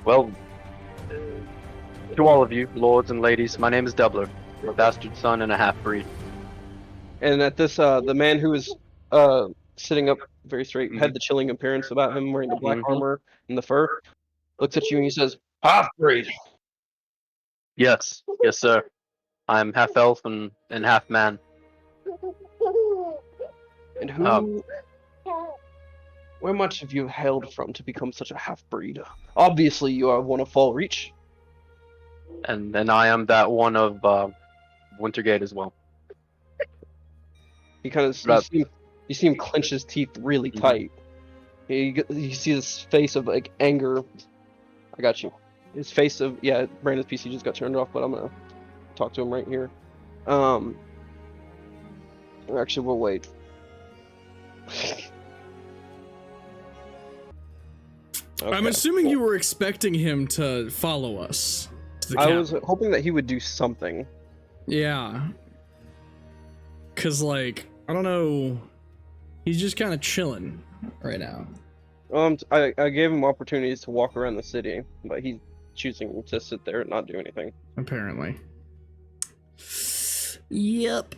[SPEAKER 5] well, to all of you, lords and ladies, my name is Doubler, a bastard son and a half-breed.
[SPEAKER 1] And at this, the man who was sitting up very straight, had the chilling appearance about him wearing the black armor and the fur, looks at you and he says, "Half-breed."
[SPEAKER 5] Yes, sir. I'm half elf and half man.
[SPEAKER 1] "And who, where much have you hailed from to become such a half-breed? Obviously you are one of Fallreach."
[SPEAKER 5] And I am that one of Wintergate as well.
[SPEAKER 1] He kind of, you see him clench his teeth really tight. You see this face of, like, anger. I got you. His face of, yeah, Brandon's PC just got turned off, but I'm gonna talk to him right here. Actually, we'll wait. Okay.
[SPEAKER 2] I'm assuming you were expecting him to follow us to the
[SPEAKER 1] I was hoping that he would do something.
[SPEAKER 2] Yeah. Cause, like, I don't know, he's just kind of chilling right now.
[SPEAKER 1] I gave him opportunities to walk around the city, but he's choosing to sit there and not do anything.
[SPEAKER 2] Apparently. Yep.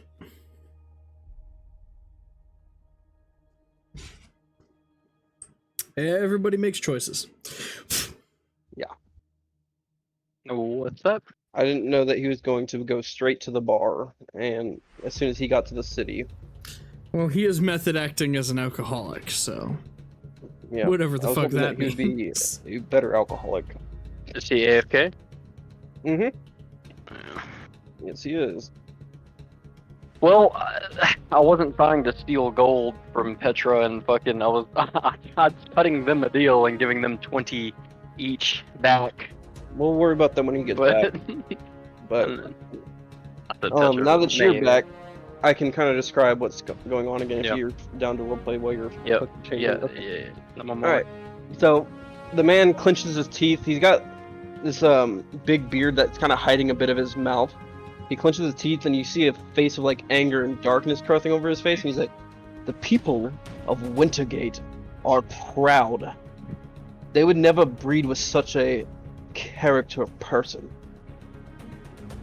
[SPEAKER 2] Everybody makes choices.
[SPEAKER 1] Yeah.
[SPEAKER 5] What's that?
[SPEAKER 1] I didn't know that he was going to go straight to the bar, and as soon as he got to the city,
[SPEAKER 2] Well, he is method acting as an alcoholic, so
[SPEAKER 1] yeah,
[SPEAKER 2] whatever the
[SPEAKER 1] I was
[SPEAKER 2] fuck
[SPEAKER 1] hoping
[SPEAKER 2] that
[SPEAKER 1] he would be
[SPEAKER 2] means.
[SPEAKER 1] a better alcoholic.
[SPEAKER 5] Is he AFK?
[SPEAKER 1] Mm-hmm. Yes, he is.
[SPEAKER 5] Well, I wasn't trying to steal gold from Petra and fucking. I was cutting them a deal and giving them 20 each back.
[SPEAKER 1] We'll worry about them when he gets
[SPEAKER 5] But
[SPEAKER 1] back. But
[SPEAKER 5] I said Petra
[SPEAKER 1] now
[SPEAKER 5] was
[SPEAKER 1] that you're
[SPEAKER 5] name.
[SPEAKER 1] back, I can kind of describe what's going on again if
[SPEAKER 5] Yeah.
[SPEAKER 1] you're down to roleplay while you're
[SPEAKER 5] Yep.
[SPEAKER 1] changing.
[SPEAKER 5] Yeah,
[SPEAKER 1] Okay.
[SPEAKER 5] yeah. I'm on
[SPEAKER 1] All right. So the man clenches his teeth. He's got this big beard that's kind of hiding a bit of his mouth. He clenches his teeth, and you see a face of like anger and darkness crossing over his face. And he's like, "The people of Wintergate are proud. They would never breed with such a character person.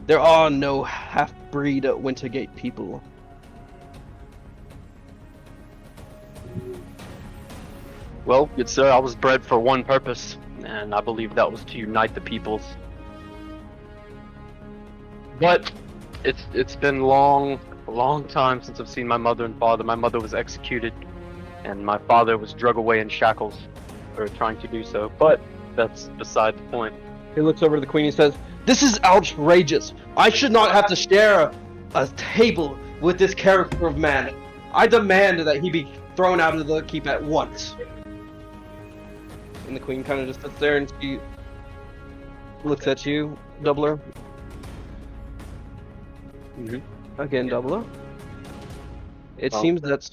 [SPEAKER 1] There are no half-breed Wintergate people."
[SPEAKER 5] Well, good sir, I was bred for one purpose, and I believe that was to unite the peoples. But it's been a long time since I've seen my mother and father. My mother was executed, and my father was drug away in shackles for trying to do so. But that's beside the point.
[SPEAKER 1] He looks over to the queen and says, "This is outrageous. I should not have to share a table with this character of man. I demand that he be thrown out of the keep at once." And the queen kind of just sits there and she looks at you, Doubler. Again, Doubler. It
[SPEAKER 5] Well,
[SPEAKER 1] seems that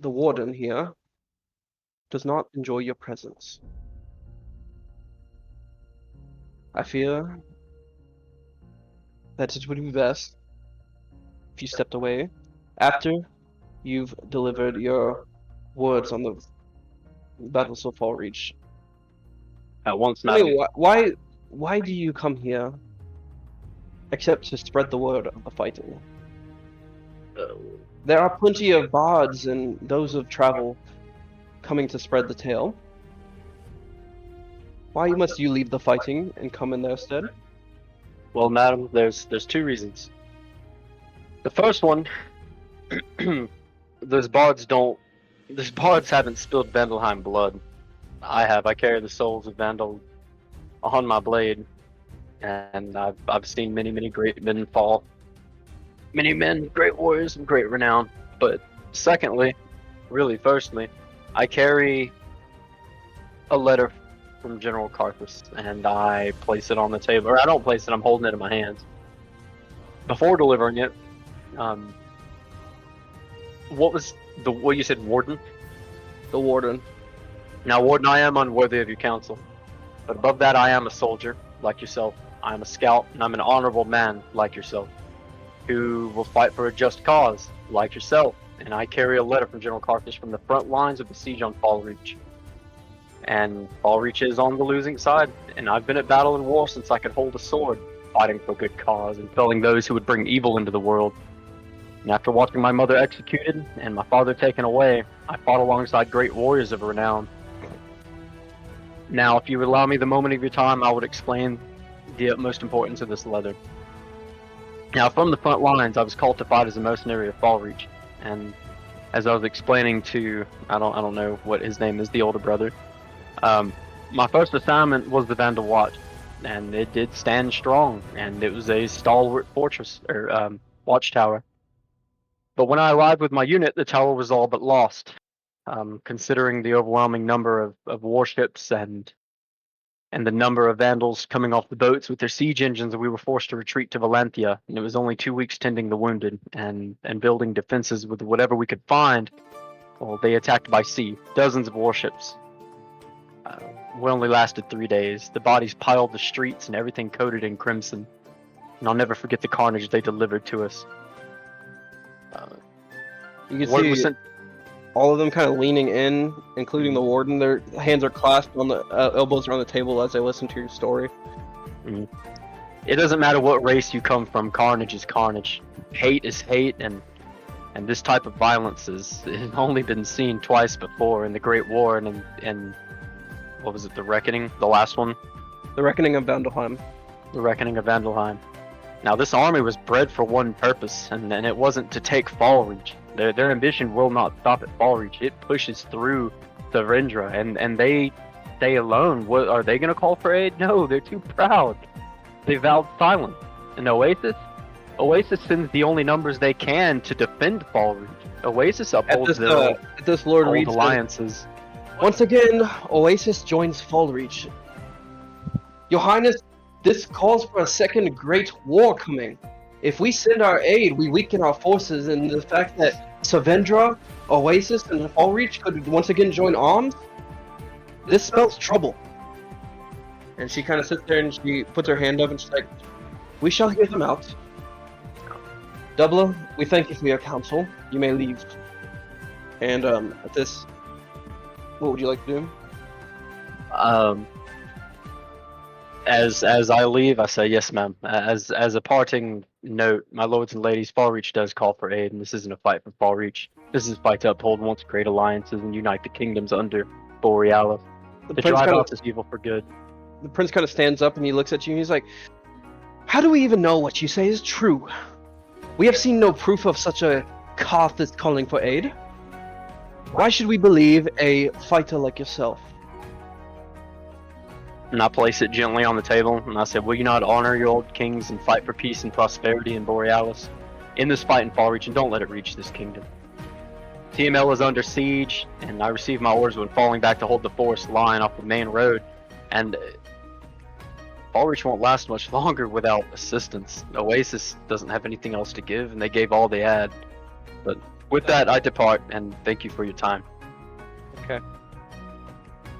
[SPEAKER 1] the warden here does not enjoy your presence. I fear that it would be best if you stepped away after you've delivered your words on the battles of Fallreach.
[SPEAKER 5] at once,
[SPEAKER 1] Tell me,
[SPEAKER 5] madam.
[SPEAKER 1] why do you come here except to spread the word of the fighting? There are plenty of bards and those of travel coming to spread the tale. Why must you leave the fighting and come in their stead?
[SPEAKER 5] Well, madam, there's two reasons. The first one, those bards haven't spilled Vandelheim blood. I have. I carry the souls of Vandal on my blade, and I've seen many great men fall. Many men, great warriors of great renown. But secondly, really firstly, I carry a letter from General Carthus, and I place it on the table. Or I don't place it, I'm holding it in my hands. Before delivering it, what you said, Warden?
[SPEAKER 1] The warden.
[SPEAKER 5] Now, Warden, I am unworthy of your counsel. But above that, I am a soldier, like yourself. I am a scout, and I'm an honorable man, like yourself, who will fight for a just cause, like yourself. And I carry a letter from General Carthus from the front lines of the siege on Fallreach. And Fallreach is on the losing side, and I've been at battle and war since I could hold a sword, fighting for a good cause and felling those who would bring evil into the world. And after watching my mother executed and my father taken away, I fought alongside great warriors of renown. Now, if you would allow me the moment of your time, I would explain the utmost importance of this letter. Now, from the front lines, I was called to fight as a mercenary of Fallreach, and as I was explaining to, I don't know what his name is, the older brother, my first assignment was the Vandal Watch, and it did stand strong, and it was a stalwart fortress, or watchtower. But when I arrived with my unit, the tower was all but lost. Considering the overwhelming number of warships and the number of Vandals coming off the boats with their siege engines, we were forced to retreat to Valentia, and it was only 2 weeks tending the wounded and building defenses with whatever we could find. Well, they attacked by sea, dozens of warships. We only lasted 3 days. The bodies piled the streets and everything coated in crimson. And I'll never forget the carnage they delivered to us.
[SPEAKER 1] You can
[SPEAKER 5] Word was
[SPEAKER 1] see
[SPEAKER 5] sent.
[SPEAKER 1] all of them kind of leaning in, including the warden. Their hands are clasped on the elbows are on the table as they listen to your story.
[SPEAKER 5] It doesn't matter what race you come from, carnage is carnage. Hate is hate, and this type of violence has only been seen twice before in the Great War and in what was it, the Reckoning, the last one?
[SPEAKER 1] The Reckoning of Vandelheim.
[SPEAKER 5] the reckoning of Vandelheim. Now, this army was bred for one purpose, and it wasn't to take Fallreach. Their ambition will not stop at Fallreach. It pushes through the Rendra, and they stay alone. What are they going to call for aid? No, they're too proud. They vowed silence. And Oasis sends the only numbers they can to defend Fallreach. Oasis upholds their
[SPEAKER 1] at this Lord
[SPEAKER 5] old
[SPEAKER 1] Reed says,
[SPEAKER 5] alliances.
[SPEAKER 1] once again, Oasis joins Fallreach. Your Highness, this calls for a second great war coming. If we send our aid, we weaken our forces, and the fact that Savendra, Oasis, and Fallreach could once again join arms, this spells trouble. And she kind of sits there and she puts her hand up and she's like, we shall hear them out. Doubler, we thank you for your counsel. You may leave. And at this, what would you like to do?
[SPEAKER 5] As I leave, I say yes, ma'am. As a parting note, my lords and ladies, Fallreach does call for aid, and this isn't a fight for Fallreach. This is a fight to uphold once great alliances and unite the kingdoms under Borealis. To drive out this evil for good.
[SPEAKER 1] The prince kind of stands up and he looks at you and he's like, how do we even know what you say is true? We have seen no proof of such a Koth is calling for aid. Why should we believe a fighter like yourself?
[SPEAKER 5] And I place it gently on the table, and I said, will you not honor your old kings and fight for peace and prosperity in Borealis? In this fight in Fallreach, and don't let it reach this kingdom. TML is under siege, and I received my orders when falling back to hold the forest line off the main road, and Fallreach won't last much longer without assistance. Oasis doesn't have anything else to give, and they gave all they had. But with that, I depart, and thank you for your time.
[SPEAKER 1] Okay.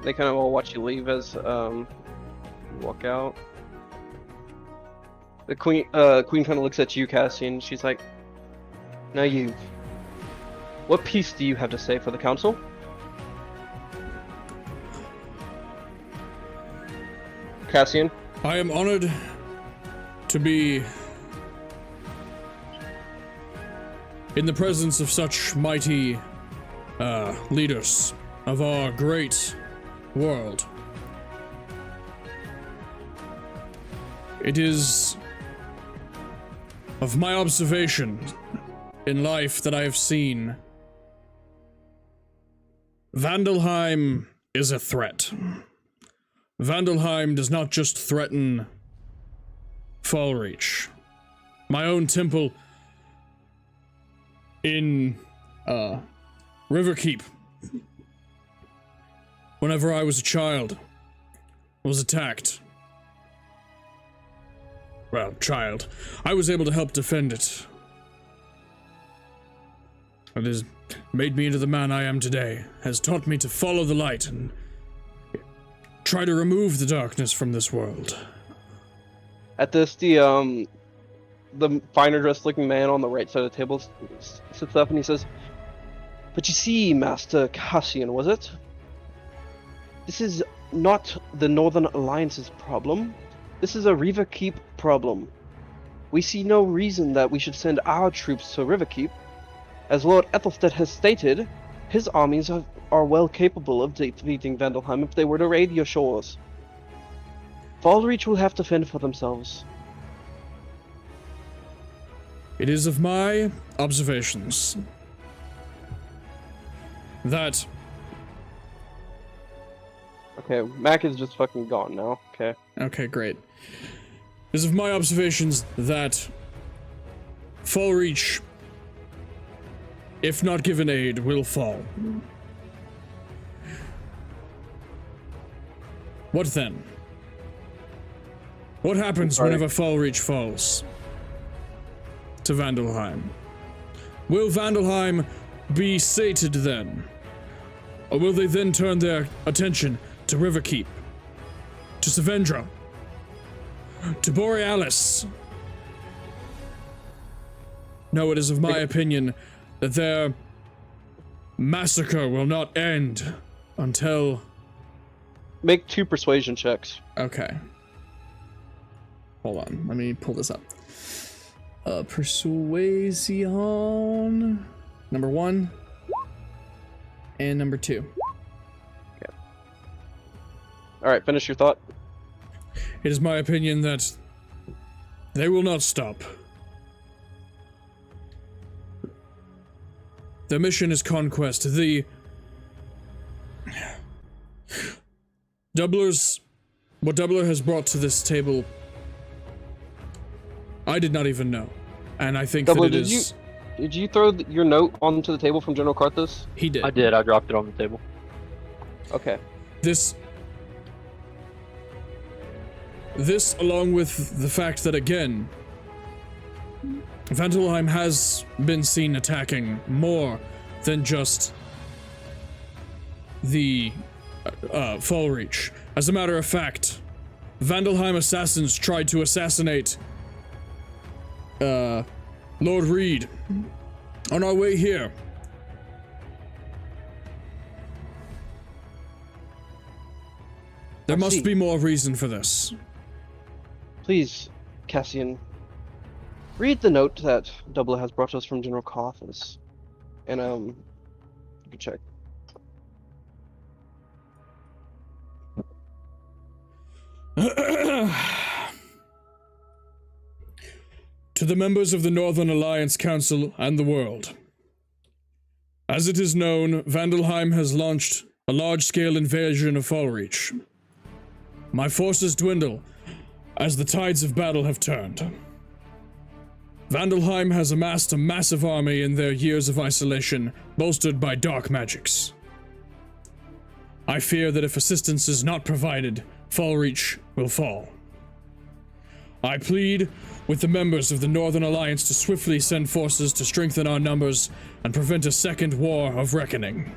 [SPEAKER 1] They kind of all watch you leave as you walk out. The queen kind of looks at you, Cassian. She's like, now you. What piece do you have to say for the council? Cassian?
[SPEAKER 2] I am honored to be in the presence of such mighty leaders of our great world. It is of my observation in life that I have seen, Vandelheim is a threat. Vandelheim does not just threaten Fallreach. My own temple in Riverkeep, whenever I was a child, was attacked. Well, child. I was able to help defend it. It has made me into the man I am today, has taught me to follow the light and try to remove the darkness from this world.
[SPEAKER 1] At this, the finer dressed looking man on the right side of the table sits up and he says, but you see, Master Cassian, was it? This is not the Northern Alliance's problem. This is a Riverkeep problem. We see no reason that we should send our troops to Riverkeep. As Lord Ethelstead has stated, his armies are well capable of defeating Vandelheim if they were to raid your shores. Fallreach will have to fend for themselves.
[SPEAKER 2] It is of my observations that...
[SPEAKER 1] Okay, Mac is just fucking gone now, okay.
[SPEAKER 2] Okay, great. It is of my observations that Fallreach, if not given aid, will fall. What then? What happens whenever Fallreach falls to Vandelheim? Will Vandelheim be sated then? Or will they then turn their attention to Riverkeep, to Savendra, to Borealis? No, it is of my opinion that their massacre will not end until...
[SPEAKER 1] Make 2 persuasion checks.
[SPEAKER 2] Okay. Hold on, let me pull this up. Persuasion... Number 1. And number 2.
[SPEAKER 1] Alright, finish your thought.
[SPEAKER 2] It is my opinion that They will not stop. Their mission is conquest. The Doublers, what Doubler has brought to this table, I did not even know. And I think
[SPEAKER 1] Doubler,
[SPEAKER 2] that it is...
[SPEAKER 1] Did you throw your note onto the table from General Karthus?
[SPEAKER 2] He did.
[SPEAKER 5] I did. I dropped it on the table.
[SPEAKER 1] Okay.
[SPEAKER 2] This, along with the fact that, again, Vandalheim has been seen attacking more than just the Fallreach. As a matter of fact, Vandalheim assassins tried to assassinate Lord Reed on our way here. There must be more reason for this.
[SPEAKER 1] Please, Cassian, read the note that Doubler has brought us from General Karthus. And, you can check.
[SPEAKER 2] To the members of the Northern Alliance Council and the world. As it is known, Vandalheim has launched a large-scale invasion of Fallreach. My forces dwindle as the tides of battle have turned. Vandalheim has amassed a massive army in their years of isolation, bolstered by dark magics. I fear that if assistance is not provided, Fallreach will fall. I plead with the members of the Northern Alliance to swiftly send forces to strengthen our numbers and prevent a second war of reckoning.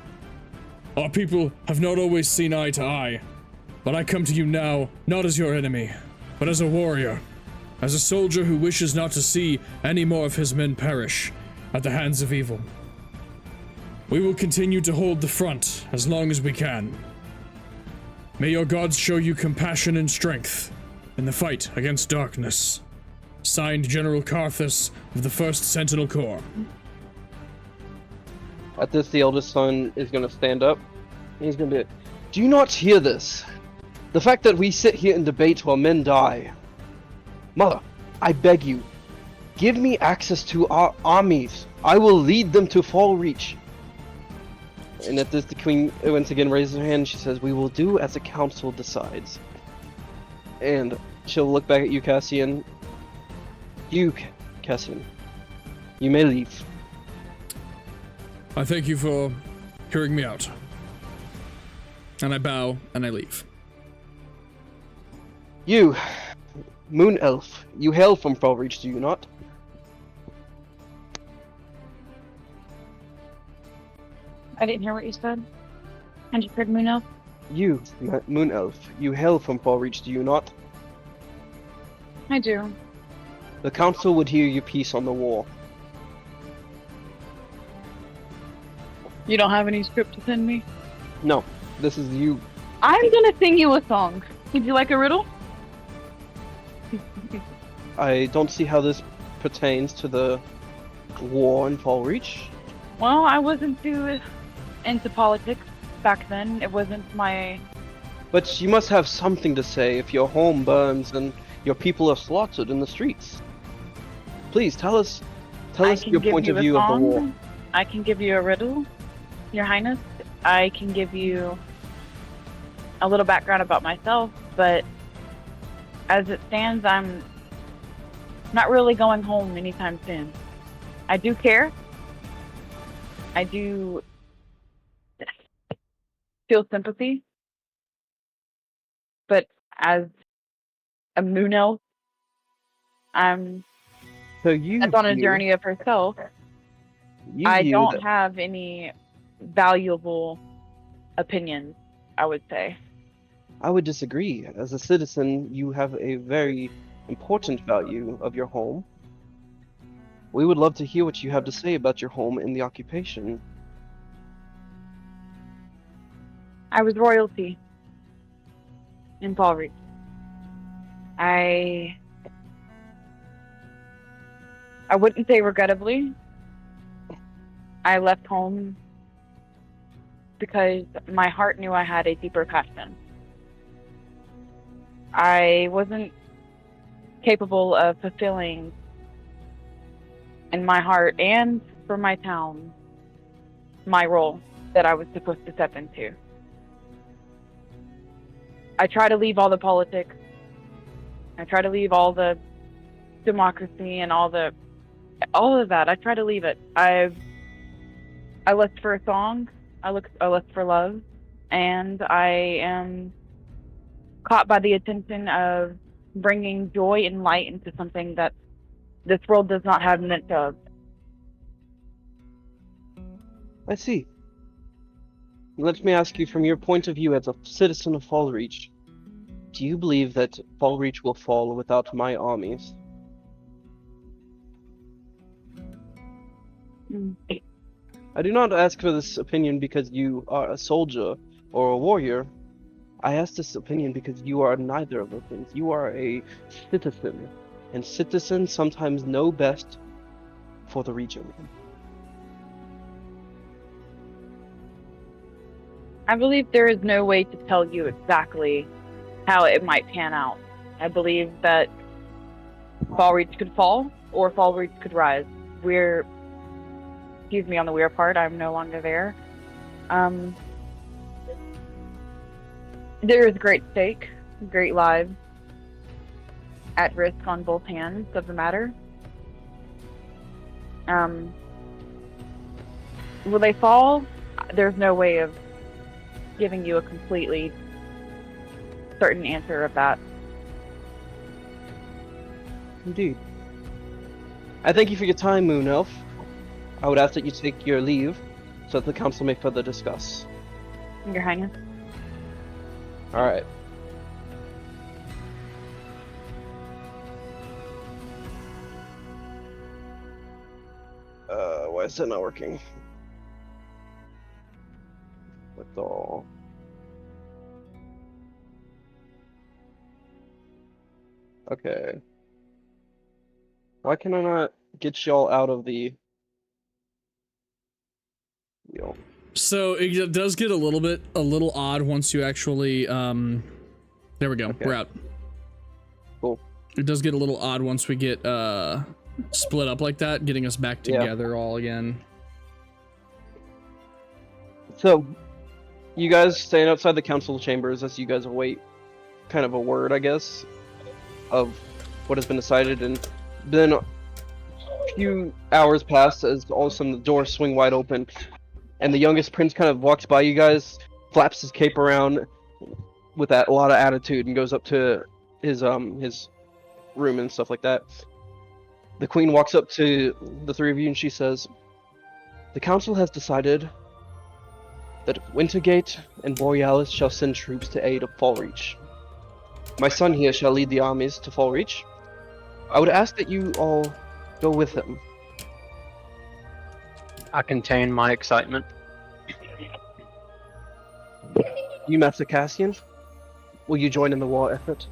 [SPEAKER 2] Our people have not always seen eye to eye, but I come to you now, not as your enemy, but as a warrior, as a soldier who wishes not to see any more of his men perish at the hands of evil. We will continue to hold the front as long as we can. May your gods show you compassion and strength in the fight against darkness. Signed, General Karthus of the 1st Sentinel Corps.
[SPEAKER 1] At this, the eldest son is going to stand up. He's going to be like, do you not hear this? The fact that we sit here and debate while men die. Mother, I beg you, give me access to our armies. I will lead them to Fallreach. And at this, the queen once again raises her hand. She says, we will do as the council decides. And she'll look back at you, Cassian. You, Cassian, you may leave.
[SPEAKER 2] I thank you for hearing me out. And I bow and I leave.
[SPEAKER 1] You, Moon Elf, you hail from Fallreach, do you not?
[SPEAKER 3] I didn't hear what you said. I just heard Moon Elf.
[SPEAKER 1] You, Moon Elf, you hail from Fallreach, do you not?
[SPEAKER 3] I do.
[SPEAKER 1] The council would hear your piece on the war.
[SPEAKER 7] You don't have any script to send me?
[SPEAKER 1] No, this is you.
[SPEAKER 3] I'm gonna sing you a song. Would you like a riddle?
[SPEAKER 1] I don't see how this pertains to the war in Fallreach.
[SPEAKER 3] Well, I wasn't too into politics back then. It wasn't my...
[SPEAKER 1] But you must have something to say if your home burns and your people are slaughtered in the streets. Please tell us your point of view of the war.
[SPEAKER 3] I can give you a riddle, Your Highness. I can give you a little background about myself, but as it stands, I'm not really going home anytime soon. I do care. I do feel sympathy. But as a moon elf, I'm that's on a journey of herself. I don't have any valuable opinions, I would say.
[SPEAKER 1] I would disagree. As a citizen, you have a very important value of your home. We would love to hear what you have to say about your home and the occupation.
[SPEAKER 3] I was royalty in Fallreach. I wouldn't say regrettably. I left home because my heart knew I had a deeper passion. I wasn't capable of fulfilling in my heart and for my town my role that I was supposed to step into. I try to leave all the politics. I try to leave all the democracy and all of that. I try to leave it. I looked for a song. I looked for love, and I am caught by the attention of bringing joy and light into something that this world does not have much of.
[SPEAKER 1] I see. Let me ask you, from your point of view as a citizen of Fallreach, do you believe that Fallreach will fall without my armies? I do not ask for this opinion because you are a soldier or a warrior. I ask this opinion because you are neither of those things. You are a citizen, and citizens sometimes know best for the region.
[SPEAKER 3] I believe there is no way to tell you exactly how it might pan out. I believe that Fallreach could fall or Fallreach could rise. Excuse me on the weird part, I'm no longer there. There is great stake, great lives at risk on both hands of the matter. Will they fall? There's no way of giving you a completely certain answer of that.
[SPEAKER 1] Indeed. I thank you for your time, Moon Elf. I would ask that you take your leave so that the council may further discuss.
[SPEAKER 3] Your Highness.
[SPEAKER 1] Alright. Why is that not working? What the... Okay. Why can I not get y'all out of the... Yo.
[SPEAKER 2] So it does get a little odd once you actually, there we go,
[SPEAKER 1] Okay.
[SPEAKER 2] we're out.
[SPEAKER 1] Cool.
[SPEAKER 2] It does get a little odd once we get, split up like that, getting us back
[SPEAKER 1] Yeah.
[SPEAKER 2] together all again.
[SPEAKER 1] So, you guys staying outside the council chambers as you guys await kind of a word, I guess, of what has been decided, and then a few hours pass as all of a sudden the doors swing wide open, and the youngest prince kind of walks by you guys, flaps his cape around with a lot of attitude, and goes up to his room and stuff like that. The queen walks up to the three of you and she says, "The council has decided that Wintergate and Borealis shall send troops to aid of Fallreach. My son here shall lead the armies to Fallreach. I would ask that you all go with him."
[SPEAKER 5] I contain my excitement.
[SPEAKER 1] You, Master Cassian, will you join in the war effort?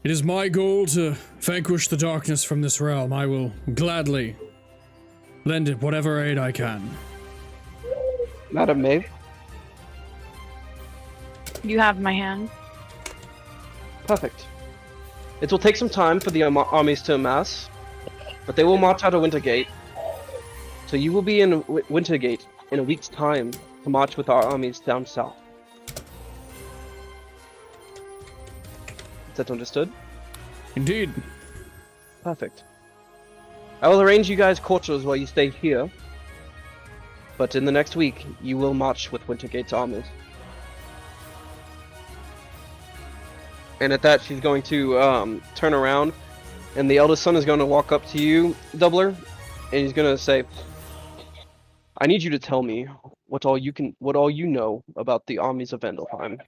[SPEAKER 2] It is my goal to vanquish the darkness from this realm. I will gladly lend it whatever aid I can.
[SPEAKER 1] Madam Maeve?
[SPEAKER 3] You have my hand.
[SPEAKER 1] Perfect. It will take some time for the armies to amass, but they will march out of Wintergate. So you will be in Wintergate in a week's time to march with our armies down south. Is that understood?
[SPEAKER 2] Indeed.
[SPEAKER 1] Perfect. I will arrange you guys quarters while you stay here, but in the next week, you will march with Wintergate's armies. And at that, she's going to turn around, and the eldest son is going to walk up to you, Doubler, and he's going to say, "I need you to tell me what all you know about the armies of Vandalheim.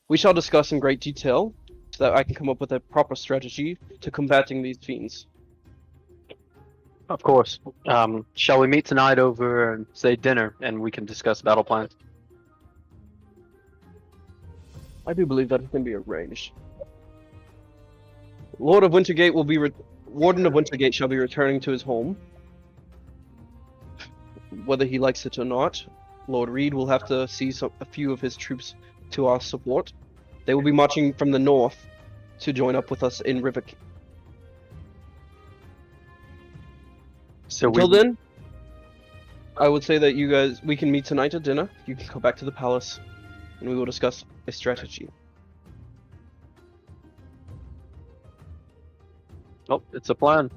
[SPEAKER 1] We shall discuss in great detail, so that I can come up with a proper strategy to combating these fiends."
[SPEAKER 5] Of course. Shall we meet tonight over, say, dinner, and we can discuss battle plans?
[SPEAKER 1] I do believe that can be arranged. Lord of Wintergate will be Warden of Wintergate shall be returning to his home. Whether he likes it or not, Lord Reed will have to see a few of his troops to our support. They will be marching from the north to join up with us in Rivik.
[SPEAKER 5] So
[SPEAKER 1] Until then, I would say that we can meet tonight at dinner. You can go back to the palace, and we will discuss a strategy.
[SPEAKER 5] Oh, it's a plan.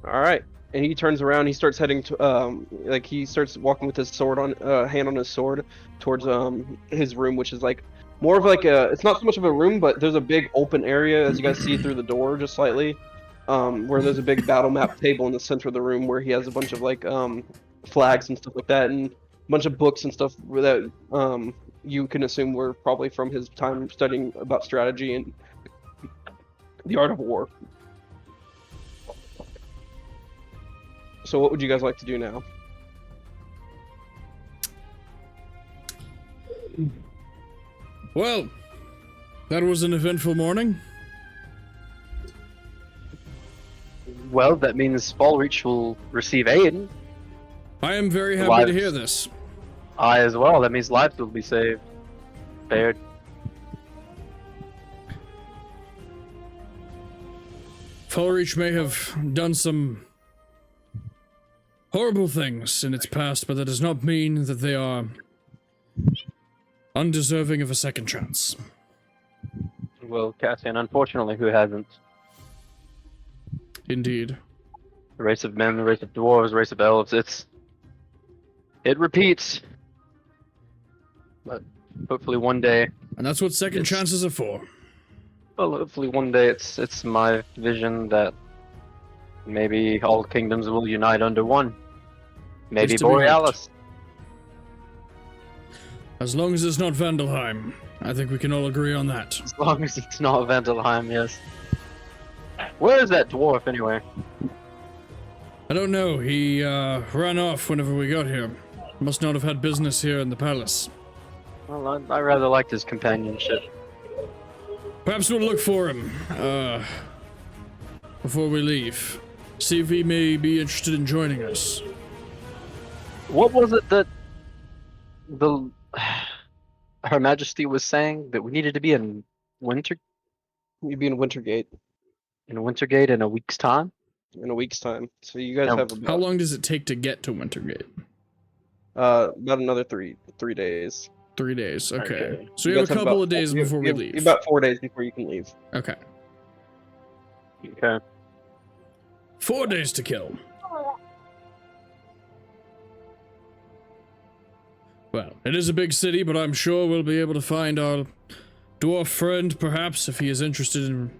[SPEAKER 1] All right. And he turns around. He starts heading to he starts walking with his sword on hand on his sword towards his room, which is like more of like a. It's not so much of a room, but there's a big open area as you guys see through the door, just slightly, where there's a big battle map table in the center of the room where he has a bunch of like flags and stuff like that, and a bunch of books and stuff that you can assume were probably from his time studying about strategy and the art of war. So what would you guys like to do now?
[SPEAKER 2] Well, that was an eventful morning.
[SPEAKER 5] Well, that means Fallreach will receive aid.
[SPEAKER 2] I am very happy
[SPEAKER 5] Lives.
[SPEAKER 2] to hear this.
[SPEAKER 5] I as well. That means lives will be saved. Spared.
[SPEAKER 2] Fallreach may have done some horrible things in its past, but that does not mean that they are undeserving of a second chance.
[SPEAKER 5] Well, Cassian, unfortunately, who hasn't?
[SPEAKER 2] Indeed.
[SPEAKER 5] The race of men, the race of dwarves, the race of elves, it repeats. But hopefully one day,
[SPEAKER 2] And that's what second chances are for.
[SPEAKER 5] well, hopefully one day it's my vision that maybe all kingdoms will unite under one. Maybe
[SPEAKER 2] Is to be
[SPEAKER 5] Borealis.
[SPEAKER 2] As long as it's not Vandalheim, I think we can all agree on that.
[SPEAKER 5] As long as it's not Vandalheim, yes. Where is that dwarf anyway?
[SPEAKER 2] I don't know, he ran off whenever we got here. Must not have had business here in the palace.
[SPEAKER 5] Well, I rather liked his companionship.
[SPEAKER 2] Perhaps we'll look for him, before we leave. See if he may be interested in joining us.
[SPEAKER 5] What was it that Her Majesty was saying that we needed to be in
[SPEAKER 1] You'd be in Wintergate
[SPEAKER 5] Wintergate in a week's time?
[SPEAKER 1] in a week's time. So you guys
[SPEAKER 5] Now,
[SPEAKER 1] have
[SPEAKER 2] How
[SPEAKER 1] about,
[SPEAKER 2] long does it take to get to Wintergate?
[SPEAKER 1] about another three days.
[SPEAKER 2] 3 days, okay.
[SPEAKER 5] Okay.
[SPEAKER 2] So we
[SPEAKER 1] You
[SPEAKER 2] have a
[SPEAKER 1] guys
[SPEAKER 2] couple
[SPEAKER 1] about-
[SPEAKER 2] of days
[SPEAKER 1] you-
[SPEAKER 2] before
[SPEAKER 1] you
[SPEAKER 2] we
[SPEAKER 1] have
[SPEAKER 2] leave.
[SPEAKER 1] About 4 days before you can leave.
[SPEAKER 2] Okay.
[SPEAKER 5] Okay.
[SPEAKER 2] 4 days to kill. Well, it is a big city, but I'm sure we'll be able to find our dwarf friend, perhaps, if he is interested in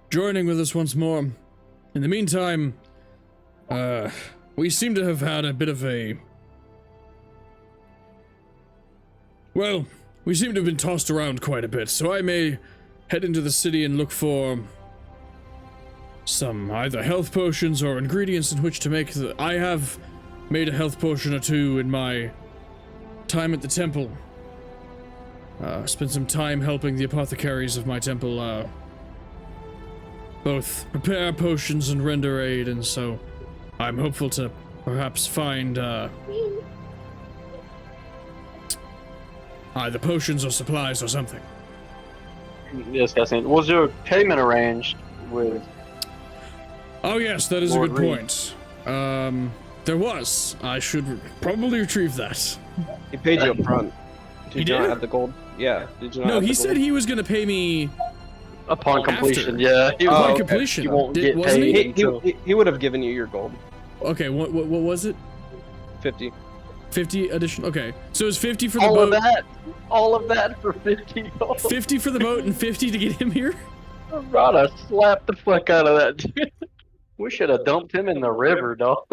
[SPEAKER 2] joining with us once more. In the meantime, we seem to have had a bit of a... Well, we seem to have been tossed around quite a bit, so I may head into the city and look for some either health potions or ingredients in which to make the... I have made a health potion or two in my time at the temple. Spent some time helping the apothecaries of my temple, both prepare potions and render aid, and so I'm hopeful to perhaps find, either potions or supplies or something.
[SPEAKER 5] Yes, Cassian. Was your payment arranged with...
[SPEAKER 2] Oh yes, that is
[SPEAKER 5] Lord
[SPEAKER 2] a good
[SPEAKER 5] Reed.
[SPEAKER 2] point. There was. I should probably retrieve that.
[SPEAKER 1] He paid you up front.
[SPEAKER 2] He
[SPEAKER 1] you not
[SPEAKER 2] did?
[SPEAKER 1] have the gold? Yeah. Did you not
[SPEAKER 2] No,
[SPEAKER 1] have
[SPEAKER 2] he
[SPEAKER 1] the
[SPEAKER 2] said
[SPEAKER 1] gold?
[SPEAKER 2] he was gonna pay me
[SPEAKER 5] Upon
[SPEAKER 2] After.
[SPEAKER 5] completion, yeah. He
[SPEAKER 1] Oh,
[SPEAKER 2] upon
[SPEAKER 1] okay.
[SPEAKER 2] completion.
[SPEAKER 5] You won't get
[SPEAKER 2] wasn't
[SPEAKER 5] paid.
[SPEAKER 2] he?
[SPEAKER 1] He would have given you your gold.
[SPEAKER 2] Okay, what was it?
[SPEAKER 1] 50.
[SPEAKER 2] 50 additional. Okay, so it's 50 for the
[SPEAKER 5] All
[SPEAKER 2] boat.
[SPEAKER 5] of that? All of that for $50?
[SPEAKER 2] 50 for the boat and 50 to get him here.
[SPEAKER 5] Rada slapped the fuck out of that dude. We should have dumped him in the river, dog.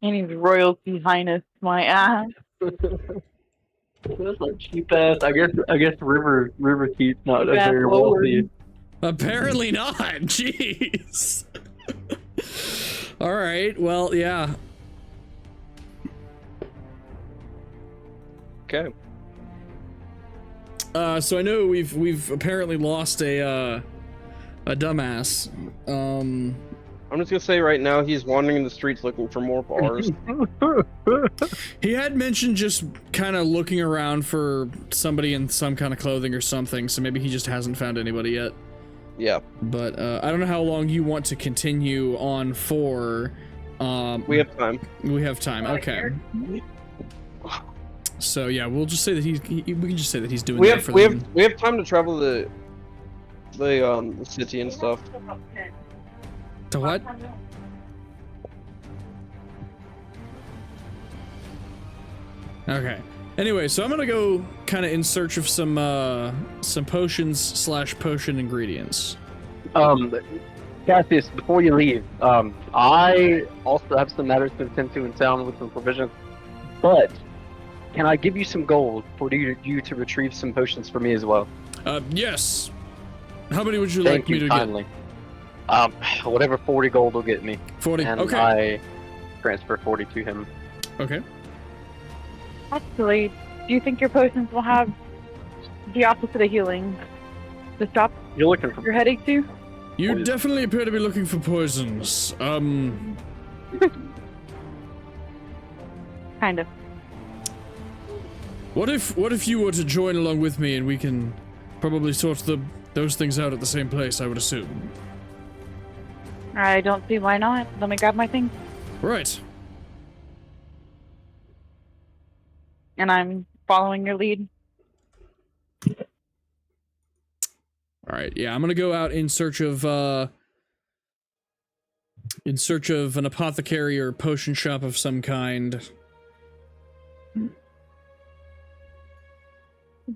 [SPEAKER 3] He needs royalty highness, my ass.
[SPEAKER 5] That's like cheap ass. I guess River Keith's not a
[SPEAKER 3] Cheap ass
[SPEAKER 5] very
[SPEAKER 3] lord.
[SPEAKER 5] wealthy.
[SPEAKER 2] Apparently not. Jeez. All right. Well, yeah.
[SPEAKER 1] Okay.
[SPEAKER 2] So I know we've apparently lost a dumbass.
[SPEAKER 1] I'm just gonna say right now he's wandering the streets looking for more bars.
[SPEAKER 2] He had mentioned just kind of looking around for somebody in some kind of clothing or something, so maybe he just hasn't found anybody yet.
[SPEAKER 1] Yeah.
[SPEAKER 2] But I don't know how long you want to continue on for.
[SPEAKER 1] We have time.
[SPEAKER 2] We have time. Okay. So yeah, we'll just say that we can just say that he's doing.
[SPEAKER 1] We
[SPEAKER 2] that
[SPEAKER 1] have we have time to travel the city and stuff.
[SPEAKER 2] To what? Okay. Anyway, so I'm gonna go kind of in search of some potions / potion ingredients.
[SPEAKER 5] Cassius, before you leave, I also have some matters to attend to in town with some provisions, but can I give you some gold for you to retrieve some potions for me as well?
[SPEAKER 2] Yes. How many would you
[SPEAKER 5] Thank
[SPEAKER 2] like me
[SPEAKER 5] you
[SPEAKER 2] to
[SPEAKER 5] kindly. Whatever 40 gold will get me.
[SPEAKER 2] 40.
[SPEAKER 5] And
[SPEAKER 2] Okay.
[SPEAKER 5] I transfer 40 to him.
[SPEAKER 2] Okay.
[SPEAKER 3] Actually, do you think your potions will have the opposite of healing? The stop
[SPEAKER 5] You're looking for
[SPEAKER 3] your headache too?
[SPEAKER 2] You
[SPEAKER 5] Poison.
[SPEAKER 2] definitely appear to be looking for poisons.
[SPEAKER 3] Kind of.
[SPEAKER 2] What if you were to join along with me and we can probably sort those things out at the same place, I would assume.
[SPEAKER 3] I don't see why not. Let me grab my thing.
[SPEAKER 2] Right.
[SPEAKER 3] And I'm following your lead.
[SPEAKER 2] Alright, yeah, I'm gonna go out in search of an apothecary or potion shop of some kind.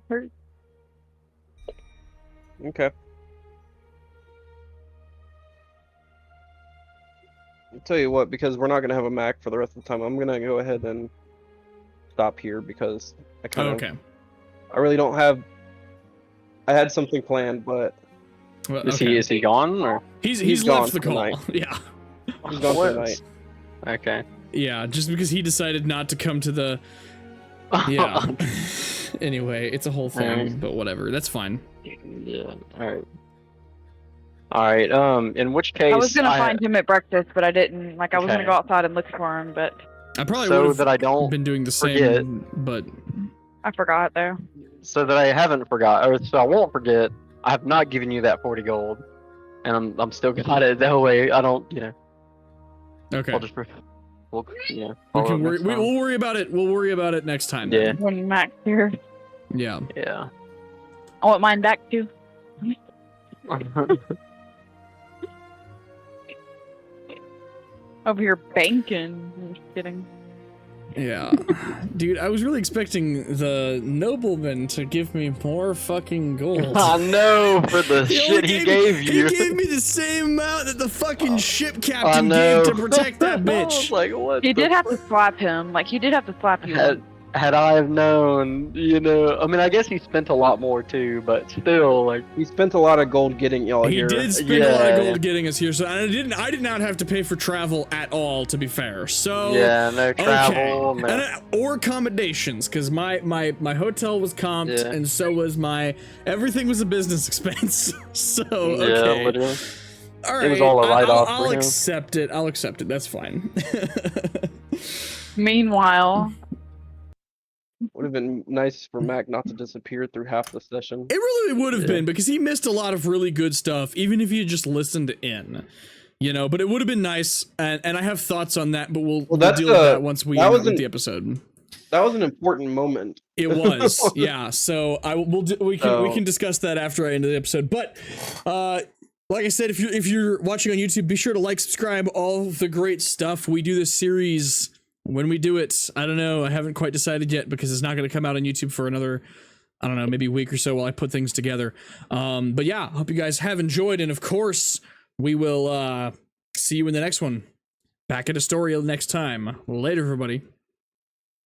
[SPEAKER 3] Hurt.
[SPEAKER 1] Okay. I'll tell you what, because we're not gonna have a Mac for the rest of the time, I'm gonna go ahead and stop here because I kind of.
[SPEAKER 2] Okay.
[SPEAKER 1] I really don't have. I had something planned, but
[SPEAKER 2] Well,
[SPEAKER 5] Is
[SPEAKER 2] okay.
[SPEAKER 5] he gone or?
[SPEAKER 2] He's
[SPEAKER 1] gone
[SPEAKER 2] left the
[SPEAKER 1] for the
[SPEAKER 2] call.
[SPEAKER 1] night.
[SPEAKER 2] Yeah.
[SPEAKER 1] he's gone for the night.
[SPEAKER 5] Okay.
[SPEAKER 2] Yeah, just because he decided not to come to the. Yeah. Anyway, it's a whole thing,
[SPEAKER 5] Alright.
[SPEAKER 2] but whatever. That's fine.
[SPEAKER 5] Yeah. All right. In which case,
[SPEAKER 3] I was gonna find him at breakfast, but I didn't. Like, I was
[SPEAKER 5] Okay.
[SPEAKER 3] gonna go outside and look for him, but
[SPEAKER 2] I probably
[SPEAKER 5] So
[SPEAKER 2] would have
[SPEAKER 5] that I don't
[SPEAKER 2] been doing the same,
[SPEAKER 5] forget.
[SPEAKER 2] but
[SPEAKER 3] I forgot though.
[SPEAKER 5] So that I haven't forgot, or so I won't forget. I have not given you that 40 gold, and I'm still got it. That way, I don't.
[SPEAKER 2] okay.
[SPEAKER 5] I'll just. We'll,
[SPEAKER 2] We
[SPEAKER 5] follow
[SPEAKER 2] can
[SPEAKER 5] up
[SPEAKER 2] worry.
[SPEAKER 5] next time.
[SPEAKER 2] We'll worry about it. We'll worry about it next time.
[SPEAKER 5] Yeah.
[SPEAKER 2] then.
[SPEAKER 3] When Max here,
[SPEAKER 2] Yeah.
[SPEAKER 5] Yeah.
[SPEAKER 3] I want mine back too. Over here banking. I'm just kidding.
[SPEAKER 2] Yeah. Dude, I was really expecting the nobleman to give me more fucking gold.
[SPEAKER 5] I know for the shit he gave you.
[SPEAKER 2] He gave me the same amount that the fucking ship
[SPEAKER 5] I
[SPEAKER 2] captain
[SPEAKER 5] know.
[SPEAKER 2] gave to protect that
[SPEAKER 5] I was
[SPEAKER 2] bitch.
[SPEAKER 5] like, what?
[SPEAKER 3] You
[SPEAKER 5] the
[SPEAKER 3] did have to slap him. Like, you did have to slap you.
[SPEAKER 5] Had I have known, I mean, I guess he spent a lot more too, but still, like,
[SPEAKER 1] He spent a lot of gold getting y'all
[SPEAKER 2] He
[SPEAKER 1] here.
[SPEAKER 2] did spend a lot of
[SPEAKER 5] Yeah.
[SPEAKER 2] gold getting us here, so I did not have to pay for travel at all, to be fair. So
[SPEAKER 5] yeah, no travel,
[SPEAKER 2] okay.
[SPEAKER 5] no.
[SPEAKER 2] And, or accommodations, because my hotel was comped,
[SPEAKER 5] Yeah.
[SPEAKER 2] and so was everything was a business expense. So
[SPEAKER 5] Yeah,
[SPEAKER 2] okay,
[SPEAKER 5] literally.
[SPEAKER 2] all right,
[SPEAKER 5] It was all a write-off
[SPEAKER 2] I'll
[SPEAKER 5] for him.
[SPEAKER 2] accept it. I'll accept it. That's fine.
[SPEAKER 3] Meanwhile,
[SPEAKER 1] Would have been nice for Mac not to disappear through half the session.
[SPEAKER 2] It really would have
[SPEAKER 5] Yeah.
[SPEAKER 2] been, because he missed a lot of really good stuff, even if he had just listened in. But it would have been nice, and I have thoughts on that, but we'll
[SPEAKER 1] that's
[SPEAKER 2] deal with that once we end with
[SPEAKER 1] wasn't-
[SPEAKER 2] the episode.
[SPEAKER 1] That was an important moment.
[SPEAKER 2] It was, yeah. So we can discuss that after I end the episode. But like I said, if you're watching on YouTube, be sure to like, subscribe, all the great stuff. We do this series when we do it. I don't know. I haven't quite decided yet because it's not going to come out on YouTube for another, I don't know, maybe a week or so while I put things together. But yeah, hope you guys have enjoyed, and of course, we will see you in the next one. Back at Astoria next time. Later, everybody.